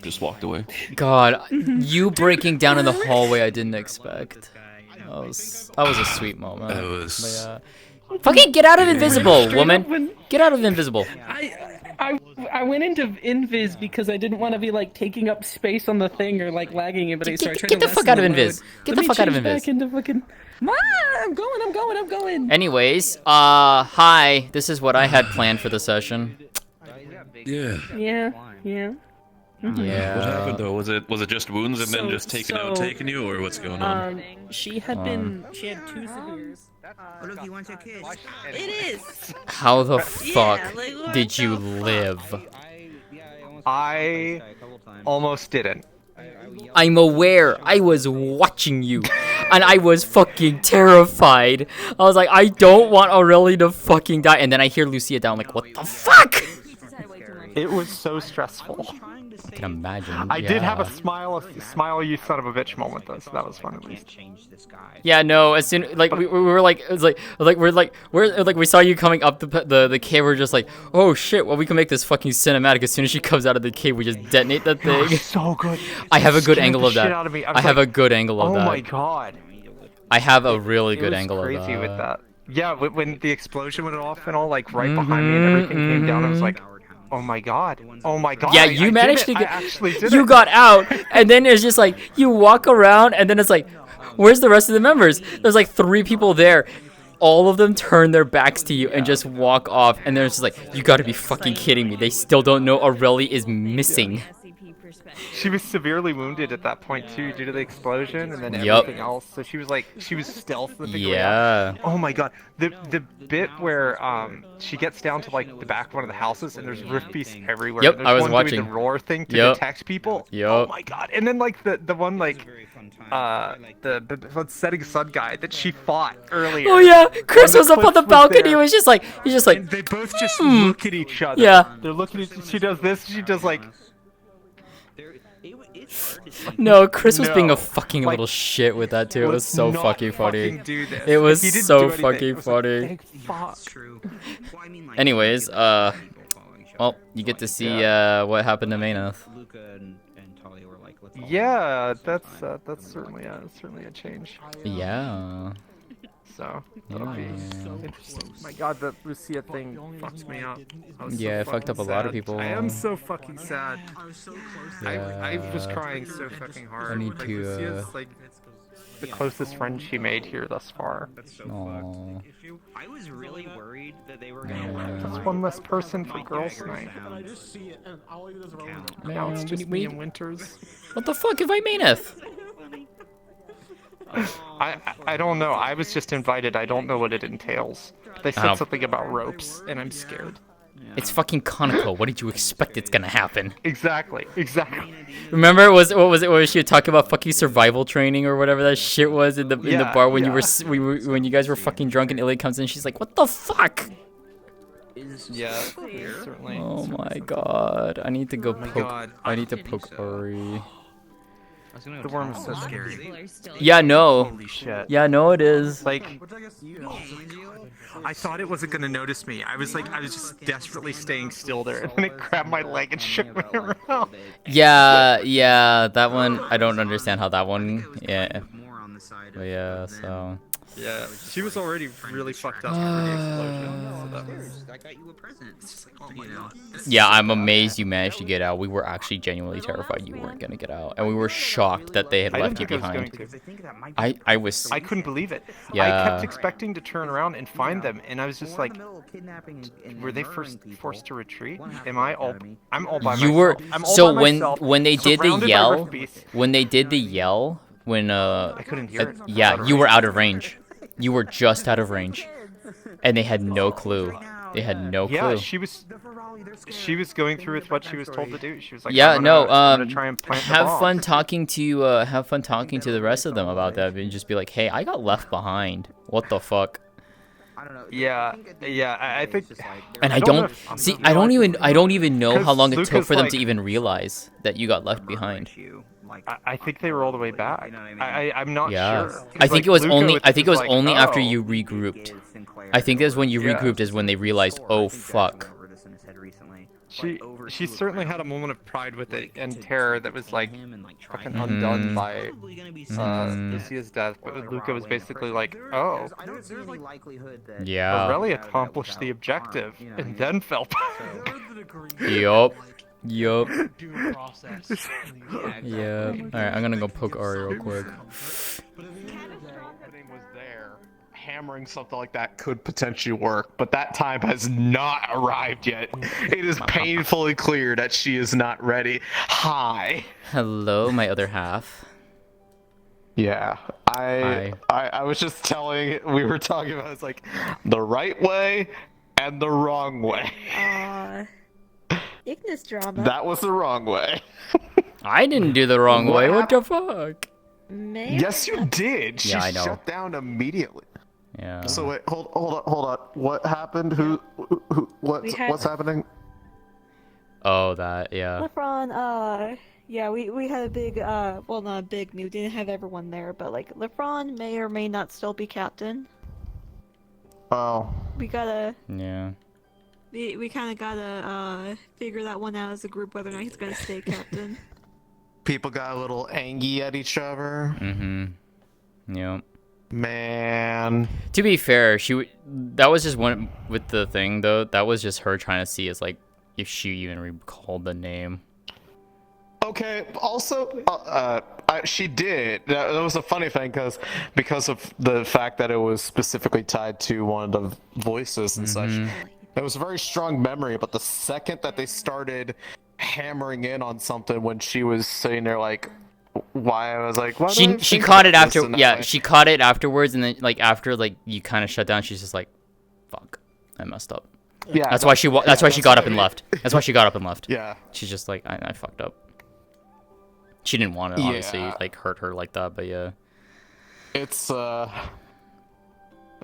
Speaker 22: Just walked away.
Speaker 1: God, you breaking down in the hallway, I didn't expect. That was a sweet moment.
Speaker 22: That was.
Speaker 1: Fucking get out of invisible, woman. Get out of invisible.
Speaker 4: I went into Invis because I didn't want to be like taking up space on the thing or like lagging it, but I started trying to
Speaker 1: Get the fuck out of Invis. Get the fuck out of Invis.
Speaker 4: Back into fucking... I'm going.
Speaker 1: Anyways, hi. This is what I had planned for the session.
Speaker 22: Yeah.
Speaker 4: Yeah.
Speaker 22: What happened though? Was it just wounds and then just taking you, or what's going on?
Speaker 4: She had 2 severes.
Speaker 10: Look, you want your kids?
Speaker 16: It is.
Speaker 1: How the fuck did you live?
Speaker 13: I almost didn't.
Speaker 1: I'm aware. I was watching you, and I was fucking terrified. I was like, I don't want Aurelie to fucking die. And then I hear Lucia down, like, what the fuck?
Speaker 13: It was so stressful.
Speaker 1: I can imagine.
Speaker 18: I did have a
Speaker 1: yeah.
Speaker 18: smile, you son of a bitch moment though, so that was fun at least.
Speaker 1: Yeah, no. As soon like we were like, it was like we saw you coming up the cave. We're just like, oh shit. Well, we can make this fucking cinematic. As soon as she comes out of the cave, we just detonate that thing.
Speaker 18: It was so good.
Speaker 1: I have a good
Speaker 18: Scared
Speaker 1: angle
Speaker 18: the
Speaker 1: of that.
Speaker 18: shit out of me. I
Speaker 1: I
Speaker 18: was
Speaker 1: have
Speaker 18: like,
Speaker 1: a good angle of
Speaker 18: oh
Speaker 1: that.
Speaker 18: my god.
Speaker 1: I have a really good
Speaker 18: was
Speaker 1: angle of
Speaker 18: crazy
Speaker 1: that.
Speaker 18: with that. Yeah, when the explosion went off and all, like right behind me and everything came down, I was like, oh my god, oh my god.
Speaker 1: Yeah,
Speaker 18: I
Speaker 1: you managed to
Speaker 18: did it.
Speaker 1: get.
Speaker 18: I actually did
Speaker 1: You
Speaker 18: it.
Speaker 1: got out, and then it's just like you walk around, and then it's like, where's the rest of the members? There's like 3 people there. All of them turn their backs to you and just walk off, and they're just like, you gotta be fucking kidding me. They still don't know Aurelie is missing.
Speaker 18: She was severely wounded at that point too, due to the explosion and then
Speaker 1: Yup.
Speaker 18: everything else. So she was stealth the big way
Speaker 1: Yeah.
Speaker 18: out. Oh my god, the bit where she gets down to like the back of one of the houses and there's roof pieces everywhere.
Speaker 1: Yep,
Speaker 18: and there's
Speaker 1: I was
Speaker 18: one
Speaker 1: watching.
Speaker 18: doing the roar thing to
Speaker 1: Yep.
Speaker 18: detect people.
Speaker 1: Yup.
Speaker 18: Oh my god, and then like the one like the setting sun guy that she fought earlier.
Speaker 1: Oh yeah, Chris
Speaker 18: When
Speaker 1: was up on the
Speaker 18: cliff
Speaker 1: balcony.
Speaker 18: there.
Speaker 1: He was just like, he's just like,
Speaker 18: And they both just
Speaker 1: hmm.
Speaker 18: look at each other.
Speaker 1: Yeah.
Speaker 18: They're looking at. She does this. She does like.
Speaker 1: No, Chris was being
Speaker 18: No.
Speaker 1: a fucking
Speaker 18: Like,
Speaker 1: little shit with that too. It was
Speaker 18: let's
Speaker 1: so
Speaker 18: not
Speaker 1: fucking funny.
Speaker 18: fucking do this.
Speaker 1: It was
Speaker 18: He didn't
Speaker 1: so
Speaker 18: do anything.
Speaker 1: fucking
Speaker 18: It was like,
Speaker 1: funny.
Speaker 18: thank fuck.
Speaker 1: Anyways, well, you get to see what happened to Maeneth.
Speaker 18: Yeah, that's certainly a change.
Speaker 1: Yeah.
Speaker 18: So that'll be interesting. My god, that Lucia thing fucked me up. I was
Speaker 1: Yeah,
Speaker 18: so
Speaker 1: it fucked up a
Speaker 18: fucking
Speaker 1: lot of
Speaker 18: sad.
Speaker 1: people.
Speaker 18: I am so fucking sad. I was
Speaker 1: Yeah.
Speaker 18: crying so fucking hard.
Speaker 1: I need
Speaker 18: like,
Speaker 1: to,
Speaker 18: Lucia's like the closest friend she made here thus far.
Speaker 1: Aw.
Speaker 9: I was really worried that they were
Speaker 18: That's one less person for girls' night. Now it's just me and Winters.
Speaker 1: What the fuck if I Maeneth?
Speaker 18: I don't know. I was just invited. I don't know what it entails. They said something about ropes, and I'm scared.
Speaker 1: It's fucking Conoco. What did you expect it's gonna happen?
Speaker 18: Exactly.
Speaker 1: Remember, what was it? Where she was talking about fucking survival training or whatever that shit was in the bar when when you guys were fucking drunk and Ilya comes in. She's like, "What the fuck?"
Speaker 18: Yeah, certainly.
Speaker 1: Oh my god! I need to go poke.
Speaker 18: God.
Speaker 1: I need to poke Ori.
Speaker 18: The worm is so scary.
Speaker 1: Yeah, no.
Speaker 18: Holy shit.
Speaker 1: Yeah, no, it is.
Speaker 18: Like, I thought it wasn't gonna notice me. I was just desperately staying still there, and then it grabbed my leg and shook me around.
Speaker 1: Yeah, that one. I don't understand how that one. Yeah. But yeah, so.
Speaker 18: Yeah, she was already really fucked up for the explosion. So that was...
Speaker 9: I got you a present. It's just like, oh my god.
Speaker 1: Yeah, I'm amazed you managed to get out. We were actually genuinely terrified you weren't gonna get out, and we were shocked that they had left you behind. I was.
Speaker 18: I couldn't believe it.
Speaker 1: Yeah.
Speaker 18: I kept expecting to turn around and find them, and I was just like, were they forced to retreat? I'm all by myself.
Speaker 1: You were.
Speaker 18: I'm all
Speaker 1: So
Speaker 18: by myself,
Speaker 1: when they did the
Speaker 18: surrounded by
Speaker 1: yell,
Speaker 18: rift beasts.
Speaker 1: when
Speaker 18: I couldn't hear it.
Speaker 1: yeah, you were out of range. You were just out of range, and they had no clue. They had no clue.
Speaker 18: Yeah, she was going through with what she was told to do. She was like,
Speaker 1: Yeah,
Speaker 18: I'm
Speaker 1: no.
Speaker 18: gonna try and plant the
Speaker 1: Have
Speaker 18: bomb.
Speaker 1: fun talking to the rest of them about that, and just be like, hey, I got left behind. What the fuck?
Speaker 18: Yeah, I think.
Speaker 1: And I don't see. I don't even know how long it took for them to even realize that you got left behind.
Speaker 18: I think they were all the way back. I'm not
Speaker 1: Yeah,
Speaker 18: sure.
Speaker 1: I think it was
Speaker 18: Luca
Speaker 1: only. I think it was
Speaker 18: like,
Speaker 1: only after
Speaker 18: oh.
Speaker 1: you regrouped. I think that's when you regrouped is when they realized, oh fuck.
Speaker 18: She certainly had a moment of pride with it and terror that was like fucking undone by Lucia's death. But Luca was basically like, oh,
Speaker 1: Yeah.
Speaker 18: Aurelie accomplished the objective and then fell back.
Speaker 1: Yup. Yup. Yeah. Alright, I'm gonna go poke Ari real quick.
Speaker 19: Hammering something like that could potentially work, but that time has not arrived yet. It is painfully clear that she is not ready. Hi.
Speaker 1: Hello, my other half.
Speaker 19: Yeah, I was just we were talking about, it's like the right way and the wrong way.
Speaker 16: Ignis drama.
Speaker 19: That was the wrong way.
Speaker 1: I didn't do the wrong way. What the fuck?
Speaker 19: Yes, you did. She
Speaker 1: Yeah, I know.
Speaker 19: shut down immediately.
Speaker 1: Yeah.
Speaker 19: So wait, hold on. What happened? What's happening?
Speaker 1: Oh, that, yeah.
Speaker 16: Lefron, yeah, we had a big, well, not a big meet. We didn't have everyone there, but like Lefron may or may not still be captain.
Speaker 19: Oh.
Speaker 16: We gotta.
Speaker 1: Yeah.
Speaker 16: We kind of gotta figure that one out as a group whether or not he's gonna stay captain.
Speaker 19: People got a little angry at each other.
Speaker 1: Mm-hmm. Yep.
Speaker 19: Man.
Speaker 1: To be fair, that was just one with the thing though. That was just her trying to see is like if she even recalled the name.
Speaker 19: Okay. Also, she did. That was a funny thing because of the fact that it was specifically tied to one of the voices and such. It was a very strong memory. But the second that they started hammering in on something when she was sitting there like, why I was like, why do I
Speaker 1: She
Speaker 19: think
Speaker 1: caught it
Speaker 19: about
Speaker 1: after.
Speaker 19: this in that
Speaker 1: Yeah,
Speaker 19: way?
Speaker 1: she caught it afterwards, and then like after like you kind of shut down, she's just like, fuck, I messed up.
Speaker 19: Yeah,
Speaker 1: That's why she. That's why she got up and left. That's why she got up and left.
Speaker 19: Yeah.
Speaker 1: She's just like, I fucked up. She didn't want to obviously like hurt her like that, but yeah.
Speaker 19: It's it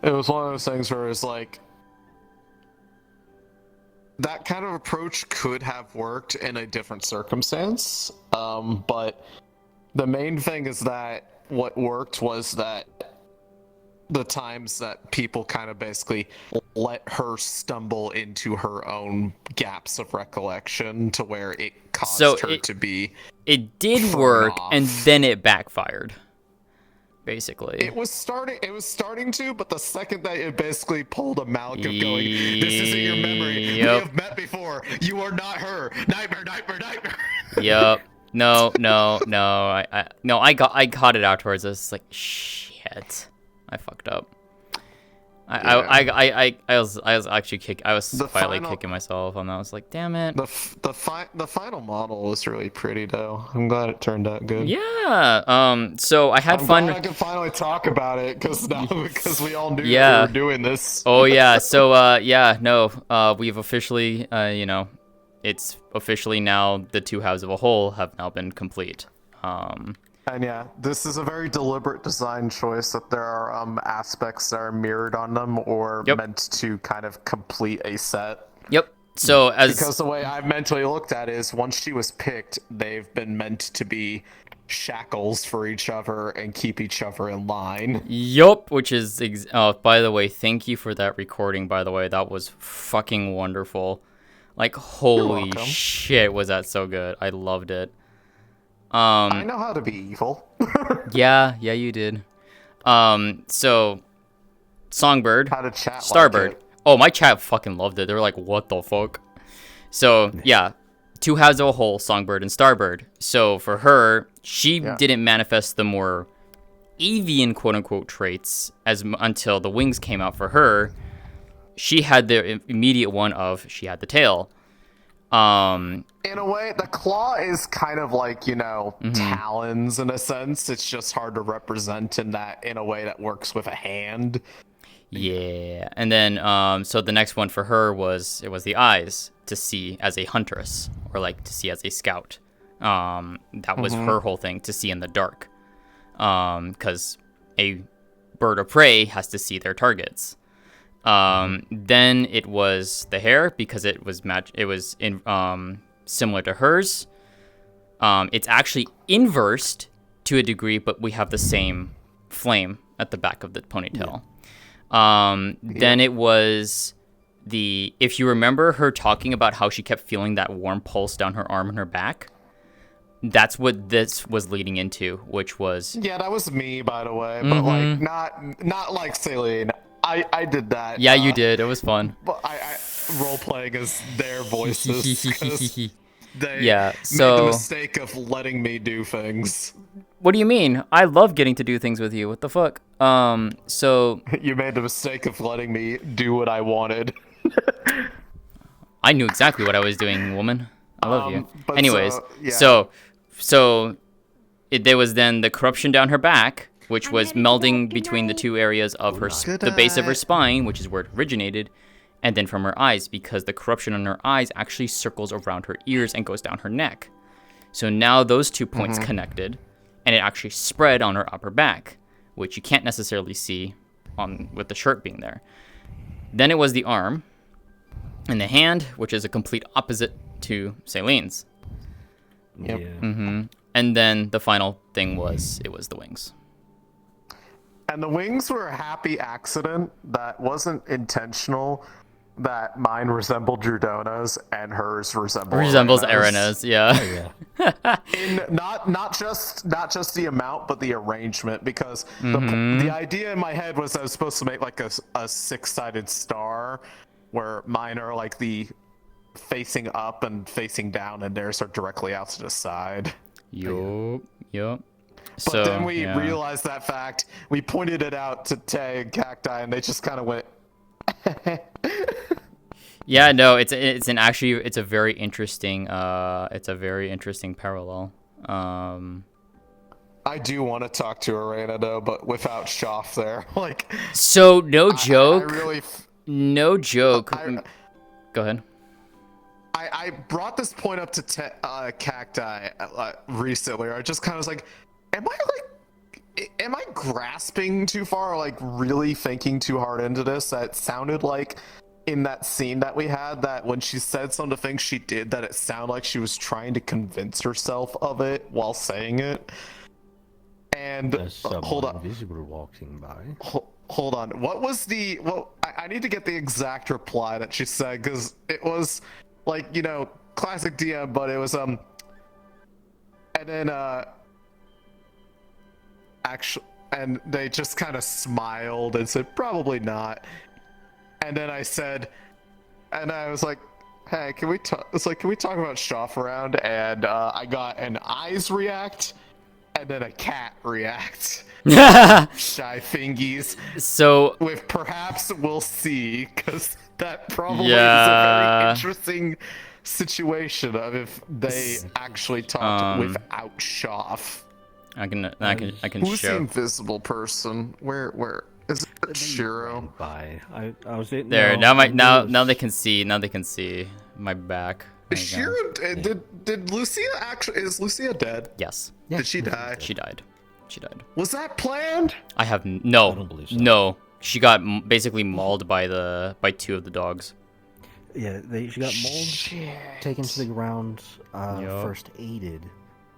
Speaker 19: was one of those things where it's like that kind of approach could have worked in a different circumstance, but the main thing is that what worked was that the times that people kind of basically let her stumble into her own gaps of recollection to where it caused her to be.
Speaker 1: It did
Speaker 19: thrown
Speaker 1: work,
Speaker 19: off.
Speaker 1: and then it backfired. Basically.
Speaker 19: It was starting to, but the second that it basically pulled a Malcolm going, this isn't your memory. We
Speaker 1: Yep.
Speaker 19: have met before. You are not her. Nightmare.
Speaker 1: Yep. No. I caught it afterwards. I was like, shit, I fucked up. I was actually quietly kicking myself on that. I was like, damn it.
Speaker 19: The final model was really pretty though. I'm glad it turned out good.
Speaker 1: Yeah. So I had fun.
Speaker 19: Glad I could finally talk about it because we all knew that
Speaker 1: Yeah.
Speaker 19: we were doing this.
Speaker 1: Oh yeah. So we've officially it's officially now the two halves of a whole have now been complete.
Speaker 19: And yeah, this is a very deliberate design choice that there are aspects that are mirrored on them or meant to kind of complete a set.
Speaker 1: Yep. So
Speaker 19: because the way I've mentally looked at it is once she was picked, they've been meant to be shackles for each other and keep each other in line.
Speaker 1: Yup, which is by the way, thank you for that recording, by the way. That was fucking wonderful. Like holy shit, was that so good. I loved it.
Speaker 19: I know how to be evil.
Speaker 1: yeah, you did. So Songbird,
Speaker 19: how to chat
Speaker 1: Starbird.
Speaker 19: like it.
Speaker 1: Oh, my chat fucking loved it. They were like, "What the fuck?" So yeah, two halves of a whole, Songbird and Starbird. So for her, she didn't manifest the more avian quote unquote traits until the wings came out for her. She had the immediate one of she had the tail.
Speaker 19: In a way, the claw is kind of like, talons in a sense. It's just hard to represent in a way that works with a hand.
Speaker 1: Yeah. And then so the next one for her was the eyes to see as a huntress or like to see as a scout. That was her whole thing, to see in the dark. Cuz a bird of prey has to see their targets. Then it was the hair because it was similar to hers. It's actually inversed to a degree, but we have the same flame at the back of the ponytail. Then it was if you remember her talking about how she kept feeling that warm pulse down her arm and her back, that's what this was leading into, which was...
Speaker 19: Yeah, that was me, by the way, but like not like Celine. I did that.
Speaker 1: Yeah, you did. It was fun.
Speaker 19: But I role-playing as their voices because they made the mistake of letting me do things.
Speaker 1: What do you mean? I love getting to do things with you. What the fuck? So...
Speaker 19: You made the mistake of letting me do what I wanted.
Speaker 1: I knew exactly what I was doing, woman. I love you. Anyways,
Speaker 19: so
Speaker 1: there was then the corruption down her back, which was melding between the two areas of the base of her spine, which is where it originated, and then from her eyes, because the corruption on her eyes actually circles around her ears and goes down her neck. So now those 2 points connected, and it actually spread on her upper back, which you can't necessarily see with the shirt being there. Then it was the arm and the hand, which is a complete opposite to Celine's.
Speaker 6: Yep.
Speaker 5: Yeah.
Speaker 1: And then the final thing was the wings.
Speaker 19: And the wings were a happy accident that wasn't intentional. That mine resembled Drudona's and hers
Speaker 1: resembles Arena's. Yeah.
Speaker 19: In not just the amount, but the arrangement, because the idea in my head was I was supposed to make like a six-sided star, where mine are like the facing up and facing down, and theirs are directly out to the side.
Speaker 1: Yup.
Speaker 19: But then we realized that fact. We pointed it out to Tay and Cacti, and they just kind of went.
Speaker 1: Yeah, no, it's a very interesting parallel.
Speaker 19: I do want to talk to Arena though, but without Shoff there, like.
Speaker 1: So no joke.
Speaker 19: I really.
Speaker 1: No joke. Go ahead.
Speaker 19: I brought this point up to Cacti recently. I just kind of was like, am I grasping too far, or like really thinking too hard into this? That sounded like in that scene that we had, that when she said some of the things she did, that it sounded like she was trying to convince herself of it while saying it. And hold on,
Speaker 6: visible walking by.
Speaker 19: Hold on. What was the? Well, I need to get the exact reply that she said, because it was like, classic DM, but it was and then actually, and they just kind of smiled and said probably not. And then I said, and I was like, hey, can we talk? It's like, can we talk about Shoff around? And I got an eyes react, and then a cat react. Shy fingies.
Speaker 1: So
Speaker 19: with perhaps we'll see, because that probably is a very interesting situation of if they actually talked without Shoff.
Speaker 1: I can
Speaker 19: Who's
Speaker 1: show.
Speaker 19: the invisible person? Where is it? Shiro.
Speaker 6: By I was there.
Speaker 1: Now they can see. Now they can see my back.
Speaker 19: Shiro, did Lucia actually? Is Lucia dead?
Speaker 1: Yes.
Speaker 19: Did she die?
Speaker 1: She died.
Speaker 19: Was that planned?
Speaker 1: I have no.
Speaker 6: I don't believe so.
Speaker 1: No. She got basically mauled by two of the dogs.
Speaker 6: Yeah, she got mauled, taken to the ground, first aided,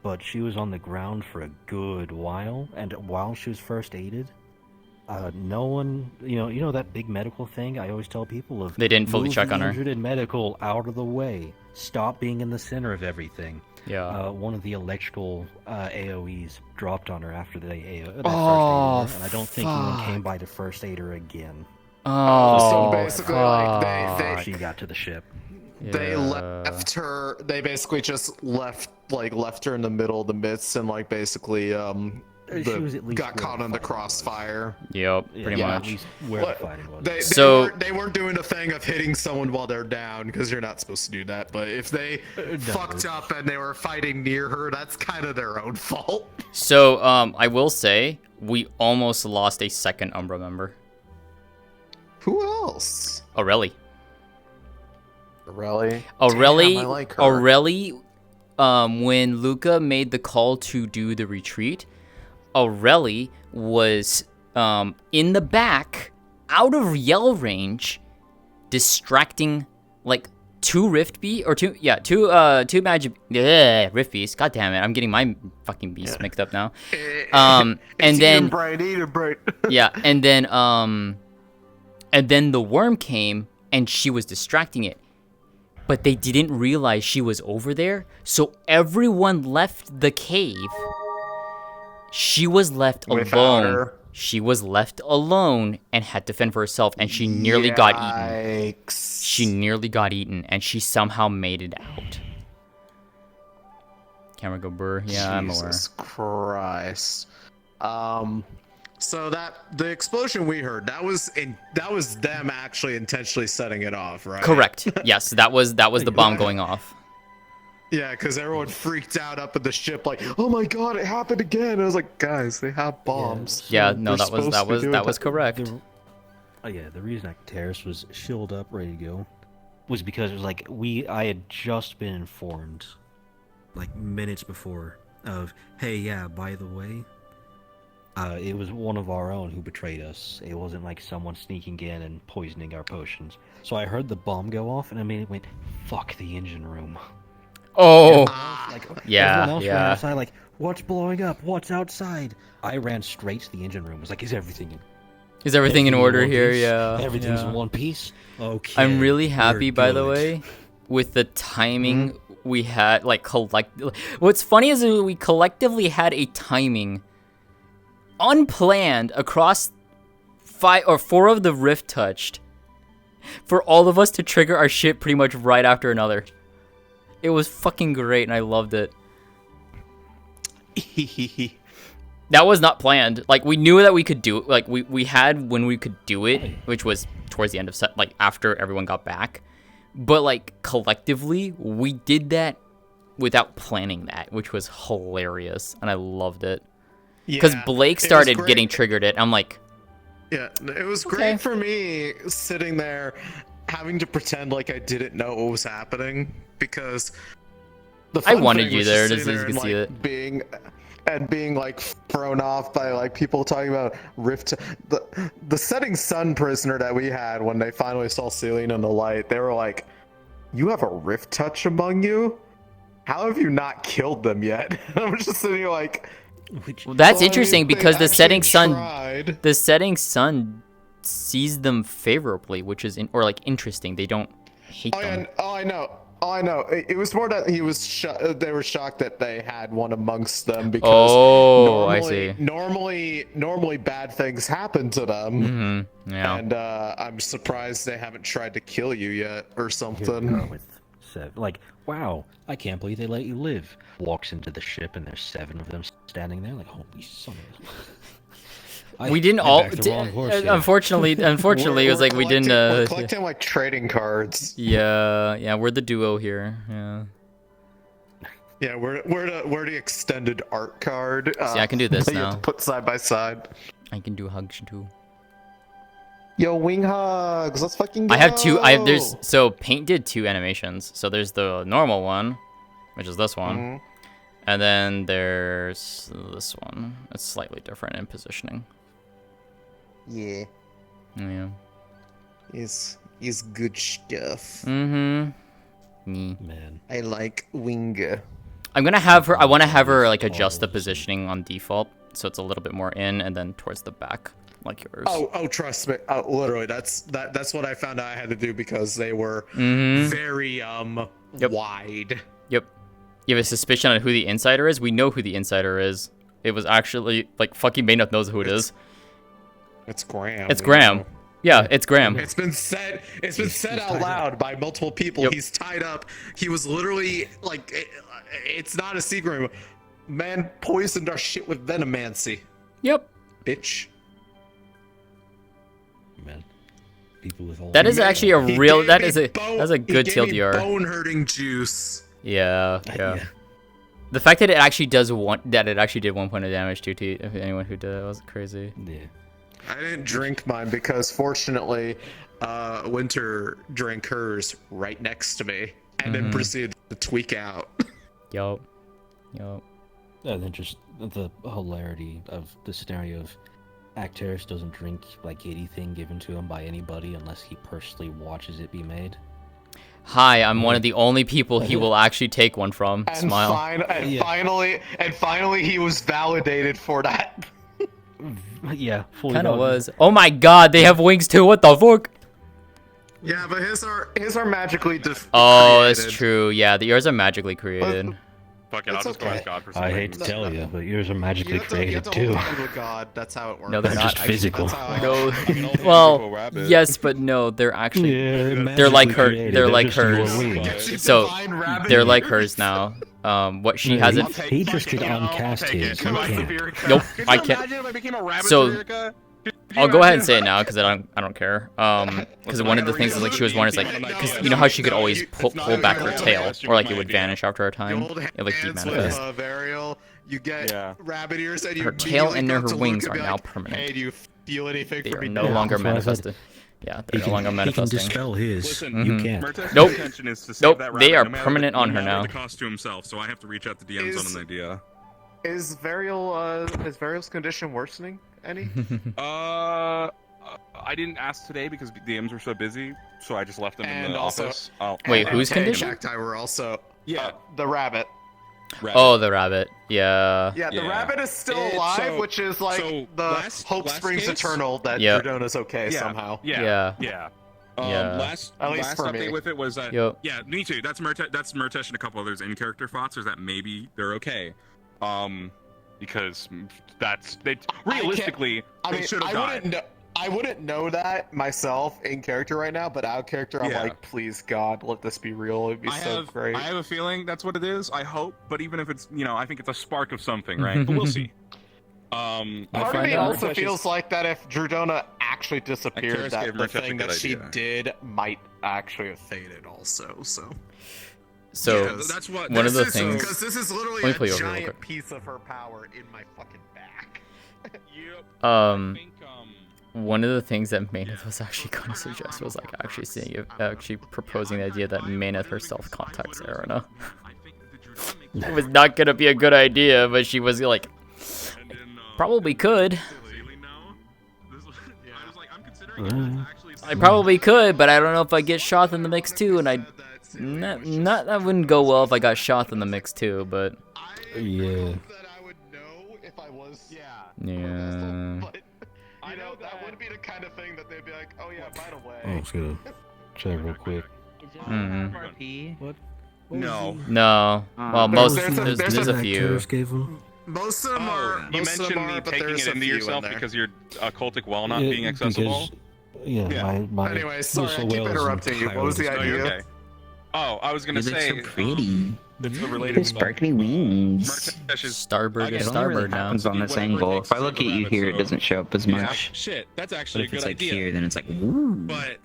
Speaker 6: but she was on the ground for a good while, and while she was first aided, no one, you know that big medical thing I always tell people of.
Speaker 1: They didn't fully check on her.
Speaker 6: Injured and medical out of the way. Stop being in the center of everything.
Speaker 1: Yeah.
Speaker 6: One of the electrical AOEs dropped on her after they first aided her, and I don't think anyone came by to first aid her again.
Speaker 19: So basically,
Speaker 6: she got to the ship.
Speaker 19: They left her. They basically just left her in the middle of the midst, and basically got caught in the crossfire.
Speaker 1: Yep, pretty much.
Speaker 6: Where the fighting was.
Speaker 19: They weren't doing a thing of hitting someone while they're down, because you're not supposed to do that. But if they fucked up and they were fighting near her, that's kind of their own fault.
Speaker 1: So I will say we almost lost a second Umbra member.
Speaker 19: Who else?
Speaker 1: Aurelie.
Speaker 19: Damn,
Speaker 1: I
Speaker 19: like her.
Speaker 1: Aurelie, when Luca made the call to do the retreat, Aurelie was in the back, out of yell range, distracting two magic rift beasts. God damn it, I'm getting my fucking beasts mixed up now. And then yeah, and then the worm came and she was distracting it. But they didn't realize she was over there, so everyone left the cave. She was left alone. She was left alone and had to fend for herself, and she nearly got eaten. She nearly got eaten, and she somehow made it out. Camera go burr. Yeah, I'm aware.
Speaker 19: Jesus Christ. So the explosion we heard, that was them actually intentionally setting it off, right?
Speaker 1: Correct. Yes, that was the bomb going off.
Speaker 19: Yeah, because everyone freaked out up at the ship, like, "Oh my God, it happened again!" I was like, "Guys, they have bombs."
Speaker 1: Yeah, no, that was correct.
Speaker 6: The reason Actaris was shielded up, ready to go, was because it was I had just been informed, minutes before, of, hey, yeah, by the way, It was one of our own who betrayed us. It wasn't like someone sneaking in and poisoning our potions. So I heard the bomb go off, and I immediately went, "Fuck the engine room."
Speaker 1: Oh,
Speaker 6: Everyone else ran outside, like, "What's blowing up? What's outside?" I ran straight to the engine room. Was like, "Is everything
Speaker 1: in order
Speaker 6: one
Speaker 1: here?
Speaker 6: piece?
Speaker 1: Yeah.
Speaker 6: Everything's
Speaker 1: yeah.
Speaker 6: in one piece." Okay.
Speaker 1: I'm really happy,
Speaker 6: we're
Speaker 1: by the
Speaker 6: good.
Speaker 1: way, with the timing we had. Like what's funny is that we collectively had a timing unplanned across 5 or 4 of the rift touched for all of us to trigger our shit pretty much right after another. It was fucking great, and I loved it. That was not planned. Like, we knew that we could do it. Like, we had when we could do it, which was towards the end of set, like after everyone got back. But like collectively, we did that without planning that, which was hilarious, and I loved it. Because Blake started getting triggered it. I'm like,
Speaker 19: yeah, it was great for me sitting there having to pretend like I didn't know what was happening, because
Speaker 1: I wanted you there just so you could see it.
Speaker 19: Being like thrown off by like people talking about Rift. The setting sun prisoner that we had when they finally saw Celine in the light, they were like, "You have a Rift touch among you? How have you not killed them yet?" I'm just sitting here like,
Speaker 1: well, that's interesting because the setting sun sees them favorably, which is interesting. They don't hate them.
Speaker 19: I know. It was more that they were shocked that they had one amongst them, because
Speaker 1: I see.
Speaker 19: Normally bad things happen to them.
Speaker 1: Mm-hmm. Yeah.
Speaker 19: And I'm surprised they haven't tried to kill you yet or something.
Speaker 6: Like, wow, I can't believe they let you live. Walks into the ship and there's 7 of them standing there, like, holy son of a...
Speaker 1: We didn't all. Unfortunately, it was like we didn't.
Speaker 19: We're collecting like trading cards.
Speaker 1: Yeah, we're the duo here.
Speaker 19: Yeah, we're the extended art card.
Speaker 1: See, I can do this
Speaker 19: that
Speaker 1: now.
Speaker 19: You have to put side by side.
Speaker 1: I can do hugs too.
Speaker 19: Yo, wing hugs. Let's fucking go.
Speaker 1: I have 2. So Paint did 2 animations. So there's the normal one, which is this one, and then there's this one. It's slightly different in positioning.
Speaker 19: Yeah.
Speaker 1: Yeah.
Speaker 19: It's good stuff.
Speaker 1: Mm-hmm.
Speaker 6: Man.
Speaker 19: I like Winger.
Speaker 1: I'm gonna have her. I want to have her like adjust the positioning on default, so it's a little bit more in and then towards the back, like yours.
Speaker 19: Oh, trust me. Literally, that's what I found out I had to do, because they were very wide.
Speaker 1: Yep. You have a suspicion on who the insider is. We know who the insider is. It was actually like fucking Maeneth knows who it is.
Speaker 19: It's Graham.
Speaker 1: It's Graham. Yeah, it's Graham.
Speaker 19: It's been said out loud by multiple people.
Speaker 1: Yep.
Speaker 19: He's tied up. He was literally like, it's not a secret. Man poisoned our shit with venomancy.
Speaker 1: Yep.
Speaker 19: Bitch.
Speaker 6: Man. People with all
Speaker 1: that is actually a real. That's a good TLDR.
Speaker 19: Bone hurting juice.
Speaker 1: Yeah. The fact that it actually did 1 point of damage to anyone who did it was crazy.
Speaker 6: Yeah.
Speaker 19: I didn't drink mine because fortunately, Winter drank hers right next to me and then proceeded to tweak out.
Speaker 1: Yup.
Speaker 6: And then just the hilarity of the scenario of Actaris doesn't drink like anything given to him by anybody unless he personally watches it be made.
Speaker 1: Hi, I'm one of the only people he will actually take one from.
Speaker 19: And
Speaker 1: Smile.
Speaker 19: Finally, he was validated for that.
Speaker 6: Yeah, fully
Speaker 1: kind of was. Oh my god, they have wings too. What the fuck?
Speaker 19: Yeah, but his are magically created.
Speaker 1: That's true. Yeah, yours are magically created.
Speaker 3: Fuck it, I'll just go as God for some
Speaker 6: I hate to tell you, but yours are magically created
Speaker 19: you
Speaker 6: too.
Speaker 19: have to hold God. That's how it works.
Speaker 1: No, they're not
Speaker 6: just physical.
Speaker 1: No. Well, yes, but no, they're actually they're like her. They're like hers. So they're like hers now. What she hasn't.
Speaker 6: He just could uncast his.
Speaker 1: Nope, I can't. So I'll go ahead and say it now because I don't care. Because one of the things is like she was one is like because you know how she could always pull back her tail or like it would vanish after a time. It like demanifest.
Speaker 19: You get rabbit ears and you
Speaker 1: her tail and her wings are now permanent.
Speaker 19: Hey, do you feel anything
Speaker 1: they
Speaker 19: for
Speaker 1: are
Speaker 19: me?
Speaker 1: no longer manifested. Yeah, they're no longer manifesting.
Speaker 6: He can dispel his.
Speaker 3: Listen,
Speaker 6: You can't.
Speaker 1: Nope.
Speaker 3: Is to save
Speaker 1: Nope.
Speaker 3: that
Speaker 1: They
Speaker 3: rabbit
Speaker 1: are
Speaker 3: no matter
Speaker 1: permanent on her
Speaker 3: no matter
Speaker 1: now.
Speaker 3: the cost to himself, so I have to reach out to DMs on an idea.
Speaker 19: Is Varial's condition worsening any?
Speaker 3: I didn't ask today because DMs were so busy, so I just left them in the
Speaker 19: also,
Speaker 3: office.
Speaker 1: Wait, whose condition?
Speaker 19: I were also the rabbit.
Speaker 1: Oh, the rabbit. Yeah.
Speaker 19: Yeah, the rabbit is still alive, which is like hope springs
Speaker 3: case?
Speaker 19: eternal that
Speaker 1: Yep.
Speaker 19: Dradona's okay somehow.
Speaker 3: Yeah.
Speaker 1: Yeah.
Speaker 3: Last
Speaker 19: At least
Speaker 3: last
Speaker 19: for
Speaker 3: update
Speaker 19: me.
Speaker 3: with it was that.
Speaker 1: Yep.
Speaker 3: Yeah, me too. That's Murtesh and a couple others in character thoughts, is that maybe they're okay. Because realistically they should have died.
Speaker 19: I wouldn't know that myself in character right now, but out of character, I'm
Speaker 3: Yeah.
Speaker 19: like, please God, let this be real. It'd be so great.
Speaker 3: I have a feeling that's what it is. I hope, but even if it's, I think it's a spark of something, right? But we'll see.
Speaker 19: Part of me also feels like that if Dradona actually disappeared,
Speaker 3: Karis
Speaker 19: that
Speaker 3: gave
Speaker 19: the
Speaker 3: Murtesh a
Speaker 19: thing
Speaker 3: good
Speaker 19: that she
Speaker 3: idea.
Speaker 19: did might actually have faded also. So
Speaker 3: that's what
Speaker 1: one of the
Speaker 19: this is-
Speaker 1: things.
Speaker 19: because this is literally
Speaker 1: Let me
Speaker 19: a
Speaker 1: play over real
Speaker 19: giant
Speaker 1: quick.
Speaker 19: piece of her power in my fucking back.
Speaker 1: One of the things that Maeneth was actually going to suggest was like actually proposing the idea that Maeneth herself contacts Arena. It was not going to be a good idea, but she was like, probably could. I probably could, but I don't know if I get Shoth in the mix too, and that wouldn't go well if I got Shoth in the mix too, but
Speaker 6: Yeah.
Speaker 1: yeah.
Speaker 19: I know that would be the kind of thing that they'd be like, oh yeah, by the way.
Speaker 6: I'm just gonna check real quick.
Speaker 9: What?
Speaker 3: No.
Speaker 1: No. Well, most
Speaker 19: There's
Speaker 1: there's a few.
Speaker 6: Karis gave him.
Speaker 19: Most of them are.
Speaker 3: You
Speaker 19: most of them
Speaker 3: mentioned me
Speaker 19: are, but
Speaker 3: taking
Speaker 19: there's
Speaker 3: it
Speaker 19: a
Speaker 3: into
Speaker 19: few in
Speaker 3: yourself
Speaker 19: there.
Speaker 3: because your occultic well not
Speaker 6: Yeah,
Speaker 3: being accessible.
Speaker 6: because, my
Speaker 19: Anyway, sorry, I
Speaker 6: Whistle
Speaker 19: keep
Speaker 6: Whale is
Speaker 19: interrupting you. What was the
Speaker 6: entirely
Speaker 3: Oh, you're
Speaker 19: idea?
Speaker 3: okay. Oh, I was gonna
Speaker 9: Is it
Speaker 3: say.
Speaker 9: so pretty?
Speaker 3: It's the related stuff.
Speaker 9: Sparkly wings.
Speaker 3: Murtesh is
Speaker 1: Starboard
Speaker 3: Again,
Speaker 1: is
Speaker 3: it only
Speaker 1: starboard now.
Speaker 9: Happens on this
Speaker 3: Whatever it
Speaker 9: angle.
Speaker 3: takes
Speaker 9: If I
Speaker 3: to
Speaker 9: look at
Speaker 3: save the
Speaker 9: you
Speaker 3: rabbit,
Speaker 9: here, it
Speaker 3: so-
Speaker 9: doesn't show up as
Speaker 3: Yeah,
Speaker 9: much.
Speaker 3: shit, that's
Speaker 9: But
Speaker 3: actually a
Speaker 9: if
Speaker 3: good
Speaker 9: it's like
Speaker 3: idea.
Speaker 9: here, then it's like, ooh.
Speaker 3: But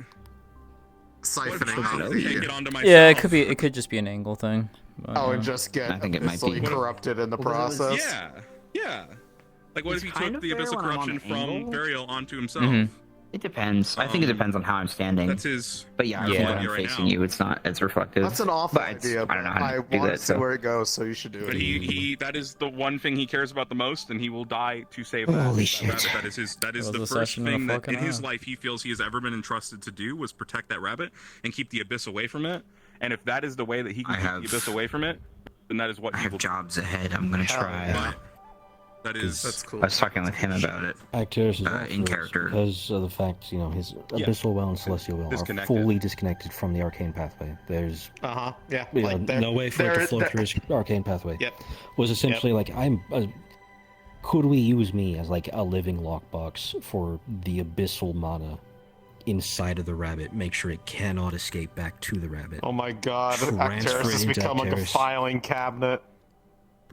Speaker 19: Siphoning
Speaker 3: what if I
Speaker 19: out
Speaker 3: take
Speaker 19: the.
Speaker 3: it onto myself?
Speaker 1: Yeah, it could just be an angle thing. But,
Speaker 19: Oh, and just get
Speaker 9: I think it might
Speaker 19: abyssally
Speaker 9: be.
Speaker 19: corrupted in the process.
Speaker 3: Yeah. Like, what
Speaker 9: It's
Speaker 3: if he
Speaker 9: kind
Speaker 3: took
Speaker 9: of
Speaker 3: the
Speaker 9: fair
Speaker 3: abyssal
Speaker 9: when I'm on
Speaker 3: corruption
Speaker 9: an
Speaker 3: from
Speaker 9: angle.
Speaker 3: Burial onto himself?
Speaker 1: Mhm.
Speaker 9: It depends. I think it depends on how I'm standing.
Speaker 3: That's his.
Speaker 9: But yeah, I think when I'm
Speaker 3: right
Speaker 9: facing
Speaker 3: now.
Speaker 9: you, it's not as reflective.
Speaker 19: That's an awful
Speaker 9: but it's-
Speaker 19: idea.
Speaker 9: I don't know how
Speaker 19: I
Speaker 9: to do
Speaker 19: want
Speaker 9: that.
Speaker 19: to see
Speaker 9: So
Speaker 19: where it goes, so you should do
Speaker 3: But
Speaker 19: it.
Speaker 3: he that is the one thing he cares about the most, and he will die to save that.
Speaker 9: Holy
Speaker 3: That
Speaker 9: shit.
Speaker 3: rabbit. That is his. That is
Speaker 1: That
Speaker 3: the
Speaker 1: was a
Speaker 3: first
Speaker 1: session and a
Speaker 3: thing that
Speaker 1: fucking
Speaker 3: in his
Speaker 1: half.
Speaker 3: life he feels he has ever been entrusted to do was protect that rabbit and keep the abyss away from it. And if that is the way that he can keep the abyss away from it, then that is what
Speaker 9: I
Speaker 3: he
Speaker 9: have
Speaker 3: will do.
Speaker 9: jobs ahead. I'm gonna try.
Speaker 3: But that is
Speaker 19: That's cool.
Speaker 9: I was talking with him about it.
Speaker 6: Actors is
Speaker 9: in
Speaker 6: also
Speaker 9: character.
Speaker 6: because of the fact his Abyssal Well and Celestial Well are
Speaker 3: Disconnected.
Speaker 6: fully disconnected from the arcane pathway. There's
Speaker 19: Yeah.
Speaker 6: you know,
Speaker 19: Like they're-
Speaker 6: no way for it to
Speaker 19: they're-
Speaker 6: flow
Speaker 19: they're-
Speaker 6: through his arcane pathway.
Speaker 19: Yep.
Speaker 6: Was essentially like could we use me as like a living lockbox for the abyssal mana inside of the rabbit? Make sure it cannot escape back to the rabbit.
Speaker 19: Oh my God,
Speaker 6: Transfer
Speaker 19: Acteris has
Speaker 6: it into
Speaker 19: become like a
Speaker 6: Acteris.
Speaker 19: filing cabinet.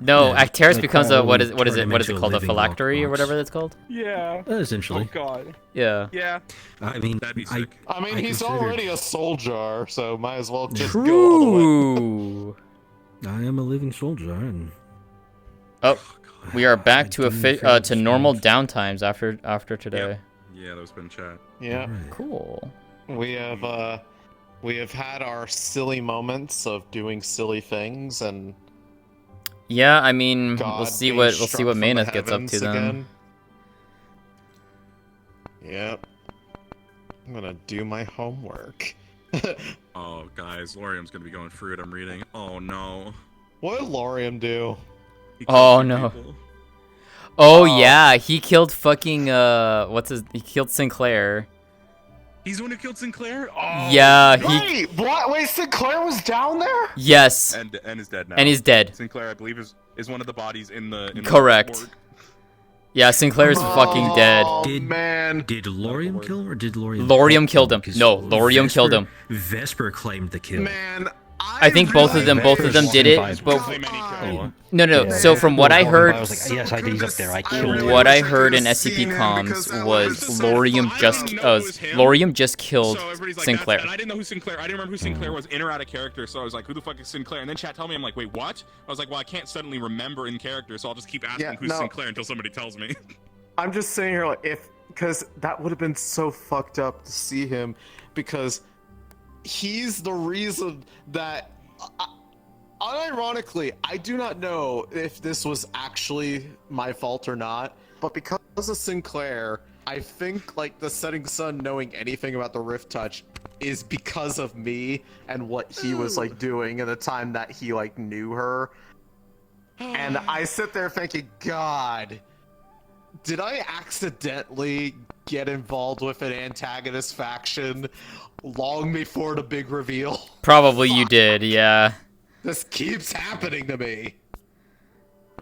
Speaker 1: No,
Speaker 6: Yeah,
Speaker 1: Acteris
Speaker 6: like,
Speaker 1: becomes a
Speaker 6: probably
Speaker 1: what is
Speaker 6: turn
Speaker 1: it?
Speaker 6: him
Speaker 1: What is it
Speaker 6: into a
Speaker 1: called? A
Speaker 6: living
Speaker 1: phylactery or
Speaker 6: lockbox.
Speaker 1: whatever that's called?
Speaker 3: Yeah.
Speaker 6: Essentially.
Speaker 3: Oh God.
Speaker 1: Yeah.
Speaker 3: Yeah.
Speaker 6: I mean,
Speaker 3: That'd be
Speaker 6: I
Speaker 3: sick.
Speaker 19: I mean,
Speaker 6: I
Speaker 19: he's
Speaker 6: considered-
Speaker 19: already a soul jar, so might as well just go all the way.
Speaker 1: True.
Speaker 6: I am a living soldier, and
Speaker 1: Oh, we are back
Speaker 6: I
Speaker 1: to
Speaker 6: do feel
Speaker 1: to normal downtimes after today.
Speaker 3: Yeah, that was been chat.
Speaker 19: Yeah.
Speaker 6: Alright.
Speaker 1: Cool.
Speaker 19: We have had our silly moments of doing silly things, and
Speaker 1: Yeah, I mean,
Speaker 19: God
Speaker 1: we'll see
Speaker 19: being
Speaker 1: what
Speaker 19: struck
Speaker 1: Maeneth
Speaker 19: from the
Speaker 1: gets up to
Speaker 19: heavens
Speaker 1: then.
Speaker 19: again. Yep. I'm gonna do my homework.
Speaker 3: Oh, guys, Lorium's gonna be going through it. I'm reading. Oh no.
Speaker 19: What did Lorium do?
Speaker 3: He killed
Speaker 1: Oh
Speaker 3: two
Speaker 1: no.
Speaker 3: people.
Speaker 1: Oh yeah, he killed fucking he killed Sinclair.
Speaker 3: He's the one who killed Sinclair. Oh.
Speaker 1: Yeah,
Speaker 19: Wait, what? Wait, Sinclair was down there?
Speaker 1: Yes.
Speaker 3: And is dead now.
Speaker 1: And he's dead.
Speaker 3: Sinclair, I believe, is one of the bodies in the.
Speaker 1: Correct.
Speaker 3: morgue.
Speaker 1: Yeah, Sinclair's fucking dead.
Speaker 19: Oh man.
Speaker 6: did Lorium kill him or did Lorium?
Speaker 1: Lorium killed him. No, Lorium killed him.
Speaker 6: Vesper claimed the kill.
Speaker 19: Man,
Speaker 1: I think both of them did it. But no. So from what I heard,
Speaker 6: I was like, yes, I did. He's up there. I killed him.
Speaker 1: what I heard in SCP comms was Lorium just killed
Speaker 3: So everybody's like,
Speaker 1: Sinclair.
Speaker 3: and I didn't know who Sinclair. I didn't remember who Sinclair was in or out of character. So I was like, who the fuck is Sinclair? And then chat told me, I'm like, wait, what? I was like, well, I can't suddenly remember in character, so I'll just keep asking who's Sinclair until somebody tells me.
Speaker 19: I'm just sitting here like, because that would have been so fucked up to see him, because he's the reason that unironically, I do not know if this was actually my fault or not, but because of Sinclair, I think like the Setting Sun knowing anything about the Rift Touch is because of me and what he was like doing at the time that he like knew her. And I sit there thinking, God, did I accidentally get involved with an antagonist faction long before the big reveal?
Speaker 1: Probably you did, yeah.
Speaker 19: This keeps happening to me.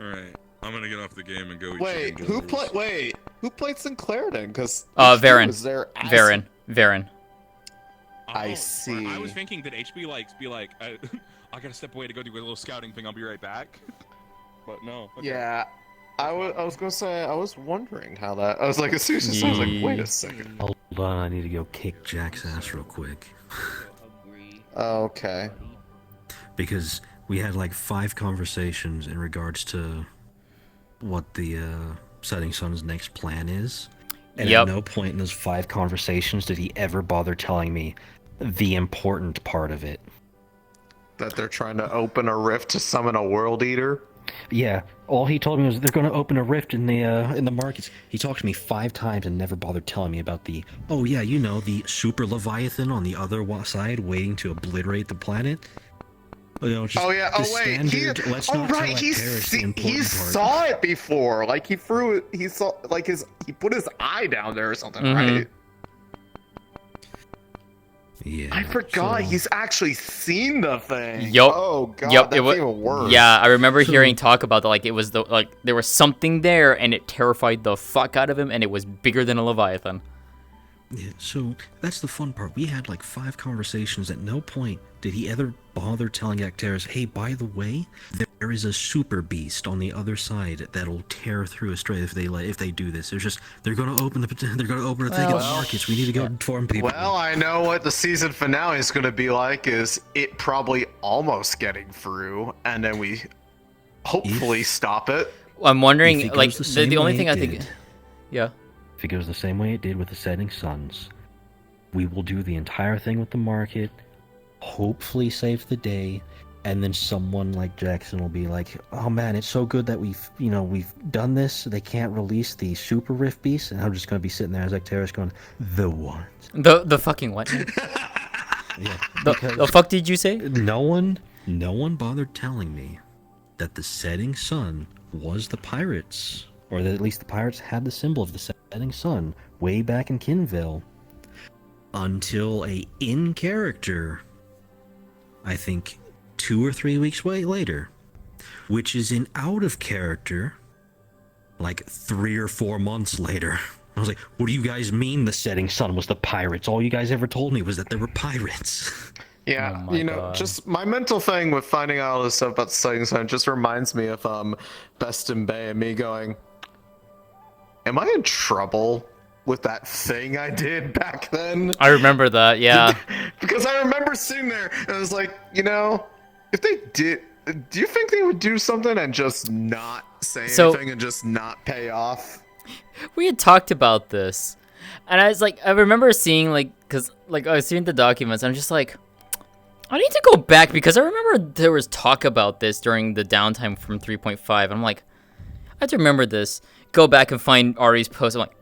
Speaker 3: Alright, I'm gonna get off the game and go eat
Speaker 19: Wait,
Speaker 3: chicken
Speaker 19: who
Speaker 3: gizzards.
Speaker 19: played Sinclair then? Because
Speaker 1: Varen.
Speaker 19: was there as...
Speaker 1: Varen.
Speaker 19: I see.
Speaker 3: I was thinking that HB like be like, I gotta step away to go do a little scouting thing. I'll be right back. But no. Okay.
Speaker 19: Yeah, I was gonna say I was wondering how that. I was like, as soon as I was like, wait a second.
Speaker 6: Hold on, I need to go kick Jack's ass real quick.
Speaker 19: Okay.
Speaker 6: Because we had like 5 conversations in regards to what the Setting Sun's next plan is. And at no point in those 5 conversations did he ever bother telling me the important part of it.
Speaker 19: That they're trying to open a rift to summon a World Eater?
Speaker 6: Yeah, all he told me was they're going to open a rift in the markets. He talked to me 5 times and never bothered telling me about the, oh yeah, you know, the super Leviathan on the other side waiting to obliterate the planet. You know, just
Speaker 19: oh yeah, oh wait,
Speaker 6: let's not tell Paris the important
Speaker 19: he
Speaker 6: part.
Speaker 19: saw it before. Like he saw like he put his eye down there or something, right?
Speaker 6: Yeah.
Speaker 19: I forgot he's actually seen the thing.
Speaker 1: Yup.
Speaker 19: Oh god,
Speaker 1: Yup,
Speaker 19: that's even worse.
Speaker 1: Yeah, I remember hearing talk about that. Like it was there was something there, and it terrified the fuck out of him, and it was bigger than a Leviathan.
Speaker 6: Yeah, so that's the fun part. We had like 5 conversations. At no point did he ever bother telling Acteris, hey, by the way, there is a super beast on the other side that'll tear through Australia if they do this. They're just they're gonna open a thing in the markets. We need to go inform people.
Speaker 19: Well, I know what the season finale is gonna be like. Is it probably almost getting through, and then we hopefully stop it.
Speaker 1: I'm wondering, like the only thing I think, yeah.
Speaker 6: If it goes the same way it did with the Setting Suns, we will do the entire thing with the market, hopefully save the day, and then someone like Jackson will be like, oh man, it's so good that we've done this, they can't release the Super Rift Beast, and I'm just going to be sitting there as Acteris going, the what?
Speaker 1: The fucking what?
Speaker 6: Yeah.
Speaker 1: The fuck did you say?
Speaker 6: No one bothered telling me that the Setting Sun was the pirates, or that at least the pirates had the symbol of the Setting Sun way back in Kinville, until a in-character, I think 2 or 3 weeks later, which is an out-of-character, like 3 or 4 months later. I was like, what do you guys mean the Setting Sun was the pirates? All you guys ever told me was that there were pirates.
Speaker 19: Yeah, just my mental thing with finding out all this stuff about the Setting Sun just reminds me of Best in Bay and me going, am I in trouble with that thing I did back then?
Speaker 1: I remember that, yeah.
Speaker 19: Because I remember sitting there and I was like, if they did, do you think they would do something and just not say anything and just not pay off?
Speaker 1: We had talked about this, and I was like, I remember seeing because I was seeing the documents, and I'm just like, I need to go back because I remember there was talk about this during the downtime from 3.5. I'm like, I have to remember this. Go back and find Ari's post. I'm like,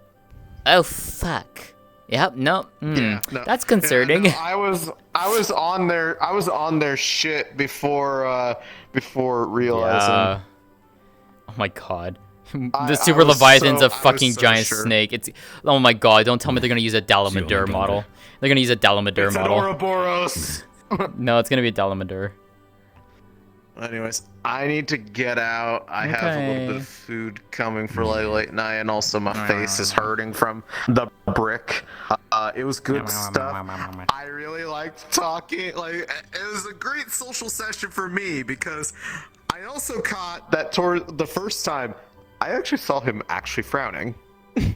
Speaker 1: oh fuck. Yep. No.
Speaker 19: Yeah, no.
Speaker 1: That's concerning.
Speaker 19: Yeah, no, I was on their shit before realizing.
Speaker 1: Yeah. Oh my god. The Super Leviathan's a fucking giant snake. Oh my god, don't tell me they're gonna use a Dalamadur model. They're gonna use a Dalamadur model.
Speaker 19: It's an Ouroboros.
Speaker 1: No, it's gonna be a Dalamadur.
Speaker 19: Anyways, I need to get out. I have a little bit of food coming for late night, and also my face is hurting from the brick. It was good stuff. I really liked talking. It was a great social session for me because I also caught that toward the first time. I actually saw him actually frowning.
Speaker 6: You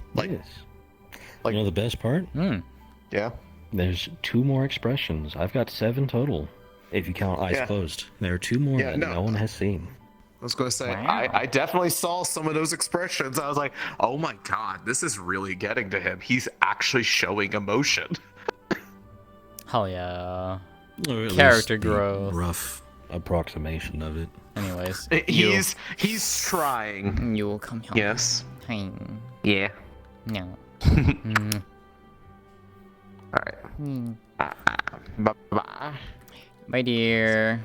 Speaker 6: know the best part?
Speaker 19: Yeah.
Speaker 6: There's 2 more expressions. I've got 7 total, if you count eyes closed. There are 2 more that no one has seen.
Speaker 19: I was going to say, I definitely saw some of those expressions. I was like, oh my god, this is really getting to him. He's actually showing emotion.
Speaker 1: Hell yeah. Character growth.
Speaker 6: Rough approximation of it.
Speaker 1: Anyways,
Speaker 19: He's trying.
Speaker 1: You will come home.
Speaker 13: Yes.
Speaker 1: Hey.
Speaker 13: Yeah.
Speaker 1: No.
Speaker 19: Alright. Bye-bye.
Speaker 1: My dear.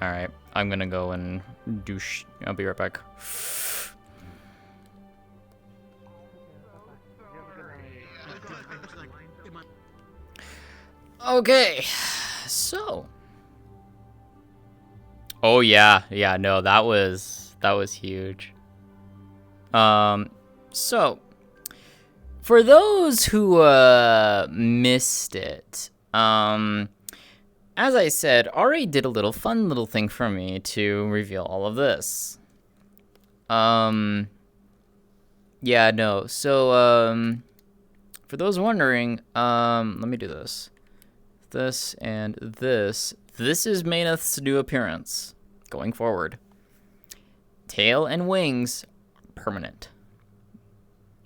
Speaker 1: Alright, I'm gonna go and I'll be right back. Okay, so. Oh yeah, no, that was huge. So for those who missed it, as I said, Ari did a fun little thing for me to reveal all of this. Yeah, no. So for those wondering, let me do this. This and this. This is Maeneth's new appearance going forward. Tail and wings, permanent.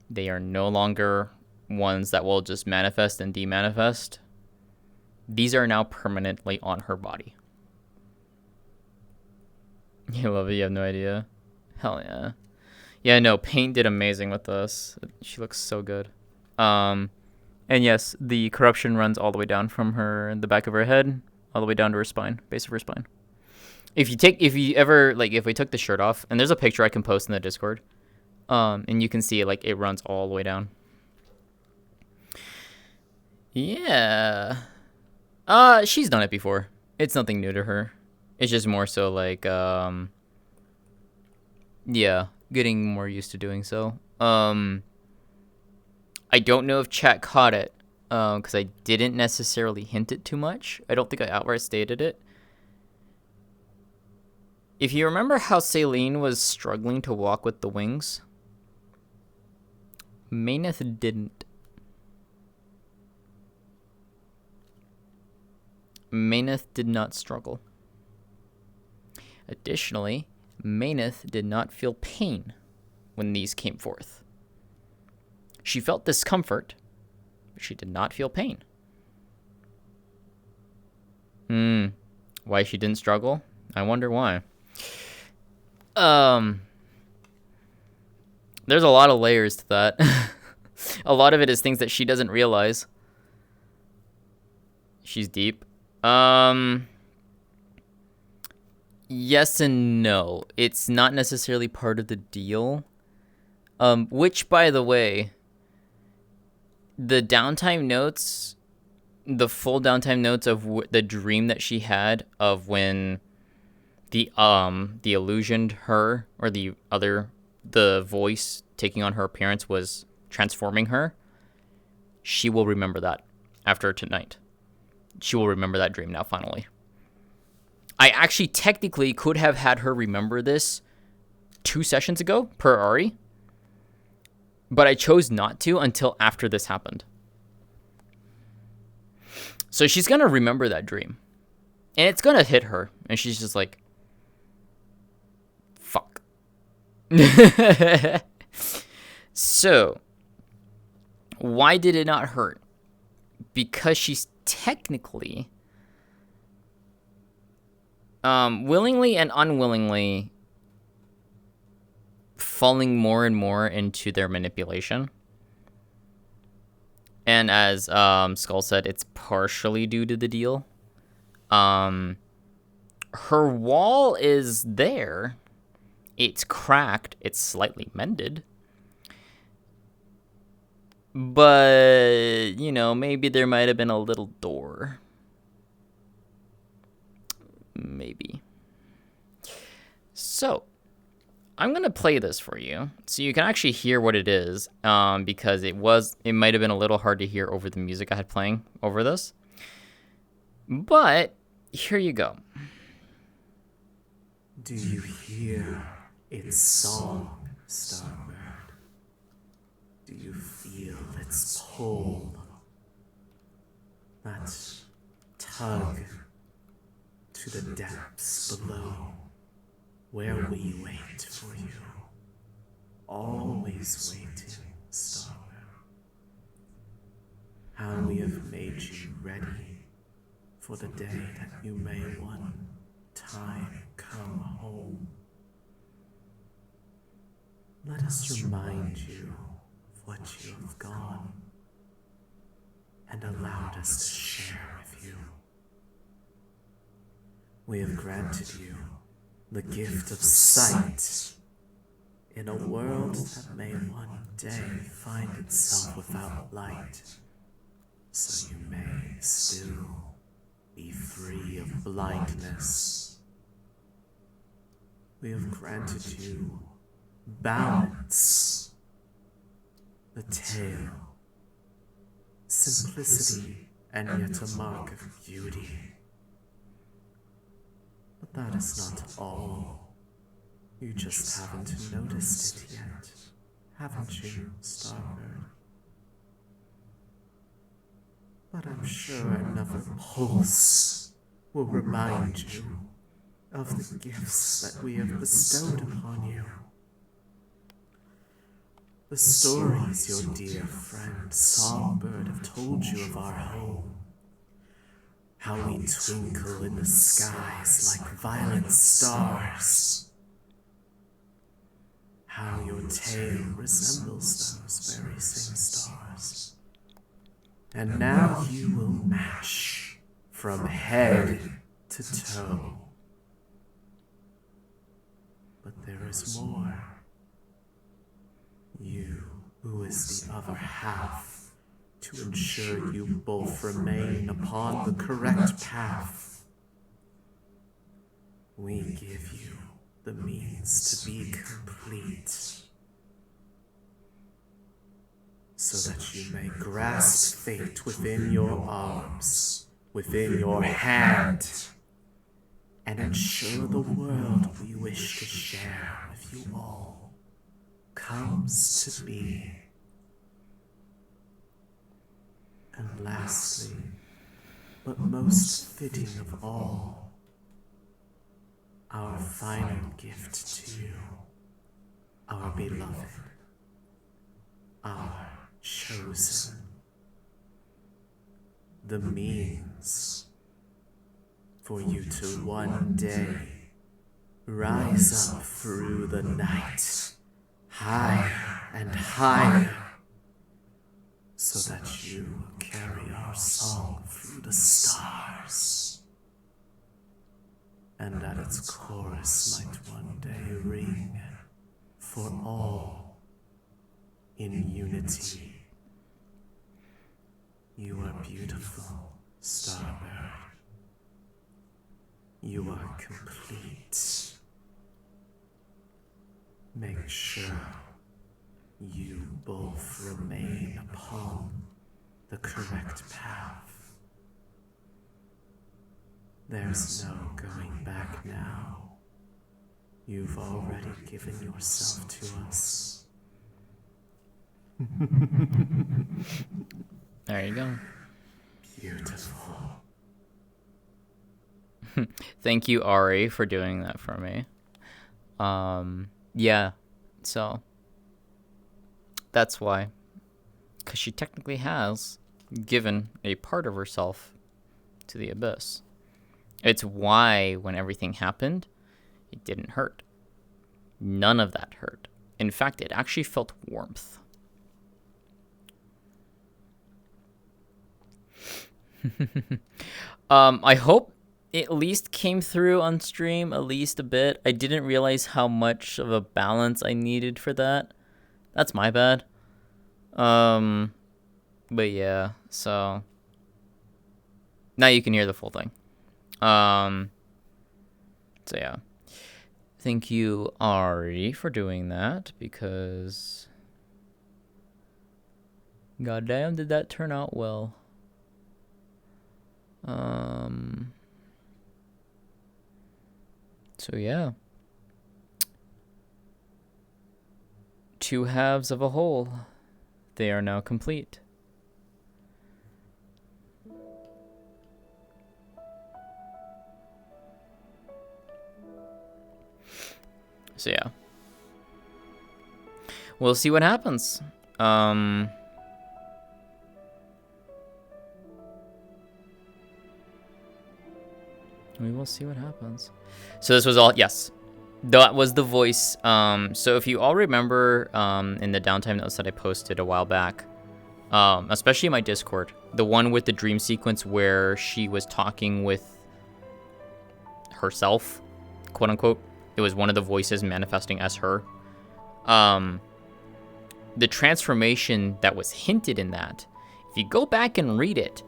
Speaker 1: They are no longer ones that will just manifest and demanifest. These are now permanently on her body. You love it? You have no idea? Hell yeah. Yeah, no, Paint did amazing with this. She looks so good. And yes, the corruption runs all the way down from the back of her head, all the way down to her spine, base of her spine. If we took the shirt off, and there's a picture I can post in the Discord, and you can see it runs all the way down. Yeah. She's done it before. It's nothing new to her. It's just more so yeah, getting more used to doing so. I don't know if chat caught it, because I didn't necessarily hint it too much. I don't think I outright stated it. If you remember how Celine was struggling to walk with the wings, Maeneth didn't. Maeneth did not struggle. Additionally, Maeneth did not feel pain when these came forth. She felt discomfort, but she did not feel pain. Why she didn't struggle? I wonder why. There's a lot of layers to that. A lot of it is things that she doesn't realize. She's deep. Yes and no. It's not necessarily part of the deal. Which, by the way, the downtime notes, the full downtime notes of the dream that she had of when the illusioned her, or the voice taking on her appearance was transforming her, she will remember that after tonight. She will remember that dream now, finally. I actually technically could have had her remember this 2 sessions ago, per Ari. But I chose not to until after this happened. So she's going to remember that dream. And it's going to hit her. And she's just like, fuck. So, why did it not hurt? Because she's technically, willingly and unwillingly, falling more and more into their manipulation. And as Skull said, it's partially due to the deal. Her wall is there. It's cracked. It's slightly mended. But, maybe there might have been a little door. Maybe. So, I'm going to play this for you so you can actually hear what it is, because it might have been a little hard to hear over the music I had playing over this. But here you go.
Speaker 20: Do you hear its song, Starbird? Do you feel its pull? That tug to the depths below, where we wait for you. Always waiting, Starbird. How we have made you ready for the day that you may one time come home. Let us remind you of what you have gone and allowed us to share with you. We have granted you the gift of sight in a world that may one day find itself without light, so you may still be free of blindness. We have granted you balance, the tale, simplicity, and yet a mark of beauty. But that is not all. You just haven't noticed it yet, haven't you, Starbird? But I'm sure another pulse will remind you of the gifts that we have bestowed upon you. The stories your dear friend Songbird have told you of our home. How we twinkle in the skies like violet stars. How your tale resembles those very same stars. And now you will match from head to toe. But there is more. You, who is the other half, to ensure you both remain upon the correct path. We give you the means to be complete, so that you may grasp fate within your arms, within your hand, and ensure the world we wish to share with you all comes to be. And lastly, but most fitting of all, our final gift to you, our beloved, our chosen, the means for you to one day rise up through the night, higher and higher, so that you will carry our song through the stars, and that its chorus might one day ring for all in unity. You are beautiful, Starbird. You are complete. Make sure you both remain upon the correct path. There's no going back now. You've already given yourself to us.
Speaker 1: There you go.
Speaker 20: Beautiful.
Speaker 1: Thank you, Ari, for doing that for me. Yeah, so that's why. Because she technically has given a part of herself to the Abyss. It's why when everything happened, it didn't hurt. None of that hurt. In fact, it actually felt warmth. I hope it at least came through on stream, at least a bit. I didn't realize how much of a balance I needed for that. That's my bad. But yeah, so now you can hear the full thing. So yeah. Thank you, Ari, for doing that, because goddamn did that turn out well. So yeah. Two halves of a whole. They are now complete. So yeah. We'll see what happens. We will see what happens. So this was all, yes. That was the voice. So if you all remember in the downtime notes that I posted a while back, especially in my Discord, the one with the dream sequence where she was talking with herself, quote unquote. It was one of the voices manifesting as her. The transformation that was hinted in that, if you go back and read it,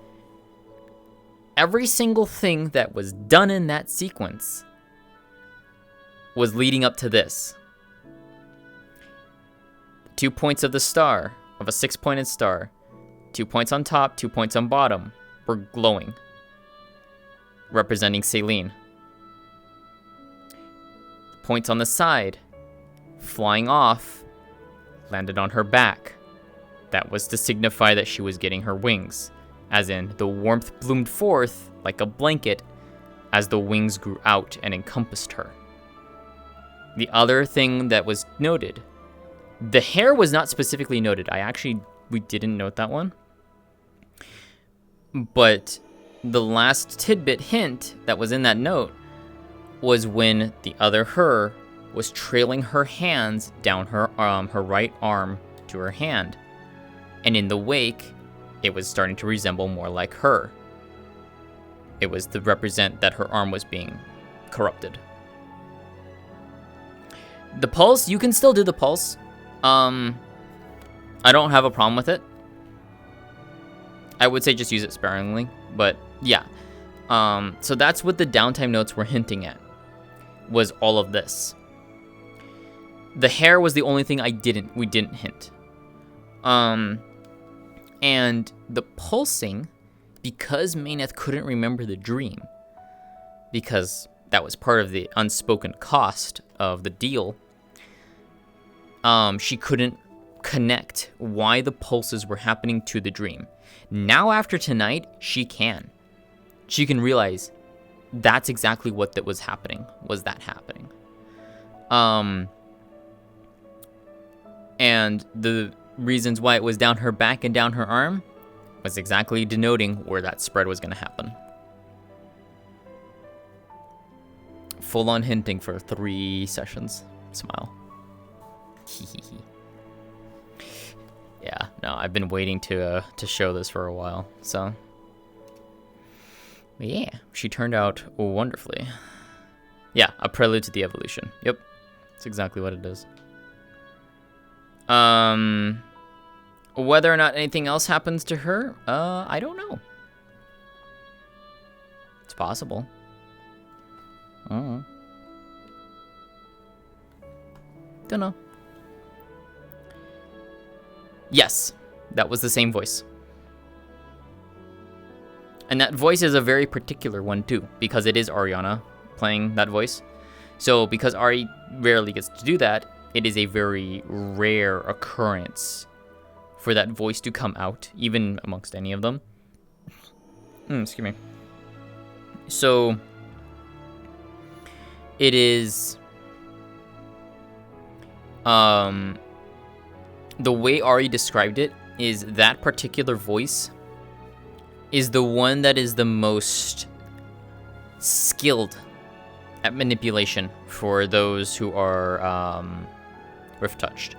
Speaker 1: every single thing that was done in that sequence was leading up to this. 2 points of the star, of a 6-pointed star, 2 points on top, 2 points on bottom, were glowing, representing Celine. Points on the side, flying off, landed on her back. That was to signify that she was getting her wings, as in the warmth bloomed forth like a blanket as the wings grew out and encompassed her. The other thing that was noted, the hair was not specifically noted. We didn't note that one. But the last tidbit hint that was in that note was when the other her was trailing her hands down her right arm to her hand. And in the wake, it was starting to resemble more like her. It was to represent that her arm was being corrupted. The pulse, you can still do the pulse. I don't have a problem with it. I would say just use it sparingly, but yeah. So that's what the downtime notes were hinting at, was all of this. The hair was the only thing we didn't hint. And the pulsing, because Maeneth couldn't remember the dream, because that was part of the unspoken cost of the deal, she couldn't connect why the pulses were happening to the dream. Now after tonight, she can. She can realize that's exactly what that was happening, was that happening. And the reasons why it was down her back and down her arm was exactly denoting where that spread was going to happen. Full on hinting for 3 sessions. Smile. Yeah, no, I've been waiting to show this for a while, so. But yeah, she turned out wonderfully. Yeah, a prelude to the evolution. Yep, that's exactly what it is. Whether or not anything else happens to her, I don't know. It's possible. Don't know. Yes, that was the same voice. And that voice is a very particular one too, because it is Ariana playing that voice. So because Ari rarely gets to do that, it is a very rare occurrence for that voice to come out, even amongst any of them. Excuse me. So it is the way Ari described it is that particular voice is the one that is the most skilled at manipulation for those who are rift touched.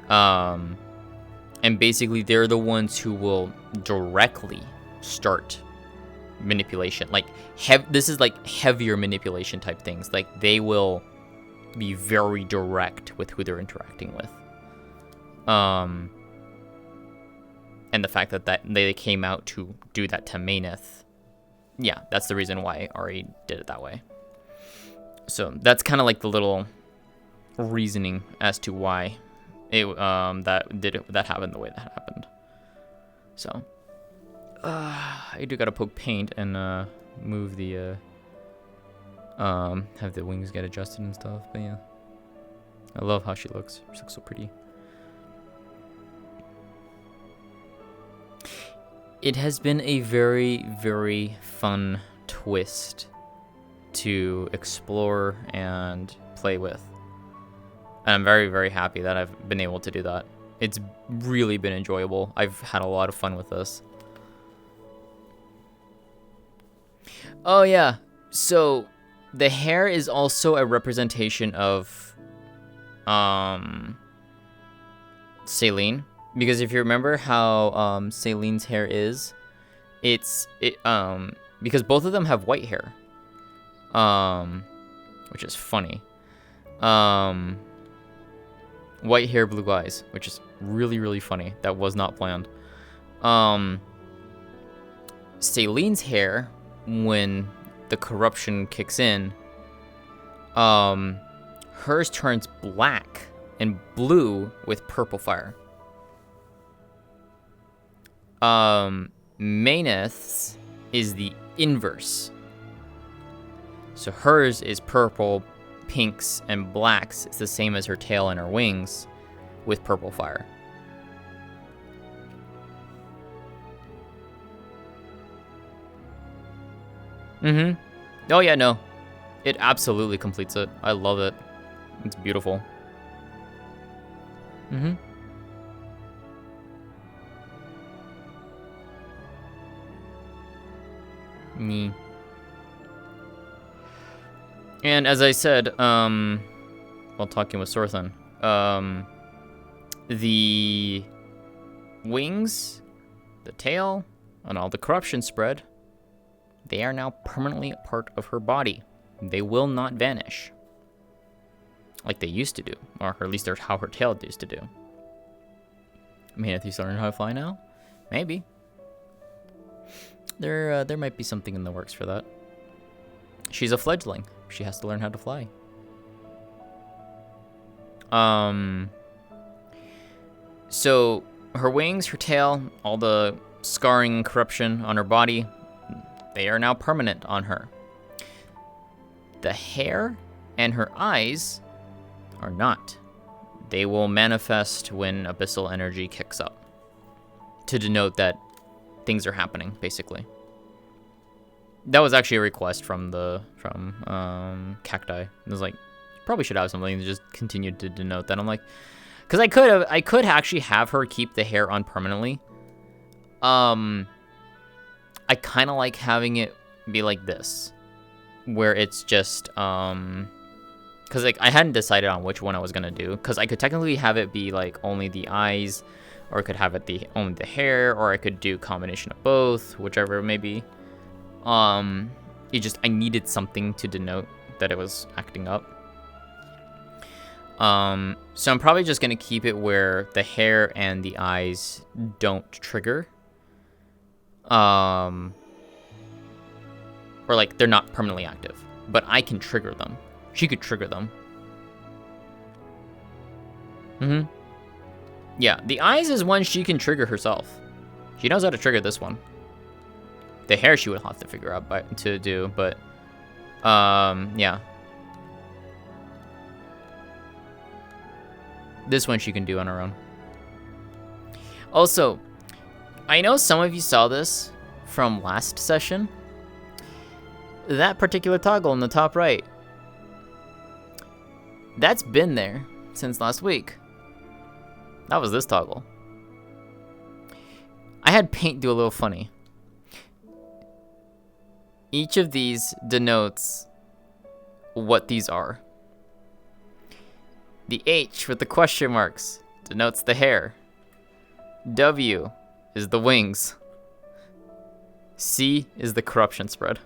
Speaker 1: And basically they're the ones who will directly start manipulation. Like this is like heavier manipulation type things. Like they will be very direct with who they're interacting with. And the fact that they came out to do that to Maeneth, yeah, that's the reason why Ari did it that way. So that's kind of like the little reasoning as to why it that happened the way that happened. So I do gotta poke paint and move the have the wings get adjusted and stuff. But yeah, I love how she looks. She looks so pretty. It has been a very, very fun twist to explore and play with. And I'm very, very happy that I've been able to do that. It's really been enjoyable. I've had a lot of fun with this. Oh yeah, So the hair is also a representation of Celine, because if you remember how Celine's hair is, because both of them have white hair, which is funny. White hair, blue eyes, which is really, really funny. That was not planned. Celine's hair, when the corruption kicks in, hers turns black and blue with purple fire. Maeneth's is the inverse. So hers is purple, pinks, and blacks. It's the same as her tail and her wings with purple fire. Oh yeah, no. It absolutely completes it. I love it. It's beautiful. Me. And as I said, while talking with Sorthan, the wings, the tail, and all the corruption spread, they are now permanently a part of her body. They will not vanish. Like they used to do, or at least how her tail used to do. I mean, if you learn how to fly now, maybe. There might be something in the works for that. She's a fledgling. She has to learn how to fly. So her wings, her tail, all the scarring and corruption on her body, they are now permanent on her. The hair and her eyes are not. They will manifest when abyssal energy kicks up to denote that things are happening, basically. That was actually a request from Cacti. It was like, probably should have something that just continued to denote that. I'm like, because I could actually have her keep the hair on permanently. I kind of like having it be like this, where it's just because like I hadn't decided on which one I was gonna do, because I could technically have it be like only the eyes, or I could have it only the hair, or I could do a combination of both, whichever it may be. I needed something to denote that it was acting up. So I'm probably just gonna keep it where the hair and the eyes don't trigger. Or like they're not permanently active, but I can trigger them. She could trigger them. Yeah, the eyes is one she can trigger herself. She knows how to trigger this one. The hair she would have to figure out to do, but yeah. This one she can do on her own. Also, I know some of you saw this from last session. That particular toggle in the top right, that's been there since last week. That was this toggle. I had Paint do a little funny. Each of these denotes what these are. The H with the question marks denotes the hair. W is the wings. C is the corruption spread.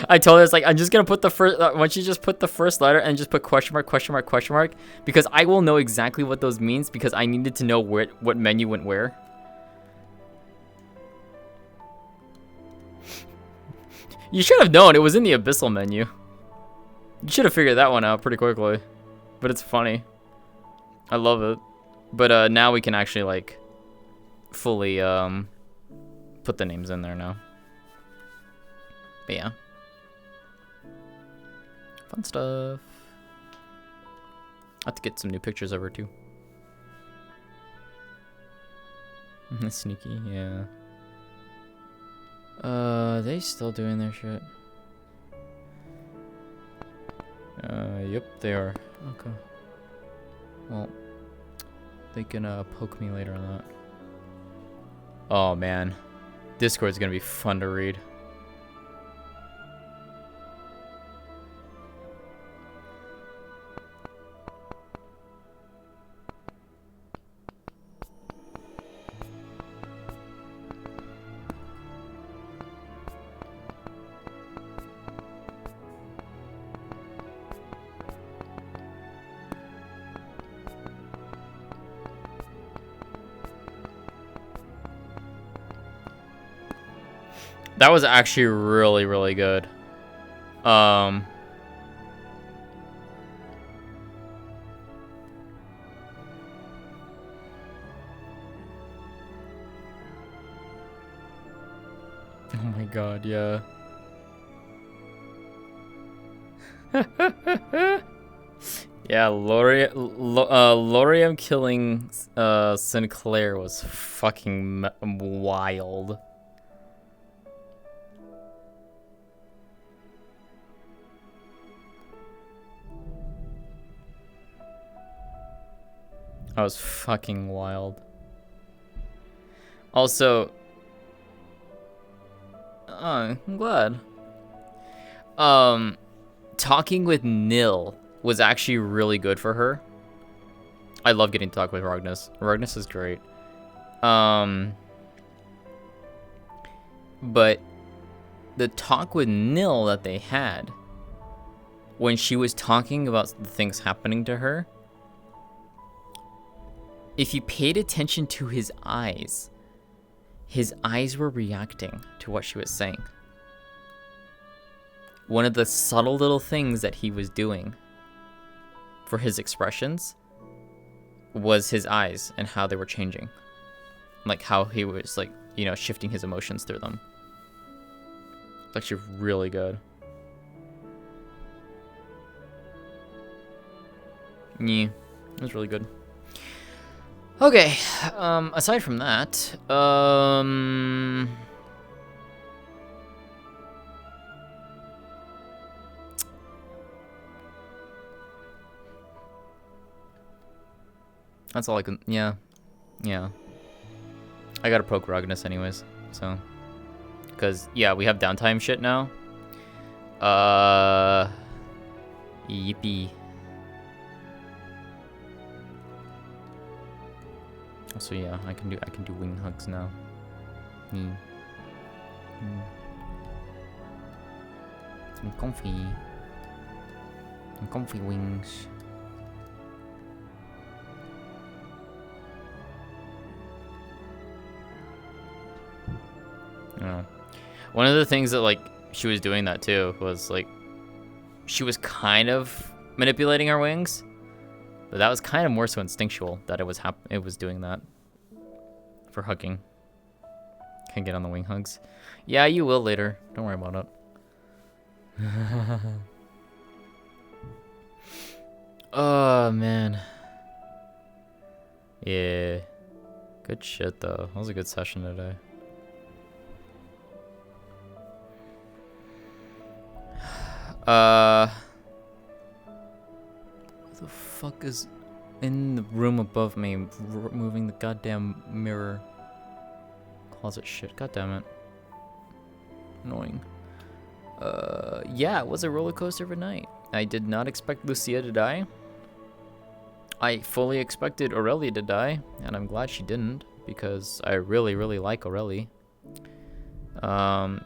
Speaker 1: I told her, it's like, I'm just gonna put the first, why don't you just put the first letter and just put question mark, question mark, question mark, because I will know exactly what those means, because I needed to know what menu went where. You should have known, it was in the abyssal menu. You should have figured that one out pretty quickly, but it's funny. I love it. But now we can actually like fully put the names in there now. But yeah. Fun stuff. I have to get some new pictures of her too. Sneaky, yeah. They still doing their shit? Yep, they are. Okay. Well, they can poke me later on that. Oh man, Discord's gonna be fun to read. That was actually really, really good. Oh my god, yeah. Yeah, Lorium killing Sinclair was fucking wild. That was fucking wild. Also, oh, I'm glad. Talking with Nil was actually really good for her. I love getting to talk with Rognus. Rognus is great. But the talk with Nil that they had when she was talking about the things happening to her, if you paid attention to his eyes were reacting to what she was saying. One of the subtle little things that he was doing for his expressions was his eyes and how they were changing. Like how he was like, you know, shifting his emotions through them. It's actually really good. Yeah, it was really good. Okay, aside from that, that's all I can, yeah. I gotta poke Rognus anyways, so. Because, yeah, we have downtime shit now. Yippee. So yeah, I can do wing hugs now. I'm comfy. I'm comfy wings. Yeah. One of the things that like she was doing that too was like she was kind of manipulating our wings, but that was kind of more so instinctual that it was doing that for hugging. Can get on the wing hugs. Yeah, you will later. Don't worry about it. Oh man. Yeah. Good shit though. That was a good session today. What the fuck is in the room above me moving the goddamn mirror? Closet shit. God damn it. Annoying. Yeah, it was a roller coaster of a night. I did not expect Lucia to die. I fully expected Aurelia to die, and I'm glad she didn't, because I really, really like Aurelia.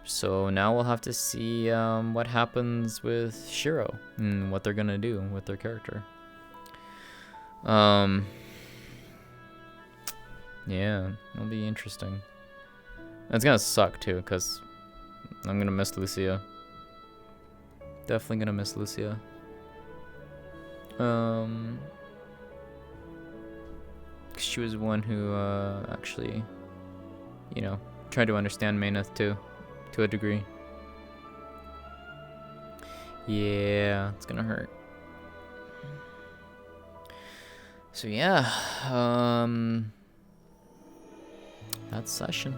Speaker 1: So now we'll have to see what happens with Shiro and what they're gonna do with their character. Yeah, it'll be interesting. It's gonna suck too, because I'm gonna miss Lucia. Definitely gonna miss Lucia. She was one who actually, you know, tried to understand Maeneth too, to a degree. Yeah, it's gonna hurt. So yeah, that session.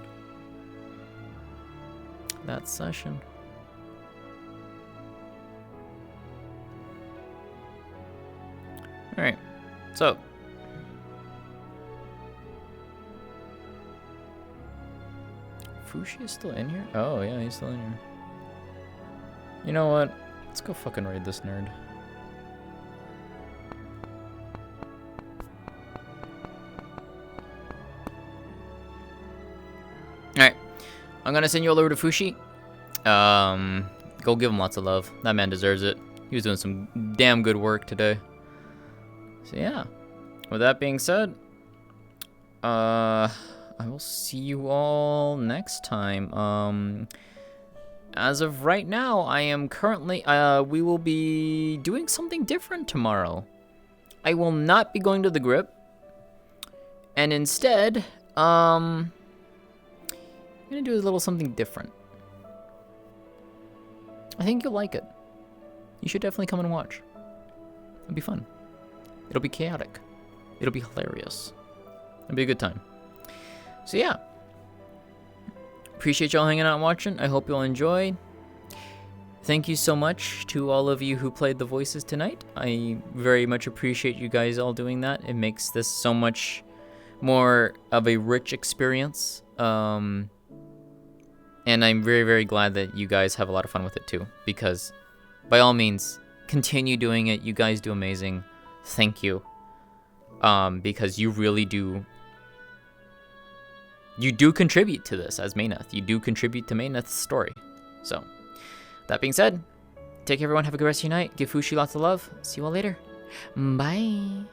Speaker 1: All right, so. Fushi is still in here? Oh, yeah, he's still in here. You know what? Let's go fucking raid this nerd. Alright. I'm gonna send you all over to Fushi. Go give him lots of love. That man deserves it. He was doing some damn good work today. So yeah. With that being said, I will see you all next time. As of right now, I am currently, we will be doing something different tomorrow. I will not be going to the grip. And instead, I'm gonna do a little something different. I think you'll like it. You should definitely come and watch. It'll be fun. It'll be chaotic. It'll be hilarious. It'll be a good time. So yeah. Appreciate y'all hanging out and watching. I hope you'll enjoy. Thank you so much to all of you who played the voices tonight. I very much appreciate you guys all doing that. It makes this so much more of a rich experience. And I'm very, very glad that you guys have a lot of fun with it too. Because, by all means, continue doing it. You guys do amazing. Thank you. Because you really do... You do contribute to this as Maeneth. You do contribute to Maeneth's story. So, that being said, take care everyone. Have a good rest of your night. Give Fushi lots of love. See you all later. Bye.